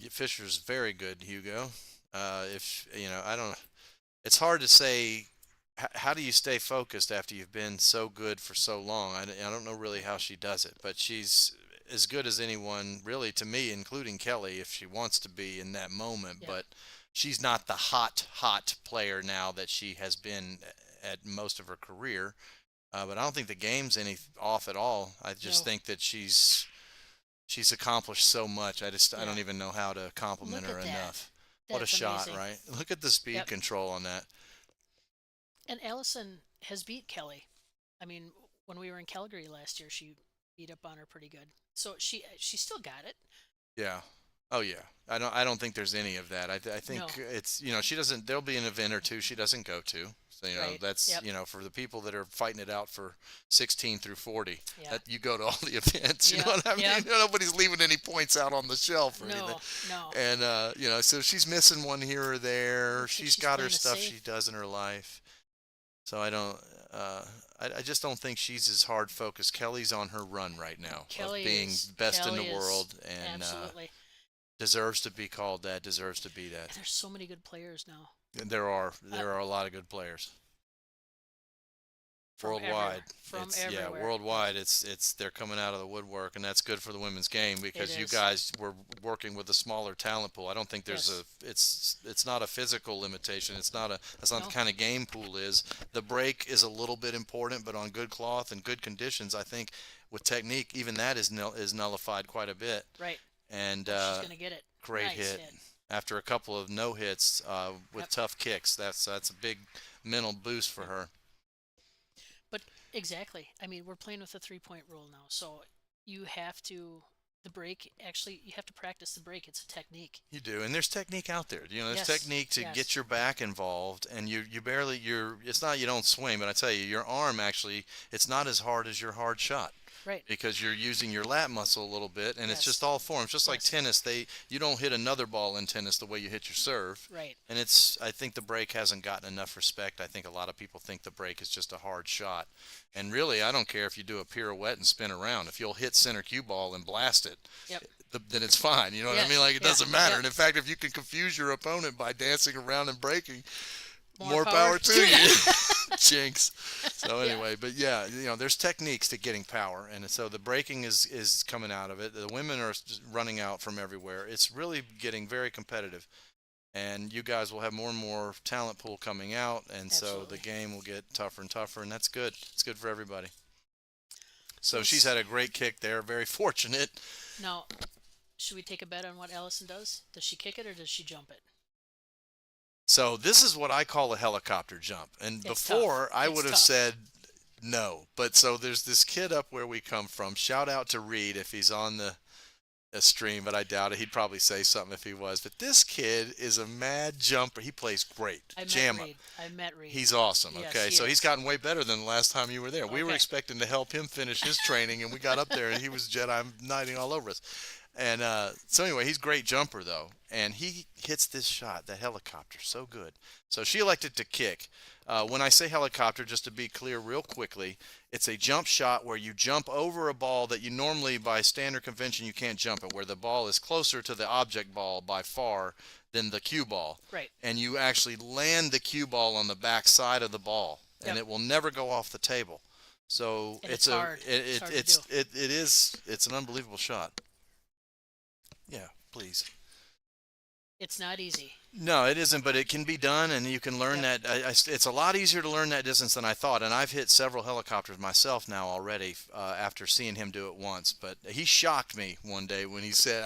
Fisher's very good, Hugo. If I don't. It's hard to say. How do you stay focused after you've been so good for so long? I don't know really how she does it, but she's as good as anyone, really, to me, including Kelly, if she wants to be in that moment. Yeah. But she's not the hot player now that she has been at most of her career. But I don't think the game's any off at all. I just No. think that she's accomplished so much. I Yeah. don't even know how to compliment Look her at that. enough. What a That's shot, amazing. right? Look at the speed Yep. control on that. And Allison has beat Kelly. I mean, when we were in Calgary last year, she beat up on her pretty good. So she still got it. Yeah. Oh yeah. I don't think there's any of that. I think No. it's she doesn't. There'll be an event or two she doesn't go to. So Right. that's Yep. for the people that are fighting it out for 16 through 40. Yeah. That you go to all the events. You Yeah, know what I mean? yeah. Nobody's leaving any points out on the shelf or No, anything. no. And so she's missing one here or there. Looks like She's she's got her playing it stuff safe. she does in her life. So I don't. I just don't think she's as hard focused. Kelly's on her run right now Kelly of being is- best in Kelly the is world and Absolutely. deserves to be called that. Deserves to be And that. there's so many good players now. And there are a lot of good players. From Worldwide, From it's, everywhere. yeah, worldwide, it's they're coming out of the woodwork, and that's good for the women's game because you is. guys were working with a smaller talent pool. I don't think there's it's not a physical limitation. That's not No. the kind of game pool is. The break is a little bit important, but on good cloth and good conditions, I think with technique, even that is nullified quite a bit. Right. And She's going to get it. great Nice hit. After a couple of no hits with Yep. tough kicks. That's a big mental boost for her. But exactly. I mean, we're playing with a 3-point rule now. So you have to, the break, actually, you have to practice the break. It's a technique. You do, and there's technique out there. There's Yes, technique to yes. get your back involved, and it's not you don't swing, but I tell you, your arm actually, it's not as hard as your hard shot. Right. because you're using your lat muscle a little bit, and it's just Yes. all forms. Just like Yes. tennis, you don't hit another ball in tennis the way you hit your serve. Right. And I think the break hasn't gotten enough respect. I think a lot of people think the break is just a hard shot. And really, I don't care if you do a pirouette and spin around. If you'll hit center cue ball and blast it, Yep. then it's fine. You know what I Yes. mean? Like, it Yeah. doesn't matter. Yeah. And in fact, if you can confuse your opponent by dancing around and breaking, More power power to to you. Jinx. So Yeah. anyway, but yeah, there's techniques to getting power, and so the breaking is coming out of it. The women are just running out from everywhere. It's really getting very competitive, and you guys will have more and more talent pool coming out, and so Absolutely. the game will get tougher and tougher, and that's good. It's good for everybody. So Let's- she's had a great kick there. Very fortunate. Now, should we take a bet on what Allison does? Does she kick it or does she jump it? So this is what I call a helicopter jump. And It's before tough. I It's would have tough. said no. But so there's this kid up where we come from. Shout out to Reed if he's on the stream, but I doubt it. He'd probably say something if he was. But this kid is a mad jumper. He plays great. I met Jammer. Reed. I met Reed. He's awesome. Yes, Okay, he so is. he's gotten way better than the last time you were there. We were Okay. expecting to help him finish his training, and we got up there, and he was Jedi Knighting all over us. And so anyway, he's a great jumper though, and he hits this shot, that helicopter, so good. So she elected to kick. When I say helicopter, just to be clear real quickly, it's a jump shot where you jump over a ball that you normally, by standard convention, you can't jump it, where the ball is closer to the object ball by far than the cue ball. Right. And you actually land the cue ball on the back side of the ball, and Yep. it will never go off the table. So And it's hard. It's hard to do. it's an unbelievable shot. Yeah, please. It's not easy. No, it isn't, but it can be done, and you can learn Yep. that. It's a lot easier to learn that distance than I thought, and I've hit several helicopters myself now already after seeing him do it once. But he shocked me one day when he said,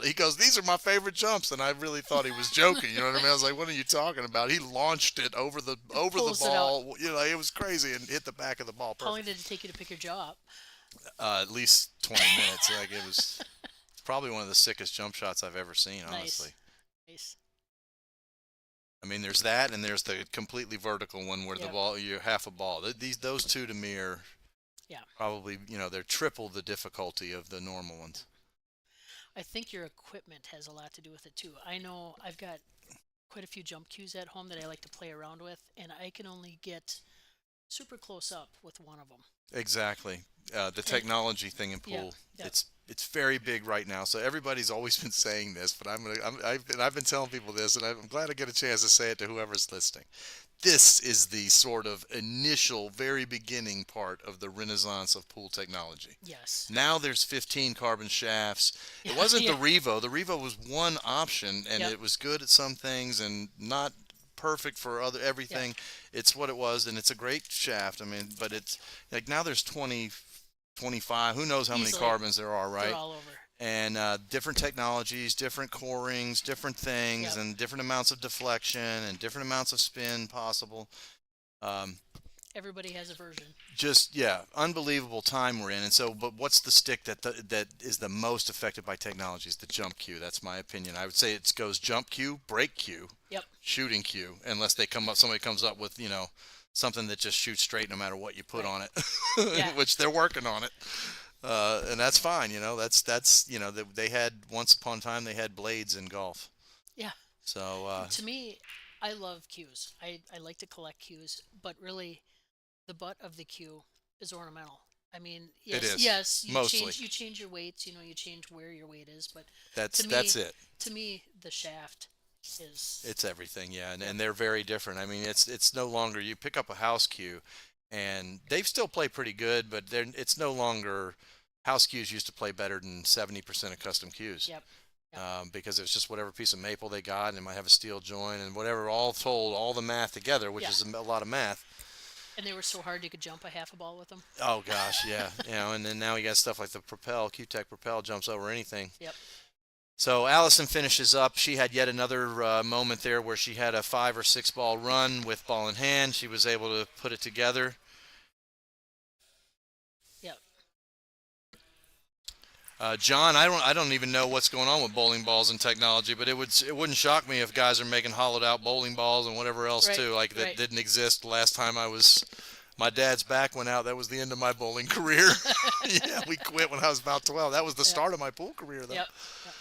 he goes, "These are my favorite jumps," and I really thought he was joking. You know what I mean? I was like, "What are you talking about?" He launched it over the Pulls it ball. It was crazy, and hit the back of the ball How long perfect. did it take you to pick your jaw up? At least 20 minutes. Like, it was probably one of the sickest jump shots I've ever seen, honestly. Nice. I mean, there's that, and there's the completely vertical one where the Yep. ball, you're half a ball. Those two to me are Yeah. probably, they're triple the difficulty of the normal ones. I think your equipment has a lot to do with it too. I know I've got quite a few jump cues at home that I like to play around with, and I can only get super close up with one of them. Exactly. The technology thing in Yeah, pool, yeah. it's very big right now. So everybody's always been saying this, but I've been telling people this, and I'm glad I get a chance to say it to whoever's listening. This is the sort of initial, very beginning part of the renaissance of pool technology. Yes. Now there's 15 carbon shafts. It wasn't Yeah. the Revo. The Revo was one option, and Yep. it was good at some things and not perfect for everything. It's what it was, and it's a great shaft. I mean, but it's like now there's 20, 25. Who knows how many Easily. carbons there are, right? They're all over. And different technologies, different core rings, different things, Yep. and different amounts of deflection and different amounts of spin possible. Everybody has a version. Just unbelievable time we're in. And so, but what's the stick that is the most affected by technology? Is the jump cue. That's my opinion. I would say it goes jump cue, break cue, Yep. shooting cue, unless somebody comes up with something that just shoots straight no matter what you put Right. on it, Yeah. which they're working on it. And that's fine. That's they had, once upon a time they had blades in golf. Yeah. So To me, I love cues. I like to collect cues, but really, the butt of the cue is ornamental. I mean, yes, is, yes, you mostly. change your weights. You change where your weight is, but that's to me, it. To me, the shaft is It's everything, yeah, and they're very different. I mean, it's no longer, you pick up a house cue, and they still play pretty good, but it's no longer, house cues used to play better than 70% of custom cues. Yep. Because it's just whatever piece of maple they got, and it might have a steel joint and whatever, all told, all the math together, which Yeah. is a lot of math. And they were so hard you could jump a half a ball with them. Oh gosh, yeah, and then now you got stuff like the Propel, Q-Tech Propel jumps over anything. Yep. So Allison finishes up. She had yet another moment there where she had a 5 or 6 ball run with ball in hand. She was able to put it together. Yep. John, I don't even know what's going on with bowling balls and technology, but it wouldn't shock me if guys are making hollowed out bowling balls and whatever else Right, too, like that right. didn't exist last time I was My dad's back went out. That was the end of my bowling career. Yeah, we quit when I was about 12. That was the Yep. start of my pool career, though. Yep. Yep.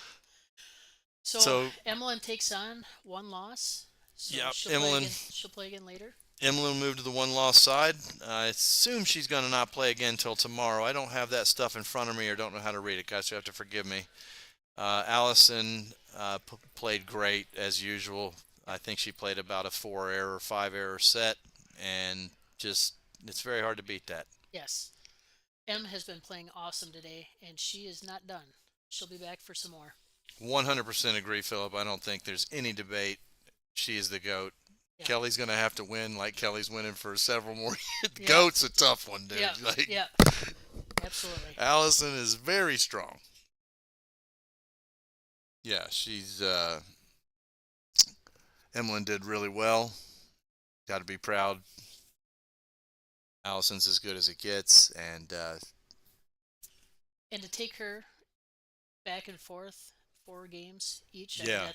So So, Emlyn takes on one loss. So yep, she'll play again. She'll play again later. Emily moved to the one-loss side. I assume she's going to not play again until tomorrow. I don't have that stuff in front of me or don't know how to read it, guys. You have to forgive me. Allison played great as usual. I think she played about a 4-error, 5-error set, and just it's very hard to beat that. Yes. Em has been playing awesome today, and she is not done. She'll be back for some more. 100% agree, Philip. I don't think there's any debate. She is the GOAT. Yeah. Kelly's going to have to win like Kelly's winning for several more years. Yeah. GOAT's a tough one, dude. Yeah. Like, Yeah. Absolutely. Allison is very strong. Yeah, Emlyn did really well. Got to be proud. Allison's as good as it gets, and And to take her back and forth 4 games each, I Yeah. mean,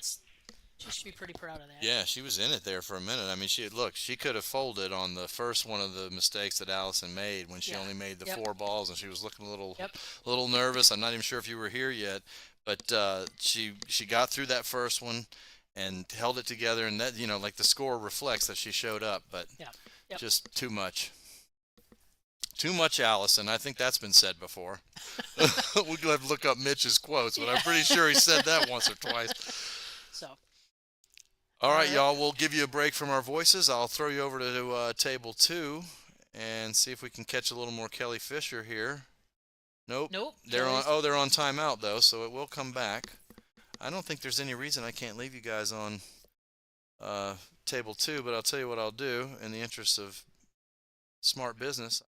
she should be pretty proud of that. yeah, she was in it there for a minute. I mean, she could have folded on the first one of the mistakes that Allison made when she Yeah. only made the Yep. 4 balls, and she was looking a little Yep. nervous. I'm not even sure if you were here yet, but she got through that first one and held it together, and that like the score reflects that she showed up, but Yeah. Yep. just too much. Too much Allison. I think that's been said before. We'll have to look up Mitch's quotes, but I'm pretty sure he said that once or twice. So. All right, right. y'all. We'll give you a break from our voices. I'll throw you over to table 2 and see if we can catch a little more Kelly Fisher here. Nope. They're on. Kelly's- Oh, they're on timeout though, so it will come back. I don't think there's any reason I can't leave you guys on table 2, but I'll tell you what I'll do in the interest of smart business.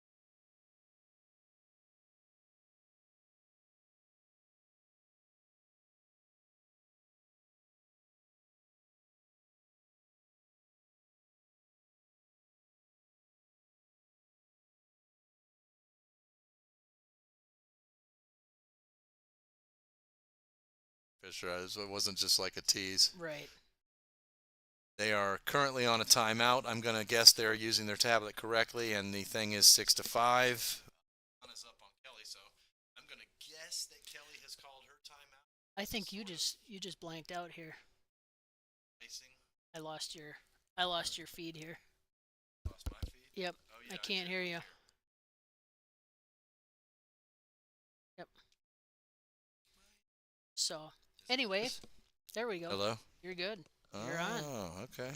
Fisher, it wasn't just like a tease. Right. They are currently on a timeout. I'm going to guess they're using their tablet correctly, and the thing is 6-5. Is up on Kelly, so I'm going to guess that Kelly has called her timeout. I think you just blanked out here. Racing. I lost your feed here. Lost my feed. Yep. Oh, yeah, I can't hear you. Yep. So, anyway, there we go. Hello. You're good. You're on. Oh, okay.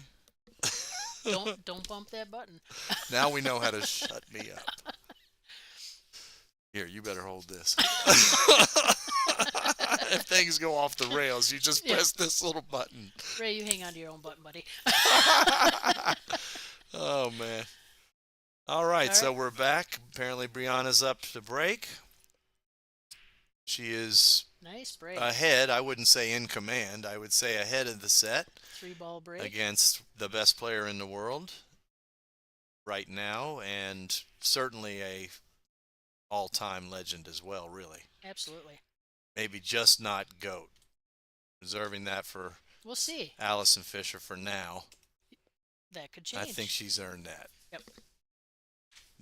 Don't bump that button. Now we know how to shut me up. Here, you better hold this. If things go off the rails, you just press this little button. Ray, you hang on to your own button, buddy. Oh, man. All right, so we're back. Apparently, Brianna's up to break. She is Nice break. ahead. I wouldn't say in command. I would say ahead of the set 3-ball break. against the best player in the world right now, and certainly a all-time legend as well, really. Absolutely. Maybe just not GOAT. Reserving that for We'll see. Allison Fisher for now. That could change. I think she's earned that. Yep.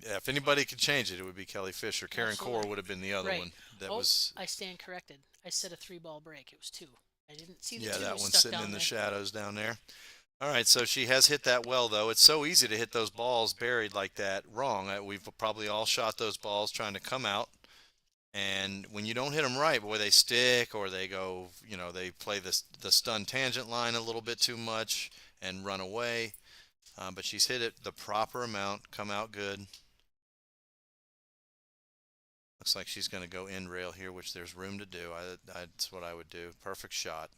Yeah, if anybody could change it, it would be Kelly Fisher. Karen Absolutely. Core would have been the other Right. one. That Oh, was I stand corrected. I said a 3-ball break. It was 2. I didn't see the 2 that one stuck sitting down in the there. shadows down there. All right, so she has hit that well, though. It's so easy to hit those balls buried like that wrong. We've probably all shot those balls trying to come out. And when you don't hit them right, boy, they stick or they go, they play the stun tangent line a little bit too much and run away. But she's hit it the proper amount, come out good. Looks like she's going to go in rail here, which there's room to do. That's what I would do. Perfect shot.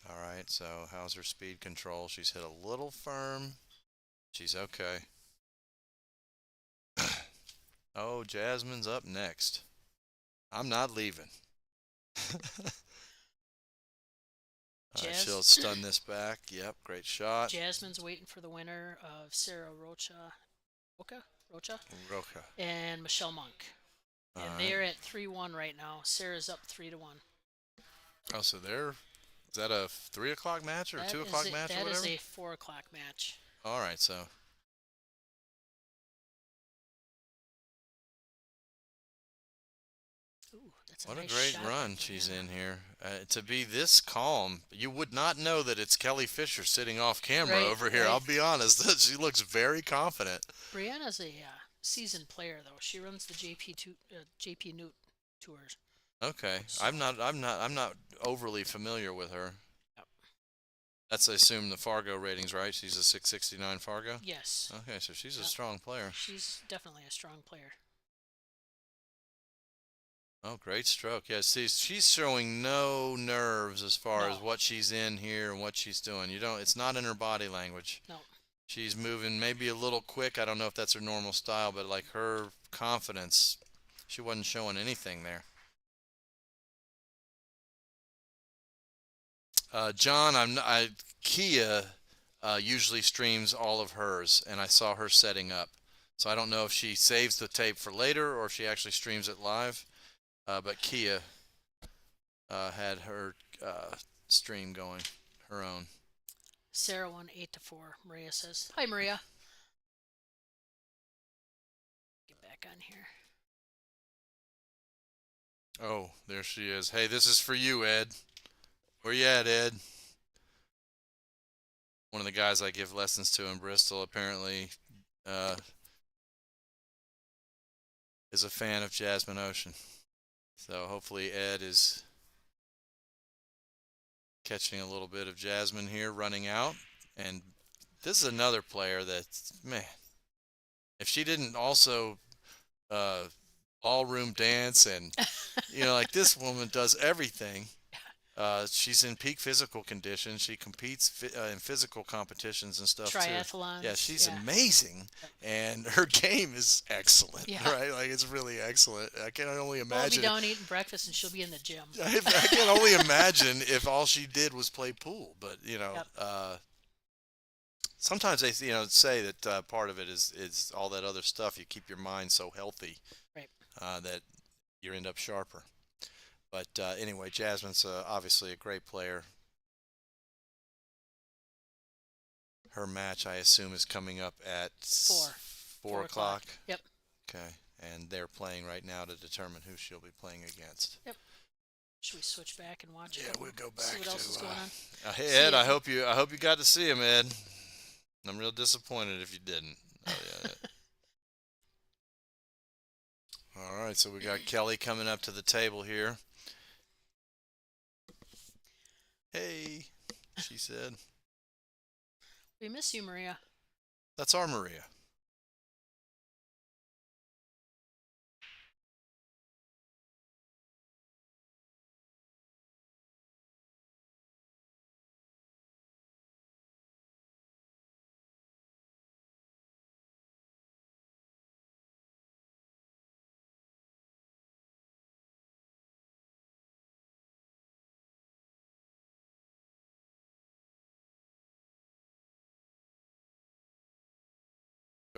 All right, so how's her speed control? She's hit a little firm. She's okay. Oh, Jasmine's up next. I'm not leaving. All right, she'll stun this back. Yep, great shot. Jasmine's waiting for the winner of Sarah Rocha, Roca. and Michelle Monk. And All they're right. at 3-1 right now. Sarah's up 3-1. Oh, so is that a 3 o'clock match or a 2 o'clock match or That whatever? is a 4 o'clock match. All right, so Ooh, that's a What a nice great shot by run she's Brianna. in here. To be this calm, you would not know that it's Kelly Fisher sitting off camera Right, over here. right. I'll be honest. She looks very confident. Brianna's a seasoned player, though. She runs the JP Newt tours. Okay. So, I'm not overly familiar with her. yep. That's, I assume, the Fargo ratings, right? She's a 669 Fargo? Yes, Okay, so she's a Yep. strong player. she's definitely a strong player. Oh, great stroke. Yeah, see, she's showing no nerves as far as No. what she's in here and what she's doing. It's not in her body language. No. She's moving maybe a little quick. I don't know if that's her normal style, but like her confidence, she wasn't showing anything there. John, Kia usually streams all of hers, and I saw her setting up. So I don't know if she saves the tape for later or if she actually streams it live. But Kia had her stream going, her own. Sarah won 8-4. Maria says, "Hi, Maria." Get back on here. Oh, there she is. Hey, this is for you, Ed. Where you at, Ed? One of the guys I give lessons to in Bristol apparently is a fan of Jasmine Ocean. So hopefully Ed is catching a little bit of Jasmine here running out. And this is another player that, man, if she didn't also ballroom dance and, like this woman does everything. She's in peak physical condition. She competes in physical competitions and stuff too. Triathlons. Yeah, she's amazing, and her game is excellent. Yeah. Right, like it's really excellent. I can only We'll be imagine. down eating breakfast, and she'll be in the gym. I can only imagine if all she did was play pool. But Yep. sometimes they say that part of it is all that other stuff. You keep your mind so healthy, Right. that you end up sharper. But anyway, Jasmine's obviously a great player. Her match, I assume, is coming up at 4 o'clock. Yep. Okay, and they're playing right now to determine who she'll be playing against. Yep. Should we switch back and watch it? Yeah, we'll go back. See what else is going on. Hey See Ed, ya. I hope you got to see him, Ed. I'm real disappointed if you didn't. Oh yeah. All right, so we got Kelly coming up to the table here. Hey, she said. We miss you, Maria. That's our Maria.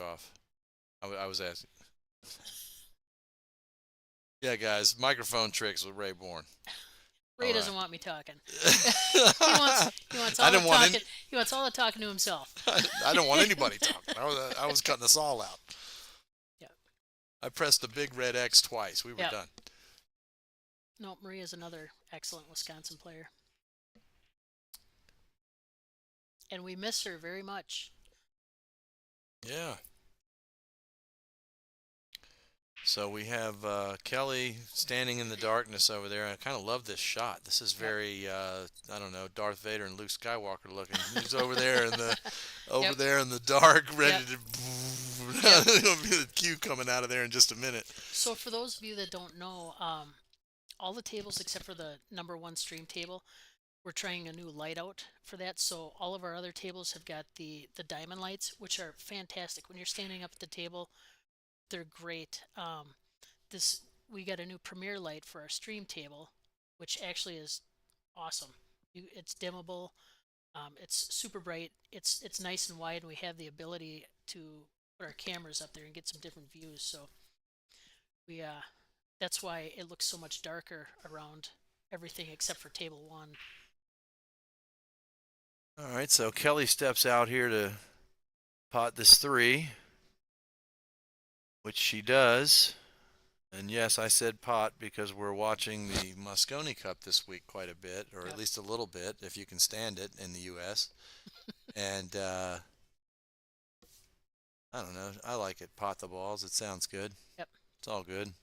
Off. I was asking. Yeah, guys, microphone tricks with Ray Bourne. Ray All doesn't right. want me talking. He wants all the talking. He wants all the talking to himself. I don't want anybody talking. I was cutting us all out. Yeah. I pressed the big red X twice. We were Yeah. done. No, Maria's another excellent Wisconsin player. And we miss her very much. Yeah. So we have Kelly standing in the darkness over there. I kind of love this shot. This is very, I don't know, Darth Vader and Luke Skywalker looking. He's over there in the dark, ready to. There'll be the cue coming out of there in just a minute. So for those of you that don't know, all the tables except for the number one stream table, we're trying a new light out for that. So all of our other tables have got the diamond lights, which are fantastic. When you're standing up at the table, they're great. We got a new premiere light for our stream table, which actually is awesome. It's dimmable. It's super bright. It's nice and wide, and we have the ability to put our cameras up there and get some different views. So that's why it looks so much darker around everything except for table one. All right, so Kelly steps out here to pot this 3, which she does. And yes, I said pot because we're watching the Moscone Cup this week quite a bit, or at Yep. least a little bit, if you can stand it in the U.S. And I don't know. I like it. Pot the balls. It sounds good. Yep. It's all good.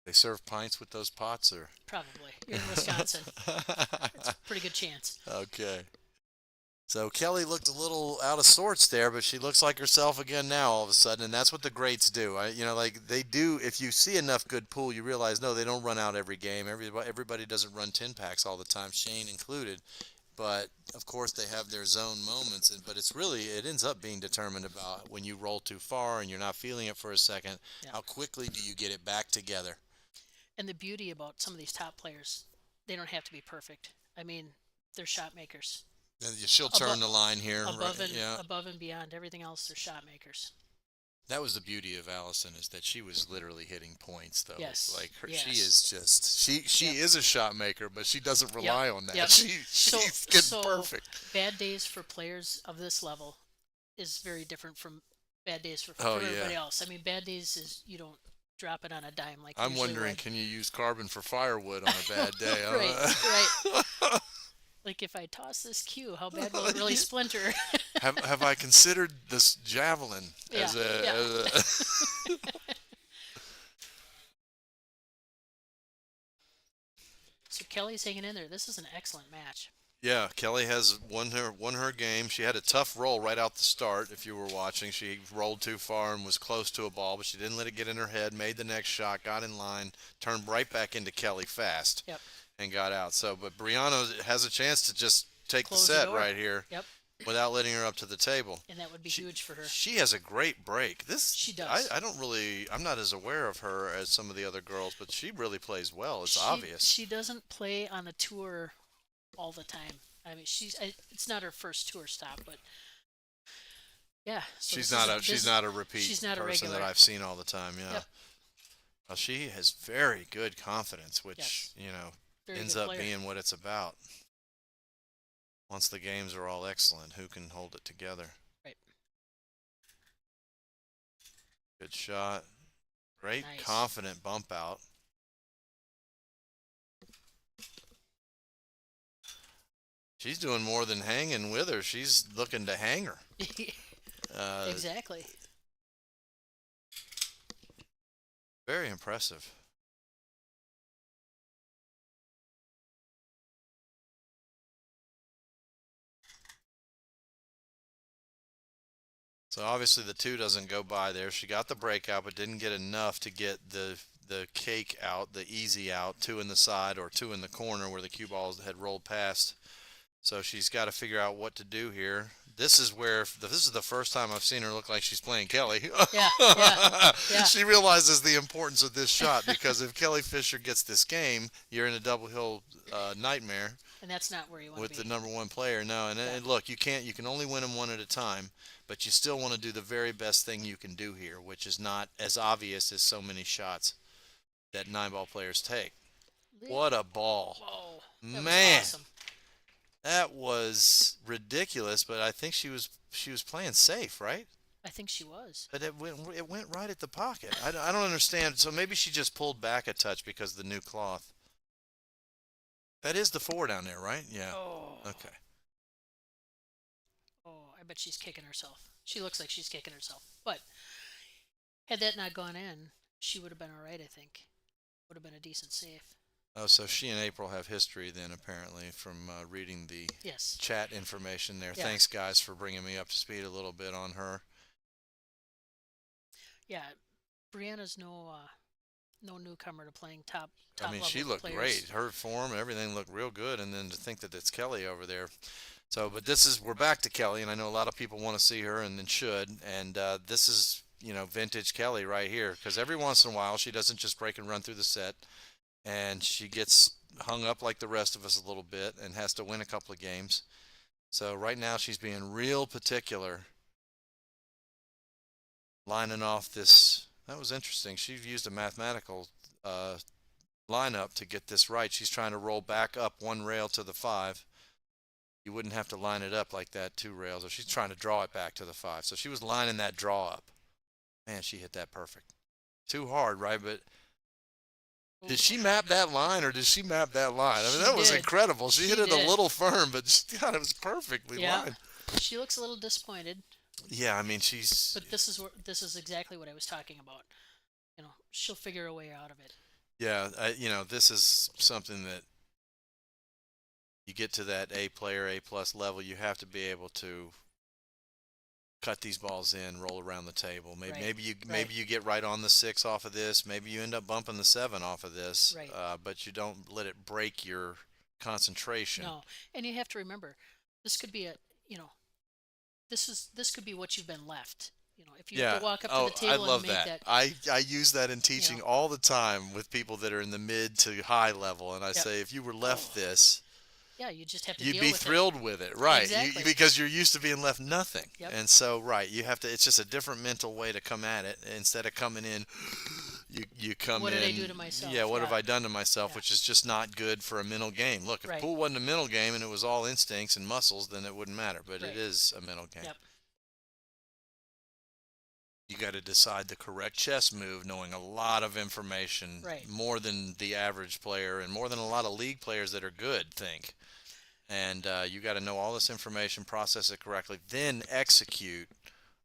They serve pints with those pots, or? Probably. You're in Wisconsin. It's a pretty good chance. Okay. So Kelly looked a little out of sorts there, but she looks like herself again now all of a sudden, and that's what the greats do. Like they do. If you see enough good pool, you realize no, they don't run out every game. Everybody doesn't run 10 packs all the time, Shane included. But of course, they have their zone moments, but it ends up being determined about when you roll too far and you're not feeling it for a second. Yeah. How quickly do you get it back together? And the beauty about some of these top players, they don't have to be perfect. I mean, they're shot makers. And she'll turn the line here, Above right? and Yeah. above and beyond everything else, they're shot makers. That was the beauty of Allison, is that she was literally hitting points, though. Yes. Like Yes. she is just she Yep. is a shot maker, but she doesn't rely on that. Yep. She's getting perfect. Bad days for players of this level is very different from bad days for Oh, everybody yeah. else. I mean, bad days is you don't drop it on a dime like. I'm usually wondering, would. can you use carbon for firewood on a bad day? Right. Like if I toss this cue, how bad will it really splinter? Have I considered this javelin as a? Yeah. As a So Kelly's hanging in there. This is an excellent match. Yeah, Kelly has won her game. She had a tough roll right out the start. If you were watching, she rolled too far and was close to a ball, but she didn't let it get in her head. Made the next shot, got in line, turned right back into Kelly fast, Yep. and got out. So, but Brianna has a chance to just take Close the the set door. right here Yep. without letting her up to the table. And that would be She- huge for her. She has a great break. She does. I'm not as aware of her as some of the other girls, but she really plays well. It's She- obvious. She doesn't play on the tour all the time. I mean, it's not her first tour stop, but yeah. So She's this is not a repeat she's not a person that regular. I've seen all the time. Yeah. Yep. Well, she has very good confidence, which Yes. Very ends good up player. being what it's about. Once the games are all excellent, who can hold it together? Right. Good shot. Great Nice. confident bump out. She's doing more than hanging with her. She's looking to hang her. Exactly. Very impressive. So obviously the two doesn't go by there. She got the breakout, but didn't get enough to get the cake out, the easy out, two in the side or two in the corner where the cue balls had rolled past. So she's got to figure out what to do here. This is the first time I've seen her look like she's playing Kelly. Yeah. She realizes the importance of this shot, because if Kelly Fisher gets this game, you're in a double hill nightmare And that's not where you want with to the be. number one player. No, and look, you can only win them one at a time, but you still want to do the very best thing you can do here, which is not as obvious as so many shots that 9-ball players take. What a ball. Whoa. That Man. was awesome. That was ridiculous, but I think she was playing safe, right? I think she was. But it went right at the pocket. I don't understand. So maybe she just pulled back a touch because of the new cloth. That is the 4 down there, right? Yeah. Oh. Okay. Oh, I bet she's kicking herself. She looks like she's kicking herself. But had that not gone in, she would have been all right, I think. Would have been a decent save. Oh, so she and April have history then, apparently, from reading the Yes. chat information there. Yeah. Thanks, guys, for bringing me up to speed a little bit on her. Yeah. Brianna's no newcomer to playing top I mean, level she looked players. great. Her form, everything looked real good. And then to think that it's Kelly over there. So, but we're back to Kelly, and I know a lot of people want to see her and should. And this is, vintage Kelly right here, because every once in a while she doesn't just break and run through the set, and she gets hung up like the rest of us a little bit and has to win a couple of games. So right now she's being real particular, lining off this. That was interesting. She used a mathematical lineup to get this right. She's trying to roll back up one rail to the 5. You wouldn't have to line it up like that, 2 rails. Or she's trying to draw it back to the 5. So she was lining that draw up. Man, she hit that perfect. too hard, right? But Ooh, did she map that line or did she map that line? I mean, she that was did. incredible. She hit She it a did. little firm, but God, it was perfectly Yeah. lined. She looks a little disappointed, Yeah, I mean, she's but this is exactly what I was talking about. She'll figure a way out of it. yeah. This is something that you get to that A player, A plus level. You have to be able to cut these balls in, roll around the table. Maybe Right, maybe you right. maybe you get right on the 6 off of this. Maybe you end up bumping the 7 off of this. Right. But you don't let it break your concentration. No, and you have to remember, this could be this could be what you've been left. If you have to walk up to the table I love and make that. that. I use that in teaching all the time with people that are in the mid to high level, and I say if you were left this, Yeah, you just have to you'd deal be with thrilled with it, right? Exactly. Because you're used to being left nothing, Yep. and so you have to. It's just a different mental way to come at it. Instead of coming in, you come What in. did I do to myself? Yeah, what have Yeah. I done to myself? Yeah. Which is just not good for a mental game. Look, if Right. pool wasn't a mental game and it was all instincts and muscles, then it wouldn't matter. But Right. it is a mental game. Yep. You got to decide the correct chess move, knowing a lot of information, Right. more than the average player and more than a lot of league players that are good think. And you got to know all this information, process it correctly, then execute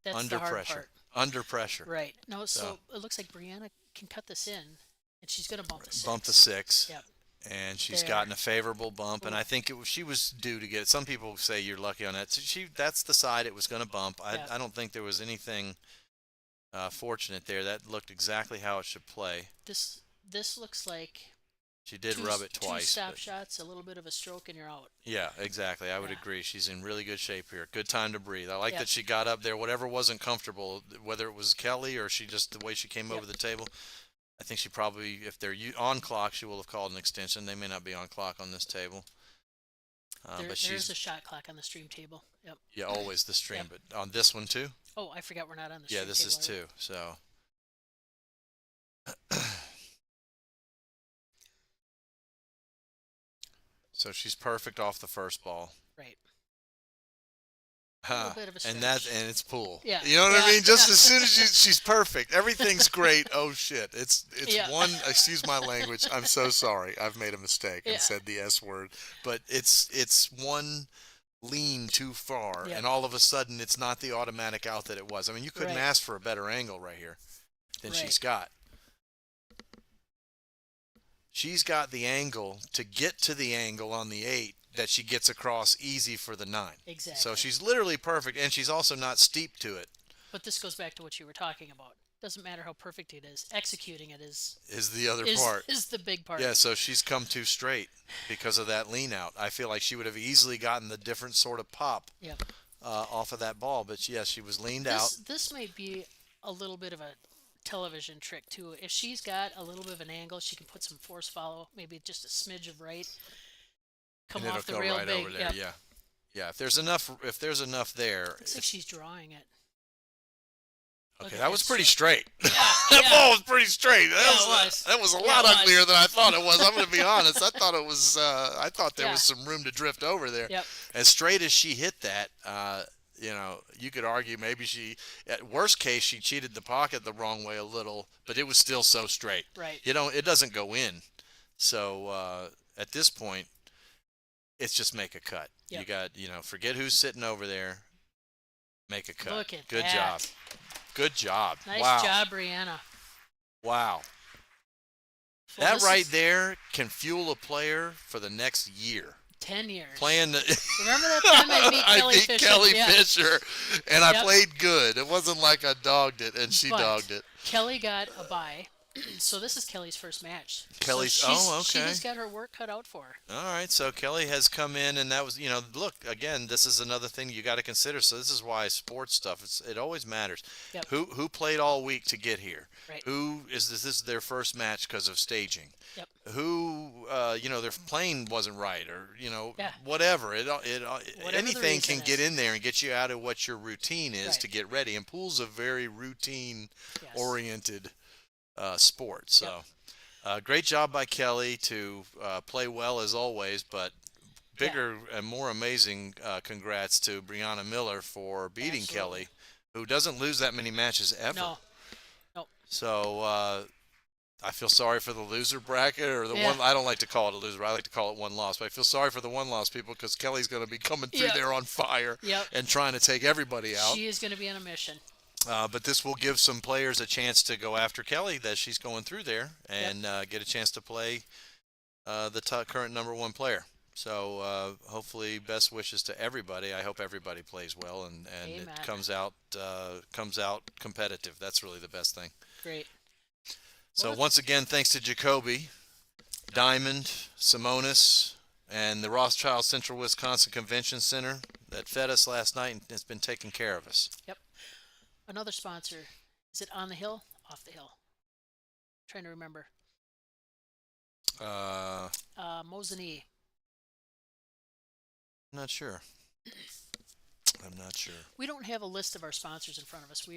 That's under the hard pressure. part. Under pressure. Right. No, so So- it looks like Brianna can cut this in, and she's going to bump the 6. Bump the 6. Yep. And she's There. gotten a favorable bump, and Ooh. I think she was due to get it. Some people say you're lucky on that. So that's the side it was going to bump. Yeah. I don't think there was anything fortunate there. That looked exactly how it should play. This looks like She did rub it twice. Two stop but- shots, a little bit of a stroke, and you're out. Yeah, exactly. I would Yeah. agree. She's in really good shape here. Good time to breathe. I like Yep. that she got up there. Whatever wasn't comfortable, whether it was Kelly or she just the way she came Yep. over the table. I think she probably, if they're on clock, she will have called an extension. They may not be on clock on this table. But There's she's a shot clock on the stream table. Yep. yeah, always the stream. Yep. But on this one too. Oh, I forgot we're not on the Yeah, stream this is table. two. So. So she's perfect off the first ball. Right. Huh. bit of a And stretch. it's pool. Yeah. You know what I Yeah. mean? Just as soon as she's perfect. Everything's great. Oh shit. It's Yeah. one, excuse my language. I'm so sorry. I've made a mistake Yeah. and said the S word. But it's one lean too far Yeah. and all of a sudden it's not the automatic out that it was. I mean, you couldn't Right. ask for a better angle right here than Right. she's got. She's got the angle to get to the angle on the 8 that she gets across easy for the 9. Exactly. So she's literally perfect, and she's also not steep to it. But this goes back to what you were talking about. Doesn't matter how perfect it is. Executing it is The other part. is the big part. Yeah, so she's come too straight because of that lean out. I feel like she would have easily gotten the different sort of pop Yep. off of that ball, but yes, she was leaned out. This might be a little bit of a television trick too. If she's got a little bit of an angle, she can put some force follow, maybe just a smidge of right. Come And it'll off the go rail right big. over there. Yep. Yeah, yeah. If there's enough there. Looks like she's drawing it. Look Okay, at that was this. pretty straight. Yeah, That yeah. ball was pretty straight. Yeah, it was. That was a Yeah, lot it was. uglier than I thought it was. I'm going to be honest. I thought it was. I thought there Yeah. was some room to drift over there. Yep. As straight as she hit that, you could argue maybe at worst case, she cheated the pocket the wrong way a little, but it was still so straight. Right. It doesn't go in. So at this point, it's just make a cut. Yep. You got, forget who's sitting over there. Make a cut. Look at Good that. job. Good job. Nice Wow. job, Brianna. Wow. Well, That this right is there can fuel a player for the next year. 10 years. Playing Remember that time I beat Kelly beat Fisher? Kelly Yeah. Fisher, and I Yep. played good. It wasn't like I dogged it, and she But dogged it. Kelly got a bye. So this is Kelly's first match. Kelly's- so oh, She okay. has got her work cut out for her. All right, so Kelly has come in, and that was, look, again, this is another thing you got to consider. So this is why sports stuff, it always matters. Yep. Who played all week to get here? Right. Who is this is their first match because of staging? Yep. Who, their plane wasn't right, or Yeah. whatever. the Anything can reason get is. in there and get you out of what your routine is Right. to get ready. And pool's a very routine Yes. oriented sport. So, great job by Kelly to play well as always, but bigger and more amazing congrats to Brianna Miller for beating Absolutely. Kelly, who doesn't lose that many matches ever. No. Nope. So I feel sorry for the loser bracket or the Yeah. one. I don't like to call it a loser. I like to call it one loss. But I feel sorry for the one loss people because Kelly's going to be coming through Yep. there on fire Yep. and trying to take everybody out. She is going to be on a mission. But this will give some players a chance to go after Kelly that she's going through there and get a chance to play the current number one player. So hopefully, best wishes to everybody. I hope everybody plays well and Amen. it comes out competitive. That's really the best thing. Great. So Well, once again, thanks to Jacoby, Diamond, Simonis, and the Rothschild Central Wisconsin Convention Center that fed us last night and has been taking care of us. Yep. Another sponsor. Is it on the hill? Off the hill? Trying to remember. Mosini. I'm not sure. We don't have a list of our sponsors in front of us.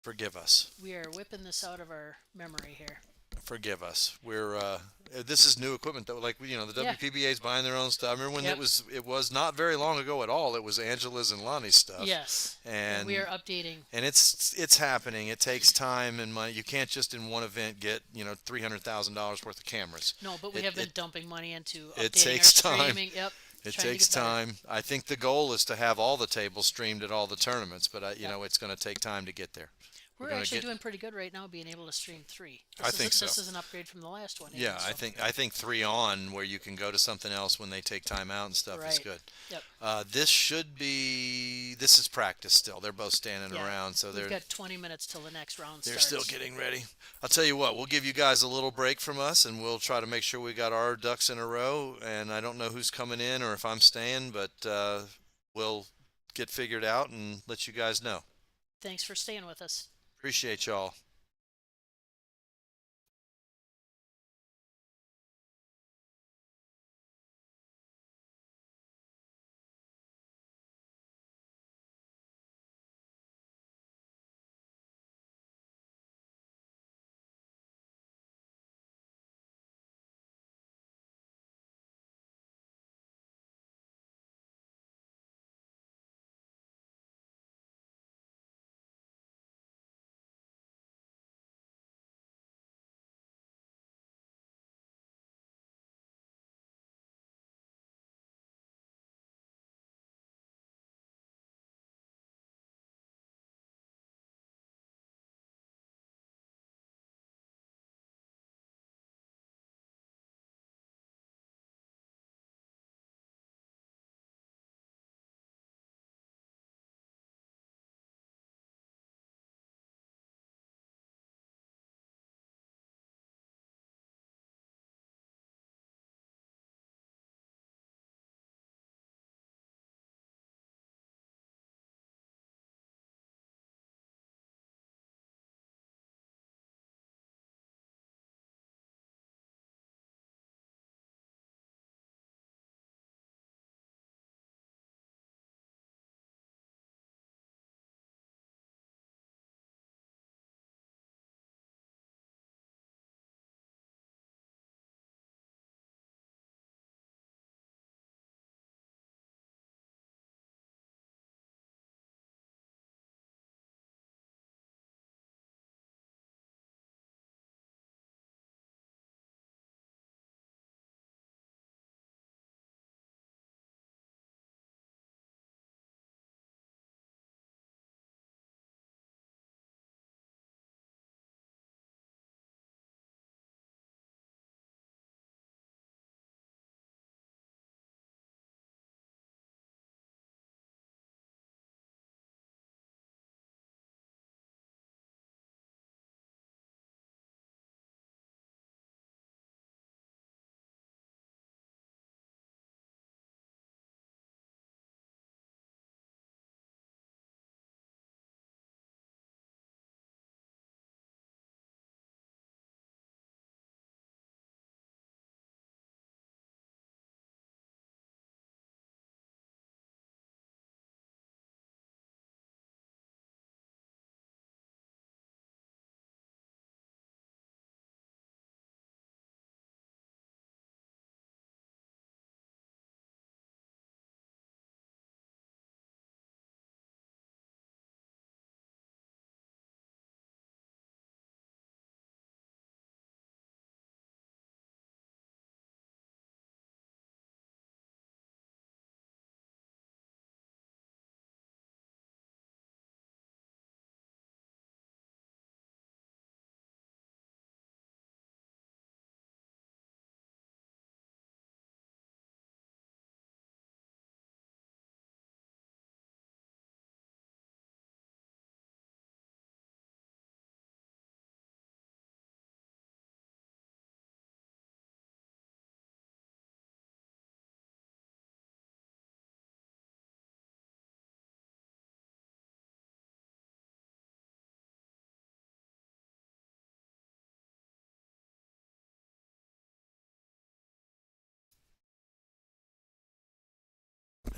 Forgive us. We are whipping this out of our memory here. Forgive us. We're this is new equipment though. Like the WPBA is buying their own stuff. I remember when it was not very long ago at all. It was Angela's and Lonnie's stuff. Yes. And we are updating. And it's happening. It takes time and money. You can't just in one event get $300,000 worth of cameras. No, but we have been dumping money into updating it takes our time. streaming. Yep. It takes time. I think the goal is to have all the tables streamed at all the tournaments, but it's going to take time to get there. We're actually doing pretty good right now, being able to stream 3. I think so. This is an upgrade from the last one. Yeah, I think 3 on where you can go to something else when they take time out and stuff is good. Yep. This is practice still. They're both standing around, so we've got 20 minutes till the next round they're starts. still getting ready. I'll tell you what, we'll give you guys a little break from us, and we'll try to make sure we got our ducks in a row. And I don't know who's coming in or if I'm staying, but we'll get figured out and let you guys know. Thanks for staying with us. Appreciate y'all.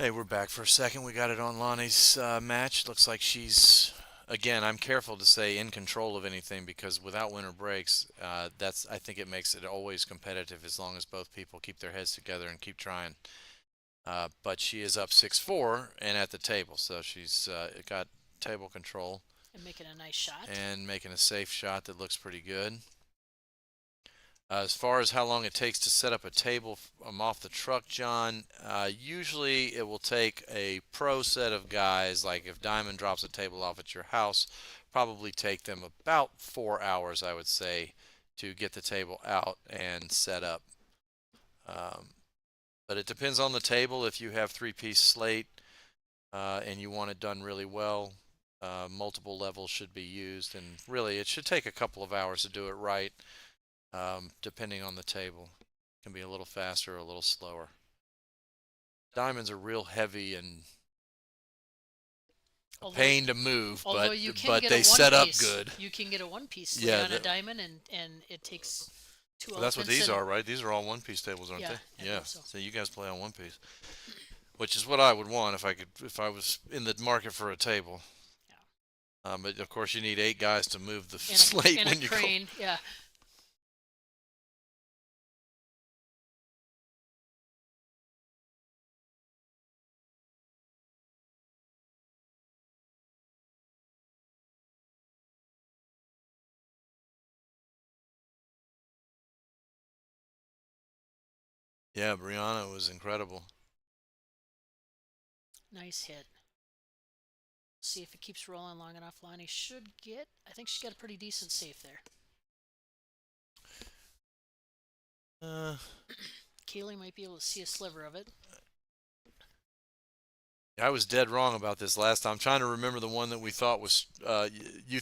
Hey, we're back for a second. We got it on Lonnie's match. Looks like she's, again, I'm careful to say in control of anything because without winner breaks, I think it makes it always competitive as long as both people keep their heads together and keep trying. But she is up 6-4 and at the table, so she's got table control And making a nice shot. and making a safe shot that looks pretty good. As far as how long it takes to set up a table off the truck, John, usually it will take a pro set of guys, like if Diamond drops a table off at your house, probably take them about 4 hours, I would say, to get the table out and set up. But it depends on the table. If you have three-piece slate and you want it done really well, multiple levels should be used. And really, it should take a couple of hours to do it right. Depending on the table. It can be a little faster or a little slower. Diamonds are real heavy and a pain to move, although but they set up good. You can get a one-piece on a diamond, and it takes two. Well, that's what these are, right? These are all one-piece tables, aren't they? Yeah. So you guys play on one-piece, which is what I would want if I was in the market for a table. Yeah. But of course, you need 8 guys to move the slate when you crane. Yeah. Yeah, Brianna was incredible. Nice hit. See if it keeps rolling long enough. Lonnie should get. I think she's got a pretty decent safe there. Kaylee might be able to see a sliver of it. I was dead wrong about this last time. I'm trying to remember the one that we thought was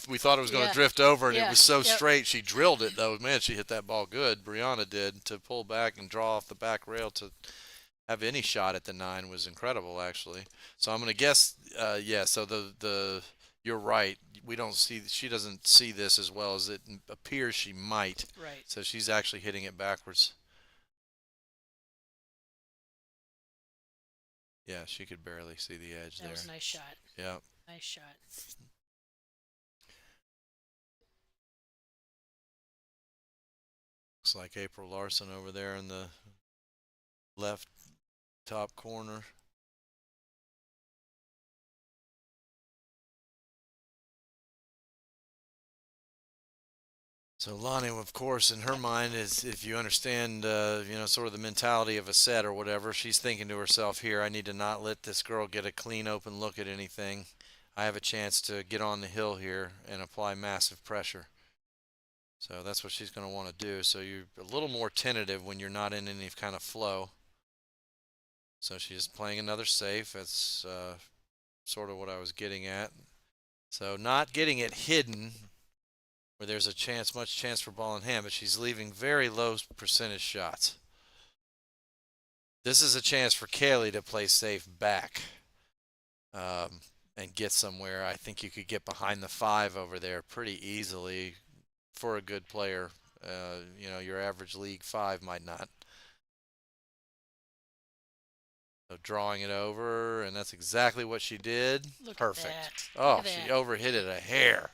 we thought it was going to drift over, and it was so straight. She drilled it though. Man, she hit that ball good. Brianna did, to pull back and draw off the back rail to have any shot at the 9 was incredible, actually. So I'm going to guess, yeah. So you're right. She doesn't see this as well as it appears she might. Right. So she's actually hitting it backwards. Yeah, she could barely see the edge there. That was a nice shot. Yeah. Nice shot. Looks like April Larson over there in the left top corner. So Lonnie, of course, in her mind is, if you understand, sort of the mentality of a set or whatever, she's thinking to herself here, I need to not let this girl get a clean open look at anything. I have a chance to get on the hill here and apply massive pressure. So that's what she's going to want to do. So you're a little more tentative when you're not in any kind of flow. So she's playing another safe. That's sort of what I was getting at. So not getting it hidden where there's much chance for ball in hand, but she's leaving very low percentage shots. This is a chance for Kaylee to play safe back and get somewhere. I think you could get behind the 5 over there pretty easily for a good player. Your average league 5 might not. So drawing it over, and that's exactly what she did. Perfect. Oh, she overhit it a hair.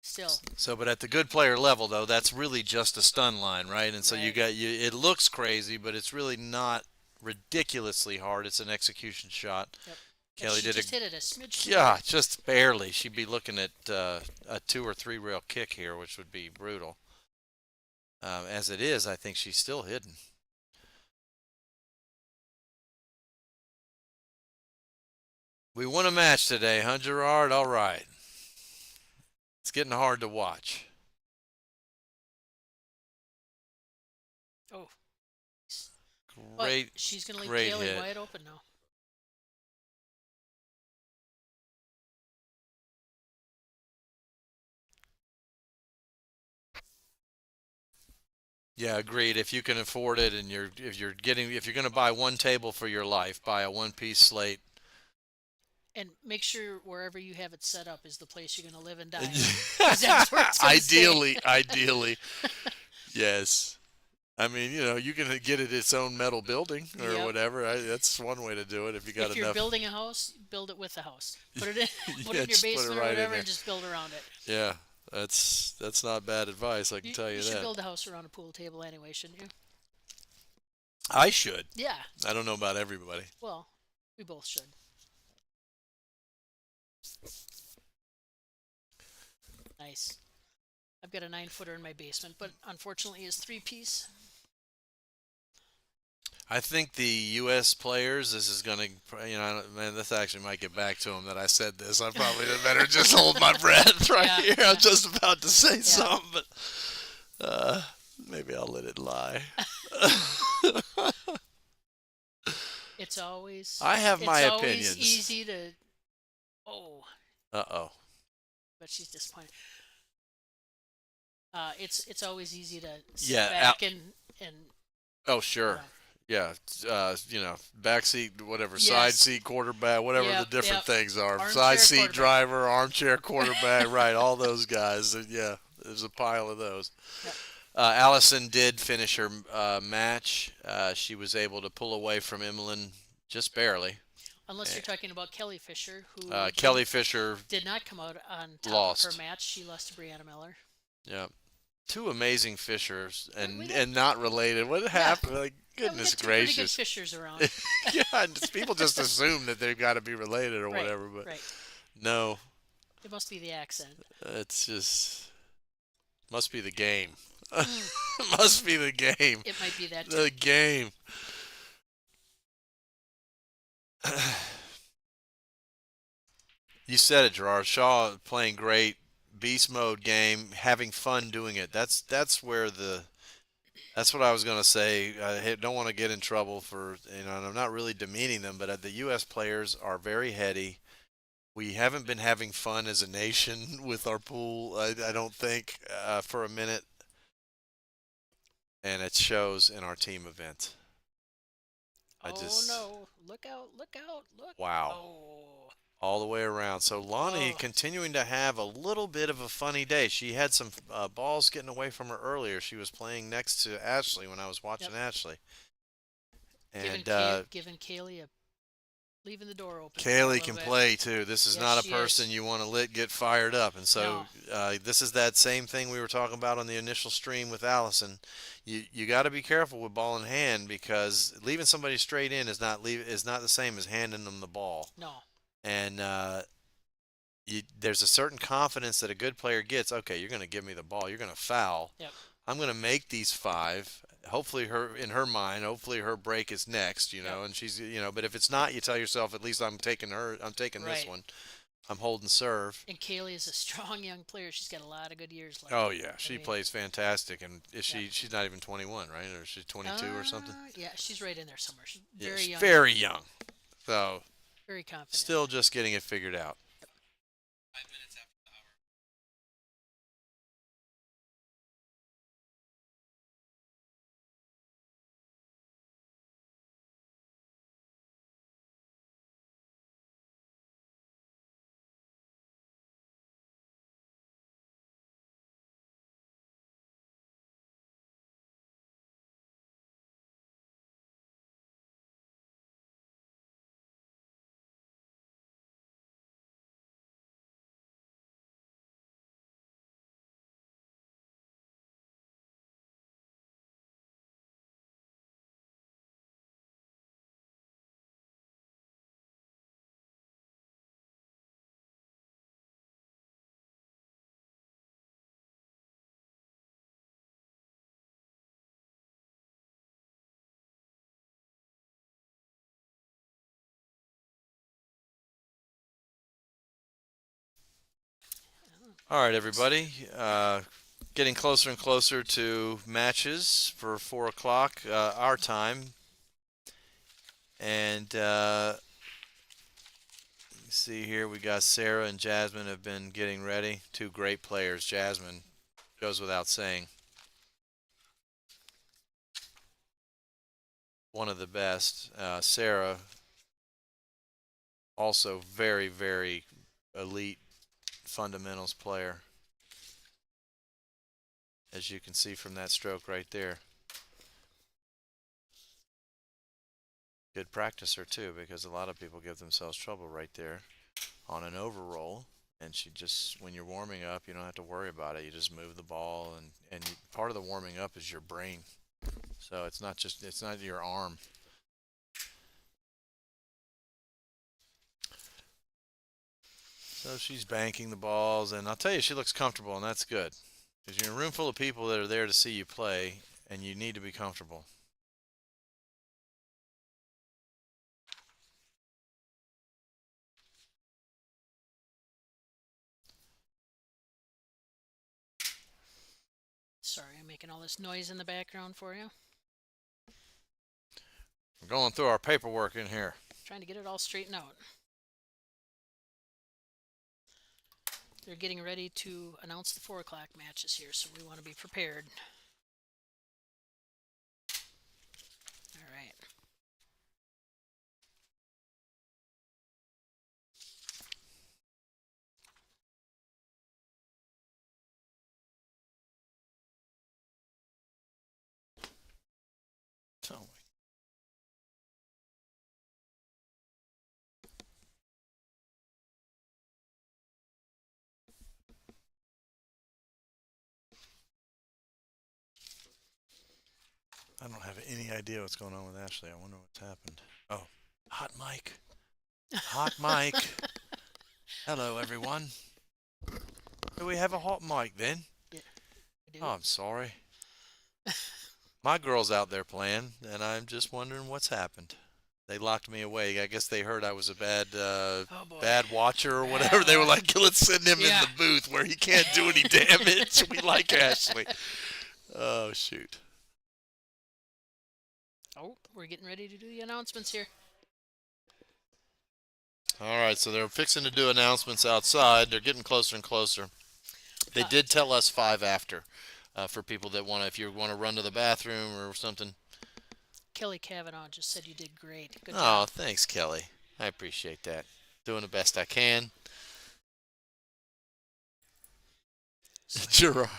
Still. So, but at the good player level, though, that's really just a stun line, right? And so it looks crazy, but it's really not ridiculously hard. It's an execution shot. Yep. Kelly did just hit it a smidge. Yeah, just barely. She'd be looking at a 2 or 3 rail kick here, which would be brutal. As it is, I think she's still hidden. We won a match today, huh, Gerard? All right. It's getting hard to watch. Oh. Great. But she's going to leave Kaylee wide open now. Yeah, agreed. If you can afford it, and if you're going to buy one table for your life, buy a one-piece slate. And make sure wherever you have it set up is the place you're going to live and die. That's where it's ideally. Yes. I mean, you can get it its own metal building or Yep. whatever. That's one way to do it if you got If you're enough. building a house, build it with the house. Put it in, put it Yeah, in your just put it basement or right in whatever, there. and just build around it. Yeah, that's not bad advice. I can tell You you should that. build a house around a pool table anyway, shouldn't you? I should. Yeah. I don't know about everybody. Well, we both should. Nice. I've got a 9-footer in my basement, but unfortunately, it's 3-piece. I think the U.S. players, this is going to, man, this actually might get back to them that I said this. I probably better just hold my breath right Yeah, here. yeah. I'm just about to say something, but maybe I'll let it lie. It's always. I have my it's opinions. always easy to. Oh, Uh-oh. but she's disappointed. It's always easy to sit Yeah, back and Oh, sure. Yeah. Yeah, back seat, whatever, Yes. side seat quarterback, whatever Yep, the different yep. things are. Armchair Side seat quarterback. driver, armchair quarterback, right, all those guys. Yeah, there's a pile of those. Yep. Allison did finish her match. She was able to pull away from Emmeline just barely. Unless you're talking about Kelly Fisher, who Kelly Fisher, did not come out on top lost. of her match. She lost to Brianna Miller. yeah. Two amazing Fishers We got- and not related. What happened? Like, Yeah, goodness we got two pretty good gracious. Fishers around. Yeah, and people just assume that they've got to be related or Right, whatever, but right. no, It must be the accent. it's just must be the game. Must be the game. It might be that too. The game. You said it, Gerard. Shaw playing great, beast mode game, having fun doing it. That's where that's what I was going to say. I don't want to get in trouble for, and I'm not really demeaning them, but the U.S. players are very heady. We haven't been having fun as a nation with our pool, I don't think, for a minute. And it shows in our team event. No. Look out, look. Wow. Oh. All the way around. So Lonnie continuing to have a little bit of a funny day. She had some balls getting away from her earlier. She was playing next to Ashley when I was watching Ashley. And Giving Kaylee leaving the door open. Kaylee can play too. This is Yes, not a she person is. you want to get fired up. And so this is that same thing we were talking about on the initial stream with Allison. You got to be careful with ball in hand because leaving somebody straight in is not the same as handing them the ball. No. And there's a certain confidence that a good player gets. Okay, you're going to give me the ball. You're going to foul. Yep. I'm going to make these 5. Hopefully, in her mind, her break is next. And she's, But if it's not, you tell yourself, at least I'm taking her. I'm taking this Right. one. I'm holding serve. And Kaylee is a strong young player. She's got a lot of good years left. Oh yeah, she plays fantastic. And she's not even 21, right? Or she's 22 or something. Yeah, she's right in there somewhere. She's Yeah, very she's young. very young. So Very confident. still just getting it figured out. 5 minutes after the hour. All right, everybody. Getting closer and closer to matches for 4 o'clock our time. And let me see here. We got Sarah and Jasmine have been getting ready. 2 great players. Jasmine goes without saying. One of the best. Sarah, also very, very elite fundamentals player, as you can see from that stroke right there. good practicer too, because a lot of people give themselves trouble right there on an overroll. And she just, when you're warming up, you don't have to worry about it. You just move the ball, and part of the warming up is your brain. So it's not your arm. So she's banking the balls, and I'll tell you, she looks comfortable, and that's good. Because you're in a room full of people that are there to see you play, and you need to be comfortable. Sorry, I'm making all this noise in the background for you. We're going through our paperwork in here. Trying to get it all straightened out. They're getting ready to announce the 4 o'clock matches here, so we want to be prepared. All right. Oh, I don't have any idea what's going on with Ashley. I wonder what's happened. Oh, hot mic. Hot mic. Hello, everyone. Do we have a hot mic then? Yeah, we do. Oh, I'm sorry. My girl's out there playing, and I'm just wondering what's happened. They locked me away. I guess they heard I was a bad bad watcher or whatever. They were like, let's send him in the booth where he can't do any damage. We like Ashley. Oh, shoot. Oh, we're getting ready to do the announcements here. All right, so they're fixing to do announcements outside. They're getting closer and closer. They did tell us 5 after for people that want to, if you want to run to the bathroom or something. Kelly Kavanaugh just said you did great. Good Oh, job. thanks, Kelly. I appreciate that. Doing the best I can. Gerard,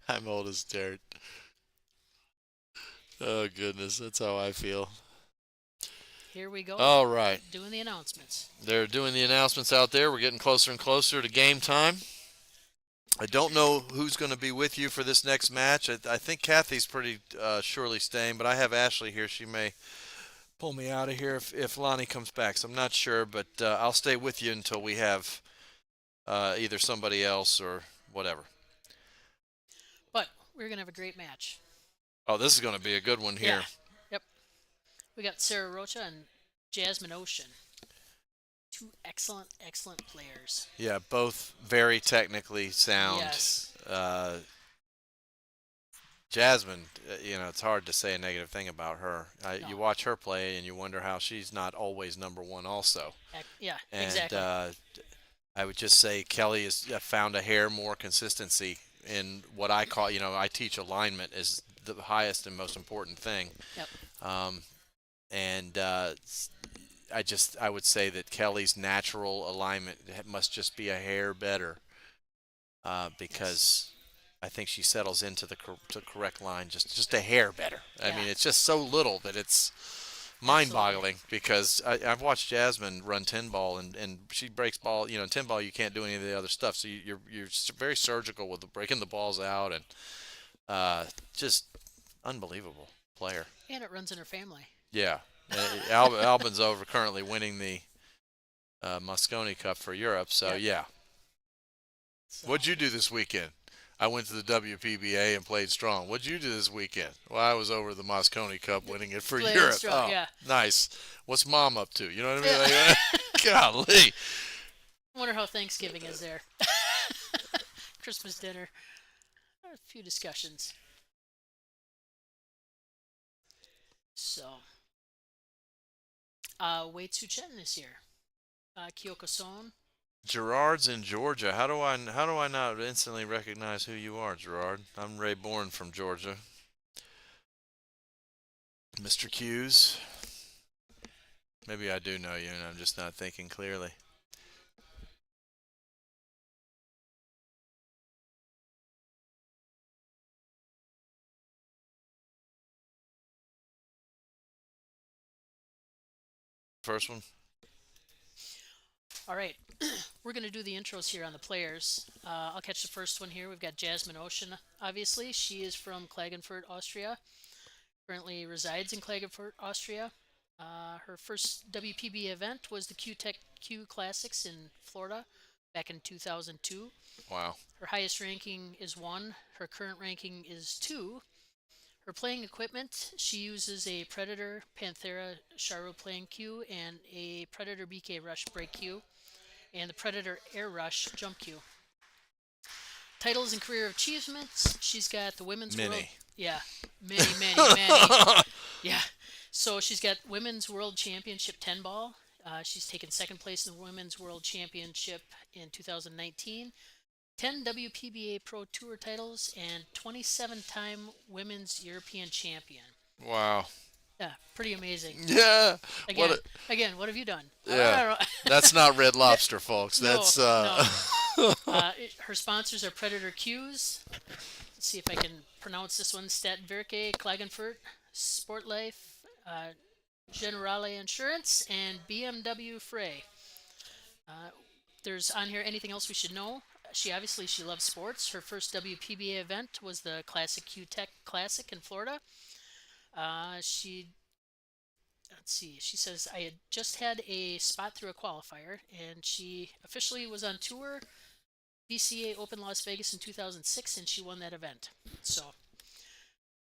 I'm old as dirt. Oh, goodness, that's how I feel. Here we go. All right. Doing the announcements. They're doing the announcements out there. We're getting closer and closer to game time. I don't know who's going to be with you for this next match. I think Kathy's pretty surely staying, but I have Ashley here. She may pull me out of here if Lonnie comes back. So I'm not sure, but I'll stay with you until we have either somebody else or whatever. But we're going to have a great match. Oh, this is going to be a good one here. Yeah. Yep. We got Sarah Rocha and Jasmine Ocean. 2 excellent, excellent players. Yeah, both very technically sound. Yes. Jasmine, it's hard to say a negative thing about her. No. You watch her play and you wonder how she's not always number one also. Yeah, and, exactly. I would just say Kelly has found a hair more consistency in what I call, I teach alignment is the highest and most important thing. Yep. I would say that Kelly's natural alignment must just be a hair better because I think she settles into the correct line just a hair better. Yeah. I mean, it's just so little that it's mind-boggling because I've watched Jasmine run 10-ball and she breaks ball. 10-ball you can't do any of the other stuff, so you're very surgical with breaking the balls out and just unbelievable player. And it runs in her family. Yeah. Albin's currently winning the Mosconi Cup for Europe, so yeah. What'd you do this weekend? I went to the WPBA and played strong. What'd you do this weekend? Well, I was over the Mosconi Cup winning it for Europe. Strong, yeah. Nice. What's Mom up to? You know what I mean? Like, golly. I wonder how Thanksgiving is there. Christmas dinner. A few discussions. So, Wei Tzu Chen is here. Kyoko Son. Gerard's in Georgia. How do I not instantly recognize who you are, Gerard? I'm Ray Bourne from Georgia. Mr. Hughes. Maybe I do know you, and I'm just not thinking clearly. first one? All right, we're going to do the intros here on the players. I'll catch the first one here. We've got Jasmine Ocean, obviously. She is from Klagenfurt, Austria. Currently resides in Klagenfurt, Austria. Her first WPBA event was the Q-Tech Q Classics in Florida back in 2002. Wow. Her highest ranking is 1. Her current ranking is 2. Her playing equipment, she uses a Predator Panthera Charu playing cue and a Predator BK Rush break cue and the Predator Air Rush jump cue. Titles and career achievements, she's got the Women's World... Many. Yeah, many. Yeah. So she's got Women's World Championship 10 ball. She's taken second place in the Women's World Championship in 2019. 10 WPBA Pro Tour titles and 27-time Women's European Champion. Wow. Yeah, pretty amazing. Yeah. Again, what have you done? Yeah. That's not Red Lobster, folks. No, That's no. Her sponsors are Predator Q's. Let's see if I can pronounce this one. Stadtwerke Klagenfurt, Sportlife, Generale Insurance, and BMW Frey. There's on here anything else we should know. She loves sports. Her first WPBA event was the Classic Q-Tech Classic in Florida. She says, I had just had a spot through a qualifier, and she officially was on tour BCA Open Las Vegas in 2006, and she won that event. So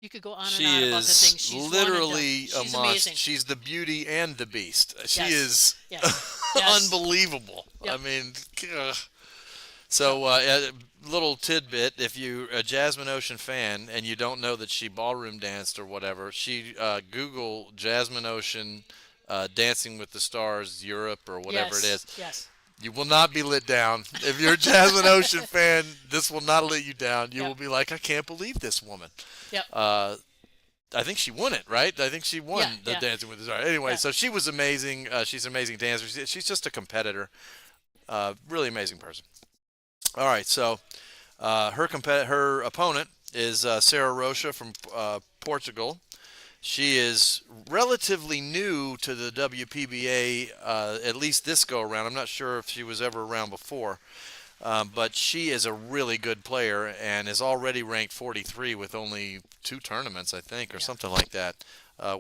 you could go on and on about the things she's She is literally she's a monster. amazing. She's the beauty and the beast. She Yes. is Yes. unbelievable. Yep. I mean, ugh. So, a little tidbit: if you're a Jasmine Ocean fan and you don't know that she ballroom danced or whatever, Google Jasmine Ocean Dancing with the Stars Europe or whatever it is. Yes. You will not be lit down. If you're a Jasmine Ocean fan, this will not let you down. You Yep. will be like, I can't believe this woman. Yep. I think she won it, right? I think she won the Yeah. Dancing with the Stars. Anyway, Yeah. so she was amazing. She's an amazing dancer. She's just a competitor. Really amazing person. All right, so her opponent is Sarah Rocha from Portugal. She is relatively new to the WPBA, at least this go around. I'm not sure if she was ever around before, but she is a really good player and is already ranked 43 with only 2 tournaments, I think, or something like that,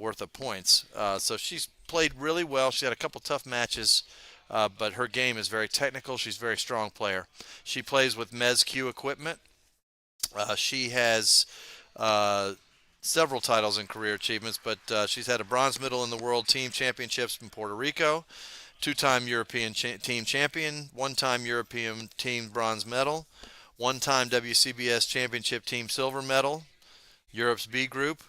worth of points. So she's played really well. She had a couple tough matches. But her game is very technical. She's a very strong player. She plays with Mez-Q equipment. She has several titles in career achievements, but she's had a bronze medal in the World Team Championships in Puerto Rico, 2-time European team champion, 1-time European team bronze medal, 1-time WCBS Championship team silver medal, Europe's B group,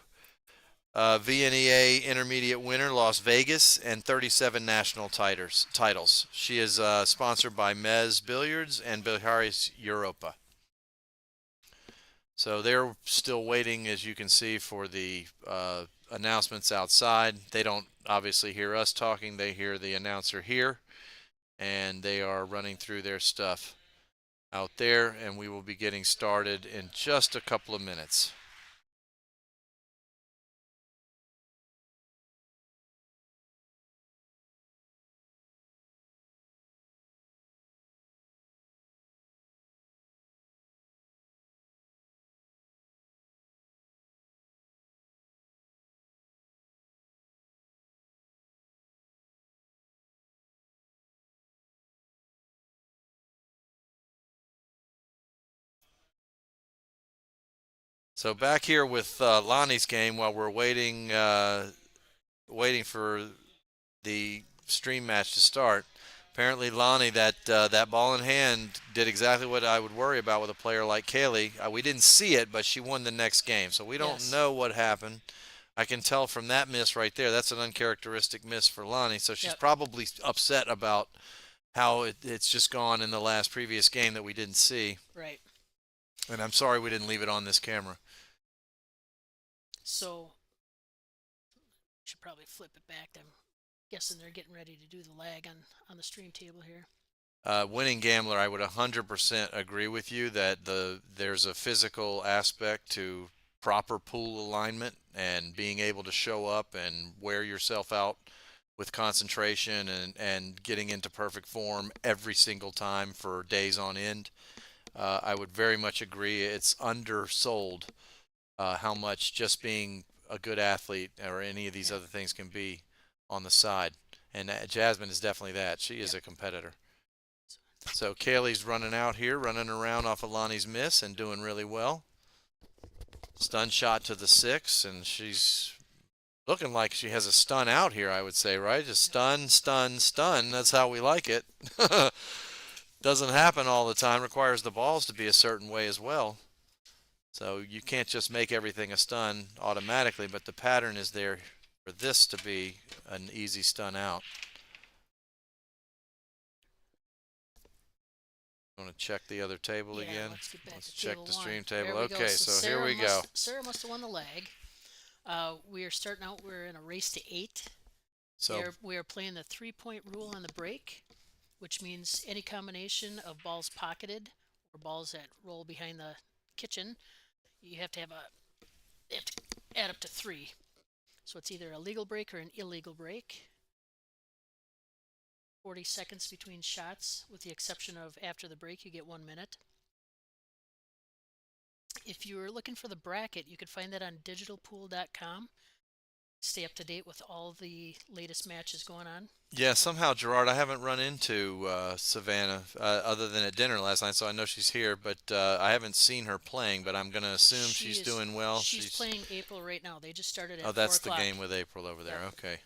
VNEA Intermediate winner, Las Vegas, and 37 national titles. She is sponsored by Mez Billiards and Bilharis Europa. So they're still waiting, as you can see, for the announcements outside. They don't obviously hear us talking. They hear the announcer here, and they are running through their stuff out there, and we will be getting started in just a couple of minutes. So back here with Lonnie's game while we're waiting for the stream match to start. Apparently, Lonnie, that ball in hand did exactly what I would worry about with a player like Kaylee. We didn't see it, but she won the next game, so we don't know what happened. I can tell from that miss right there. That's an uncharacteristic miss for Lonnie, so she's probably upset about how it's just gone in the previous game that we didn't see. Right. And I'm sorry we didn't leave it on this camera. So, should probably flip it back. I'm guessing they're getting ready to do the lag on the stream table here. Winning Gambler, I would 100% agree with you that there's a physical aspect to proper pool alignment and being able to show up and wear yourself out with concentration and getting into perfect form every single time for days on end. I would very much agree. It's undersold how much just being a good athlete or any of these Yeah. other things can be on the side. And Jasmine is definitely that. She is Yep. a competitor. So Kaylee's running out here, running around off of Lonnie's miss and doing really well. Stun shot to the 6, and she's looking like she has a stun out here, I would say, right? Just stun, stun, stun. That's how we like it. Doesn't happen all the time. Requires the balls to be a certain way as well. So you can't just make everything a stun automatically, but the pattern is there for this to be an easy stun out. Want to check the other table Yeah, again? let's get back Let's to check table the one. stream There table. we go. Okay, so here Sarah we go. Sarah must have won the leg. We are starting out. We're in a race to 8. So We are playing the 3-point rule on the break, which means any combination of balls pocketed or balls that roll behind the kitchen, you have to add up to 3. So it's either a legal break or an illegal break. 40 seconds between shots, with the exception of after the break, you get 1 minute. If you're looking for the bracket, you can find that on digitalpool.com. Stay up to date with all the latest matches going on. yeah, somehow Gerard, I haven't run into Savannah other than at dinner last night, so I know she's here, but I haven't seen her playing. But I'm going to assume she's doing well. She's playing April right now. They just started at 4 Oh, that's o'clock. the game with April over there. Yep. Okay.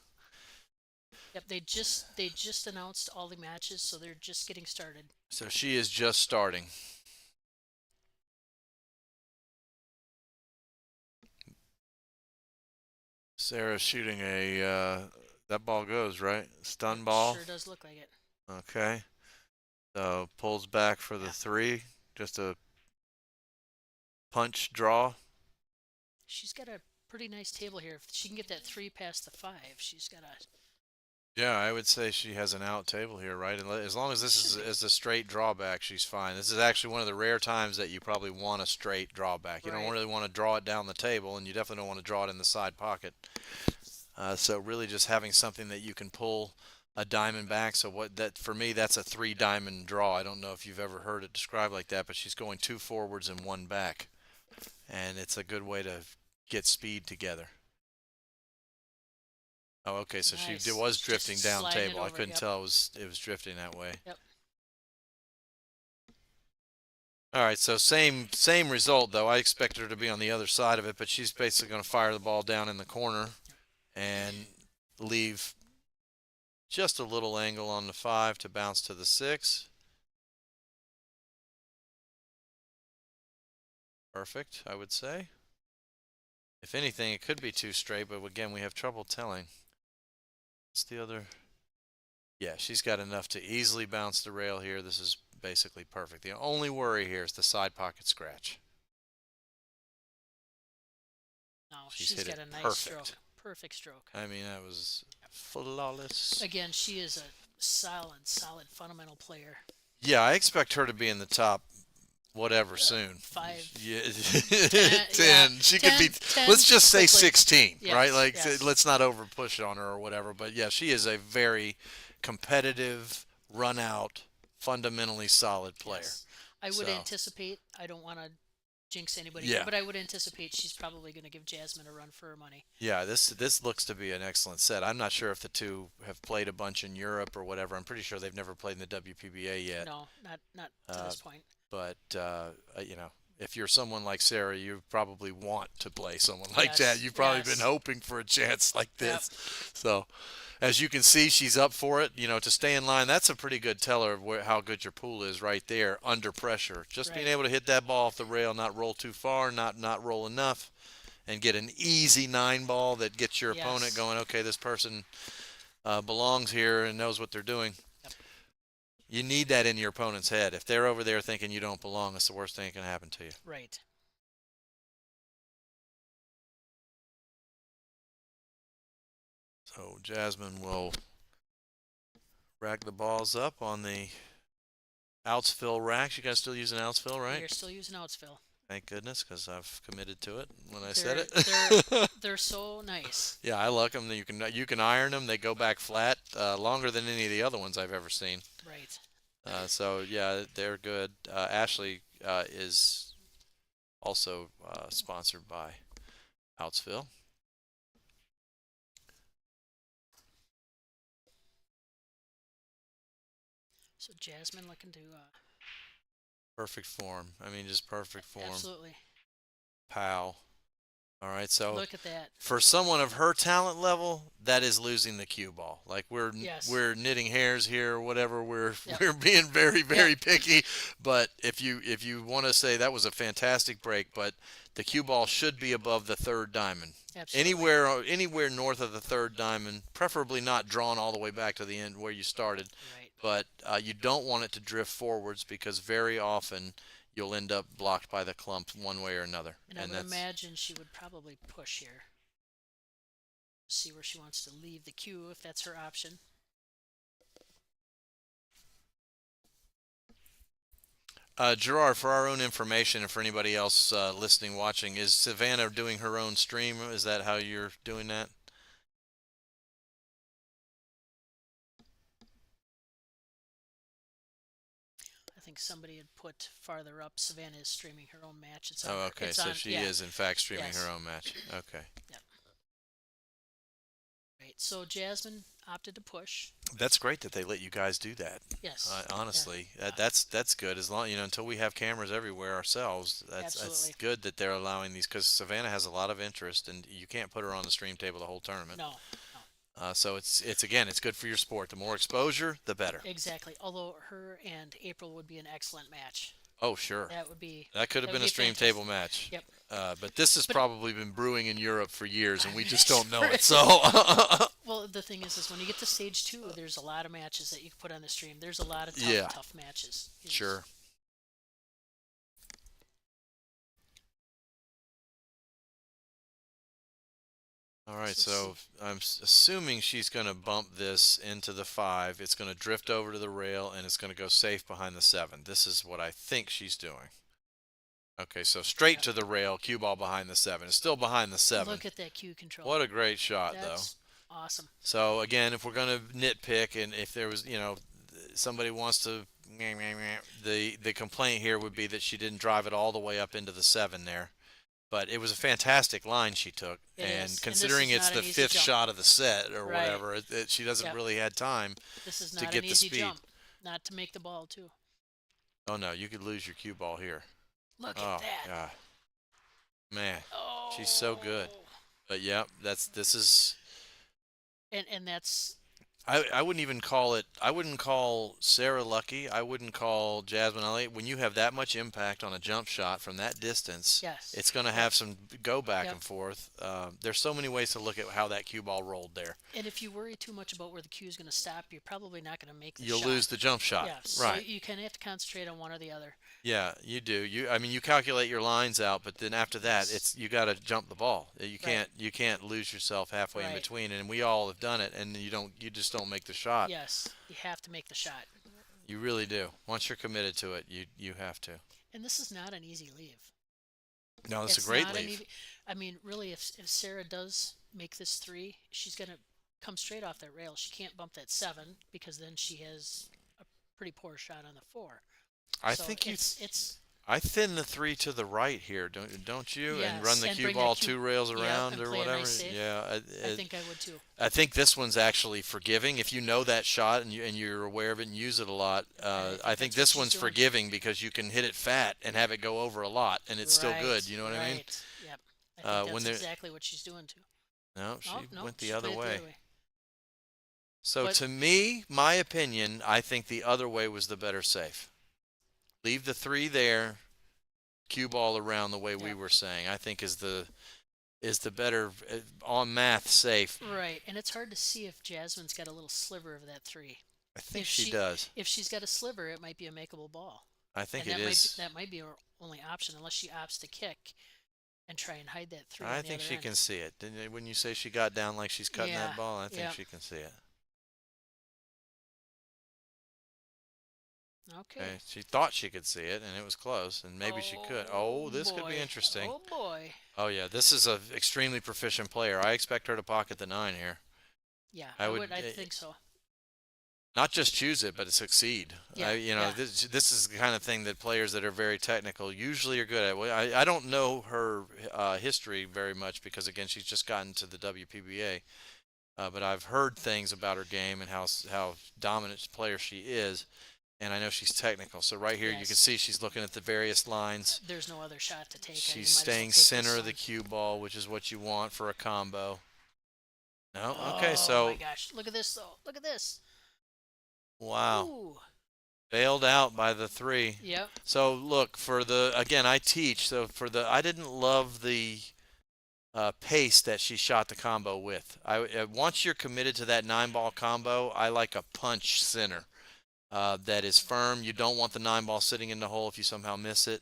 Yep, they just announced all the matches, so they're just getting started. So she is just starting. Sarah's shooting a that ball goes, right? Stun ball. Sure does look like it. Okay. So pulls back for the 3. Just a punch draw. She's got a pretty nice table here. If she can get that 3 past the 5, she's got a. Yeah, I would say she has an out table here, right? And as long as this is a straight drawback, she's fine. This is actually one of the rare times that you probably want a straight drawback. You don't Right. really want to draw it down the table, and you definitely don't want to draw it in the side pocket. So really just having something that you can pull a diamond back. So what that for me, that's a 3 diamond draw. I don't know if you've ever heard it described like that, but she's going 2 forwards and 1 back. And it's a good way to get speed together. Oh, okay. So Nice. she was Just drifting down sliding it table. I over, couldn't yep. tell it was drifting that way. Yep. All right. So same result though. I expected her to be on the other side of it, but she's basically going to fire the ball down in the corner and leave just a little angle on the 5 to bounce to the 6. Perfect, I would say. If anything, it could be 2 straight, but again, we have trouble telling. What's the other? Yeah, she's got enough to easily bounce the rail here. This is basically perfect. The only worry here is the side pocket scratch. No, She's she's hit got it a nice perfect. stroke. Perfect stroke. I mean, that was flawless. Again, she is a solid fundamental player. Yeah, I expect her to be in the top whatever soon. 5. Yeah, 10. 10. She could be. 10 Let's just say quickly. 16, Yes, right? Like, yes. let's not over push on her or whatever. But yeah, she is a very competitive, run out, fundamentally solid player. Yes. I would So- anticipate. I don't want to jinx anybody, Yeah. but I would anticipate she's probably going to give Jasmine a run for her money. Yeah, this looks to be an excellent set. I'm not sure if the two have played a bunch in Europe or whatever. I'm pretty sure they've never played in the WPBA yet. No, not to this point. But you know, if you're someone like Sarah, you probably want to play someone like Yes, that. You've probably yes. been hoping for a chance like Yep. this. So, as you can see, she's up for it. You know, to stay in line, that's a pretty good teller of how good your pool is right there under pressure. Just being Right. able to hit that ball off the rail, not roll too far, not roll enough, and get an easy 9 ball that gets your opponent Yes. going, okay, this person belongs here and knows what they're doing. Yep. You need that in your opponent's head. If they're over there thinking you don't belong, it's the worst thing that can happen to you. Right. So Jasmine will rack the balls up on the outs fill racks. You guys still using outs fill, right? You're still using Outsville. Thank goodness, because I've committed to it when I said They're it. they're so nice. Yeah, I like them. You can iron them. They go back flat, longer than any of the other ones I've ever seen. Right. So yeah, they're good. Ashley is also sponsored by Outsville. So Jasmine looking to Perfect form. I mean, just perfect form. absolutely Pow. All right, so look at that. for someone of her talent level, that is losing the cue ball. Like Yes. we're knitting hairs here or whatever. We're Yep. we're being very very Yep. picky. But if you want to say that was a fantastic break, but the cue ball should be above the third diamond. Absolutely. Anywhere north of the third diamond, preferably not drawn all the way back to the end where you started. Right. But you don't want it to drift forwards because very often you'll end up blocked by the clump one way or another. And I would imagine she would probably push here. See where she wants to leave the cue if that's her option. Gerard, for our own information and for anybody else listening, watching, is Savannah doing her own stream? Is that how you're doing that? I think somebody had put farther up. Savannah is streaming her own match. It's on. Oh, okay. It's So on, she yeah. is, in fact, streaming Yes. her own match. Okay. Yep. Right. So Jasmine opted to push. That's great that they let you guys do that. Yes. Honestly, Yeah. that's good. As long until we have cameras everywhere ourselves, that's Absolutely. good that they're allowing these because Savannah has a lot of interest and you can't put her on the stream table the whole tournament. No. So it's again, it's good for your sport. The more exposure, the better. Exactly. Although her and April would be an excellent match. Oh, sure. That would be. That could have that been would a be stream fantastic. table match. Yep. But this has probably been brewing in Europe for years, and we just Sure. don't know it. So, Well, the thing is when you get to stage 2, there's a lot of matches that you can put on the stream. There's a lot of Yeah. tough matches. sure. All right, so I'm assuming she's going to bump this into the 5. It's going to drift over to the rail, and it's going to go safe behind the 7. This is what I think she's doing. Okay, so straight to the rail, cue ball behind the 7. It's still behind the 7. Look at that cue control. What a great shot, That's awesome. So again, if we're going to nitpick, and if there was, somebody wants to, the complaint here would be that she didn't drive it all the way up into the 7 there. But it was a fantastic line she took, It and is. And this considering is it's not the an easy 5th jump. shot of the set or Right. whatever, she doesn't Yep. really had time This is to not get an the easy speed. jump. Not to make the ball, too. Oh no, you could lose your cue ball here. Look Oh at that. God, man, Oh. she's so good. But yeah, this is. And that's I wouldn't even call it. I wouldn't call Sarah lucky. I wouldn't call Jasmine Elliott. When you have that much impact on a jump shot from that distance, yes. it's going to have some go back Yep. and forth. There's so many ways to look at how that cue ball rolled there. And if you worry too much about where the cue is going to stop, you're probably not going to make the You'll shot. lose the jump shot. Yeah. So Right. you kind of have to concentrate on one or the other. Yeah, you do. You calculate your lines out, but then after that, Yes. you got to jump the ball. You Right. can't lose yourself halfway in Right. between, and we all have done it, and you just don't make the shot. Yes. You have to make the shot. You really do. Once you're committed to it, you have to. And this is not an easy leave. No, it's a It's great not an leave. easy, I mean, really, if Sarah does make this 3, she's going to come straight off that rail. She can't bump that 7 because then she has a pretty poor shot on the 4. I So think it's I thin the 3 to the right here, don't you? And Yes, run the and cue bring ball that cue- 2 rails Yep, around and or play a whatever. nice save. Yeah, I think I would too. I think this one's actually forgiving if you know that shot and you're aware of it and use it a lot. I think that's this what one's she's doing. forgiving because you can hit it fat and have it go over a lot and it's still good. You know what I mean? Right. Yep. I think when that's they're- exactly what she's doing too. No, she Oh, no, went she the other played it way. So But- to me, my opinion, I think the other way was the better safe. Leave the 3 there, cue ball around the way we Yep. were saying. I think is the better on math safe. Right, and it's hard to see if Jasmine's got a little sliver of that 3. I think If she does. If she's got a sliver, it might be a makeable ball. I think and it is. that might be her only option unless she opts to kick and try and hide that 3. on I the think other she end. can see it. When you say she got down like she's cutting Yeah, that ball, I think yeah. she can see it. Okay. She thought she could see it, and it was close, and maybe she could. Oh, this could be boy. interesting. Oh boy. Oh yeah, this is a extremely proficient player. I expect her to pocket the 9 here. Yeah, I would I think so. not just choose it, but succeed. Yeah, yeah. This is the kind of thing that players that are very technical usually are good at. Well, I don't know her history very much because again she's just gotten to the WPBA, but I've heard things about her game and how dominant a player she is, and I know she's technical. So right here you can Yes. see she's looking at the various lines. There's no other shot to take. You She's might as well staying take this center of the one. cue ball, which is what you want for a combo. No, Oh okay, so my gosh. Look at this though. Look at this. wow. Ooh. Bailed out by the 3. Yep. So look for the again. I teach, so for the I didn't love the pace that she shot the combo with. Once you're committed to that 9-ball combo, I like a punch center that is firm. You don't want the 9-ball sitting in the hole if you somehow miss it.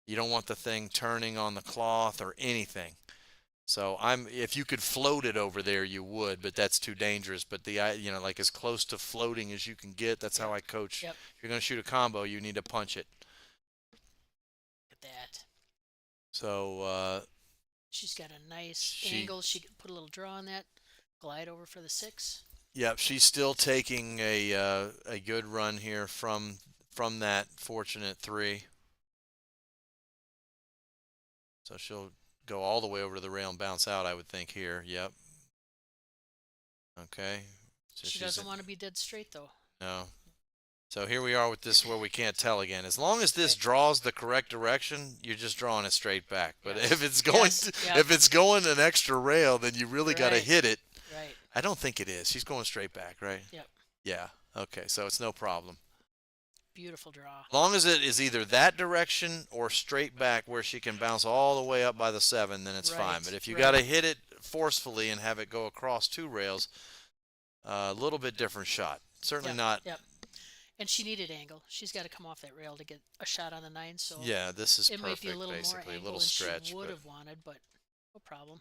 You don't want the thing turning on the cloth or anything. So if you could float it over there, you would, but that's too dangerous. But like as close to floating as you can get. That's how I coach. Yep. If you're going to shoot a combo, you need to punch it. Look at that. So She's got a nice angle. She can put a little draw on that. Glide over for the 6. yep, she's still taking a good run here from that fortunate 3. So she'll go all the way over to the rail and bounce out, I would think here. Yep. Okay. So She doesn't want to be dead straight though. No. So here we are with this where we can't tell again. As long as this draws the correct direction, you're just drawing it straight back. But Yes. if it's going if it's going an extra rail, then you really got to Right. hit it. Right. I don't think it is. She's going straight back, right? Yep. Yeah. Okay. So it's no problem. Beautiful draw. As long as it is either that direction or straight back where she can bounce all the way up by the 7, then it's fine. Right, But if you right. got to hit it forcefully and have it go across 2 rails, a little bit different shot. Certainly Yep, not. Yep. And she needed angle. She's got to come off that rail to get a shot on the 9. So Yeah, this is it perfect. might be a little more basically, a angle little than stretch. she would But, have wanted, but no problem.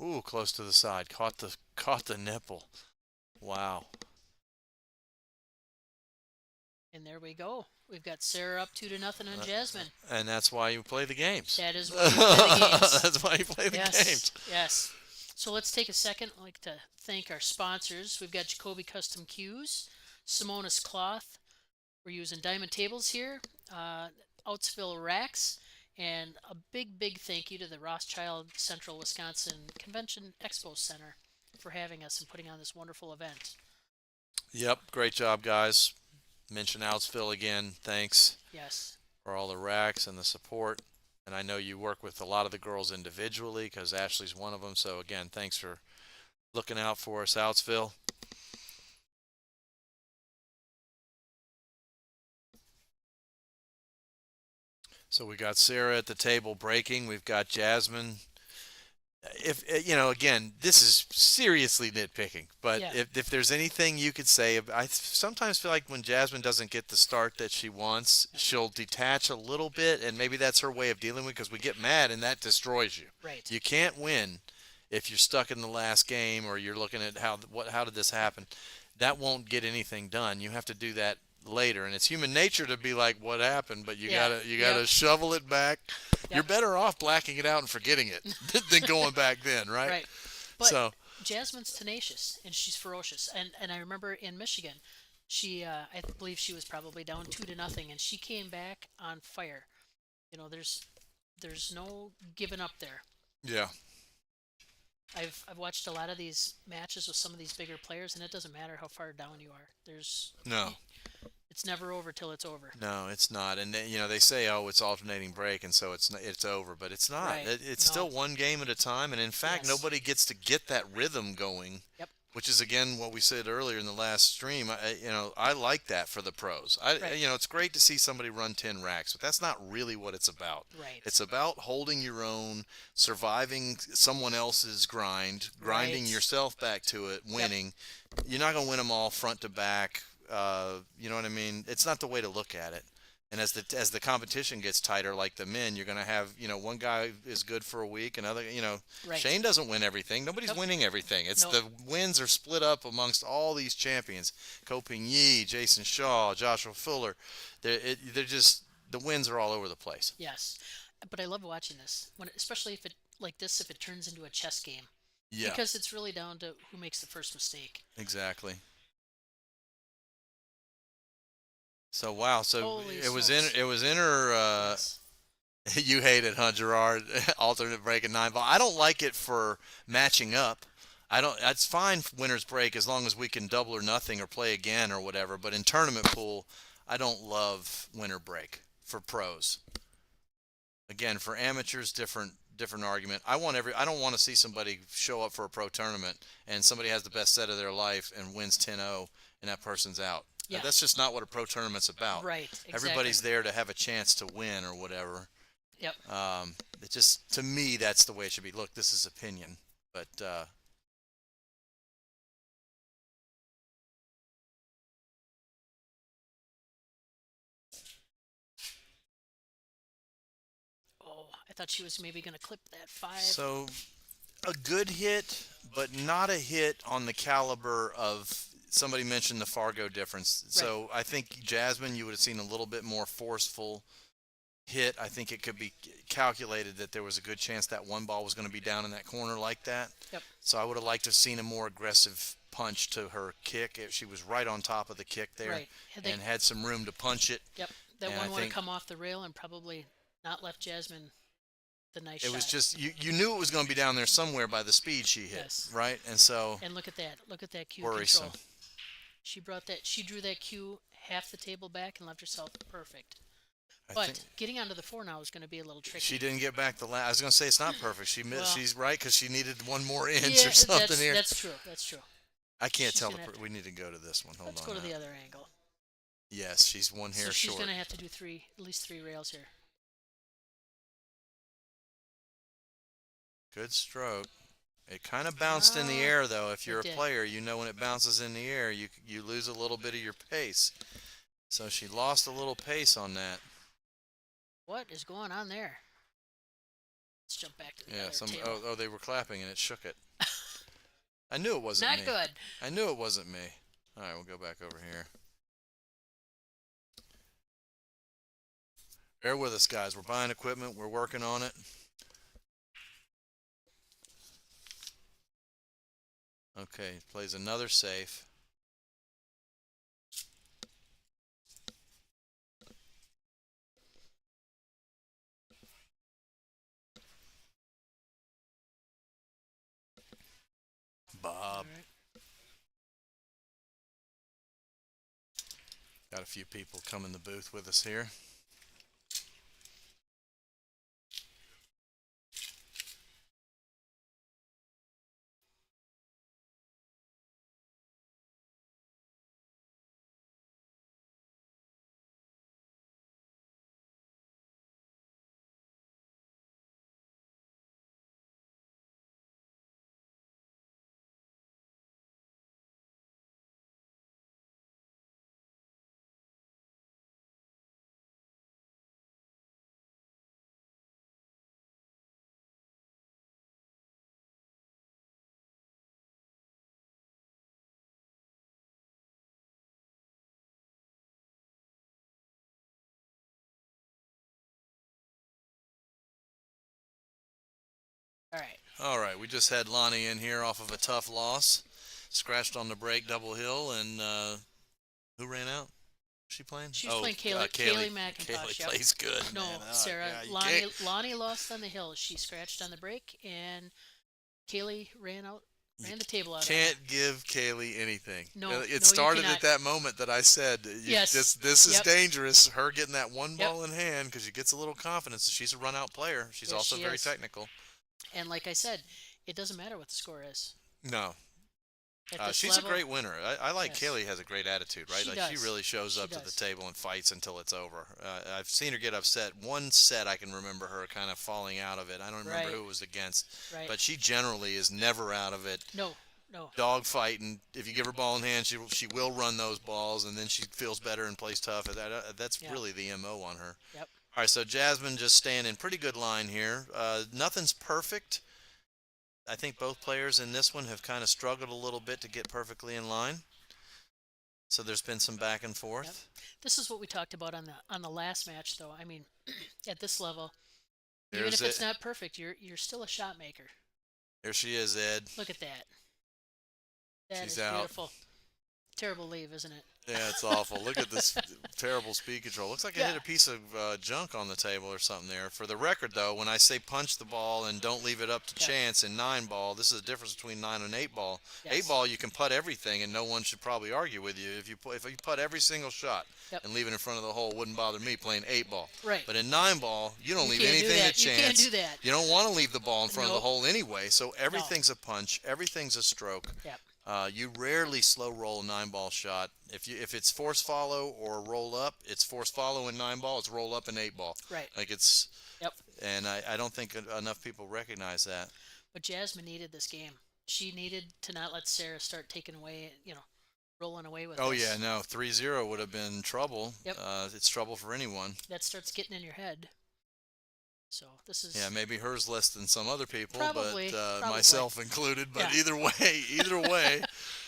ooh, close to the side. Caught the nipple. Wow. And there we go. We've got Sarah up 2-0 on Jasmine. And that's why you play the games. That is why we play the games. That's why you play the games. Yes. So let's take a second. I'd like to thank our sponsors. We've got Jacoby Custom Cues, Simonis Cloth. We're using diamond tables here, Outsville Racks, and a big thank you to the Rothschild Central Wisconsin Convention Expo Center for having us and putting on this wonderful event. Yep, great job, guys. Mention Outsville again. Thanks Yes. for all the racks and the support. And I know you work with a lot of the girls individually because Ashley's one of them. So, again, thanks for looking out for us, Outsville. So we got Sarah at the table breaking. We've got Jasmine. If again, this is seriously nitpicking, but Yeah. if there's anything you could say, I sometimes feel like when Jasmine doesn't get the start that she wants, she'll detach a little bit, and maybe that's her way of dealing with because we get mad and that destroys you. Right. You can't win if you're stuck in the last game or you're looking at how did this happen. That won't get anything done. You have to do that later, and it's human nature to be like, what happened, but you Yeah. gotta shovel it back. Yep. You're better off blacking it out and forgetting it than going back then, right? Right. But So Jasmine's tenacious and she's ferocious. And I remember in Michigan, she I believe she was probably down 2-0 and she came back on fire. There's no giving up there. yeah, I've watched a lot of these matches with some of these bigger players, and it doesn't matter how far down you are. It's never over till it's over. no, it's not. And they say, oh, it's alternating break, and so it's over, but it's not. Right. It's No. still one game at a time, and in fact, Yes. nobody gets to get that rhythm going. Yep. Which is again what we said earlier in the last stream. I like that for the pros. Right. It's great to see somebody run 10 racks, but that's not really what it's about. Right. It's about holding your own, surviving someone else's grind, grinding Right. yourself back to it, winning. You're not going to win them all front to back. You know what I mean? It's not the way to look at it. And as the competition gets tighter, like the men, you're going to have, one guy is good for a week, another, Right. Shane doesn't win everything. Nobody's Nope. winning everything. It's Nope. the wins are split up amongst all these champions. Koping Yi, Jason Shaw, Joshua Fuller. They're just the wins are all over the place. Yes. But I love watching this when, especially if it like this, if it turns into a chess game, Yeah, because it's really down to who makes the first mistake. exactly. So wow, so Holy it was smokes. in her. Yes. You hate it, huh, Gerard? Alternate break and 9 ball. I don't like it for matching up. I don't. That's fine. Winners break as long as we can double or nothing or play again or whatever. But in tournament pool, I don't love winner break for pros. Again, for amateurs, different argument. I don't want to see somebody show up for a pro tournament and somebody has the best set of their life and wins 10-0 and that person's out. Yeah. That's just not what a pro tournament's about. Right. Exactly. Everybody's there to have a chance to win or whatever. Yep. It just, to me, that's the way it should be. Look, this is opinion, but Oh, I thought she was maybe going to clip that 5. so a good hit, but not a hit on the caliber of somebody mentioned the Fargo difference. So I think Jasmine, you would have seen a little bit more forceful hit. I think it could be calculated that there was a good chance that one ball was going to be down in that corner like that. Yep. So I would have liked to have seen a more aggressive punch to her kick. If she was right on top of the kick there Right. and had some room to punch it. Yep. That And one I would have think come off the rail and probably not left Jasmine the nice it shot. was just you knew it was going to be down there somewhere by the speed she hit, Yes. right? And so And look at that. Look at that cue worrisome. control. She drew that cue half the table back and left herself perfect. I But think getting onto the 4 now is going to be a little tricky. she didn't get back the last. I was going to say it's not perfect. She missed. Well, She's right because she needed one more inch yeah, or something here. that's true. That's true. I can't she's tell. gonna have to- We need to go to this one. Hold Let's on. go to now. the other angle. Yes, she's one hair So she's short. going to have to do at least three rails here. Good stroke. It kind of bounced in the Oh, air though. If you're a it did. player, you know when it bounces in the air, you lose a little bit of your pace. So she lost a little pace on that. What is going on there? Let's jump back to the Yeah, other table. they were clapping and it shook it. I knew it wasn't Not me. good. I knew it wasn't me. All right, we'll go back over here. Bear with us, guys. We're buying equipment. We're working on it. Okay, plays another safe. Bob. All right. Got a few people come in the booth with us here. All right. All right, we just had Lonnie in here off of a tough loss. Scratched on the break double hill, and who ran out? Was she playing? She was playing Kaylee McIntosh. Kaylee Yep. plays good. No, man. Oh, Sarah. God, you Lonnie, can't- Lonnie lost on the hill. She scratched on the break, and Kaylee ran the table out. Can't give Kaylee anything. No, no, you it started cannot. at that moment that I said, Yes. this is Yep. dangerous. Her getting that one Yep. ball in hand because she gets a little confidence. She's a run-out player. She's Yes, also she very is. technical. And like I said, it doesn't matter what the score is. No, At this she's level, a great winner. I like Yes. Kaylee has a great attitude, right? She Like she does. really shows She up to the does. table and fights until it's over. I've seen her get upset. One set I can remember her kind of falling out of it. I don't remember Right. who it was against, Right. but she generally is never out of it. No. No. dog fighting. If you give her ball in hand, she will run those balls, and then she feels better and plays tough. That's Yeah. really the MO on her. Yep. All right, so Jasmine just staying in pretty good line here. Nothing's perfect. I think both players in this one have kind of struggled a little bit to get perfectly in line. So there's been some back and forth. This is what we talked about on the last match, though. I mean, at this level, even There's if it's it. not perfect, you're still a shot maker. Here she is, Ed. Look at that. That She's is out. beautiful. Terrible leave, isn't it? Yeah, it's awful. Look at this terrible speed control. Looks like it hit a piece of junk on the table or something there. For the record, though, when I say punch the ball and don't leave it up to chance in 9-ball, this is the difference between 9 and 8-ball. Yes. 8-ball, you can putt everything, and no one should probably argue with you. If you putt every single shot and leave it in front of the hole, wouldn't bother me playing 8-ball. Right. But in 9-ball, you don't leave can't do anything that. to chance. You can't do that. You don't want to leave the ball in front of the Nope. hole anyway. So everything's a punch, everything's a stroke. Yep. You rarely slow roll a 9-ball shot. If it's force follow or roll up, it's force follow in 9-ball. It's roll up in 8-ball. Right. Like it's. Yep. And I don't think enough people recognize that. But Jasmine needed this game. She needed to not let Sarah start taking away, rolling away with Oh us. yeah, no, 3-0 would have been trouble. Yep. It's trouble for anyone. That starts getting in your head. So this is. Yeah, maybe hers less than some other people, Probably, but probably. myself included. But Yeah. either way,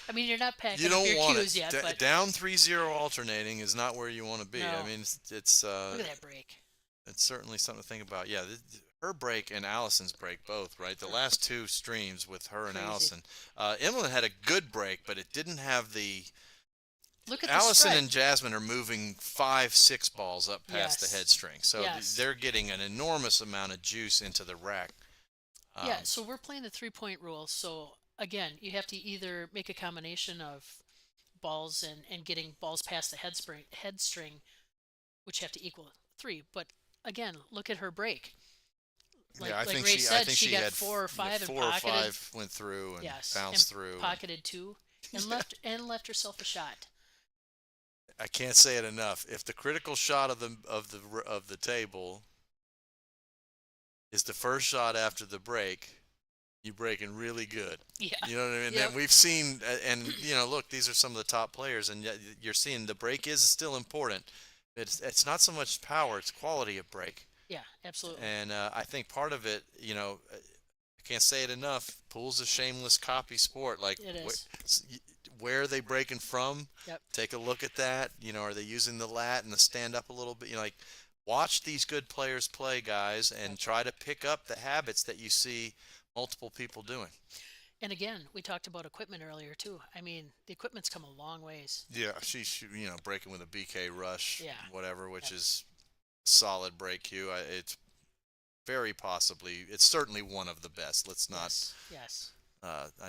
I mean, you're not packing you up don't your want cues it. yet, but Down 3-0 alternating is not where you want to be. No. I mean, it's look at that break. it's certainly something to think about. Yeah, her break and Allison's break both, right? The last two streams with her and Crazy. Allison. Emily had a good break, but it didn't have the. Look at the Allison spread. and Jasmine are moving 5-6 balls up past Yes. the head string, so Yes. they're getting an enormous amount of juice into the rack. Yeah, so we're playing the 3-point rule. So again, you have to either make a combination of balls and getting balls past the head string, which have to equal 3. But again, look at her break. Like, yeah, I like think Ray she. said, I think she got had 4 or 5 4 and or pocketed. 5 went through and Yes, bounced and through. pocketed 2, and left herself a shot. I can't say it enough. If the critical shot of the table is the first shot after the break, you're breaking really good. Yeah. You know what I mean? Yep. And we've seen, and look, these are some of the top players, and yet you're seeing the break is still important. It's not so much power; it's quality of break. Yeah, absolutely. And I think part of it, I can't say it enough. Pool's a shameless copy sport. Like It is. where are they breaking from? Yep. Take a look at that. Are they using the lat and the stand up a little bit? Like watch these good players play, guys, and try to pick up the habits that you see multiple people doing. And again, we talked about equipment earlier too. I mean, the equipment's come a long ways. Yeah, she's breaking with a BK rush, Yeah. whatever, which is solid break cue. It's very possibly, it's certainly one of the best. Let's not. Yes.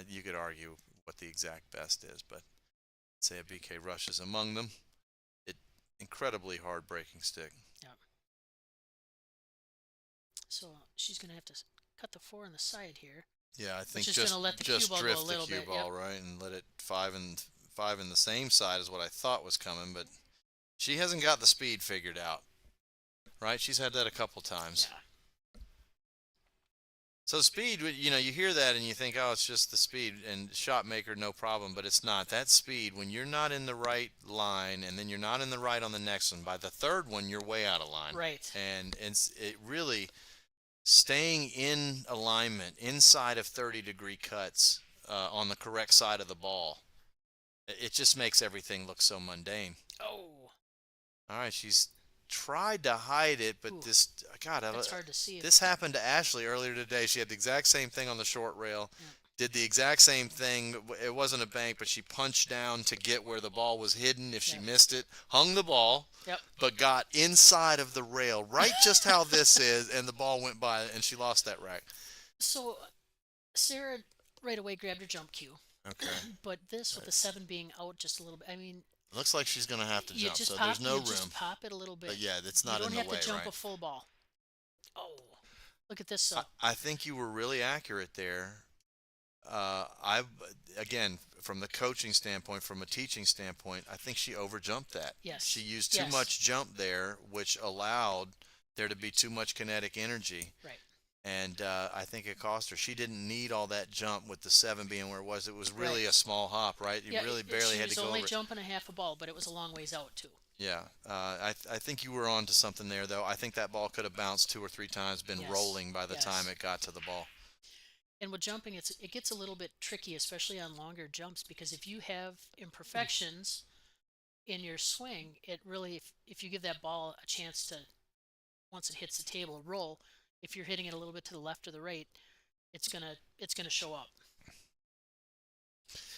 You could argue what the exact best is, but I'd say a BK rush is among them. Incredibly hard breaking stick. Yeah. So she's gonna have to cut the 4 on the side here. Yeah, I think is just gonna let the cue ball go drift a little the cue bit, ball yep. right and let it 5 in the same side is what I thought was coming, but she hasn't got the speed figured out. Right? She's had that a couple times. Yeah. So speed, you hear that and you think, oh, it's just the speed and shot maker, no problem, but it's not. That speed, when you're not in the right line and then you're not in the right on the next one, by the third one, you're way out of line. Right. And it really, staying in alignment inside of 30-degree cuts on the correct side of the ball, it just makes everything look so mundane. Oh. All right, she's tried to hide it, but Ooh. That's hard to see. This happened to Ashley earlier today. She had the exact same thing on the short rail. Yeah. Did the exact same thing. It wasn't a bank, but she punched down to get where the ball was hidden. If she missed it, hung the ball, but got inside of the rail, right just how this is, and the ball went by, and she lost that rack. So Sarah right away grabbed her jump cue. Okay. But this with the 7 being out just a little bit, I mean, Looks like she's going to have to you jump, just so pop, there's no you room. just pop it a little bit. But yeah, it's not you in don't the have way, to jump right? a full ball. Oh, look at this. I think you were really accurate there. Again, from the coaching standpoint, from a teaching standpoint, I think she overjumped that. Yes. She used too much jump there, which allowed there to be too much kinetic energy. Right. and I think it cost her. She didn't need all that jump with the 7 being where it was. It was really Right. a small hop, right? You Yeah, really barely she had to was go only over it. jumping a half a ball, but it was a long ways out too. Yeah, I think you were on to something there, though. I think that ball could have bounced 2 or 3 times, been Yes. rolling by the time Yes. it got to the ball. And with jumping, it gets a little bit tricky, especially on longer jumps, because if you have imperfections in your swing, it really if you give that ball a chance to once it hits the table roll, if you're hitting it a little bit to the left or the right, it's gonna show up.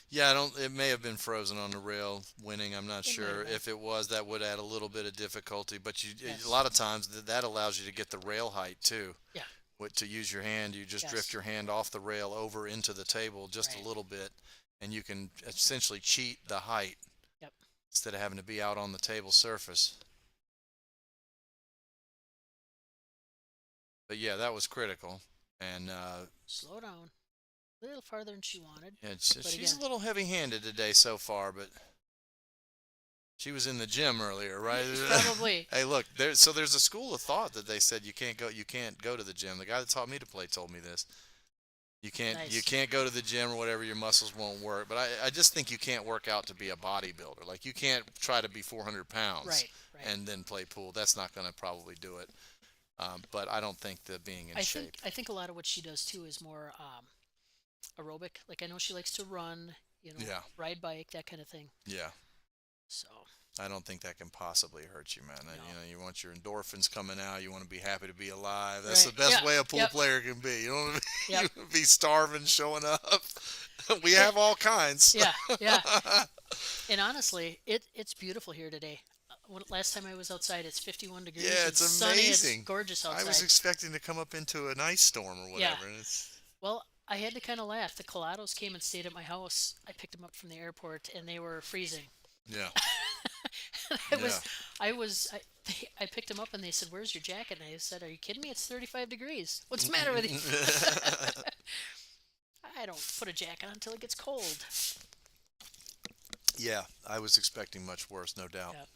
Yeah, I don't. It may have been frozen on the rail winning. I'm not It might have sure. been. If it was, that would add a little bit of difficulty. But Yes. a lot of times that allows you to get the rail height too. Yeah. To use your hand, you just Yes. drift your hand off the rail over into the table just Right. a little bit, and you can essentially cheat the height Yep. instead of having to be out on the table surface. But yeah, that was critical. And Slow down. A little farther than she wanted. yeah, But she's again- a little heavy-handed today so far, but she was in the gym earlier, right? Probably. Hey, look, there's a school of thought that they said you can't go to the gym. The guy that taught me to play told me this. You Nice. can't go to the gym or whatever, your muscles won't work. But I just think you can't work out to be a bodybuilder. Like you can't try to be 400 pounds Right. Right. and then play pool. That's not going to probably do it. But I don't think that being in shape. I think a lot of what she does too is more aerobic. Like I know she likes to run, Yeah. ride bike, that kind of thing. Yeah. So I don't think that can possibly hurt you, man. No. You want your endorphins coming out. You want to be happy to be alive. That's Right. the best Yeah. way a pool Yep. player can be. You don't want to be, Yep. be starving, showing up. We have all kinds. yeah, yeah. And honestly, it's beautiful here today. Last time I was outside, it's 51 degrees. Yeah, it's sunny. amazing. It's gorgeous outside. I was expecting to come up into an ice storm or whatever. And Well, I had to kind of laugh. The Colados came and stayed at my house. I picked them up from the airport, and they were freezing. yeah. I picked them up, and they said, "Where's your jacket?" And I said, "Are you kidding me? It's 35 degrees. What's the matter with you?" I don't put a jacket on until it gets cold. Yeah, I was expecting much worse, no doubt. Yep.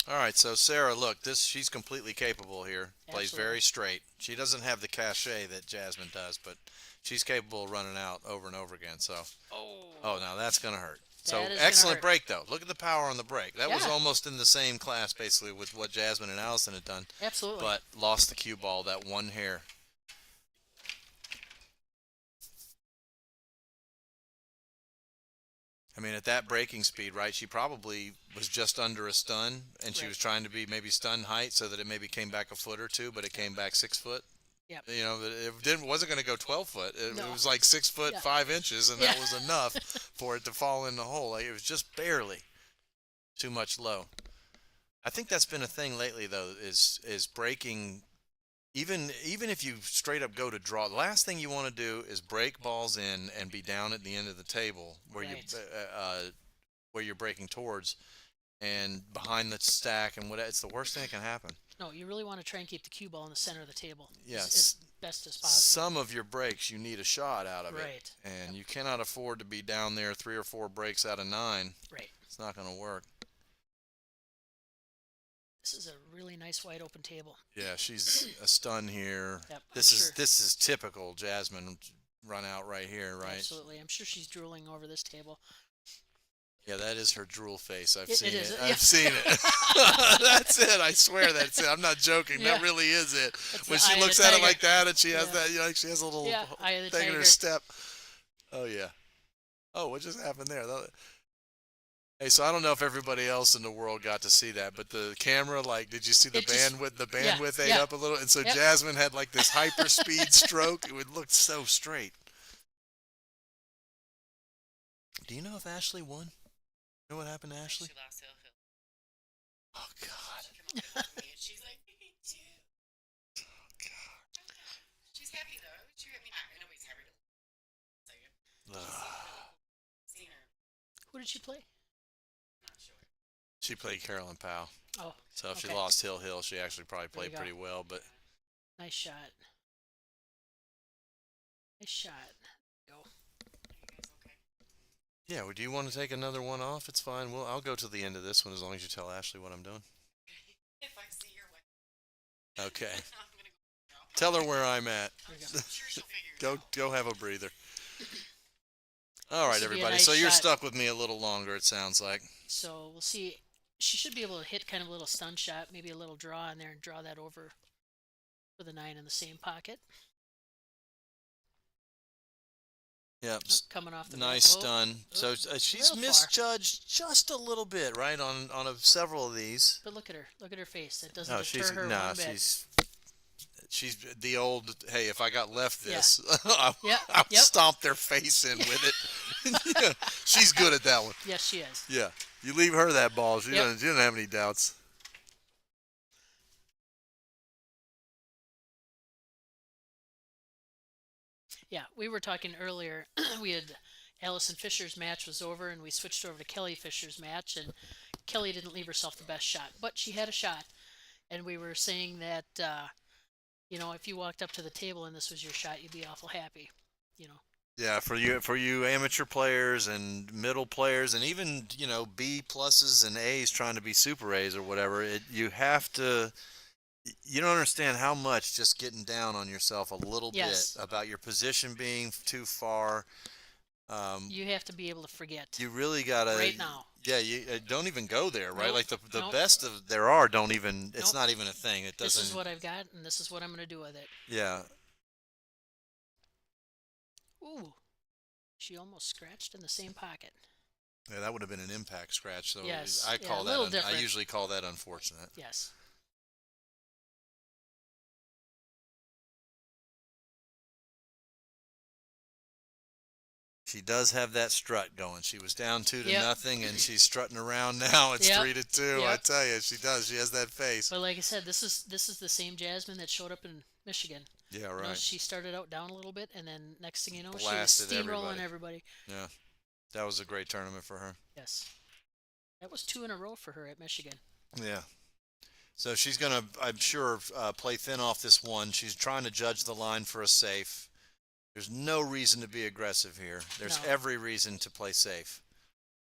All right, so Sarah, look, she's completely capable here. Plays Absolutely. very straight. She doesn't have the cachet that Jasmine does, but she's capable of running out over and over again. So, oh, now that's gonna hurt. So That is gonna excellent hurt. break though. Look at the power on the break. That was Yeah. almost in the same class basically with what Jasmine and Allison had done, Absolutely. but lost the cue ball that one hair. I mean, at that breaking speed, right? She probably was just under a stun, and she Right. was trying to be maybe stun height so that it maybe came back a foot or two, but it came back 6 foot. Yep. You know, wasn't going to go 12 foot. It No. was like 6 foot Yeah. 5 inches, and Yeah. that was enough for it to fall in the hole. Like, it was just barely too much low. I think that's been a thing lately, though, is breaking. Even if you straight up go to draw, the last thing you want to do is break balls in and be down at the end of the table where Right. where you're breaking towards and behind the stack and what. It's the worst thing that can happen. No, you really want to try and keep the cue ball in the center of the table. Yes. As best as possible. Some of your breaks you need a shot out of it, Right. and you cannot afford to be down there 3 or 4 breaks out of 9. Right. It's not going to work. This is a really nice wide open table. Yeah, she's a stun here. Yep. This I'm is sure. this is typical Jasmine run out right here, right? Absolutely. I'm sure she's drooling over this table. Yeah, that is her drool face. I've It seen is, it. yeah. I've seen it. That's it. I swear that's it. I'm not joking. Yeah. That really is it. That's When the she eye of looks the at it tiger. like that, and she has Yeah. that, like she has a little Yeah, eye of the thing in her tiger. step. Oh yeah. Oh, what just happened there? Hey, so I don't know if everybody else in the world got to see that, but the camera, like, did you see the It just- bandwidth? The yeah, bandwidth ate yeah. up a little, and so Yep. Jasmine had like this hyper speed stroke. It would look so straight. Do you know if Ashley won? You know what happened to Ashley? She lost Hill Hill. Oh God. She came up to me and she's like, "Me too." She's happy though. I know he's happy to see Ugh. her. Who did she play? Not sure. She played Carolyn Powell. Oh, So if she Okay. lost Hill Hill, she actually probably There you played go. pretty well. But nice shot. Nice shot. Go. Are you guys okay? yeah, well, do you want to take another one off? It's fine. I'll go to the end of this one as long as you tell Ashley what I'm doing. If I see your way, Okay. I'm gonna go. Tell her where I'm at. There we go. I'm sure she'll figure it Go out. have a breather. All right, This would be a everybody. nice So you're shot. stuck with me a little longer, it sounds like. So we'll see. She should be able to hit kind of a little stun shot, maybe a little draw in there and draw that over for the 9 in the same pocket. Yep. Oh, coming off the Nice oh, stun. So she's little far. misjudged just a little bit, right, on several of these. But look at her. Look at her face. That doesn't No, deter her one bit. she's the old. Hey, if I got left Yeah. this, Yeah, I'll yep. stomp their face in with it. Yeah, she's good at that one. Yes, she is. Yeah, you leave her that ball. She Yep. doesn't have any doubts. Yeah, we were talking earlier. We had Allison Fisher's match was over, and we switched over to Kelly Fisher's match, and Kelly didn't leave herself the best shot, but she had a shot. And we were saying that, if you walked up to the table and this was your shot, you'd be awful happy. Yeah, for you amateur players and middle players, and even B pluses and A's trying to be super A's or whatever, you have to. You don't understand how much just getting down on yourself a little Yes. bit about your position being too far. You have to be able to forget You really gotta. right now. Yeah, you don't even go there, right? Nope, Like the nope. best of there are don't even. It's Nope. not even a thing. It doesn't. This is what I've got, and this is what I'm going to do with it. Yeah. Ooh, she almost scratched in the same pocket. Yeah, that would have been an impact scratch. So Yes, I yeah, call a that. little I different. usually call that unfortunate. Yes. She does have that strut going. She was down 2 to Yep. nothing, and she's strutting around now. It's Yep. 3-2. I Yep. tell you, she does. She has that face. But like I said, this is the same Jasmine that showed up in Michigan. Yeah, You know, right. she started out down a little bit, and then next thing you know, Blasted she was steamrolling everybody. everybody. Yeah, that was a great tournament for her. Yes. That was 2 in a row for her at Michigan. Yeah. So she's gonna, I'm sure, play thin off this one. She's trying to judge the line for a safe. There's no reason to be aggressive here. There's No. every reason to play safe.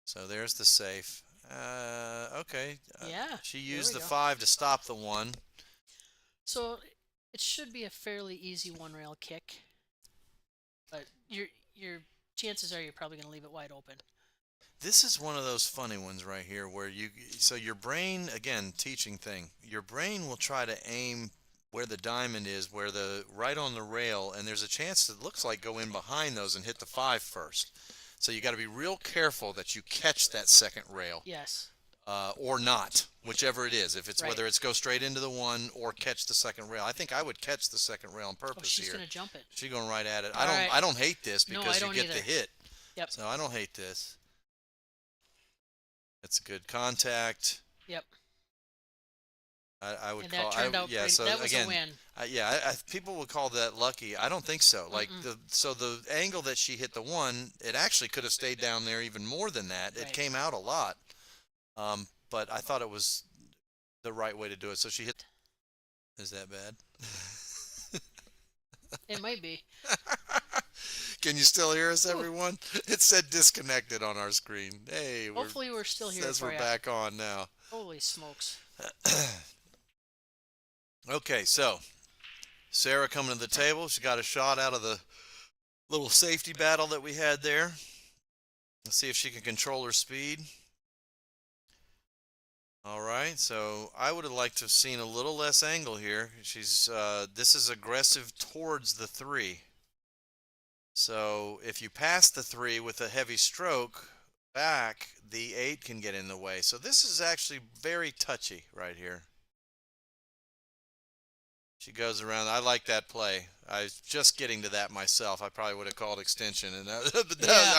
So there's the safe. Okay. Yeah, She there used we the go. 5 to stop the 1. So it should be a fairly easy one rail kick, but your chances are you're probably going to leave it wide open. This is one of those funny ones right here where so your brain, again, teaching thing, your brain will try to aim where the diamond is, right on the rail, and there's a chance that looks like go in behind those and hit the 5 first. So you got to be real careful that you catch that second rail, Yes. or not, whichever it is. If it's Right. whether it's go straight into the 1 or catch the second rail. I think I would catch the second rail on Oh, purpose she's here. going to jump it. She's going right at it. All right. I don't hate this No, because I you don't get the either. hit. Yep. So I don't hate this. It's good contact. Yep. I would And call. that turned out yeah. great. So That was again, a win. people would call that lucky. I don't think so. Like the angle that she hit the 1, it actually could have stayed down there even more than that. It Right. came out a lot. But I thought it was the right way to do it. So she hit. Is that bad? It might be. Can you still hear us, everyone? It said disconnected on our screen. Hey, Hopefully we're still here says for we're you. back on now. Holy smokes. Okay, so Sarah coming to the table. She got a shot out of the little safety battle that we had there. Let's see if she can control her speed. All right, so I would have liked to have seen a little less angle here. This is aggressive towards the 3. So if you pass the 3 with a heavy stroke back, the 8 can get in the way. So this is actually very touchy right here. She goes around. I like that play. I was just getting to that myself. I probably would have called extension. And I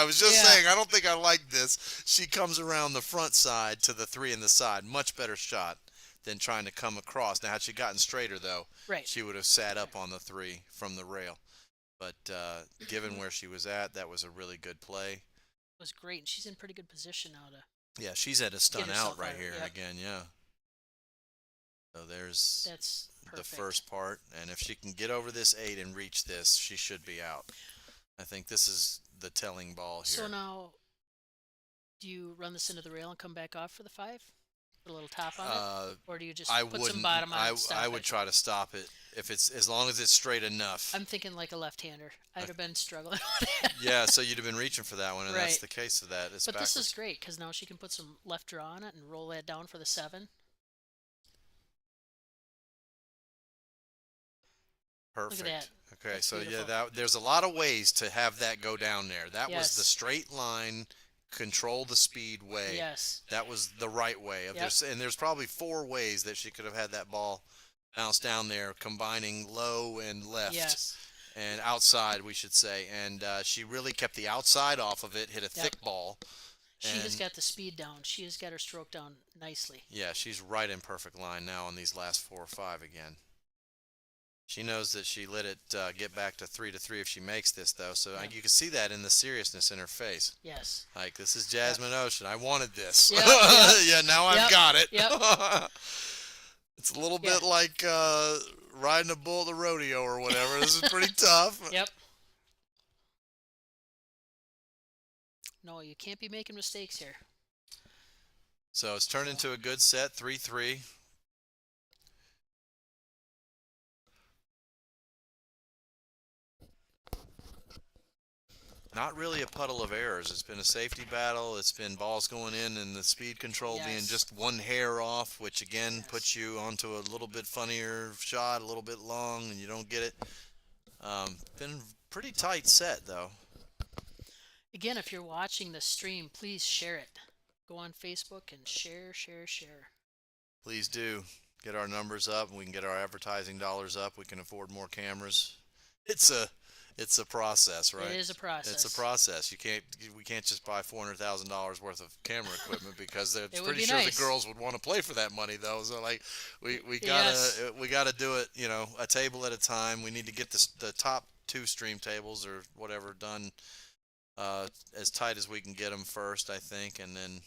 was just saying, I don't think I like this. She comes around the front side to the 3 in the side. Much better shot than trying to come across. Now, had she gotten straighter, though, Right. she would have sat up on the 3 from the rail. But given where she was at, that was a really good play. It was great. She's in pretty good position now to. Yeah, she's at a stun herself out right out, here yep. again, yeah. So there's That's perfect. the first part, and if she can get over this 8 and reach this, she should be out. I think this is the telling ball here. So now, do you run this into the rail and come back off for the 5? Put a little top on it, or do you just I put some wouldn't. bottom on it and stop I would it? try to stop it if it's as long as it's straight enough. I'm thinking like a left-hander. I'd have been struggling with it. Yeah, so you'd have been reaching for that one, and that's Right. the case of that. It's But backwards. this is great because now she can put some left draw on it and roll that down for the 7. Perfect. that. Okay, That's so yeah, beautiful. there's a lot of ways to have that go down there. That was the Yes. straight line, control the speed way. Yes. That was the right way. Yep. There's probably 4 ways that she could have had that ball bounce down there, combining low and left. Yes. And outside, we should say. And she really kept the outside off of it, hit a thick ball. She has And- got the speed down. She has got her stroke down nicely. Yeah, she's right in perfect line now on these last 4 or 5 again. She knows that she let it get back to 3-3 if she makes this, though. So Yeah. you can see that in the seriousness in her face. Yes. Like, this is Jasmine Ocean. I wanted this. Yep, yep. Yeah, now I've Yep, got it. yep. It's a little Yeah. bit like riding a bull at the rodeo or whatever. This is pretty tough. Yep. No, you can't be making mistakes here. So it's turned into a good set, 3-3. Not really a puddle of errors. It's been a safety battle. It's been balls going in and the speed control being Yes. just one hair off, which again Yes. puts you onto a little bit funnier shot, a little bit long, and you don't get it. Been pretty tight set though. Again, if you're watching the stream, please share it. Go on Facebook and share, share, share. Please do get our numbers up, and we can get our advertising dollars up. We can afford more cameras. It's a process, right? It is a process. It's a process. We can't just buy $400,000 worth of camera equipment because they're It would pretty be sure nice. the girls would want to play for that money though. So like we Yes. gotta do it, a table at a time. We need to get the top 2 stream tables or whatever done as tight as we can get them first, I think, and then.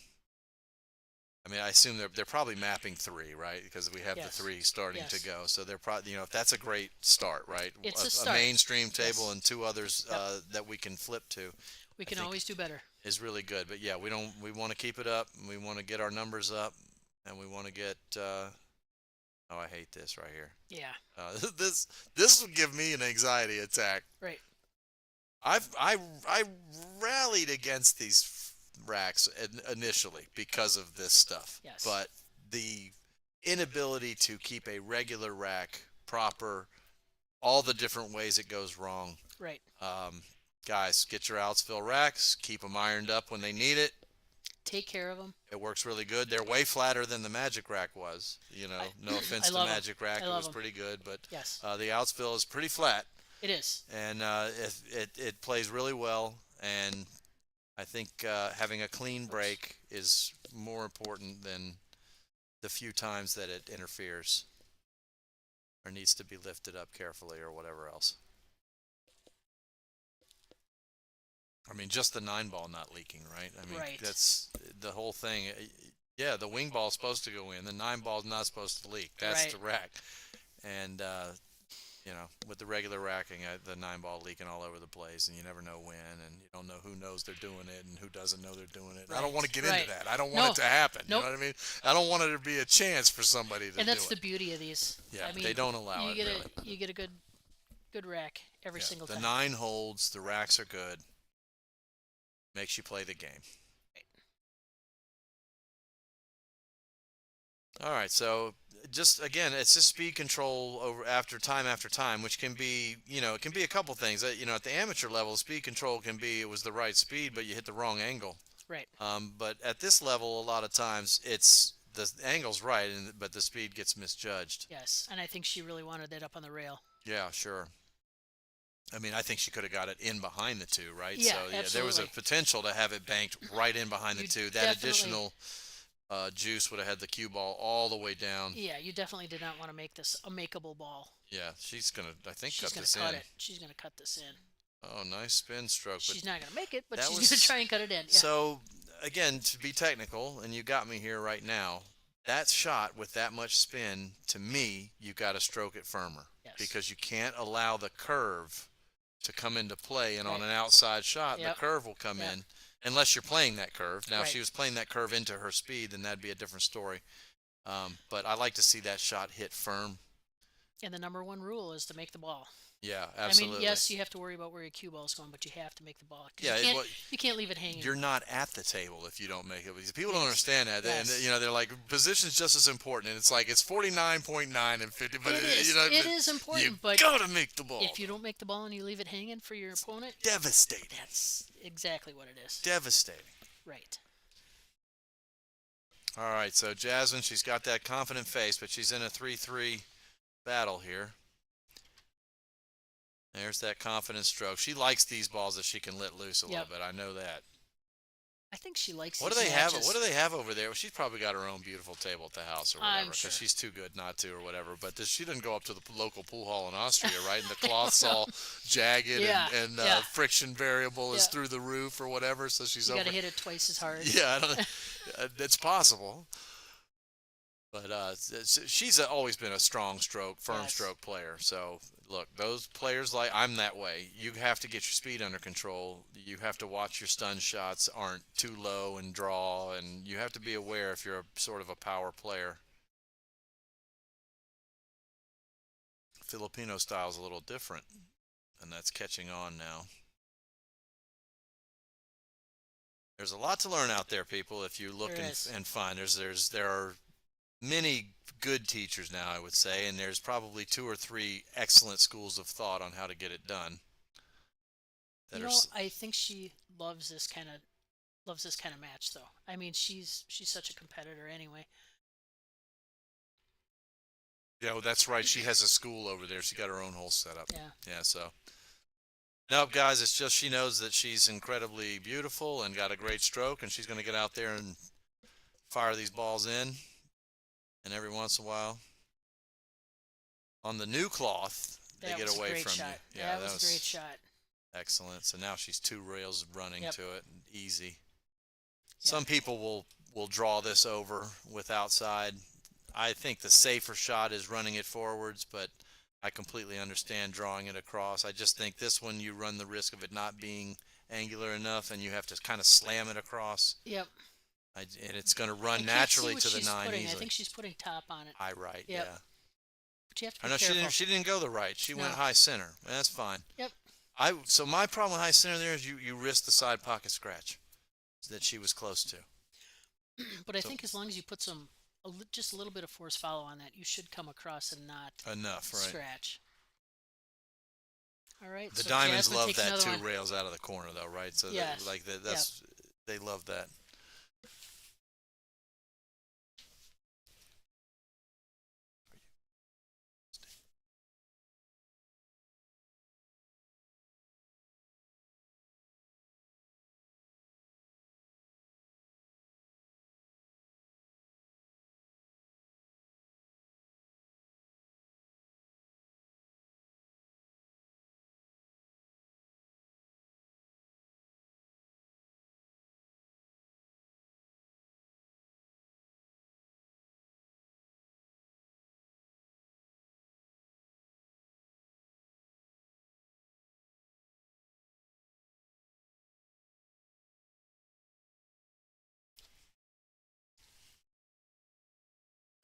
I mean, I assume they're probably mapping 3, right? Because we have Yes. the 3 starting Yes. to go. So they're probably, if that's a great start, right? It's a a start. mainstream table Yes. and 2 others Yep. that we can flip to We can think- always do better. is really good. But yeah, we want to keep it up, and we want to get our numbers up, and we want to get. Oh, I hate this right here. Yeah. This would give me an anxiety attack. Right. I rallied against these racks initially because of this stuff. Yes. But the inability to keep a regular rack proper, all the different ways it goes wrong. Right. Guys, get your Outsville racks, keep them ironed up when they need it. Take care of them. It works really good. They're way flatter than the Magic Rack was. No offense I to love 'em. Magic Rack, I it love was 'em. pretty good, but Yes. the Outsville is pretty flat. It is. And it plays really well, and I think having a clean break is more important than the few times that it interferes or needs to be lifted up carefully or whatever else. I mean, just the 9-ball not leaking, right? I mean, Right. that's the whole thing. Yeah, the wing ball's supposed to go in. The 9-ball's not supposed to leak. That's Right. the rack. And with the regular racking, the 9-ball leaking all over the place, and you never know when, and you don't know who knows they're doing it and who doesn't know they're doing it. I don't Right. want to get Right. into that. I don't No. want it to happen. Nope. You know what I mean? I don't want it to be a chance for somebody to And that's do the it. beauty of these. Yeah, I mean, they don't allow you it, get really. you get a good rack every Yeah, single the time. 9 holds, the racks are good. Makes you play the game. All right, so just again, it's just speed control over after time, which can be, it can be a couple things. At the amateur level, speed control can be it was the right speed, but you hit the wrong angle. Right. But at this level, a lot of times it's the angle's right, but the speed gets misjudged. Yes. And I think she really wanted it up on the rail. Yeah, sure. I mean, I think she could have got it in behind the 2, right? Yeah, So there was a absolutely. potential to have it banked right in behind the You 2. That definitely- additional juice would have had the cue ball all the way down. Yeah, you definitely did not want to make this a makeable ball. Yeah, she's gonna, I think, She's cut going this to cut in. it. She's going to cut this in. Oh, nice spin stroke. But She's not going to make it, but that she's was- going to try and cut it in. Yeah. So, again, to be technical, and you got me here right now, that shot with that much spin, to me, you got to stroke it firmer. Yes. Because you can't allow the curve to come into play, and on Right. an outside shot, Yep. the curve will come Yep. in, unless you're playing that curve. Now, if Right. she was playing that curve into her speed, then that'd be a different story. But I like to see that shot hit firm. And the number one rule is to make the ball. Yeah, I absolutely. mean, yes, you have to worry about where your cue ball is going, but you have to make the ball. 'Cause Yeah, you can't leave it hanging. you're not at the table if you don't make it. People don't Yes. understand that. Yes. And they're like, position's just as important. And it's like, it's 49.9 and 50. But It is. It is important, you but gotta make the ball. if you don't make the ball and you leave it hanging for your opponent, Devastating. that's exactly what it is. Devastating. Right. All right, so Jasmine, she's got that confident face, but she's in a 3-3 battle here. There's that confident stroke. She likes these balls that she can let loose a little bit. I know that. I think she likes. What do these they have? matches. What do they have over there? Well, she's probably got her own beautiful table at the house or whatever, I'm because sure. she's too good not to or whatever. But she doesn't go up to the local pool hall in Austria, right? And the cloth's all jagged and friction variable is through the roof or whatever. So she's You over. got to hit it twice as hard. Yeah, I don't, it's possible. But she's always been a strong stroke, firm stroke player. So, look, those players I'm that way. You have to get your speed under control. You have to watch your stun shots aren't too low and draw, and you have to be aware if you're sort of a power player. Filipino style is a little different, and that's catching on now. There's a lot to learn out there, people. If you look and find, there are many good teachers now, I would say, and there's probably 2 or 3 excellent schools of thought on how to get it done. I think she loves this kind of match, though. I mean, she's such a competitor anyway. Yeah, well, that's right. She has a school over there. She got her own whole setup. Yeah. Yeah, so. Nope, guys, it's just she knows that she's incredibly beautiful and got a great stroke, and she's going to get out there and fire these balls in. And every once in a while, on the new cloth, they get away from shot. you. Yeah, that was a great shot. Excellent. So now she's 2 rails running to it, easy. Yep. Some people will draw this over with outside. I think the safer shot is running it forwards, but I completely understand drawing it across. I just think this one you run the risk of it not being angular enough, and you have to kind of slam it across. Yep. And it's going to run naturally to the 9 easily. I think she's putting top on it. Right, yep. Yeah. But you have to be careful. She didn't go the right. She went high center. That's fine. Yep. So my problem with high center there is you risk the side pocket scratch that she was close to. But I think as long as you put just a little bit of force follow on that, you should come across and not scratch. All right. The so Diamonds Jasmine love that 2 one. rails out of the corner, though, right? So they love that.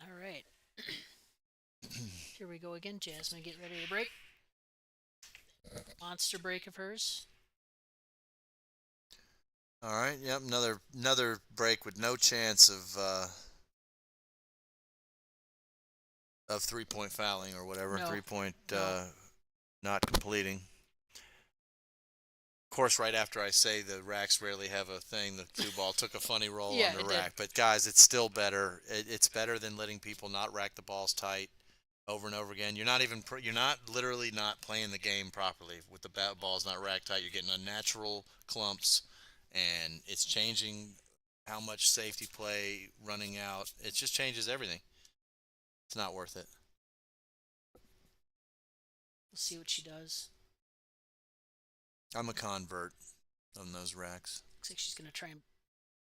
All right. Here we go again. Jasmine, get ready to break. Monster break of hers. All right. Yep. Another break with no chance of 3-point fouling or whatever. No. 3-point not completing. Of course, right after I say the racks rarely have a thing, the cue ball took a funny roll on the rack. But guys, it's still better. It's better than letting people not rack the balls tight over and over again. You're not literally not playing the game properly with the balls not racked tight. You're getting unnatural clumps, and it's changing how much safety play running out. It just changes everything. It's not worth it. We'll see what she does. I'm a convert on those racks. Looks like she's going to try and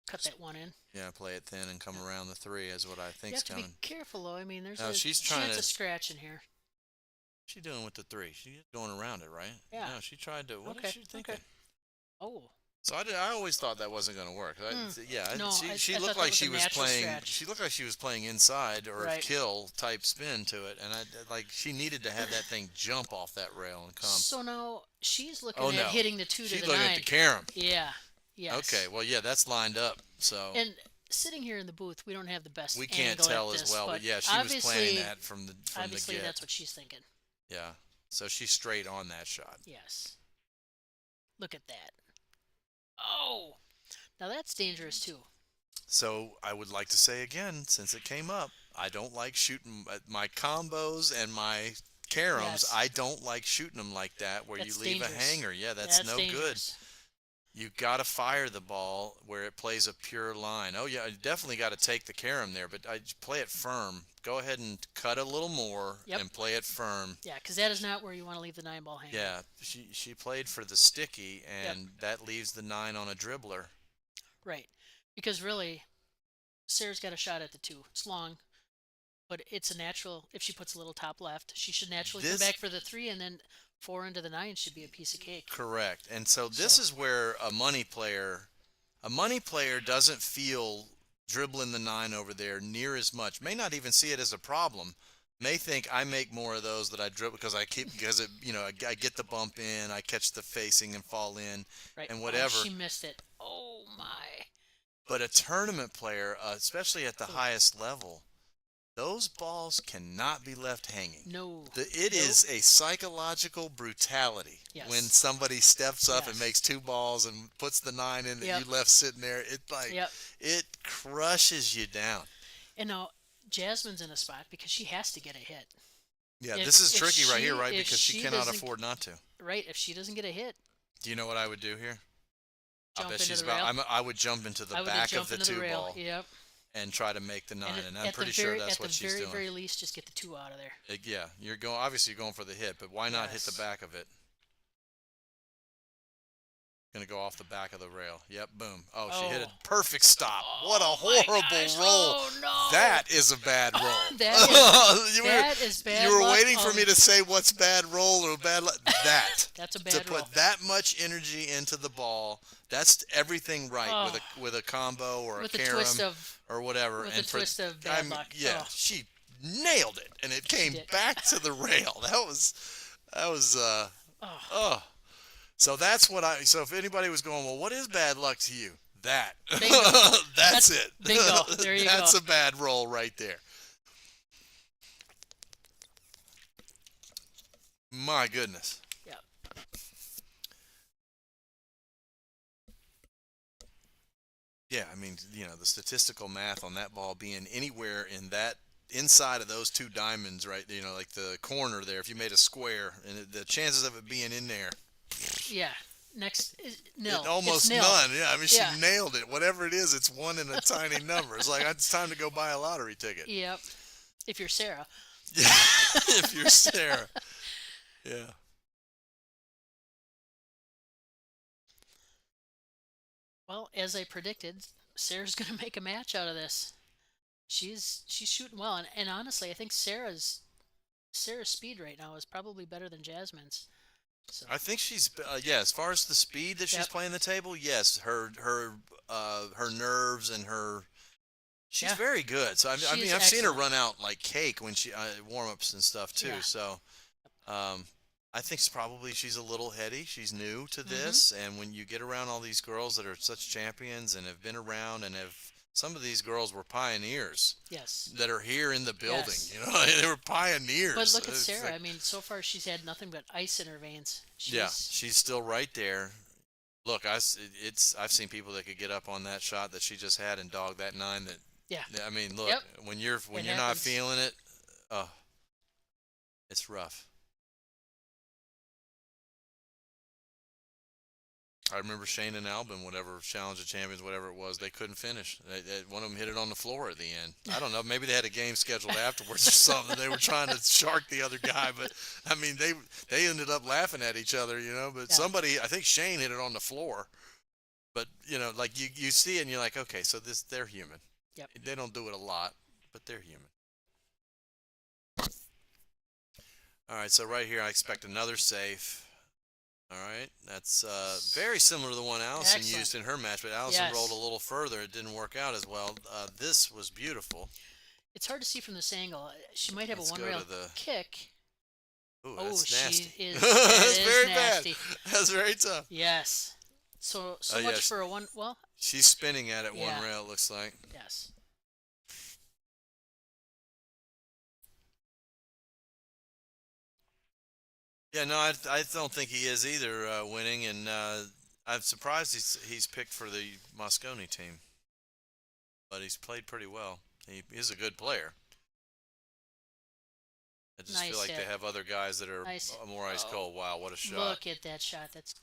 cut that one in. Yeah, play it thin and come around the 3 is what I think's coming. You have to be careful, though. I mean, there's she's trying chance of scratch in here. What's she doing with the 3? She's going around it, right? Yeah. No, she tried to. What is she thinking? Okay. Oh. So I always thought that wasn't going to work. Yeah, No, she I looked thought that like was she a was natural playing. stretch. She looked like she was playing inside or Right. kill type spin to it, and like she needed to have that thing jump off that rail and come. So now she's looking Oh at no, hitting the 2 to she's the looking 9. at the carom. Yeah. Yes. Okay, well yeah, that's lined up. So And sitting here in the booth, we don't have the best we can't angle tell at as this, well, but yeah, she was planning obviously- that from the Obviously, get. that's what she's thinking. Yeah, so she's straight on that shot. Yes. Look at that. Oh! Now that's dangerous, too. So I would like to say again, since it came up, I don't like shooting my combos and my caroms. Yes. I don't like shooting them like that, where That's you leave dangerous. a hanger. Yeah, that's no good. dangerous. You got to fire the ball where it plays a pure line. Oh yeah, you definitely got to take the carom there, but I play it firm. Go ahead and cut a little more Yep. and play it firm. Yeah, because that is not where you want to leave the 9 ball hanging. Yeah, she played for the sticky, and that leaves the 9 on a dribbler. Right. Because really, Sarah's got a shot at the 2. It's long, but it's a natural. If she puts a little top left, she should naturally come This- back for the 3, and then 4 into the 9 should be a piece of cake. Correct. And so this is where a money player doesn't feel dribbling the 9 over there near as much. May not even see it as a problem. May think I make more of those that I dribble because I get the bump in, I catch the facing and fall in, Right. and whatever. Oh, she missed it. Oh my. But a tournament player, especially at the highest level, those balls cannot be left hanging. No. It is a psychological brutality Yes. when somebody steps up and Yes. makes 2 balls and puts the 9 in that Yep. you left sitting there. Yep. It crushes you down. And now Jasmine's in a spot because she has to get a hit. Yeah, If- this is if tricky right here, she- right? if Because she she cannot doesn't- afford not to. Right. If she doesn't get a hit, Do you know what I would do here? I jump bet into she's the rail. I would jump into the I would back jump of the into 2 the rail. ball Yep. and try to make the 9, and I'm at the pretty sure very- that's what she's At the doing. very least, just get the 2 out of there. Yeah, obviously you're going for the hit, but why not hit the Yes. back of it? Gonna go off the back of the rail. Yep, boom. Oh, she hit a Oh. perfect stop. What a Oh my horrible gosh. roll. Oh, no. That is a bad roll. That is bad You were luck waiting for of- me to say what's bad roll or bad luck. That. That's a To bad roll. put that much energy into the ball, that's everything right with a combo or With a the carom twist of or whatever. with and the twist of bad luck. Yeah, Oh. she nailed it, and it came did. back to the rail. That was oh. So that's what so if anybody was going, well, what is bad luck to you? That. Bingo. That's it. Bingo. There you That's go. a bad roll right there. My goodness. Yeah. Yeah, I mean, the statistical math on that ball being anywhere in that inside of those 2 diamonds, right? Like the corner there, if you made a square, and the chances of it being in there, Yeah. Next is nil. almost It's nil. none. Yeah, I mean, Yeah. she nailed it. Whatever it is, it's 1 in a tiny number. It's like it's time to go buy a lottery ticket. Yep. If you're Sarah. Yeah, if you're Sarah. Yeah. Well, as I predicted, Sarah's going to make a match out of this. She's shooting well, and honestly, I think Sarah's speed right now is probably better than Jasmine's. So I think she's as far as the speed that she's Yep. playing the table, yes, her nerves and she's Yeah. very good. So I She mean is I've seen her excellent. run out like cake when she warm-ups and stuff too. Yeah. So I think she's a little heady. She's new to Mm-hmm. this, and when you get around all these girls that are such champions and have been around and some of these girls were pioneers yes. that are here in the building. Yes. They were pioneers. But look at It's Sarah. like- I mean, so far she's had nothing but ice in her veins. she's still right there. Look, I've seen people that could get up on that shot that she just had and dog that 9. That Yeah. I mean, look, Yep. when you're It not happens. feeling it, it's rough. I remember Shane and Albin, whatever Challenge of Champions, whatever it was, they couldn't finish. One of them hit it on the floor at the end. I don't know. Maybe they had a game scheduled afterwards or something. They were trying to shark the other guy, but I mean, they ended up laughing at each other, But Yeah. somebody, I think Shane hit it on the floor. But like you see it and you're like, okay, so they're human. Yep. They don't do it a lot, but they're human. All right, so right here I expect another safe. All right, that's very similar to the one Allison Excellent. used in her match, but Allison Yes. rolled a little further. It didn't work out as well. This was beautiful. It's hard to see from this angle. She might have Let's a one go rail to the- kick. Ooh, Oh, that's she nasty. is. That's that is very nasty. bad. That's very tough. Yes. So Oh, much yes. for a one. Well, She's spinning at it Yeah. one rail, it looks like. yes. Yeah, no, I don't think he is either winning, and I'm surprised he's picked for the Moscone team. But he's played pretty well. He is a good player. I just feel Nice like they hit. have other guys that are Nice. more ice cold. Wow, what a shot. Look at that shot. That's.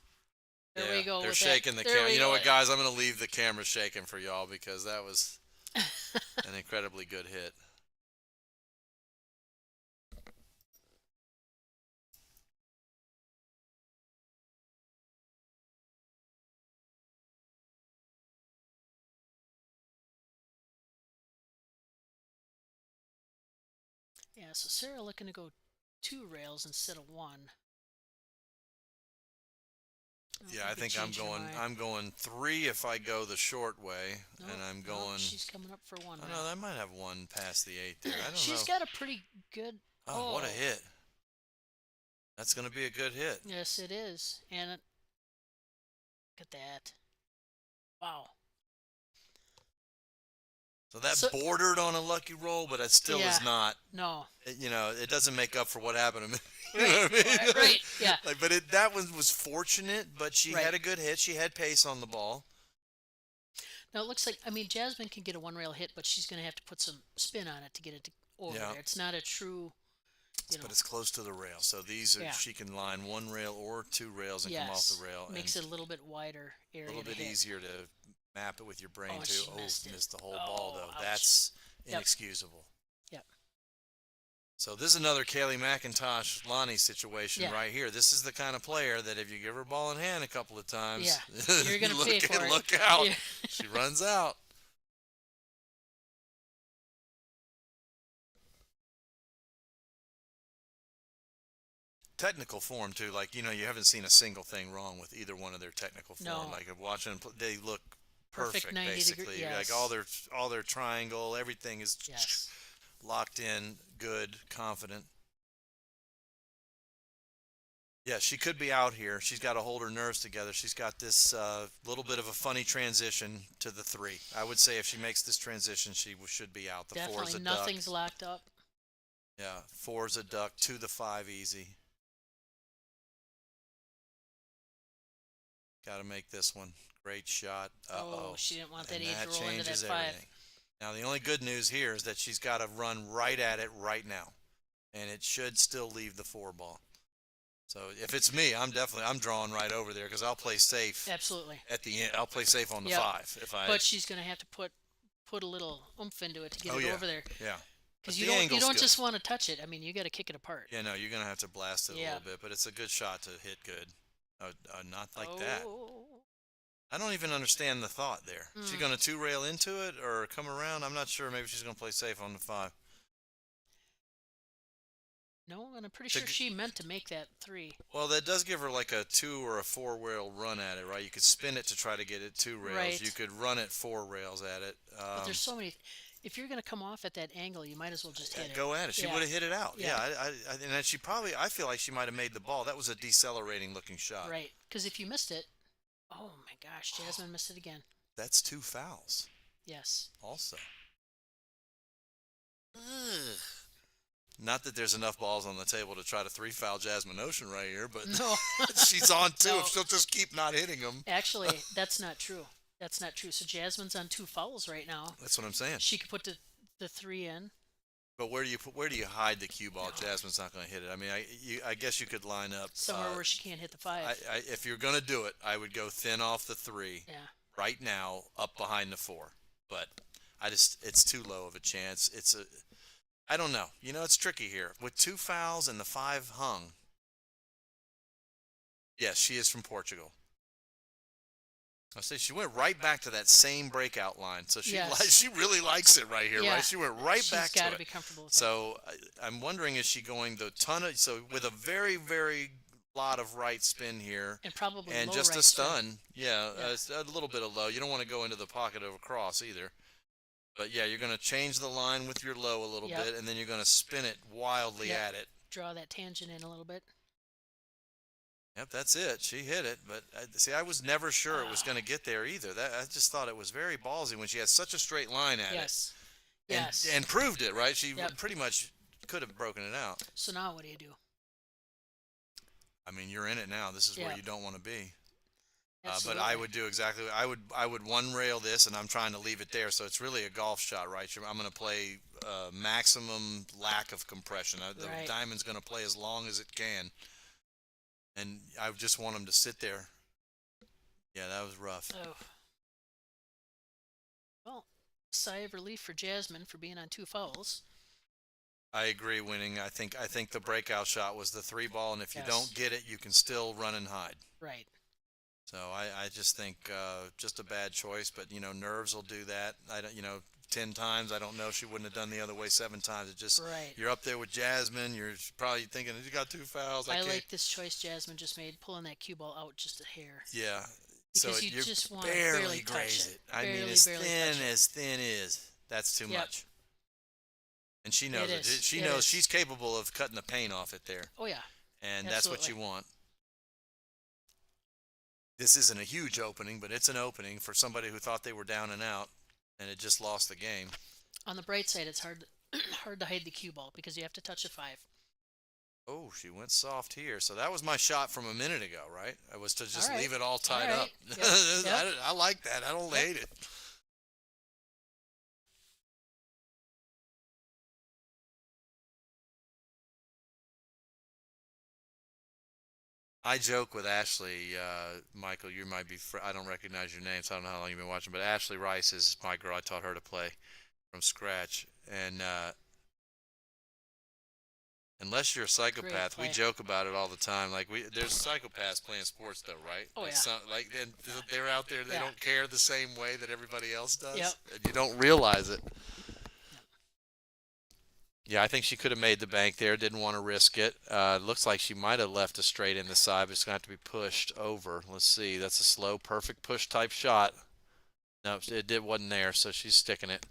There Yeah, we go. they're with shaking that. the There camera. we You know go. what, guys? I'm going to leave the camera shaking for y'all because that was an incredibly good hit. Yeah. So Sarah looking to go 2 rails instead of 1. Yeah, I Maybe think change her mind. I'm going 3 if I go the short way, No, and I'm no, going. she's coming up for 1 Oh rail. no, I might have 1 past the 8 there. I don't She's know. got a pretty good. Oh, what a hit! That's going to be a good hit. Yes, it is. And look at that. Wow. So that So- bordered on a lucky roll, but it still is Yeah. not. No. It doesn't make up for what happened to me. You know what I mean? Right, right, yeah. But that one was fortunate, but she Right. had a good hit. She had pace on the ball. Now it looks like Jasmine can get a 1 rail hit, but she's going to have to put some spin on it to get it over Yeah. there. It's not a true. But it's close to the rail, so these are Yeah. she can line 1 rail or 2 rails and come off the rail. Makes and it a little bit wider a area. little to bit hit. easier to map it with your brain Oh, too. she Oh, missed it. missed the whole ball Oh, though. ouch. That's Yep. inexcusable. Yep. So this is another Kaylee McIntosh Lonnie situation Yeah. right here. This is the kind of player that if you give her ball in hand a couple of times, Yeah, you're gonna look, pay for it. look out. Yeah. She runs out. Technical form too, like you haven't seen a single thing wrong with either one of their technical form. No. Like watching them, they look Perfect perfect, 90 degree- basically. yes. Like all their triangle, everything is Yes. locked in, good, confident. Yeah, she could be out here. She's got to hold her nerves together. She's got this little bit of a funny transition to the 3. I would say if she makes this transition, she should be out. The 4's Definitely a nothing's duck. locked up. Yeah, 4's a duck, to the 5 easy. Got to make this one. Great shot. Uh-oh. Oh, she didn't want that And 8 that to roll into that changes 5. everything. Now, the only good news here is that she's got to run right at it right now. And it should still leave the 4 ball. So if it's me, I'm drawing right over there because I'll play safe Absolutely. at the end. I'll play safe on the Yep. 5 if I. But she's going to have to put a little oomph into it to get Oh, it yeah. over there. Yeah. Because But you the don't angle's good. just want to touch it. I mean, you got to kick it apart. Yeah, no, you're gonna have to blast it a Yeah. little bit, but it's a good shot to hit good. Not like that. Oh. I don't even understand the thought there. She Mm. gonna 2 rail into it or come around? I'm not sure. Maybe she's gonna play safe on the 5. No, and I'm pretty sure she meant to make that 3. Well, that does give her like a 2 or a 4 rail run at it, right? You could spin it to try to get it 2 rails. Right. You could run it 4 rails at it. But there's so many. If you're going to come off at that angle, you might as well just hit it. Go at it. She Yeah. would have hit it out. Yeah. And then I feel like she might have made the ball. That was a decelerating looking shot. Right. Because if you missed it, oh my gosh, Jasmine missed it again. That's 2 fouls Yes. also. Ugh. Not that there's enough balls on the table to try to 3 foul Jasmine Ocean right here, but No. she's on 2 No. if she'll just keep not hitting them. Actually, that's not true. That's not true. So Jasmine's on 2 fouls right now. That's what I'm saying. She could put the 3 in. But where do you hide the cue ball? Jasmine's not going to hit it. I mean, I guess you could line up Somewhere where she can't hit the 5. if you're going to do it, I would go thin off the 3 Yeah. right now, up behind the 4. But it's too low of a chance. I don't know. It's tricky here with 2 fouls and the 5 hung. Yes, she is from Portugal. I say she went right back to that same breakout line, so Yes. she really likes it right here, Yeah. right? She went right She's back to gotta it. be comfortable with So I'm wondering, is she going the ton of with a very very lot of right spin here. And probably And low just right a spin. stun. Yeah, Yeah. it's a little bit of low. You don't want to go into the pocket of a cross either. But yeah, you're going to change the line with your low a little Yep. bit, and then you're going to spin it wildly Yep. at it. Draw that tangent in a little bit. Yep, that's it. She hit it, but see, I was never sure it was going to get there either. I just thought it was very ballsy when she had such a straight line at Yes. it. And, Yes. and proved it, right? She Yep. pretty much could have broken it out. So now what do you do? I mean, you're in it now. This is where Yeah. you don't want to be. But Absolutely. I would do exactly. I would one rail this, and I'm trying to leave it there. So it's really a golf shot, right? I'm going to play maximum lack of compression. The Right. diamond's going to play as long as it can, and I just want them to sit there. Yeah, that was rough. Oh. Well, sigh of relief for Jasmine for being on 2 fouls. I agree, winning. I think the breakout shot was the 3 ball, and if you Yes. don't get it, you can still run and hide. Right. So I just think just a bad choice, but nerves will do that. I don't 10 times. I don't know if she wouldn't have done the other way 7 times. It just Right. you're up there with Jasmine. You're probably thinking you got 2 fouls. I can't. like this choice Jasmine just made, pulling that cue ball out just a hair. Yeah. Because So you just want to barely barely touch graze it. it. I mean, Barely, as barely thin touch it. as thin is. That's too Yep. much. And she knows It it. is. She It knows is. she's capable of cutting the paint off it there, Oh, yeah. and that's what you Absolutely. want. This isn't a huge opening, but it's an opening for somebody who thought they were down and out, and it just lost the game. On the bright side, it's hard hard to hide the cue ball because you have to touch a 5. Oh, she went soft here. So that was my shot from a minute ago, right? I was to just All right. leave it all tied All up. right. Yep. I like that. I don't Yep. hate it. I joke with Ashley, Michael, you might be, I don't recognize your name, so I don't know how long you've been watching, but Ashley Rice is my girl. I taught her to play from scratch. And unless you're a psychopath, we play. joke about it all the time. Like there's psychopaths playing sports, though, right? Oh, Like yeah. and they're out there. They Yeah. don't care the same way that everybody else does, Yep. and you don't realize it. Yeah, I think she could have made the bank there. Didn't want to risk it. Looks like she might have left a straight in the side, but it's going to have to be pushed over. Let's see. That's a slow, perfect push type shot. No, wasn't there, so she's sticking it.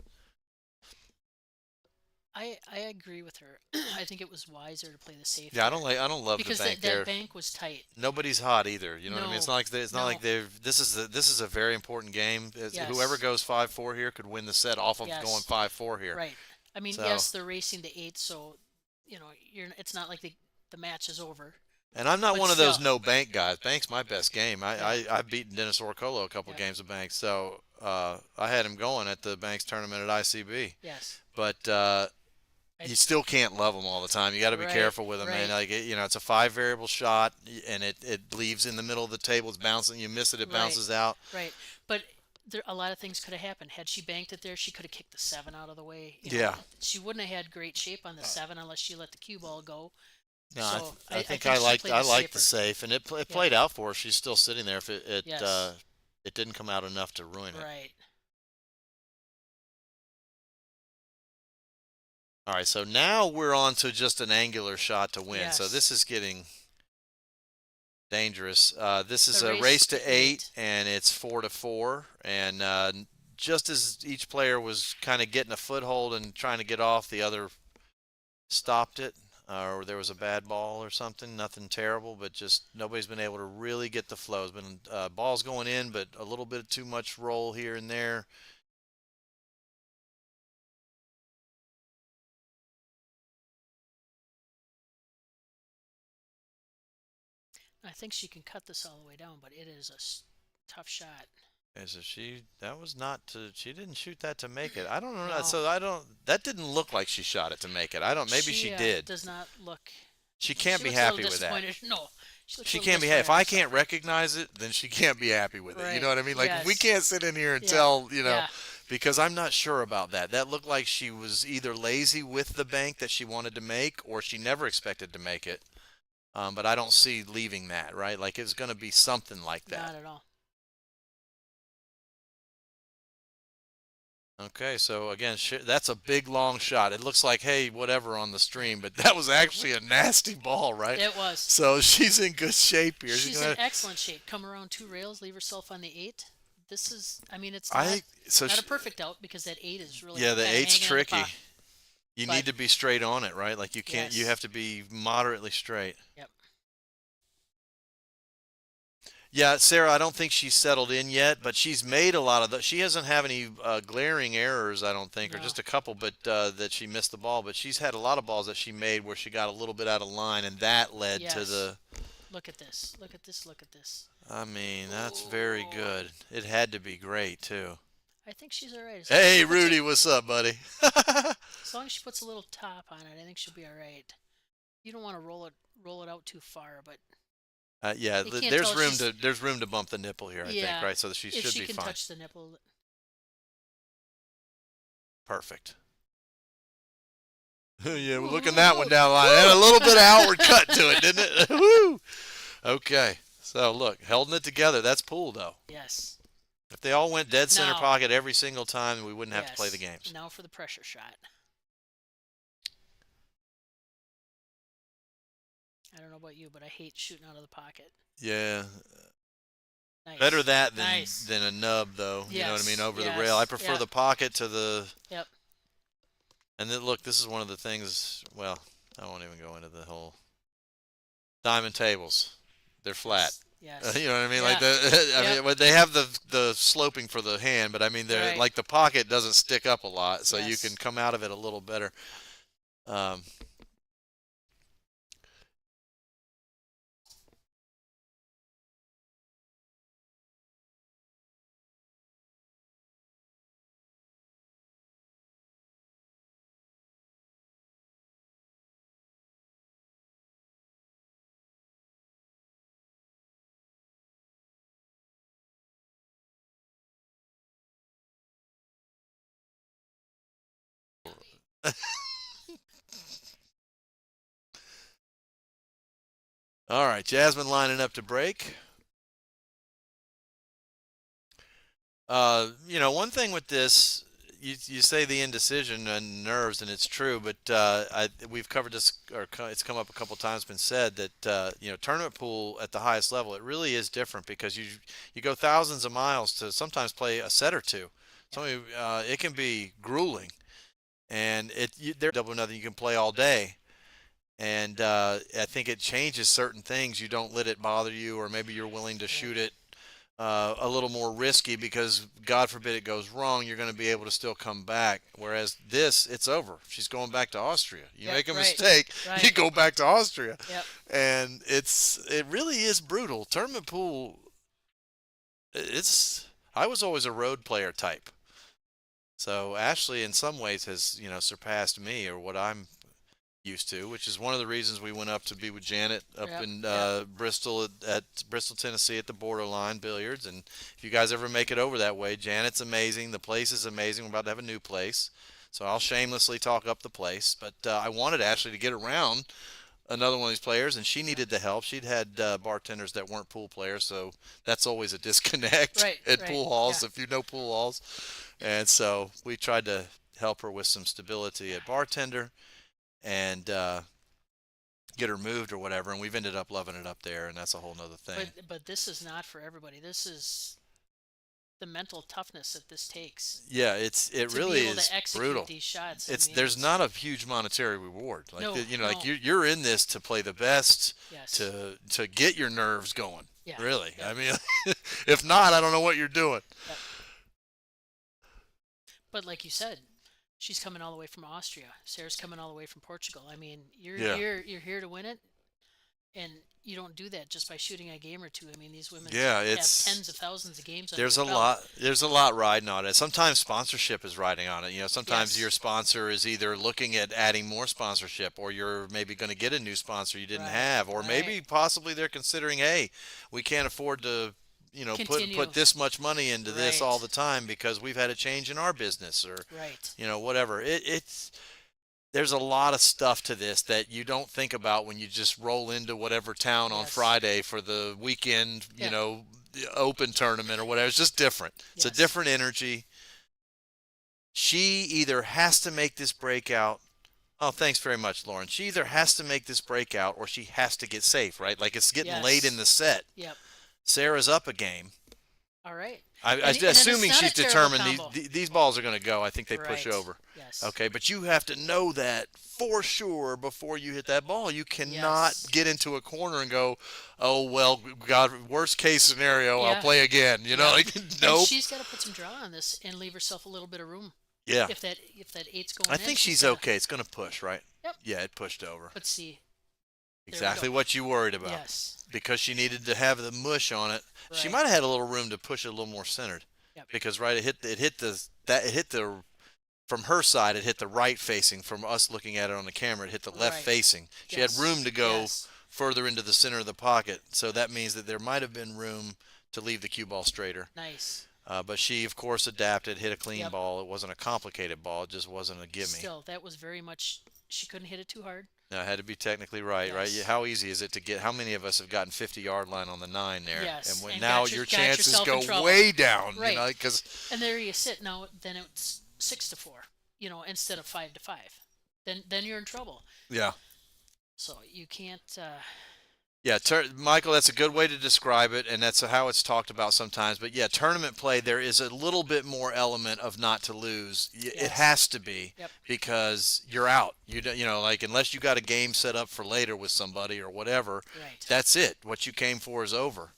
I agree with her. I think it was wiser to play the safe. Yeah, I there. don't love because the bank that there. bank was tight. Nobody's hot either. You know what I mean? It's No, not like it's not like no. they've. This is a very important game. Yes. Whoever goes 5-4 here could win the set off of Yes. going 5-4 here. Right. I mean, So- yes, they're racing to 8, so it's not like the match is over. And I'm not But one of those still. no bank guys. Bank's my best game. Yeah. I've beaten Dennis Orcolo a couple Yeah. games of bank, so I had him going at the banks tournament at ICB. Yes. But I- you still can't love them all the time. You got to be Right, careful with them, man. right. Like it's a 5 variable shot, and it leaves in the middle of the table. It's bouncing. You miss it, it Right. bounces out. Right. But a lot of things could have happened. Had she banked it there, she could have kicked the 7 out of the way. Yeah. She wouldn't have had great shape on the 7 unless she let the cue ball go. No, So I think she I liked played I liked the safer. safe, and it played out for her. She's still sitting there. If it Yes. it didn't come out enough to ruin it. Right. All right, so now we're on to just an angular shot to win. So Yes. this is getting dangerous. This is A a race to 8, and it's 4-4. And just as each player was kind of getting a foothold and trying to get off, the other stopped it, or there was a bad ball or something. Nothing terrible, but just nobody's been able to really get the flow. It's been balls going in, but a little bit too much roll here and there. I think she can cut this all the way down, but it is a tough shot. Okay, so that was not to, she didn't shoot that to make it. I don't know. No. So that didn't look like she shot it to make it. Maybe she did. Does not look. She can't she be looks a little happy with that. disappointed. No. She, looks a She little can't be happy. If disappointed I with can't herself. recognize it, then she can't be happy with it. You Right. know what I mean? Like, we Yes. can't sit in here and Yeah. tell, Yeah. because I'm not sure about that. That looked like she was either lazy with the bank that she wanted to make, or she never expected to make it. But I don't see leaving that, right? Like, it's going to be something like that. Not at all. Okay, so again, that's a big long shot. It looks like, hey, whatever on the stream, but that was actually a nasty ball, right? It was. So she's in good shape here. She's in excellent shape. Come around 2 rails, leave herself on the 8. This is, I mean, it's not, not a perfect out because that 8 is really yeah, the kinda 8's hanging on the tricky. pot. You But- need to be straight on it, right? Like you can't. You Yes. have to be moderately straight. Yep. Yeah, Sarah, I don't think she's settled in yet, but she's made a lot of the. She doesn't have any glaring errors, I don't think, or No. just a couple, but that she missed the ball. But she's had a lot of balls that she made where she got a little bit out of line, and that led to Yes. the. Look at this. Look at this. Look at this. I mean, that's very good. It had to be great too. I think she's all right. Hey, Rudy, what's up, buddy? As long as she puts a little top on it, I think she'll be all right. You don't want to roll it out too far, but Yeah, You can't there's tell room she's- to bump the nipple here, I think, Yeah, right? So she if should she be can fine. touch the nipple, Perfect. Yeah, we're looking that one down the line. And a little bit of outward cut to it, didn't it? Woo! Okay. So look, holding it together. That's pool though. yes. If they all went dead center Now- pocket every single time, we wouldn't have to play the Yes. games. Now for the pressure shot. I don't know about you, but I hate shooting out of the pocket. Yeah. Nice. Better that than Nice. than a nub though. You know what I mean? Yes, Over the yes, rail. I prefer yeah. the pocket to the. Yep. And then look, this is one of the things. Well, I won't even go into the whole diamond tables. They're flat. Yes. You know what I mean? Yeah. Like the, I Yep. mean, well, they have the sloping for the hand, but I mean, they're Right. like the pocket doesn't stick up a lot, so you Yes. can come out of it a little better. Um, all right, Jasmine lining up to break. One thing with this, you say the indecision and nerves, and it's true, but we've covered this, or it's come up a couple times, been said that tournament pool at the highest level, it really is different because you go thousands of miles to sometimes play a set or two. It can be grueling, and they're double nothing. You can play all day. And I think it changes certain things. You don't let it bother you, or maybe you're willing to shoot it a little more risky because, God forbid, it goes wrong. You're going to be able to still come back. Whereas this, it's over. She's going back to Austria. You Yep, make a right, mistake, right. you go back to Austria, Yep. and it really is brutal. Tournament pool. I was always a road player type. So Ashley, in some ways, has surpassed me or what I'm used to, which is one of the reasons we went up to be with Janet up Yep, in yep. Bristol at Bristol, Tennessee at the Borderline Billiards. And if you guys ever make it over that way, Janet's amazing. The place is amazing. We're about to have a new place. So I'll shamelessly talk up the place. But I wanted Ashley to get around another one of these players, and she needed the help. She'd had bartenders that weren't pool players, so that's always a disconnect Right, at right, pool halls, yeah. if you know pool halls. And so we tried to help her with some stability at bartender and get her moved or whatever, and we've ended up loving it up there, and that's a whole nother thing. But this is not for everybody. This is the mental toughness that this takes. Yeah, it to really be able is to execute brutal. these shots. There's not a huge monetary reward. Like No, like no. you're in this to play the best, Yes. to get your nerves going. Yeah, Really. yeah. I mean, if not, I don't know what you're doing. But like you said, she's coming all the way from Austria. Sarah's coming all the way from Portugal. I mean, you're Yeah. you're here to win it, and you don't do that just by shooting a game or two. I mean, these women Yeah, have it's tens of thousands of games. Under there's a their belt. lot there's a lot riding on it. Sometimes sponsorship is riding on it. Sometimes Yes. your sponsor is either looking at adding more sponsorship, or you're maybe going to get a new sponsor you didn't Right, have, or maybe right. possibly they're considering, hey, we can't afford to Continue. put this much money into this all Right. the time because we've had a change in our business, or Right. whatever. There's a lot of stuff to this that you don't think about when you just roll into whatever town on Yes. Friday for the weekend, Yeah. the open tournament or whatever. It's just different. It's a Yes. different energy. she either has to make this breakout. Oh, thanks very much, Lauren. She either has to make this breakout or she has to get safe, right? Like it's getting late in Yes. the set. Yep. Sarah's up a game. All right. And it's Assuming not a she's terrible determined combo. these balls are going to go. I think they push Right. over. Yes. Okay, but you have to know that for sure before you hit that ball. You cannot Yes. get into a corner and go, "Oh well, God, worst case scenario, I'll Yeah. play again." You know, Yeah. like And nope. she's got to put some draw on this and leave herself a little bit of room. Yeah, If that eight's going I in, think she's she's gotta- okay. It's going to push, right? Yep. Yeah, it pushed over. Let's see. There we Exactly go. what you worried about. Yes. Because she needed to have the mush on it. She Right. might have had a little room to push it a little more centered. Yep. Because it hit the from her side it hit the right facing. From us looking at it on the camera, it hit the left Right. facing. She Yes. had room to go Yes. further into the center of the pocket. So that means that there might have been room to leave the cue ball straighter. Nice. But she, of course, adapted, hit a clean Yep. ball. It wasn't a complicated ball. It just wasn't a gimme. Still, that was very much. She couldn't hit it too hard. No, it had to be technically right, right? Yes. How easy is it to get? How many of us have gotten 50-yard line on the 9 there? Yes, And, when, and now got your got chances yourself in go trouble. way down, Right. you know, because And there you sit. Now, then it's 6-4. Instead of 5-5. Then you're in trouble. yeah. So you can't. Yeah, Michael, that's a good way to describe it, and that's how it's talked about sometimes. But yeah, tournament play, there is a little bit more element of not to lose. It Yes. has to be Yep. because you're out. Like unless you got a game set up for later with somebody or whatever, Right. that's it. What you came for is over.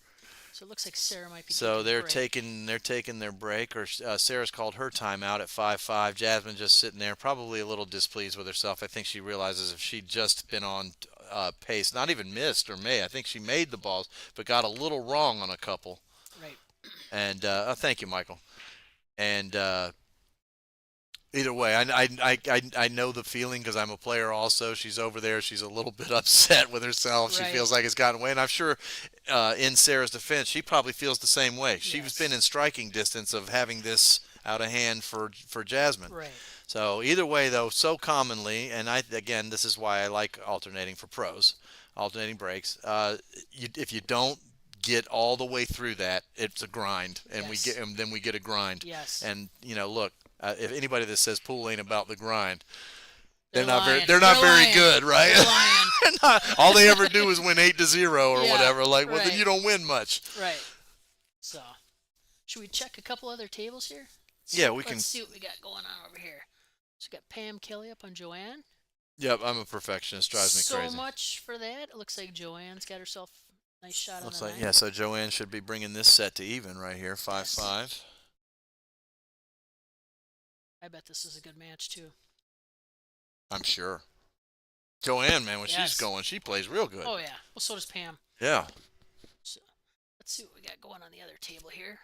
So it looks like Sarah might be. So taking a they're break. taking their break, or Sarah's called her timeout at 5-5. Jasmine just sitting there, probably a little displeased with herself. I think she realizes if she'd just been on pace, not even missed or made. I think she made the balls, but got a little wrong on a couple. Right. And thank you, Michael. And either way, I know the feeling because I'm a player also. She's over there. She's a little bit upset with herself. She Right. feels like it's gotten away. And I'm sure in Sarah's defense, she probably feels the same way. She's Yes. been in striking distance of having this out of hand for Jasmine. Right. So either way, though, so commonly, and again, this is why I like alternating for pros, alternating breaks. If you don't get all the way through that, it's a grind, and Yes. then we get a grind. Yes. And look, if anybody that says pool ain't about the grind, They're not lying. they're not They're very lying. good, right? They're lying. All they ever do is win 8-0 or Yeah, whatever. Like, well, then right. you don't win much. Right. So, should we check a couple other tables here? Yeah, we can. Let's see what we got going on over here. So we got Pam Kelly up on Joanne. Yep, I'm a perfectionist. Drives me so crazy. much for that. It looks like Joanne's got herself a nice shot Looks on like the 9. So Joanne should be bringing this set to even right here, 5-5. I bet this is a good match too. I'm sure. Joanne, man, when Yes. she's going, she plays real good. Oh yeah. Well, so does Pam. Yeah. So let's see what we got going on the other table here.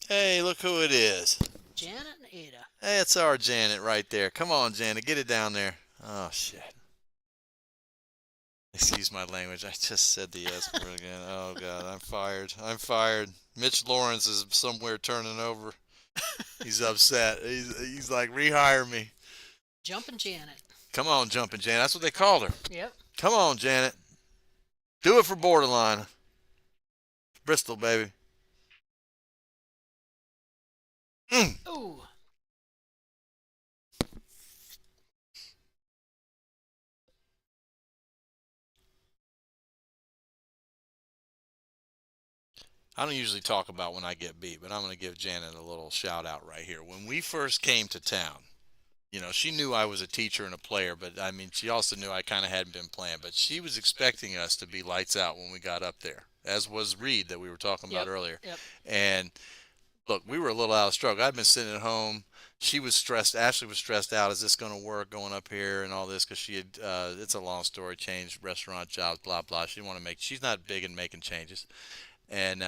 Hey, look who it is. Janet and Ada. Hey, it's our Janet right there. Come on, Janet, get it down there. Oh, shit. Excuse my language. I just said the S word again. Oh, God, I'm fired. I'm fired. Mitch Lawrence is somewhere turning over. He's upset. He's like, rehire me. Jumping Janet. Come on, Jumping Janet. That's what they called her. Yep. Come on, Janet. Do it for Borderline. Bristol, baby. Ooh. I don't usually talk about when I get beat, but I'm going to give Janet a little shout out right here. When we first came to town, she knew I was a teacher and a player, but I mean, she also knew I kind of hadn't been playing. But she was expecting us to be lights out when we got up there, as was Reed that we were talking about earlier. Yep. And look, we were a little out of stroke. I'd been sitting at home. She was stressed. Ashley was stressed out. Is this going to work going up here and all this? Because she had, it's a long story, changed restaurant jobs, blah, blah. She's not big in making changes. And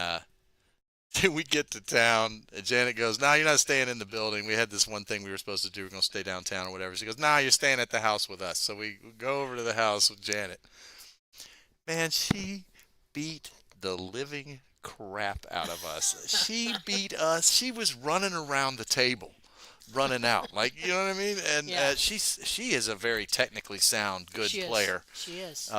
we get to town, and Janet goes, "No, you're not staying in the building. We had this one thing we were supposed to do. We're going to stay downtown or whatever." She goes, "No, you're staying at the house with us." So we go over to the house with Janet. Man, she beat the living crap out of us. She beat us. She was running around the table, running out. Like, you know what I mean? And Yeah. she is a very technically sound, good She player. She is.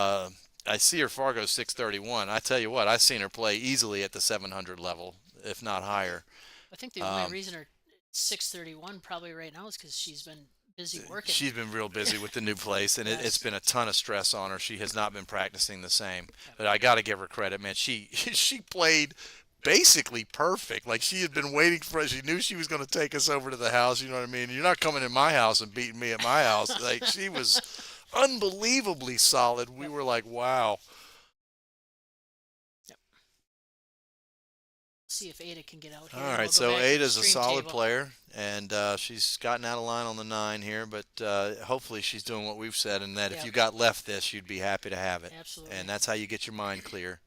I see her Fargo 631. I tell you what, I've seen her play easily at the 700 level, if not higher. I think the only reason her 6:31 probably right now is because she's been busy working. She's been real busy with the new place, and it's Yes. been a ton of stress on her. She has not been practicing the same. Yep. But I got to give her credit, man. She she played basically perfect. Like she had been waiting for us. She knew she was going to take us over to the house. You know what I mean? You're not coming in my house and beating me at my house. Like she was unbelievably solid. We were like, wow. See if Ada can get out here. All and right, we'll go so back to the Ada's a stream solid table. player, and she's gotten out of line on the 9 here, but hopefully she's doing what we've said, and that if Yep. you got left this, you'd be happy to have it. Absolutely. And that's how you get your mind clear.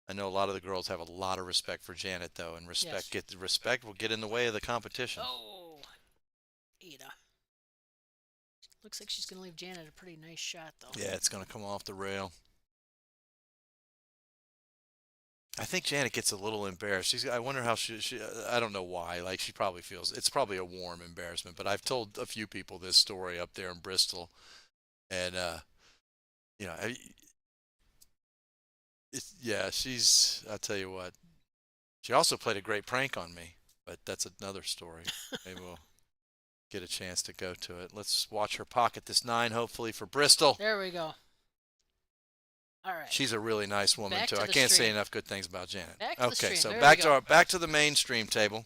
I know a lot of the girls have a lot of respect for Janet, though, and respect will get in the way of the competition. Oh, Ada. Looks like she's going to leave Janet a pretty nice shot, though. Yeah, it's going to come off the rail. I think Janet gets a little embarrassed. I wonder how she I don't know why. Like she probably feels it's probably a warm embarrassment. But I've told a few people this story up there in Bristol, and you know, she's. I'll tell you what. She also played a great prank on me, but that's another story. Maybe we'll get a chance to go to it. Let's watch her pocket this 9, hopefully for Bristol. There we go. All right. She's a really nice woman Back too. to I the can't say stream. enough good things about Janet. Back to the Okay, stream. so There back we to go. back to the main stream table.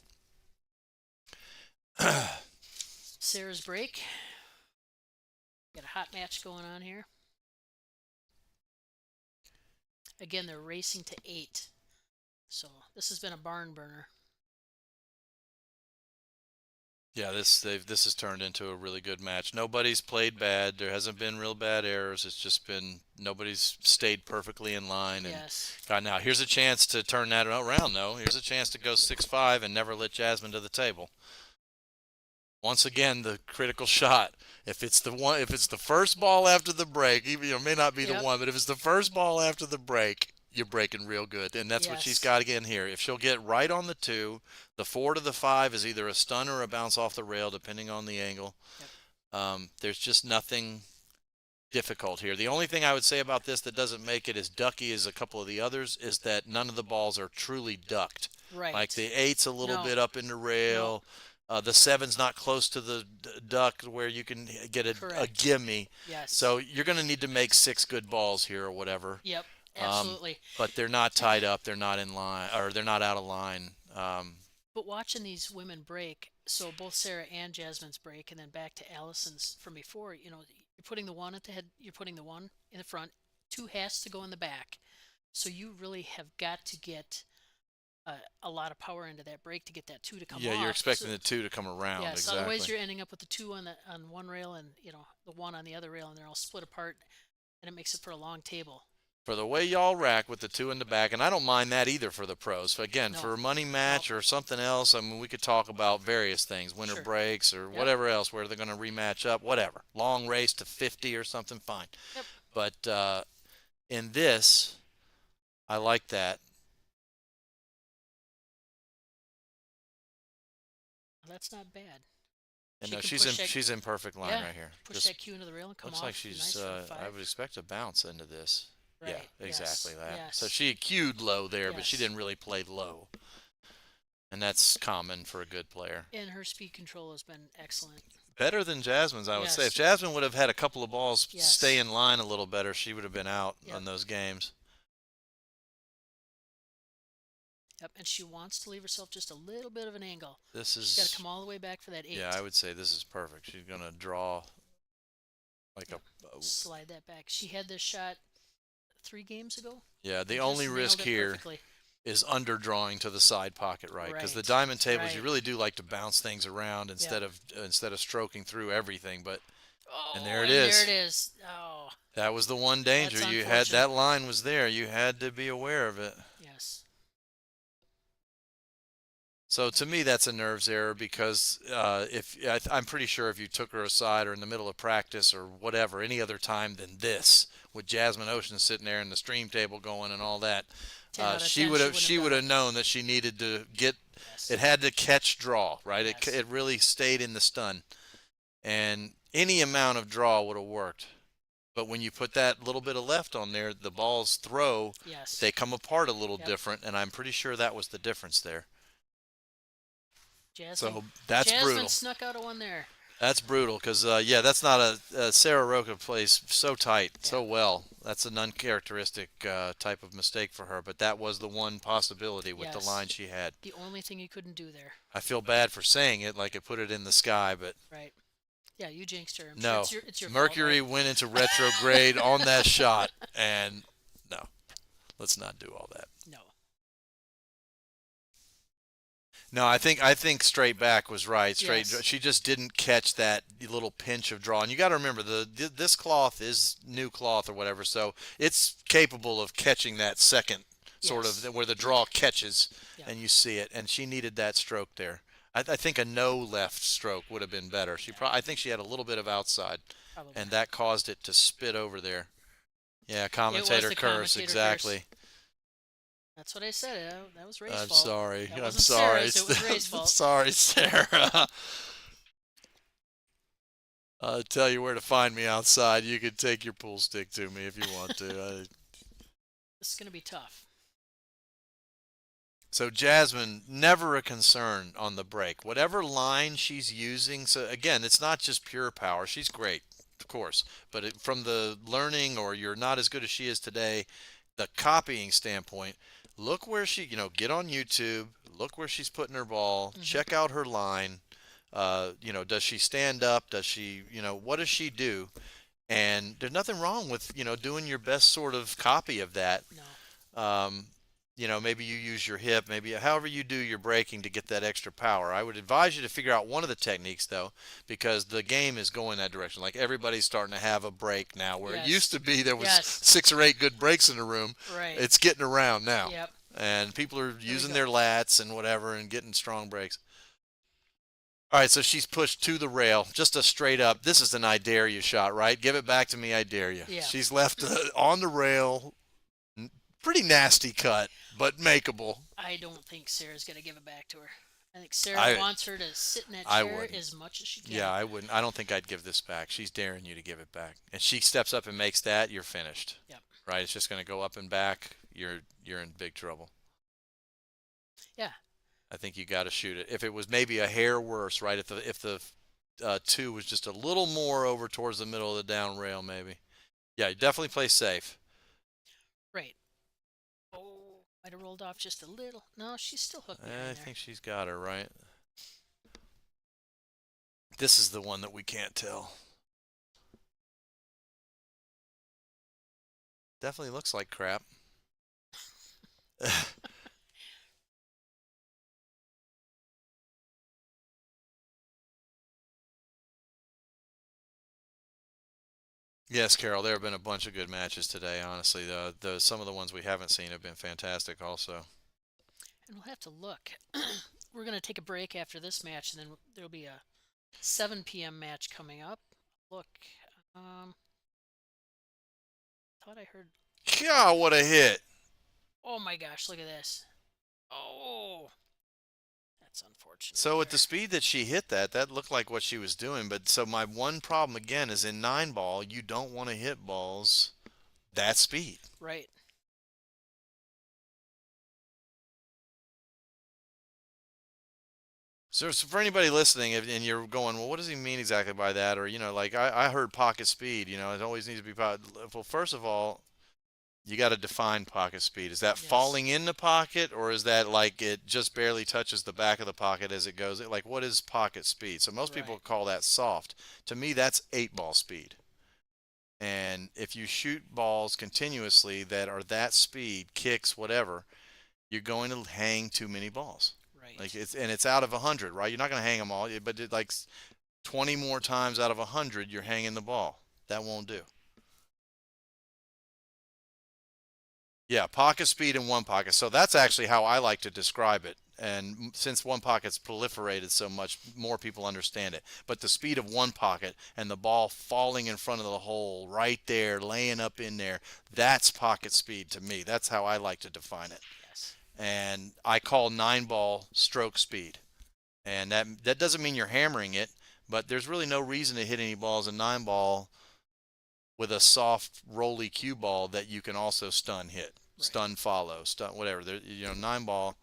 Sarah's break. Got a hot match going on here. Again, they're racing to 8. So this has been a barn burner. Yeah, this has turned into a really good match. Nobody's played bad. There hasn't been real bad errors. It's just been nobody's stayed perfectly in line. And Yes. God, now here's a chance to turn that around. Though here's a chance to go 6-5 and never let Jasmine to the table. Once again, the critical shot. If it's the first ball after the break, even it may not be the one, but if it's the first ball after the break, you're breaking real good, and that's what she's got again here. If she'll get right on the 2, the 4 to the 5 is either a stun or a bounce off the rail, depending on the angle. Yep. There's just nothing difficult here. The only thing I would say about this that doesn't make it as ducky as a couple of the others is that none of the balls are truly ducked. Right. Like the 8's a little No. bit up in the rail. The 7's not close to the duck where you can get a gimme. Yes. So you're going to need to make 6 good balls here or whatever. Yep. Absolutely. But they're not tied up. They're not in line, or they're not out of line. But watching these women break, so both Sarah and Jasmine's break, and then back to Allison's from before, you're putting the 1 at the head, you're putting the 1 in the front, 2 has to go in the back. So you really have got to get a lot of power into that break to get that 2 to come off. Yeah, you're expecting the 2 to come around. Yes, exactly. otherwise you're ending up with the 2 on one rail and the 1 on the other rail, and they're all split apart, and it makes it for a long table. For the way y'all rack with the 2 in the back, and I don't mind that either for the pros. Again, No. for a money match or something else, I mean, we could talk about various things, winter Sure. breaks or whatever else, where they're going to rematch up, whatever. Long race to 50 or something, fine. Yep. But in this, I like that. Well, that's not bad. And She no, can she's push in that- she's in perfect line Yeah, right here. Push Just that cue into the rail and come looks off. like she's. Nice for a 5. I would expect a bounce into this. Right. Yeah, exactly that. Yes. So she cued low there, but she Yes. didn't really play low. And that's common for a good player. And her speed control has been excellent. Better than Jasmine's, I would say. If Yes. Jasmine would have had a couple of balls Yes. stay in line a little better, she would have been out Yep. on those games. Yep, and she wants to leave herself just a little bit of an angle. This She's got to is, come all the way back for that 8. yeah, I would say this is perfect. She's going to draw like Slide that back. She had this shot 3 games ago. yeah, the and only just risk nailed it here perfectly. is underdrawing to the side pocket, right? Because the Right, diamond tables, right. you really do like to bounce things around instead of stroking through everything. But Oh, and there it is. There it is. Oh, that was the one danger That's you had. That unfortunate. line was there. You had to be aware of it. yes. So to me, that's a nerves error because I'm pretty sure if you took her aside or in the middle of practice or whatever, any other time than this, with Jasmine Ocean sitting there and the stream table going and all that, 10 out of she 10, would have wouldn't done it. known that she needed to get. Yes. It had to catch draw, right? Yes. It really stayed in the stun, and any amount of draw would have worked. But when you put that little bit of left on there, the balls throw, Yes. they come apart a little Yep. different, and I'm pretty sure that was the difference there. Jasmine. So that's Jasmine brutal. snuck out of one there. That's brutal because, yeah, that's not Sarah Roca plays so tight, so well. That's an uncharacteristic type of mistake for her, but that was the one possibility with the Yes. line she had. The only thing you couldn't do there. I feel bad for saying it like it put it in the sky, but Right. Yeah, you jinxed her. no. It's your Mercury fault, went into retrograde on that shot, and no, let's not do all that. right? No. No, I think straight back was right. Yes. She just didn't catch that little pinch of draw. And you got to remember this cloth is new cloth or whatever, so it's capable of catching that second sort Yes. of where the draw catches Yeah. and you see it. And she needed that stroke there. I think a no left stroke would have been better. I think she had a little bit of outside, Probably. and that caused it to spit over there. Yeah, commentator the curse, commentator exactly. curse. That's what I said. That was Ray's I'm fault. sorry. That I'm wasn't sorry. Sarah's, it was Ray's fault. Sorry, Sarah. I'll tell you where to find me outside. You can take your pool stick to me if you want to. This is going to be tough. So Jasmine, never a concern on the break. Whatever line she's using, so again, it's not just pure power. She's great, of course, but from the learning or you're not as good as she is today, the copying standpoint, look where she, get on YouTube, look where she's putting her ball, check out her line. Does she stand up? Does she, what does she do? And there's nothing wrong with, doing your best sort of copy of that. No. Maybe you use your hip, maybe however you do your braking to get that extra power. I would advise you to figure out one of the techniques, though, because the game is going that direction. Like everybody's starting to have a break now, where it used to be there was Yes. 6 or 8 good breaks in the room. Right. It's getting around now. Yep. And people are using go. their lats and whatever and getting strong breaks. All right, so she's pushed to the rail, just a straight up. This is an I dare you shot, right? Give it back to me, I dare you. Yeah. She's left on the rail. Pretty nasty cut, but makeable. I don't think Sarah's going to give it back to her. I think Sarah wants her to sit in that chair as much as she can. Yeah, I wouldn't. I don't think I'd give this back. She's daring you to give it back. And she steps up and makes that, you're finished. Yep. Right? It's just going to go up and back. You're in big trouble. Yeah. I think you got to shoot it. If it was maybe a hair worse, right? If the 2 was just a little more over towards the middle of the down rail, maybe. Yeah, you definitely play safe. Right. Oh, might have rolled off just a little. No, she's still hooked behind I there. think she's got her, right? This is the one that we can't tell. Definitely looks like crap. Yes, Carol, there have been a bunch of good matches today, honestly. Some of the ones we haven't seen have been fantastic also. And we'll have to look. We're going to take a break after this match, and then there'll be a 7 p.m. match coming up. Look. Thought I heard. God, what a hit. Oh my gosh, look at this. Oh. That's unfortunate. So at the speed that she hit that looked like what she was doing. But so my one problem again is in 9-ball, you don't want to hit balls that speed. Right. So for anybody listening, and you're going, well, what does he mean exactly by that? Or, like I heard pocket speed, it always needs to be pocket. Well, first of all, you got to define pocket speed. Is that Yes. falling in the pocket, or is that like it just barely touches the back of the pocket as it goes? Like, what is pocket speed? So most people Right. call that soft. To me, that's 8-ball speed. And if you shoot balls continuously that are that speed, kicks, whatever, you're going to hang too many balls. Right. Like it's out of 100, right? You're not going to hang them all, but like 20 more times out of 100, you're hanging the ball. That won't do. Yeah, pocket speed in one pocket. So that's actually how I like to describe it. And since one pocket's proliferated so much, more people understand it. But the speed of one pocket and the ball falling in front of the hole right there, laying up in there, that's pocket speed to me. That's how I like to define it. Yes. And I call 9-ball stroke speed. And that doesn't mean you're hammering it, but there's really no reason to hit any balls in 9-ball with a soft, rolly cue ball that you can also stun hit, stun follow, stun whatever. There, 9-ball,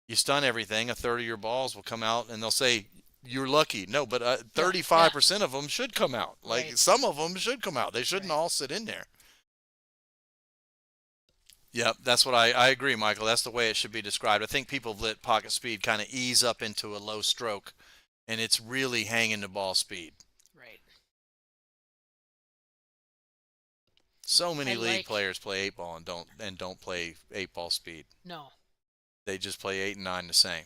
you stun everything. A third of your balls will come out, and they'll say you're lucky. No, but 35% of them should come out. Like Right. some of them should come out. They shouldn't Right. all sit in there. Yep, that's what I agree, Michael. That's the way it should be described. I think people have let pocket speed kind of ease up into a low stroke, and it's really hanging to ball speed. Right. So many I league like- players play 8-ball and don't play 8-ball speed. No, They just play 8 and 9 the same.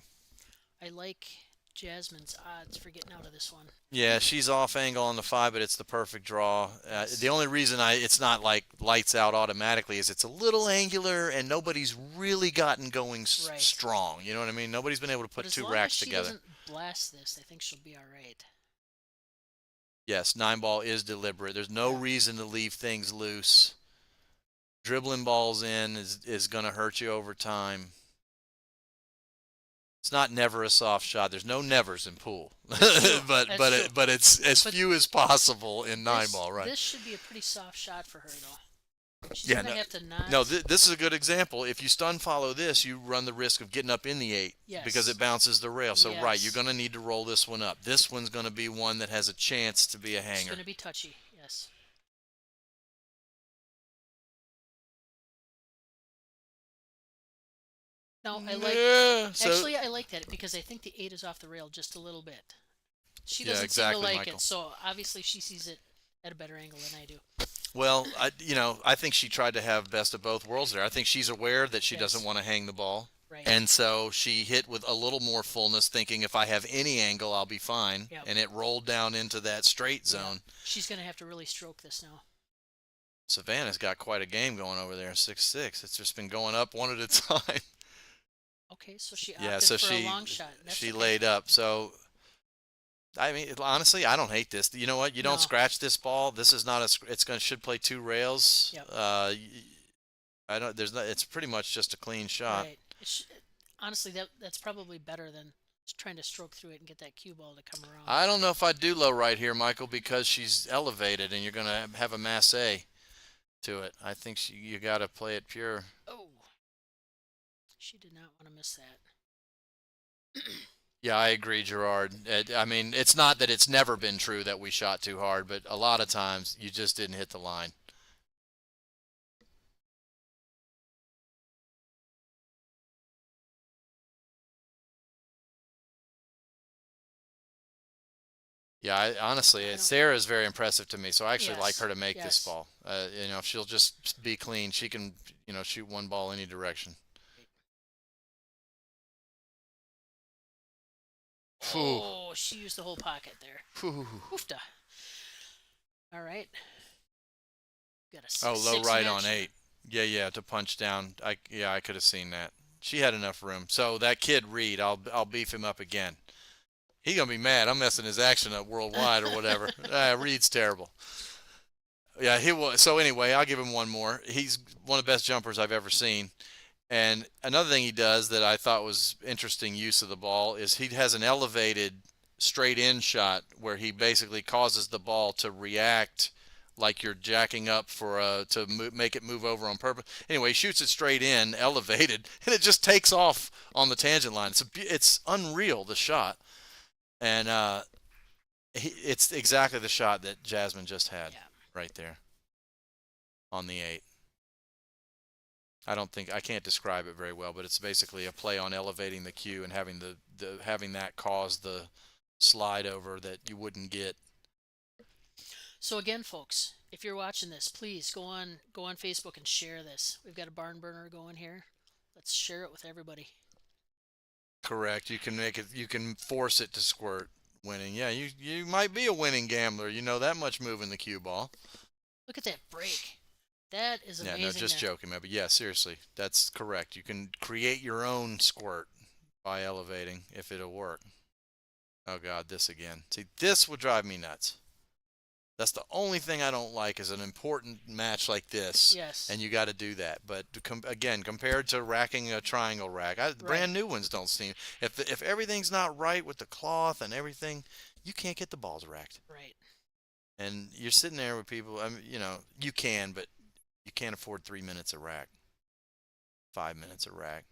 I like Jasmine's odds for getting out of this one. Yeah, she's off angle on the 5, but it's the perfect draw. The only reason it's not like lights out automatically is it's a little angular and nobody's really gotten going Right. strong. You know what I mean? Nobody's been able to But put as 2 long racks as she together. doesn't blast this, I think she'll be all right. Yes, 9-ball is deliberate. There's no reason to leave things loose. Dribbling balls in is going to hurt you over time. It's not never a soft shot. There's no nevers in pool, true. but That's but true. it, but it's as But few as possible in 9-ball, right? This should be a pretty soft shot for her, though. She's Yeah, gonna have to not. No, this is a good example. If you stun follow this, you run the risk of getting up in the 8 Yes. because it bounces the rail. So right, Yes. you're going to need to roll this one up. This one's going to be one that has a chance to be a It's hanger. gonna be touchy. Yes. No, I like. Yeah, so- Actually, I like that because I think the 8 is off the rail just a little bit. She Yeah, doesn't exactly, seem to like Michael. it, so obviously she sees it at a better angle than I do. Well, I think she tried to have best of both worlds there. I think she's aware that she Yes. doesn't want to hang the ball. Right. And so she hit with a little more fullness, thinking if I have any angle, I'll be fine. Yep. And it rolled down into that straight zone. She's gonna have to really stroke this now. Savannah's got quite a game going over there, 6-6. It's just been going up one at a time. Okay, so she opted Yeah, so for she a long shot. That's she okay. laid up. So I mean, honestly, I don't hate this. You know what? You don't No. scratch this ball. This is not it's going to should play 2 rails. Yep. I don't. There's not. It's pretty much just a clean shot. Right. Honestly, that's probably better than just trying to stroke through it and get that cue ball to come around. I don't know if I do low right here, Michael, because she's elevated and you're going to have a masse to it. I think you got to play it pure. Oh, she did not want to miss that. Yeah, I agree, Gerard. I mean, it's not that it's never been true that we shot too hard, but a lot of times you just didn't hit the line. Yeah, honestly, don't- Sarah is very impressive to me, so I actually like Yes, her to make this yes. ball. If she'll just be clean, she can, shoot one ball any direction. Phew. Oh, she used the whole pocket there. Phew. Oofta. All right. Got a Oh, low six right match. on 8. Yeah, to punch down. I could have seen that. She had enough room. So that kid Reed, I'll beef him up again. He gonna be mad. I'm messing his action up worldwide or whatever. Reed's terrible. Yeah, he was. So anyway, I'll give him one more. He's one of the best jumpers I've ever seen. And another thing he does that I thought was interesting use of the ball is he has an elevated straight in shot where he basically causes the ball to react like you're jacking up make it move over on purpose. Anyway, he shoots it straight in, elevated, and it just takes off on the tangent line. It's unreal, the shot. And it's exactly the shot that Jasmine just had right there on the 8. I can't describe it very well, but it's basically a play on elevating the cue and having having that cause the slide over that you wouldn't get. So again, folks, if you're watching this, please go on Facebook and share this. We've got a barn burner going here. Let's share it with everybody. Correct. You can make it. You can force it to squirt. Winning. Yeah, you might be a winning gambler. You know that much moving the cue ball. Look at that break. That is Yeah, amazing. no, just there. joking, man. But yeah, seriously, that's correct. You can create your own squirt by elevating if it'll work. Oh God, this again. See, this would drive me nuts. That's the only thing I don't like is an important match like this. Yes. And you got to do that. But again, compared to racking a triangle rack, brand new ones don't seem. If everything's not right with the cloth and everything, you can't get the balls racked. Right. And you're sitting there with people. I mean, you can, but you can't afford 3 minutes a rack, 5 minutes a rack.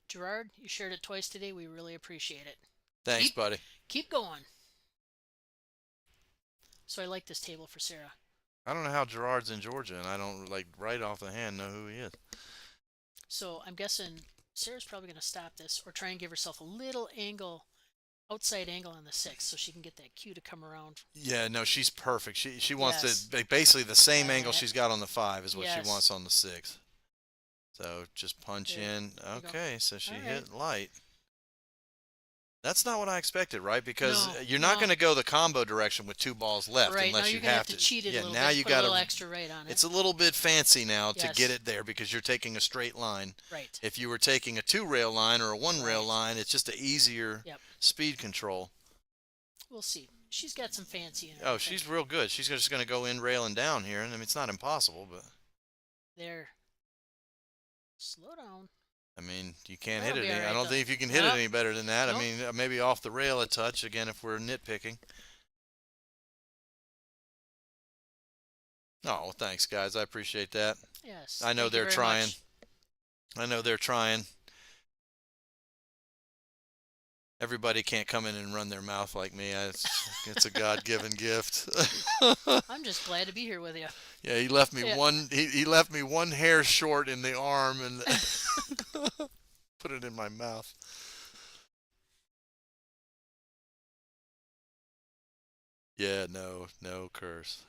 Gerard, you shared it twice today. We really appreciate it. Thanks, buddy. Keep going. So I like this table for Sarah. I don't know how Gerard's in Georgia, and I don't right off the hand know who he is. So I'm guessing Sarah's probably going to stop this or try and give herself a little angle, outside angle on the 6, so she can get that cue to come around. Yeah, no, she's perfect. She wants Yes. to basically the same angle she's got on the 5 is what Yes. she wants on the 6. So just punch There in. you go. Okay, so she All hit light. That's not what I expected, right? Because No, you're not no. going to go the combo direction with 2 balls left Right, unless now you you're going to have to. to cheat it Yeah, a little now bit, you put got a little extra rate on it. It's a little bit fancy now to Yes. get it there because you're taking a straight line. Right. If you were taking a 2-rail line or a 1-rail Right. line, it's just an easier Yep. speed control. We'll see. She's got some fancy in her. Oh, I she's think. real good. She's just going to go in railing down here, and I mean it's not impossible, but There. Slow down. I mean you can't That'll hit it. be all I right, don't though. think if you can hit it Nope. any better than that. Nope. I mean maybe off the rail a touch again if we're nitpicking. Oh, well, thanks guys. I appreciate that. Yes. I know thank you they're very trying. much. I know they're trying. Everybody can't come in and run their mouth like me. It's a God-given gift. I'm just glad to be here with you. Yeah, he left me Yeah. he left me one hair short in the arm and put it in my mouth. Yeah, no curse.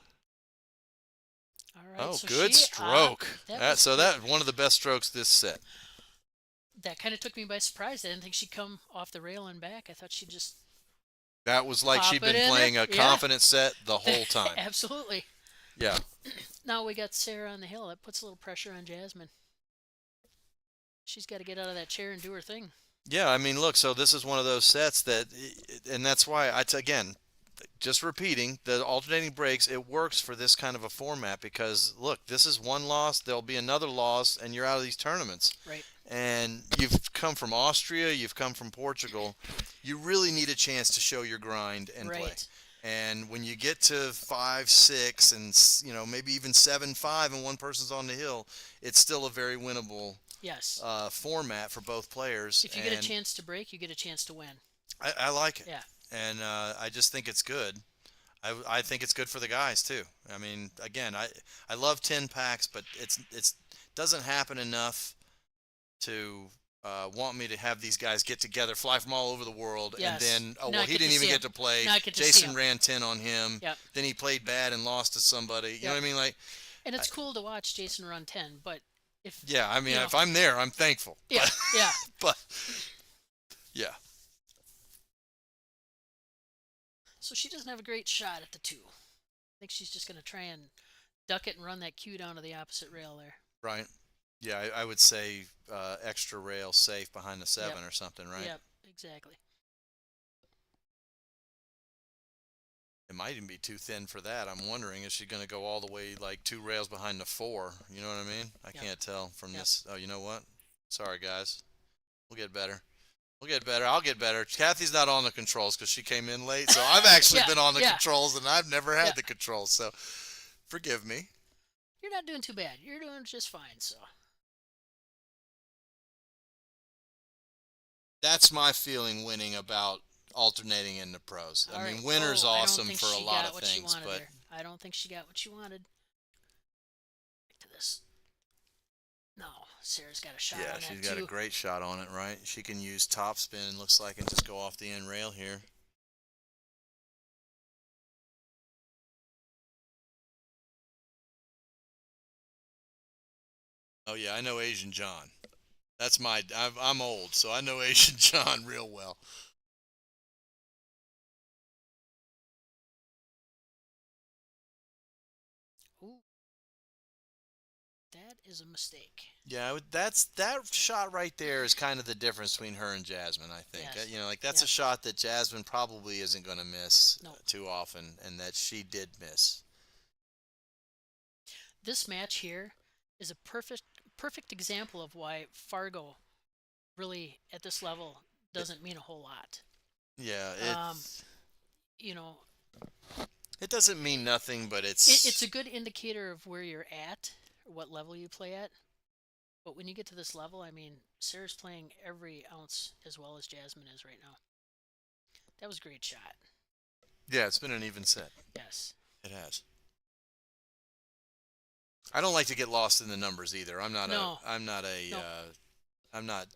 All right. Oh, so good she, stroke. that was good. That one of the best strokes this set. That kind of took me by surprise. I didn't think she'd come off the rail and back. I thought she'd just That was like Pop she'd it been in playing there. a Yeah. confident set the whole time. Absolutely. Yeah. Now we got Sarah on the hill. That puts a little pressure on Jasmine. She's got to get out of that chair and do her thing. Yeah, I mean, look, so this is one of those sets that, and that's why again, just repeating, the alternating breaks, it works for this kind of a format because, look, this is one loss, there'll be another loss, and you're out of these tournaments. Right. And you've come from Austria, you've come from Portugal. You really need a chance to show your grind and play. Right. And when you get to 5-6 and maybe even 7-5 and one person's on the hill, it's still a very winnable Yes. format for both players. If you get a And chance to break, you get a chance to win. I like it. Yeah. And I just think it's good. I think it's good for the guys too. I mean, again, I love 10 packs, but it's doesn't happen enough to want me to have these guys get together, fly from all over the world, Yes. and then Not he get to didn't even see get him. to play. Not get to see Jason him. ran 10 on him. Yep. Then he played bad and lost to somebody. You know what I mean? Like, And it's cool to watch Jason run 10, but if yeah, I mean, you know. if I'm there, I'm thankful. yeah, yeah. But yeah. So she doesn't have a great shot at the 2. I think she's just going to try and duck it and run that cue down to the opposite rail there. Right. Yeah, I would say extra rail safe behind the 7 Yep. or something, right? Yep, exactly. It might even be too thin for that. I'm wondering, is she going to go all the way like 2 rails behind the 4? You know what I mean? I Yep. can't tell from Yep. this. Oh, you know what? Sorry, guys. We'll get better. We'll get better. I'll get better. Kathy's not on the controls because she came in late. So I've actually Yeah, been on the yeah. controls, and I've never had Yeah. the controls. So forgive me. You're not doing too bad. You're doing just fine, so. That's my feeling winning about alternating in the pros. All I mean, right. winner's Oh, I don't awesome think for a she lot got of what she things, wanted but there. I don't think she got what she wanted. Back to this. No, Sarah's got a shot yeah, on she's that got too. a great shot on it, right? She can use top spin, looks like, and just go off the end rail here. Oh yeah, I know Asian John. That's I'm old, so I know Asian John real well. Ooh. That is a mistake. Yeah, that shot right there is kind of the difference between her and Jasmine, I think. Yes. That's Yep. a shot that Jasmine probably isn't going to miss No. too often, and that she did miss. This match here is a perfect example of why Fargo really at this level doesn't mean a whole lot. Yeah, Um, you know, It doesn't mean nothing, but It's a good indicator of where you're at, or what level you play at. But when you get to this level, I mean, Sarah's playing every ounce as well as Jasmine is right now. That was a great shot. yeah, it's been an even set. Yes. It has. I don't like to get lost in the numbers either. I'm not No. a. I'm not a. No. I'm not.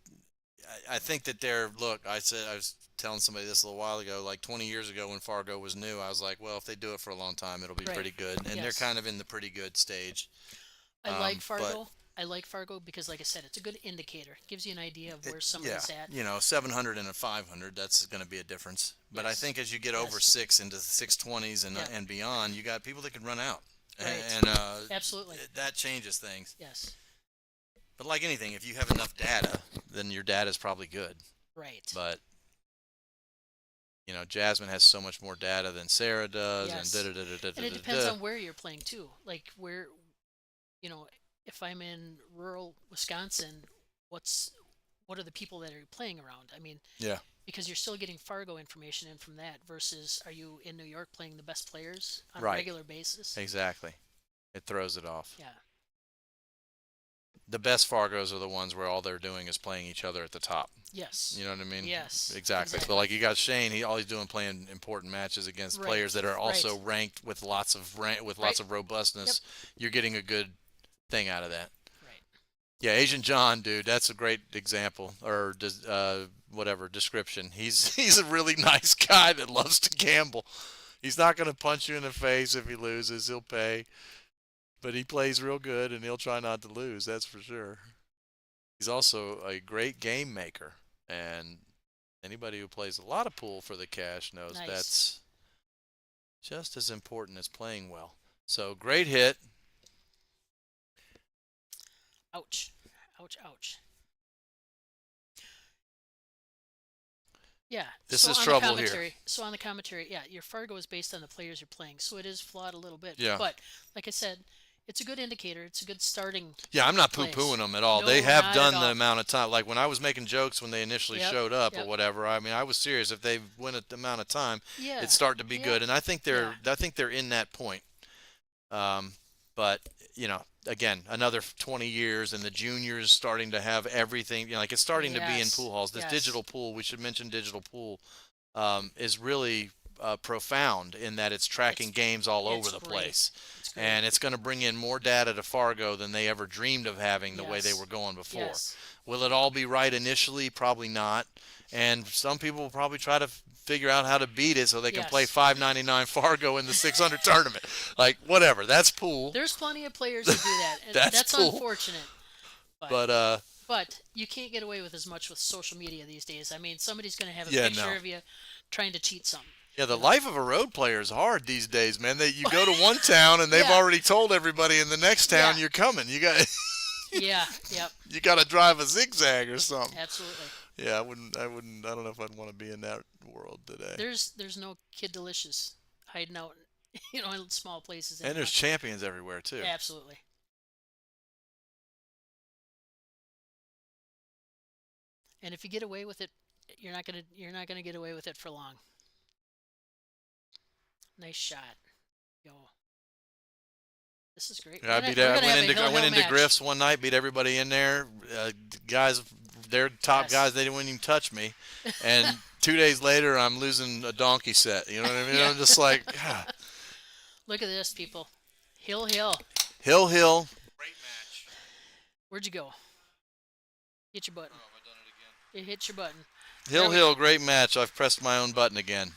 I think that they're. Look, I was telling somebody this a little while ago. Like 20 years ago, when Fargo was new, I was like, well, if they do it for a long time, it'll be Right. pretty good. And they're Yes. kind of in the pretty good stage. I like but Fargo. I like Fargo because, like I said, it's a good indicator. It gives you an idea of where yeah, somebody's at. 700 and a 500, that's going to be a difference. But I Yes. think as you get over Yes. 6 into the 620s Yep. and beyond, you got people that can run out. Right. And Absolutely. that changes things. Yes. But like anything, if you have enough data, then your data is probably good. Right. But Jasmine has so much more data than Sarah does, Yes. and da-da-da-da-da-da-da. And it depends on where you're playing too. Like where, if I'm in rural Wisconsin, what are the people that are playing around? I mean, Yeah. because you're still getting Fargo information in from that versus are you in New York playing the best players on a Right. regular basis? Exactly. It throws it off. Yeah. The best Fargos are the ones where all they're doing is playing each other at the top. Yes. You know what I mean? Yes. Exactly. But like you got Shane, all he's doing playing important matches against Right. players that are also Right. ranked with lots of Right. robustness. You're getting a good thing out of that. Right. Yeah, Asian John, dude, that's a great example or whatever description. He's a really nice guy that loves to gamble. He's not going to punch you in the face if he loses. He'll pay. But he plays real good, and he'll try not to lose, that's for sure. He's also a great game maker, and anybody who plays a lot of pool for the cash knows Nice. that's just as important as playing well. So, great hit. Ouch. Ouch. Ouch. Yeah. This so is on trouble the here. commentary, So on the commentary, yeah, your Fargo is based on the players you're playing, so it is flawed a little bit. Yeah. But like I said, it's a good indicator. It's a good starting. Yeah, I'm not Place. poo-pooing them at all. No, They have not done at the all. amount of time. Like when I was making jokes when they initially Yep, showed up or yep. whatever. I mean, I was serious. If they win at the amount of time, Yeah. it's starting to be Yeah. good. And I think they're in that point. But again, another 20 years, and the juniors starting to have everything. Like it's starting to be in Yes, pool halls. This yes. digital pool, we should mention digital pool, is really profound in that it's tracking games all over it's the great. place. It's great. And it's going to bring in more data to Fargo than they ever dreamed of having the way they Yes. were going before. Yes. Will it all be right initially? Probably not. And some people will probably try to figure out how to beat it so they can Yes. play $5.99 Fargo in the 600 tournament. Like, whatever. That's pool. There's plenty of players who do that. And That's cool. unfortunate. But you can't get away with as much with social media these days. I mean, somebody's going to have a Yeah, picture no. of you trying to cheat something. yeah, the life of a road player is hard these days, man. You go to one town and they've Yeah. already told everybody in the next town Yeah. you're coming. You got Yeah. Yep. you got to drive a zigzag or something. Absolutely. Yeah, I wouldn't. I don't know if I'd want to be in that world today. There's no Kid Delicious hiding out, in small places. And there's anymore. champions everywhere too. Absolutely. And if you get away with it, you're not gonna get away with it for long. Nice shot, yo. This is great. Yeah, We're gonna have a I went hill into match. Griff's one night, beat everybody in there. Guys, they're top Yes. guys. They didn't even touch me. And 2 days later, I'm losing a donkey set. You know what I mean? Yeah. I'm just like, God. Look at this, people. Hill. Hill. Great match. Where'd you go? Hit your button. Oh, have I done it again? It hit your button. Hill. Great match. I've pressed my own button again.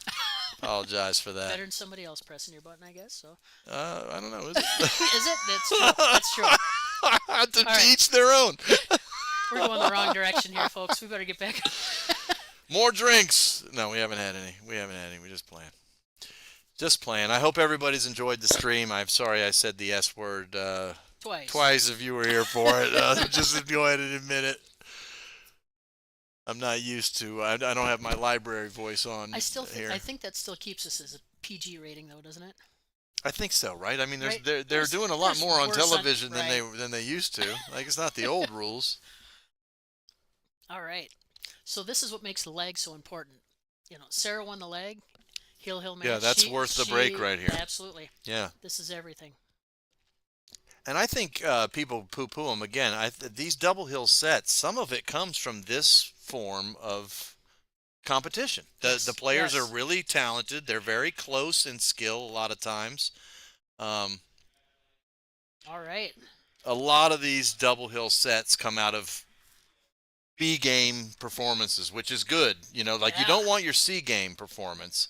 Apologize for that. Better than somebody else pressing your button, I guess. So I don't know. Is it? is it? That's true. That's true. To right. each their own. We're going the wrong direction here, folks. We better get back. More drinks. No, we haven't had any. We're just playing. Just playing. I hope everybody's enjoyed the stream. I'm sorry I said the S word twice if you were here for it. Just go ahead and admit it. I'm not used to. I don't have my library voice on. I here. think that still keeps us as a PG rating, though, doesn't it? I think so, right? I mean, Right. they're There's- doing a lot there's more on worse television right. than they used to. Like it's not the old rules. All right. So this is what makes the leg so important. Sarah won the leg. heel match. Yeah, that's worth the break right here. Absolutely. Yeah. This is everything. And I think people poo-poo them again. These double hill sets, some of it comes from this form of competition. The players are really talented. They're very close in skill a lot of times. All right. A lot of these double hill sets come out of B game performances, which is good. You don't want your C game performance.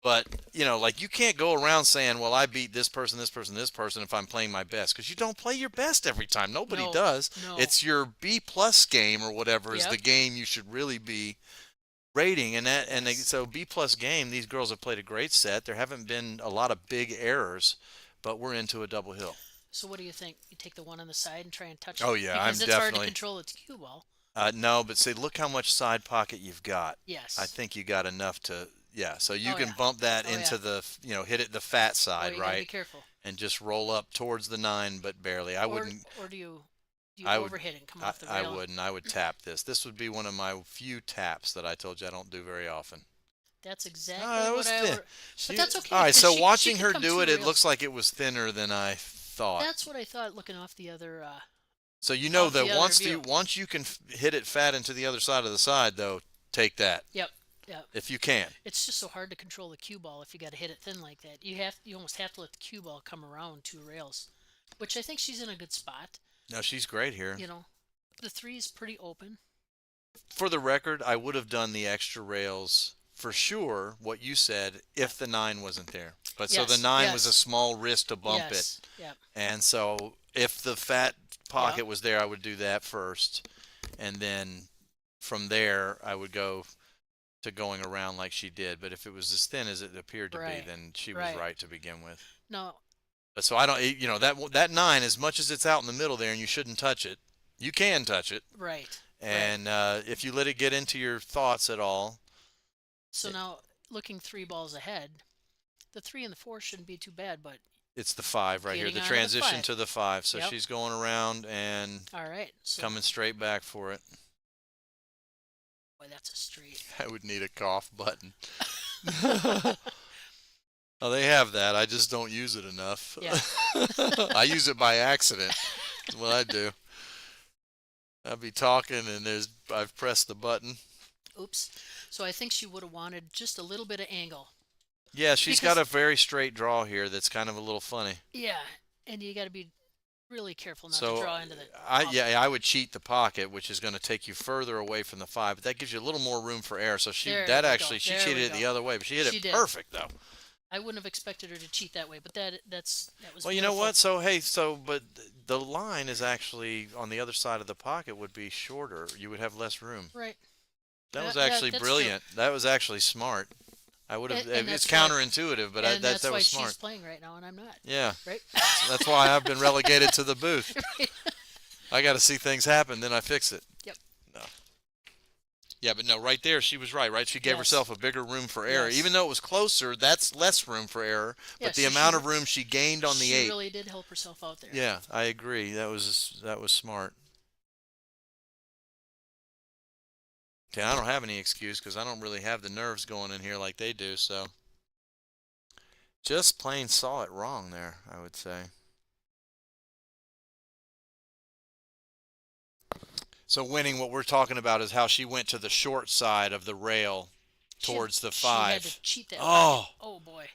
But, you can't go around saying, well, I beat this person, this person, this person if I'm playing my best. Because you don't play your best every time. Nobody does. No. It's your B-plus game or whatever is the game you should really be rating. So B-plus game, these girls have played a great set. There haven't been a lot of big errors, but we're into a double hill. So what do you think? You take the one on the side and try and touch it? Oh, yeah. Because it's hard to control its cue ball. No, but see, look how much side pocket you've got. Yes. I think you got enough to... Yeah, so you can bump that into the, hit it the fat side, you right? Gotta be careful. And just roll up towards the 9, but barely. I wouldn't. Or do you overhit it and come off the rail? I wouldn't. I would tap this. This would be one of my few taps that I told you I don't do very often. That's exactly what I would. But that's okay. All right, so watching her do it, it rails. looks like it was thinner than I thought. That's what I thought looking off the other. So that once you can hit it fat into the other side of the side, though, take that. Yep. Yeah. If you can. It's just so hard to control the cue ball if you got to hit it thin like that. You almost have to let the cue ball come around 2 rails, which I think she's in a good spot. No, she's great here. The 3 is pretty open. For the record, I would have done the extra rails for sure, what you said, if the 9 wasn't there. But so the 9 was a small risk to bump it. Yeah. And so if the fat pocket was there, I would do that first. And then from there, I would go to going around like she did. But if it was as thin as it appeared to be, then she was right to begin with. No. But so I don't, that 9, as much as it's out in the middle there and you shouldn't touch it, you can touch it. Right. And if you let it get into your thoughts at all. So now, looking 3 balls ahead, the 3 and the 4 shouldn't be too bad, but it's the 5 right here, the transition to the 5. So she's going around and coming straight back for it. Boy, that's a straight. I would need a cough button. Oh, they have that. I just don't use it enough. Yeah. I use it by accident. That's what I do. I'll be talking and I've pressed the button. Oops. So I think she would have wanted just a little bit of angle. Yeah, she's got a very straight draw here that's kind of a little funny. Yeah, and you got to be really careful not to draw into the... I would cheat the pocket, which is going to take you further away from the 5, but that gives you a little more room for error. So she cheated it the other way, but she hit it perfect, though. I wouldn't have expected her to cheat that way, but that was well, you know what? But the line is actually on the other side of the pocket would be shorter. You would have less room. Right. That was actually brilliant. True. That was actually smart. I would have. It's counterintuitive, but that was smart. That's why she's playing right now, and I'm not. Yeah. Right. That's why I've been relegated to the booth. Right. I got to see things happen, then I fix it. Yep. No. Yeah, but no, right there, she was right. Right, she gave herself a bigger room for error, even though it was closer. That's less room for error. But the amount of room she gained on the 8. She really did help herself out there. Yeah, I agree. That was smart. I don't have any excuse because I don't really have the nerves going in here like they do, so just plain saw it wrong there, I would say. So winning, what we're talking about is how she went to the short side of the rail towards the 5. She had to cheat that. Oh boy.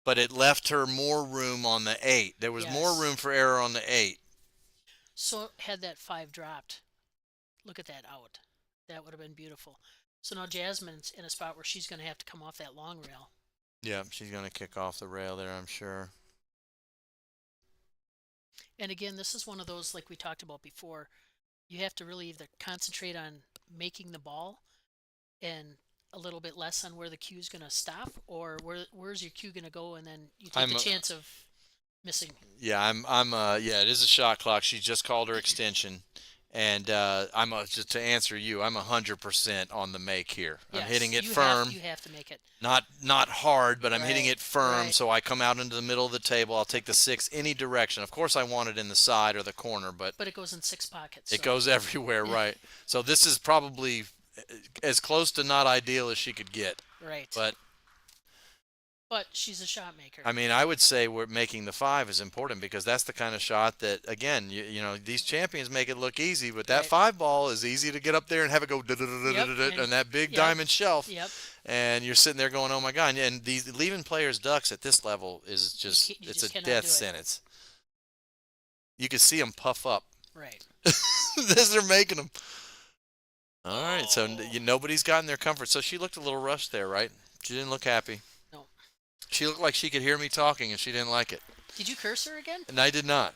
But it left her more room on the 8. There was more room for error on the 8. So had that 5 dropped, look at that out. That would have been beautiful. So now Jasmine's in a spot where she's going to have to come off that long rail. Yeah, she's going to kick off the rail there, I'm sure. And again, this is one of those, like we talked about before, you have to really either concentrate on making the ball and a little bit less on where the cue is going to stop, or where's your cue going to go, and then you take the chance of missing. Yeah, it is a shot clock. She just called her extension. And just to answer you, I'm 100% on the make here. Yes, I'm hitting it firm. You have to make it. Not hard, but I'm hitting it firm. So I come out into the middle of the table. I'll take the 6 any direction. Of course, I want it in the side or the corner, but it goes in 6 pockets. It goes everywhere, right? So this is probably as close to not ideal as she could get. Right. But But she's a shot maker. I mean, I would say we're making the 5 is important because that's the kind of shot that, again, you know, these champions make it look easy, but that Right. 5 ball is easy to get up there and have it go Yep, on that big yep, diamond shelf, Yep. and you're sitting there going, oh my God. And these leaving players ducks at this level is just, you it's just a cannot death do it. sentence. You can see them puff up Right. as they're making them. All right, so Oh. nobody's gotten their comfort. So she looked a little rushed there, right? She didn't look happy. No. She looked like she could hear me talking, and she didn't like it. Did you curse her again? And I did not.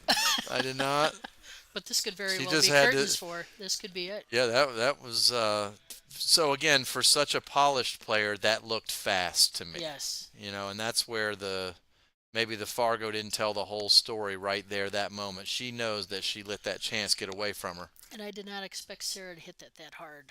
I did not. But this could very She well just be had to- curtains for. This could be it. Yeah, that was. So again, for such a polished player, that looked fast to me. Yes. You know, and that's where maybe the Fargo didn't tell the whole story right there that moment. She knows that she let that chance get away from her. And I did not expect Sarah to hit that hard.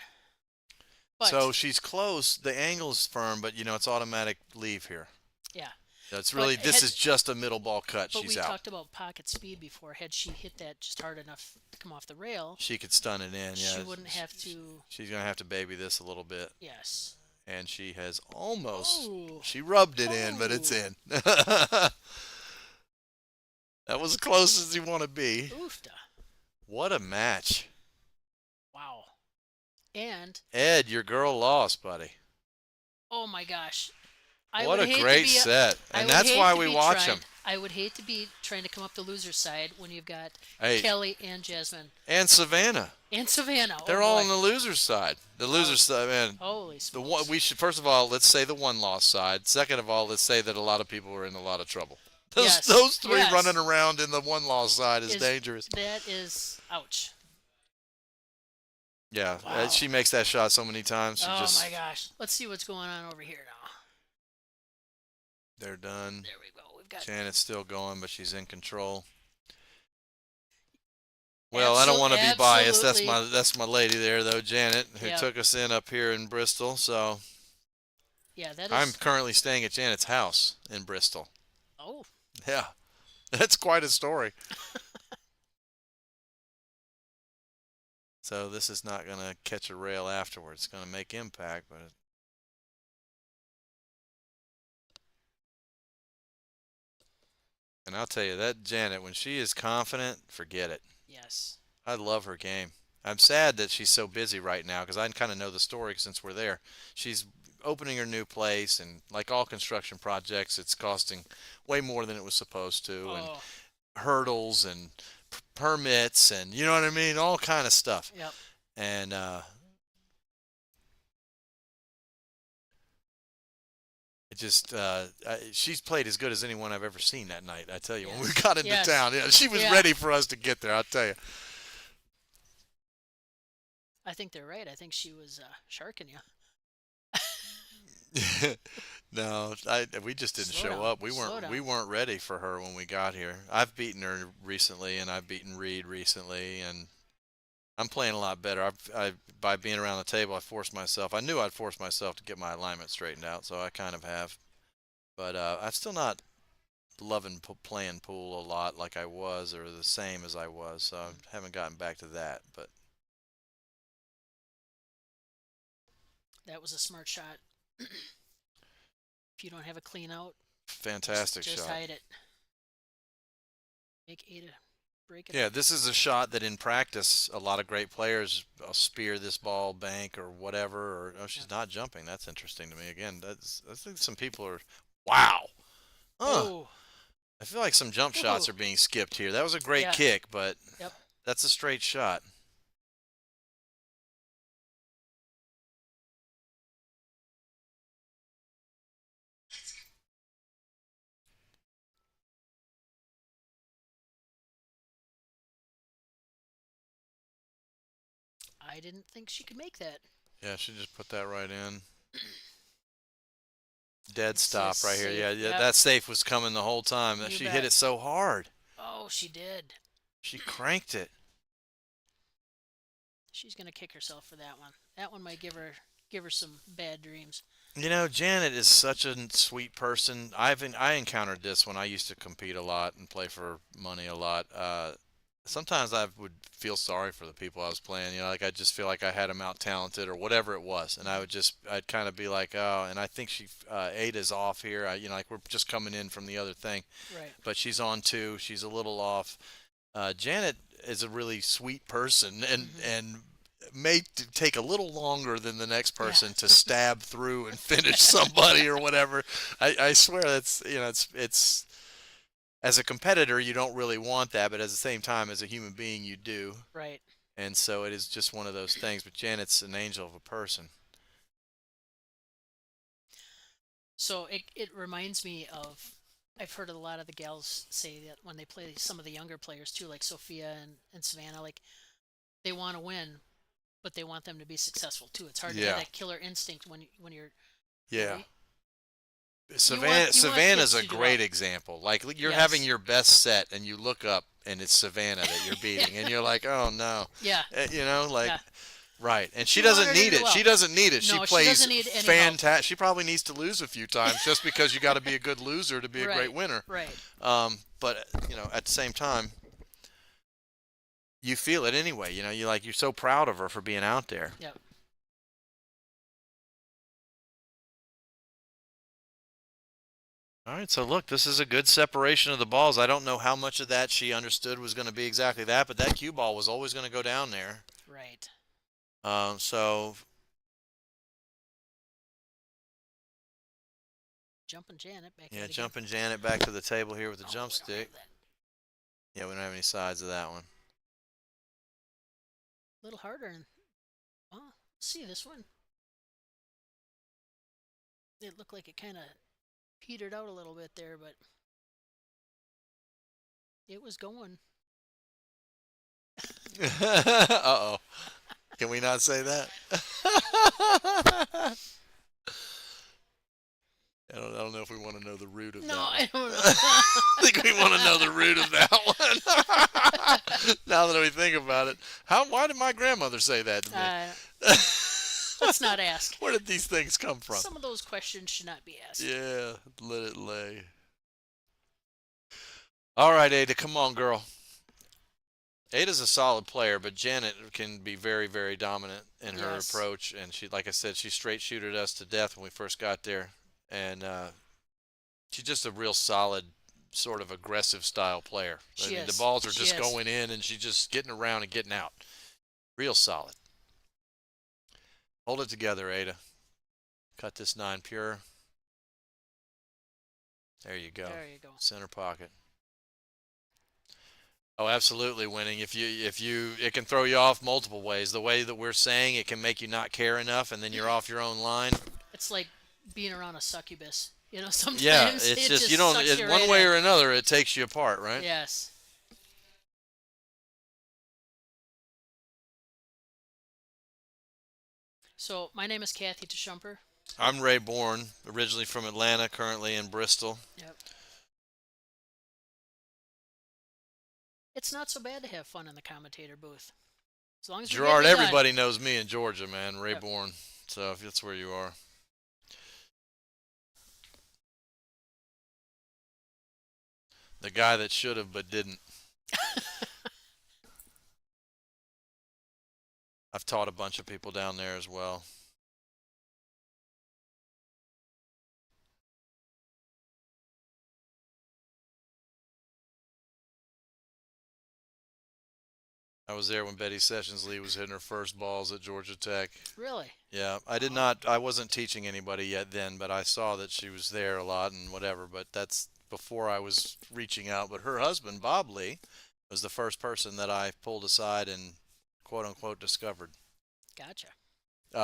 But So she's close. The angle's firm, but you know it's automatic leave here. yeah. It's But really this had- is just a middle ball cut. But She's we out. talked about pocket speed before. Had she hit that just hard enough to come off the rail, She could stun it in. Yeah, she wouldn't have to. She's gonna have to baby this a little bit, Yes. and she has almost. Oh. She rubbed it in, but it's Oh. in. That was as close as you want to be. Oofda. What a match. Wow. And Ed, your girl lost, buddy. oh my gosh. I What would a hate to great be set. I And would that's hate why to we be watch tried- them. I would hate to be trying to come up the loser's side when you've got Hey, Kelly and Jasmine and Savannah. and Savannah. They're oh all boy. on the loser's side. The loser's side, man. Holy The smokes. one we should first of all let's say the one loss side. Second of all, let's say that a lot of people are in a lot of trouble. Yes, Those three yes. running around in the one loss side is Is- dangerous. That is ouch. Yeah, Wow. she makes that shot so many times. She Oh just my gosh. Let's see what's going on over here now. they're done. There we go. We've got Janet's still going, but she's in control. Well, I don't Absol- want to be biased. absolutely. That's my lady there, though, Janet, who Yep. took us in up here in Bristol. So yeah, that is I'm currently staying at Janet's house in Bristol. oh. Yeah, that's quite a story. So this is not going to catch a rail afterwards. It's going to make impact, but and I'll tell you that Janet, when she is confident, forget it. Yes. I love her game. I'm sad that she's so busy right now because I kind of know the story since we're there. She's opening her new place, and like all construction projects, it's costing way more than it was supposed to, and Oh. hurdles and permits, and you know what I mean, all kind of stuff. Yep. And it just she's played as good as anyone I've ever seen that night. I tell you, when we Yes. got into Yes. town, yeah, she was Yeah. ready for us to get there. I'll tell you. I think they're right. I think she was sharking you. No, we just didn't Slow show down, up. slow down. We weren't ready for her when we got here. I've beaten her recently, and I've beaten Reed recently, and I'm playing a lot better. By being around the table, I forced myself. I knew I'd force myself to get my alignment straightened out, so I kind of have. But I'm still not loving playing pool a lot like I was, or the same as I was. So I haven't gotten back to that. But That was a smart shot. If you don't have a clean out, fantastic just shot. hide it. Make Ada break it. Yeah, up. this is a shot that in practice a lot of great players spear this ball, bank, or whatever. Or oh, she's not jumping. That's interesting to me. Again, I think some people are. Wow. Oh. I feel like some jump shots Whoa. are being skipped here. That was a great Yeah. kick, but Yep. that's a straight shot. I didn't think she could make that. Yeah, she just put that right in. Dead It's stop a right here. safe, Yeah, yep. that safe was coming the whole time. You She bet. hit it so hard. Oh, she did. She cranked it. She's gonna kick herself for that one. That one might give her some bad dreams. You know, Janet is such a sweet person. I encountered this when I used to compete a lot and play for money a lot. sometimes I would feel sorry for the people I was playing. Like I just feel like I had them out talented or whatever it was, and I'd kind of be like, oh, and I think Ada's off here. Like we're just coming in from the other thing, Right. but she's on too. She's a little off. Janet is a really sweet person, and may take a little longer than the next Yeah. person to stab through and finish somebody or whatever. I swear that's it's as a competitor you don't really want that, but at the same time as a human being you do. Right. And so it is just one of those things. But Janet's an angel of a person. So it reminds me of, I've heard a lot of the gals say that when they play some of the younger players too, like Sophia and Savannah, like they want to win, but they want them to be successful too. It's hard to have Yeah. that killer instinct when you're Yeah. really- Savannah's kids a to do great well. example. Like you're Yes. having your best set and you look up and it's Savannah that you're beating and you're like, "Oh no." Yeah. Like Yeah. right. And she You want doesn't her to need do it. well. She doesn't need it. She No, she plays doesn't need any help. fantastic. She probably needs to lose a few times just because you got to be a good loser to be a great Right. winner. Right. But at the same time, you feel it anyway. You're so proud of her for being out there. Yep. All right, so look, this is a good separation of the balls. I don't know how much of that she understood was going to be exactly that, but that cue ball was always going to go down there. Right. So Jumping Janet back. yeah, at it jumping Janet back to the table here with the again. jump Oh, we don't stick. have that. Yeah, we don't have any sides of that one. A little harder. And well, see this one. It looked like it kind of petered out a little bit there, but it was going. Uh-oh. Can we not say that? I don't know if we want to know the root of No, that. I don't know. I think we want to know the root of that one. Now that we think about it, why did my grandmother say that to me? Let's not ask. Where did these things come from? Some of those questions should not be asked. Yeah, let it lay. All right, Ada, come on, girl. Ada's a solid player, but Janet can be very, very dominant in her Yes. approach. And she, like I said, she straight shooted us to death when we first got there. And she's just a real solid, sort of aggressive style player. She the is. balls are She just is. going in, and she's just getting around and getting out. Real solid. Hold it together, Ada. Cut this 9 pure. There you go. There you go. Center pocket. Oh, absolutely winning. If you it can throw you off multiple ways. The way that we're saying it can make you not care enough, and then you're off your own line. It's like being around a succubus. Sometimes Yeah, it's it just you don't. sucks you One right way in. or another, it takes you apart, right? Yes. So my name is Kathy Teshumper. I'm Ray Bourne, originally from Atlanta, currently in Bristol. Yep. It's not so bad to have fun in the commentator booth. As long as we get Gerard, it done. everybody knows me in Georgia, man. Ray Yep. Bourne. So if that's where you are. The guy that should have but didn't. I've taught a bunch of people down there as well. I was there when Betty Sessions Lee was hitting her first balls at Georgia Tech. Really? Yeah, I wasn't teaching anybody yet then, but I saw that she was there a lot and whatever, but that's before I was reaching out. But her husband, Bob Lee, was the first person that I pulled aside and quote unquote discovered. Gotcha.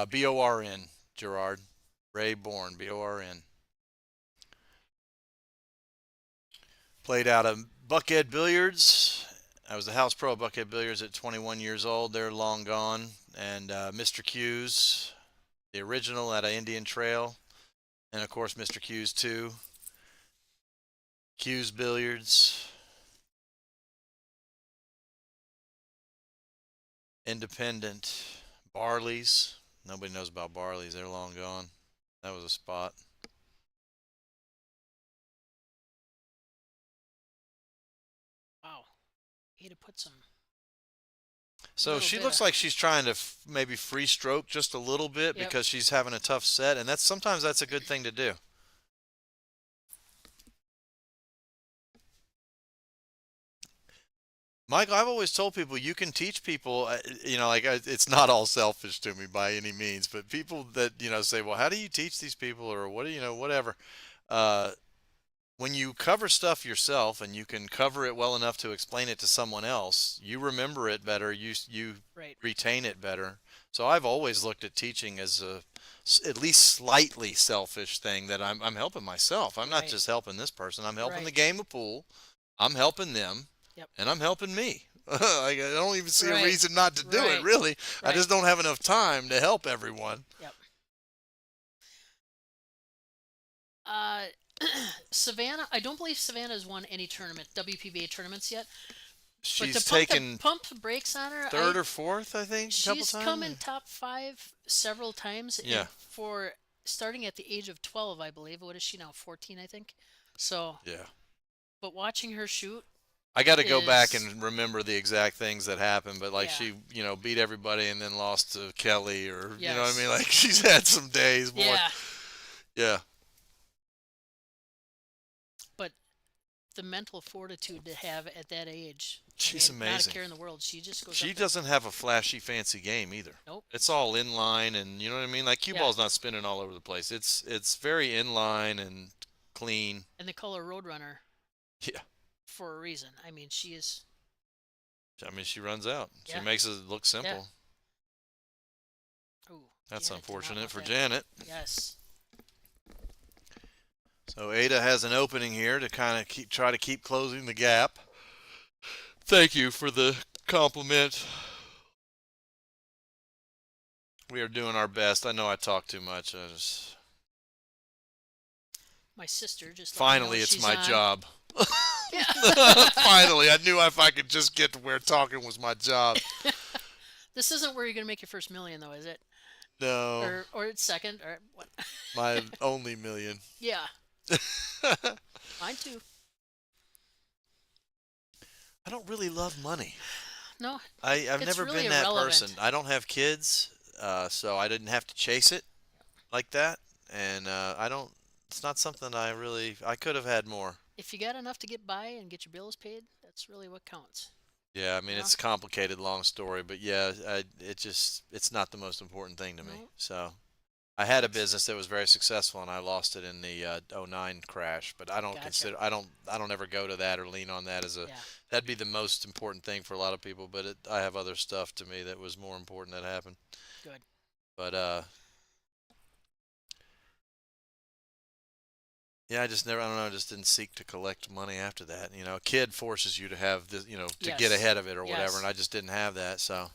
B-O-R-N, Gerard. Ray Bourne, B-O-R-N. Played out of Buckhead Billiards. I was the house pro at Buckhead Billiards at 21 years old. They're long gone. And Mr. Q's, the original at Indian Trail. And, of course, Mr. Q's 2. Q's Billiards. Independent. Barley's. Nobody knows about Barley's. They're long gone. That was a spot. Wow. Ada put some So little she bit looks of like she's trying to maybe free stroke just a little bit Yep. because she's having a tough set, and sometimes that's a good thing to do. Michael, I've always told people you can teach people, it's not all selfish to me by any means, but people that, say, well, how do you teach these people or what do whatever. Uh, when you cover stuff yourself and you can cover it well enough to explain it to someone else, you remember it better, you right. retain it better. So I've always looked at teaching as at least slightly selfish thing that I'm helping myself. I'm not Right. just helping this person. I'm helping the Right. game of pool. I'm helping them. Yep. And I'm helping me. I don't even see a Right. reason not to do it, Right. really. I Right. just don't have enough time to help everyone. Yep. Savannah, I don't believe Savannah has won any WPBA tournaments yet. She's but to taken pump the brakes on her, third or fourth, I think, a couple she's times. come in top 5 several times. Yeah. And for starting at the age of 12, I believe. What is she now? 14, I think. So. Yeah. But watching her shoot. I got to go back and remember the exact things that happened, but she, beat everybody and then lost to Kelly, or you know what I mean. Like she's had some days. Boy. Yeah. Yeah. But the mental fortitude to have at that age. She's amazing. Not a care in the world. She just goes. She doesn't have a flashy, fancy game either. Nope. It's all in line, and you know what I mean. Like cue ball's not spinning all over the place. It's very in line and clean. And they call her Roadrunner. Yeah. For a reason. I mean, she is. I mean, she runs out. Yeah. She makes it look simple. Yeah. Ooh, that's Janet unfortunate for that. Janet. Yes. So Ada has an opening here to kind of try to keep closing the gap. Thank you for the compliment. We are doing our best. I know I talk too much. My sister just. Finally, it's my job. Yeah. Finally, I knew if I could just get to where talking was my job. This isn't where you're going to make your first million, though, is it? No. Or it's second, or what? My only million. Yeah. Mine too. I don't really love money. No. I've never really been that irrelevant. person. I don't have kids, so I didn't have to chase it like that, and I don't. It's not something I could have had more. If you got enough to get by and get your bills paid, that's really what counts. Yeah, I mean it's a complicated, long story, but yeah, it's not the most important thing to me. So, I had a business that was very successful, and I lost it in the '09 crash. But I don't consider I don't ever go to that or lean on that as a. That'd be the most important thing for a lot of people, but I have other stuff to me that was more important that happened. Good. But yeah, I don't know, I just didn't seek to collect money after that. You know, a kid forces you to have this, to get ahead of it or whatever, and I just didn't have that, so.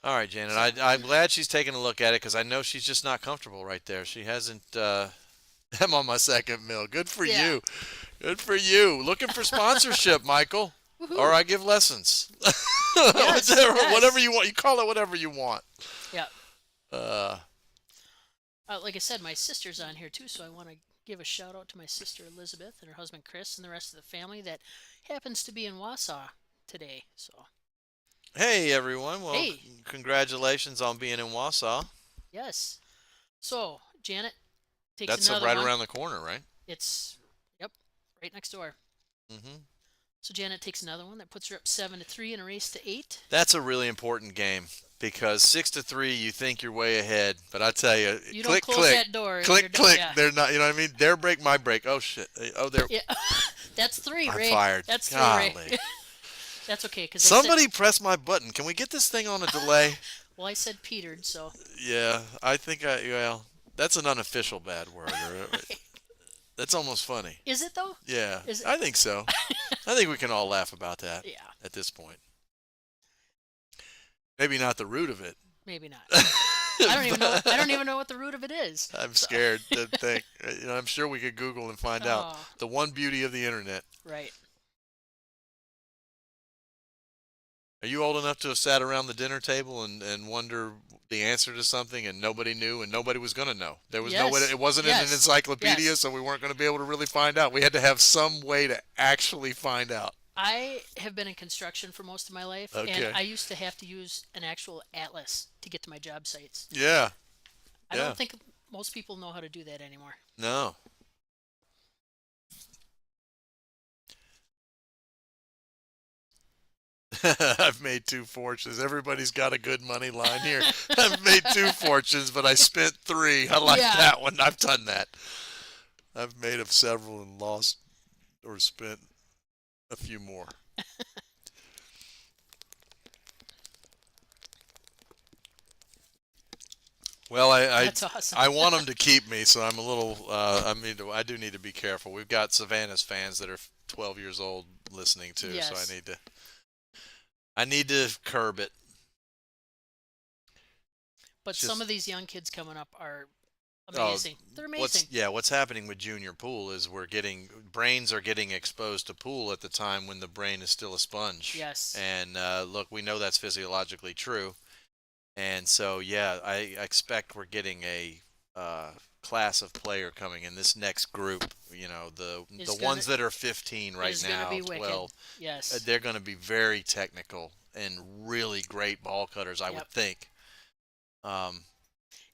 All right, Janet, I'm glad she's taking a look at it because I know she's just not comfortable right there. She hasn't, I'm on my second mill. Good for you. Good for you. Looking for sponsorship, Michael. Woohoo. Or I give lessons. Yes, whatever you want. You call it whatever you want. Yeah. Like I said, my sister's on here too, so I want to give a shout out to my sister Elizabeth and her husband Chris and the rest of the family that happens to be in Wausau today. So. Hey everyone! Well, congratulations on being in Wausau. Yes. So Janet takes That's another right one. around the corner, right? It's right next door. Mm-hmm. So Janet takes another one that puts her up 7-3 in a race to 8. That's a really important game because 6-3, you think you're way ahead, but I tell you, You click, don't close click, that door. click, click. Yeah. They're not. You know what I mean? Their break, my break. Oh shit! Oh, they're. Yeah. That's 3, I'm Ray. fired. That's 3, Golly. Ray. That's okay. Cause Somebody press my button. Can we get this thing on a delay? Well, I said petered, so. Yeah, I think that's an unofficial bad word. That's almost funny. Is it though? Yeah, Is it? I think so. I think we can all laugh about that. Yeah. At this point. Maybe not the root of it. Maybe not. I don't even know what the root of it is. I'm scared to think. I'm sure we could Google and find out. The one beauty of the internet. Right. Are you old enough to have sat around the dinner table and wonder the answer to something and nobody knew and nobody was going to know? There was no way. Yes. It wasn't in an Yes. encyclopedia, Yes. so we weren't going to be able to really find out. We had to have some way to actually find out. I have been in construction for most of my life, Okay. and I used to have to use an actual atlas to get to my job sites. Yeah. I Yeah. don't think most people know how to do that anymore. No. I've made 2 fortunes. Everybody's got a good money line here. I've made 2 fortunes, but I spent 3. I like Yeah. that one. I've done that. I've made of several and lost or spent a few more. Well, That's awesome. I want them to keep me, so I'm a little. I do need to be careful. We've got Savannah's fans that are 12 years old listening too, so Yes. I need to curb it. But Just- some of these young kids coming up are Oh, amazing. They're amazing. What's happening with junior pool is brains are getting exposed to pool at the time when the brain is still a sponge. Yes. And look, we know that's physiologically true. And so, yeah, I expect we're getting a class of player coming in this next group. You know, the ones that are 15 right It's gonna now, be wicked. 12. Yes. They're going to be very technical and really great ball cutters, I would Yep. think.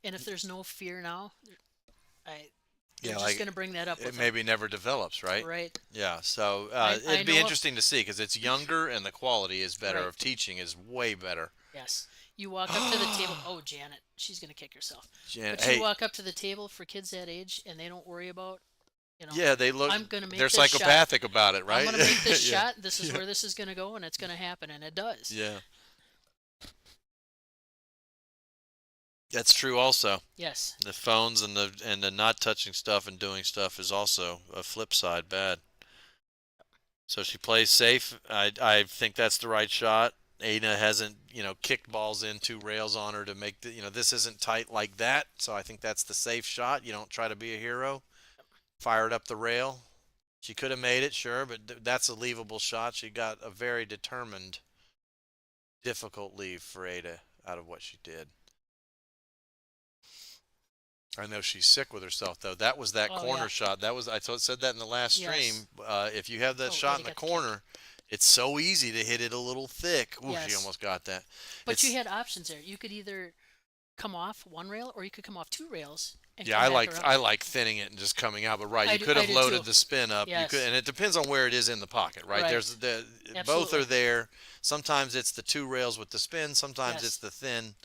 And if there's no fear now, they're Yeah, just like going to bring that up it with maybe never develops, them. right? Right. Yeah, so I it'd be know- interesting to see because it's younger and the quality is better Right. of teaching is way better. Yes. You walk up to the table. Oh, Janet, she's going to kick herself. But Hey, you walk up to the table for kids that age, and they don't worry about, yeah, they look. I'm gonna make they're this shot. psychopathic about it, right? I'm going to make this Yeah. shot. This is where this is going to go, and it's going to happen, and it does. Yeah, that's true. Also, Yes. the phones and the not touching stuff and doing stuff is also a flip side bad. So she plays safe. I think that's the right shot. Ada hasn't, kicked balls in 2 rails on her to make this isn't tight like that. So I think that's the safe shot. You don't try to be a hero. Fire it up the rail. She could have made it, sure, but that's a leavable shot. She got a very determined, difficult leave for Ada out of what she did. I know she's sick with herself though. That was that Oh, corner yeah. shot. Said that in the last Yes. stream. If you have that Oh, shot Ada in the got the kick. corner, it's so easy to hit it a little thick. Ooh, she Yes. almost got that. But you It's- had options there. You could either come off 1 rail, or you could come off 2 rails. And Yeah, come I back like around. I like thinning it and just coming out. But right, I you do- could I have do loaded too. the spin up. Yes. And it depends on where it is in the pocket, right? Right. There's both are Absolutely. there. Sometimes it's the 2 rails with the spin. Sometimes Yes. it's the thin.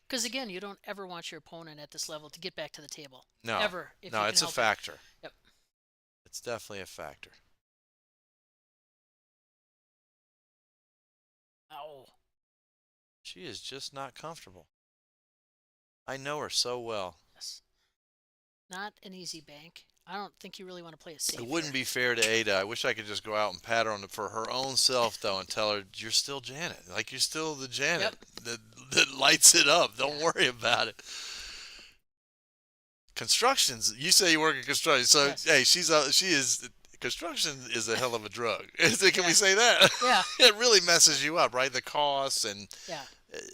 Because again, you don't ever want your opponent at this level to get back to the table. No, Ever. If no, you it's can a help it. factor. Yep. It's definitely a factor. Oh. She is just not comfortable. I know her so well. Yes. Not an easy bank. I don't think you really want to play it safe. It wouldn't here. be fair to Ada. I wish I could just go out and pat her on for her own self, though, and tell her you're still Janet. Like you're still the Janet that lights it up. Don't worry about it. Constructions. You say you work in construction, so Yes. hey, she is. Construction is a hell of a drug. Can we Yeah. say that? Yeah. It really messes you up, right? The costs and Yeah.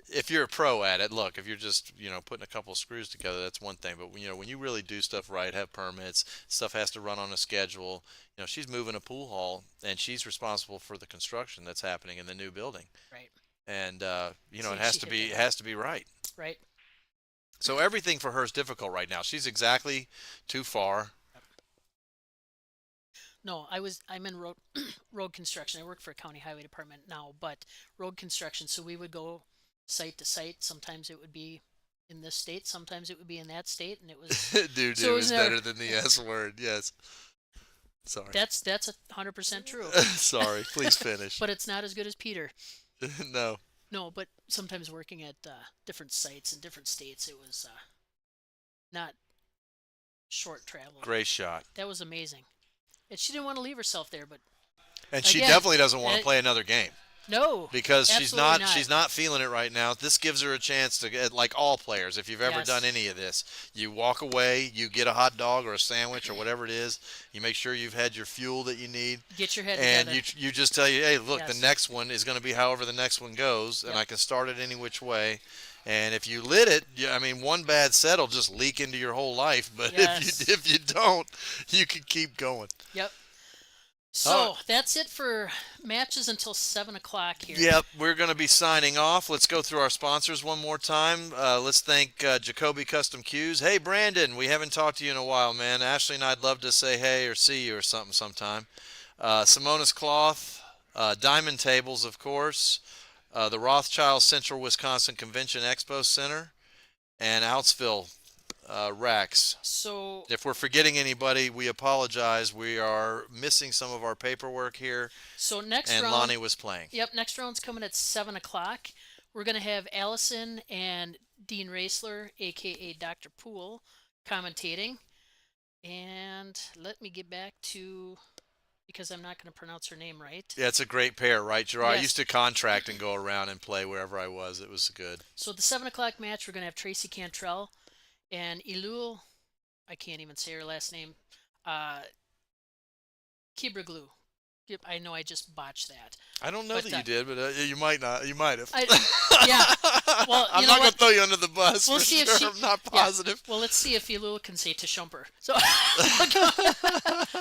if you're a pro at it, look, if you're just, putting a couple of screws together, that's one thing. But, when you really do stuff right, have permits, stuff has to run on a schedule. She's moving a pool hall, and she's responsible for the construction that's happening in the new building. Right. And, See, it has she to hit be, that it has to be right. Right. So everything for her is difficult right now. She's exactly too far. No, I'm in road road construction. I work for a county highway department now, but road construction. So we would go site to site. Sometimes it would be in this state. Sometimes it would be in that state, and it was Dude, So it it was was never- better than the S word. Yes. Sorry. that's 100% true. Sorry. Please finish. But it's not as good as Peter. No. No, but sometimes working at different sites in different states, it was not short travel. Great shot. That was amazing. And she didn't want to leave herself there, but And she Again, definitely doesn't want to it- play another game. No, because absolutely not. she's not feeling it right now. This gives her a chance to get, like all players, if you've ever Yes. done any of this, you walk away, you get a hot dog or a sandwich or whatever it is, you make sure you've had your fuel that you need, Get your head and together. you just tell you, hey, look, the Yes. next one is going to be however the next one goes, and Yep. I can start it any which way. And if you lit it, I mean, one bad set will just leak into your whole life. But Yes. if you don't, you can keep going. Yep. So that's it for matches until 7 o'clock here. Yep, we're going to be signing off. Let's go through our sponsors one more time. Let's thank Jacoby Custom Cues. Hey, Brandon, we haven't talked to you in a while, man. Ashley and I'd love to say hey or see you or something sometime. Simona's Cloth, Diamond Tables, of course, the Rothschild Central Wisconsin Convention Expo Center, and Outsville Rex. So If we're forgetting anybody, we apologize. We are missing some of our paperwork here, next and round. Lonnie was playing. Yep, next round's coming at 7 o'clock. We're gonna have Allison and Dean Raisler, aka Dr. Poole, commentating. And let me get back to, because I'm not gonna pronounce her name right. Yeah, it's a great pair, right, Gerard? I Yes. used to contract and go around and play wherever I was. It was good. So the 7 o'clock match, we're gonna have Tracy Cantrell and Ilul. I can't even say her last name. Kibraglu. Yep, I know I just botched that. I don't know But, that you did, but you might not. You might have. Yeah. Well, I'm you not know going to what? throw you under the bus We'll for see if sure. she. I'm not Yeah. positive. Well, let's see if Ilul can say Tashumper. So,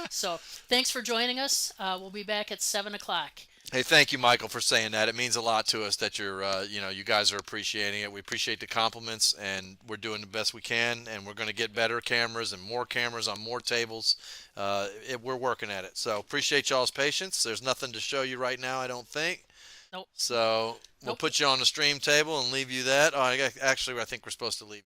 so thanks for joining us. We'll be back at 7 o'clock. Hey, thank you, Michael, for saying that. It means a lot to us that you guys are appreciating it. We appreciate the compliments, and we're doing the best we can, and we're going to get better cameras and more cameras on more tables. We're working at it. So appreciate y'all's patience. There's nothing to show you right now, I don't think. Nope. So we'll Nope. put you on the stream table and leave you that. Actually, I think we're supposed to leave.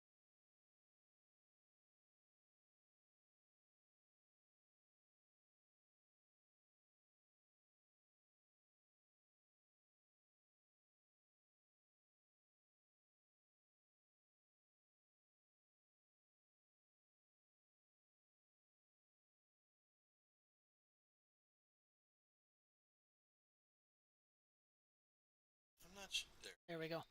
I'm not there. There we go.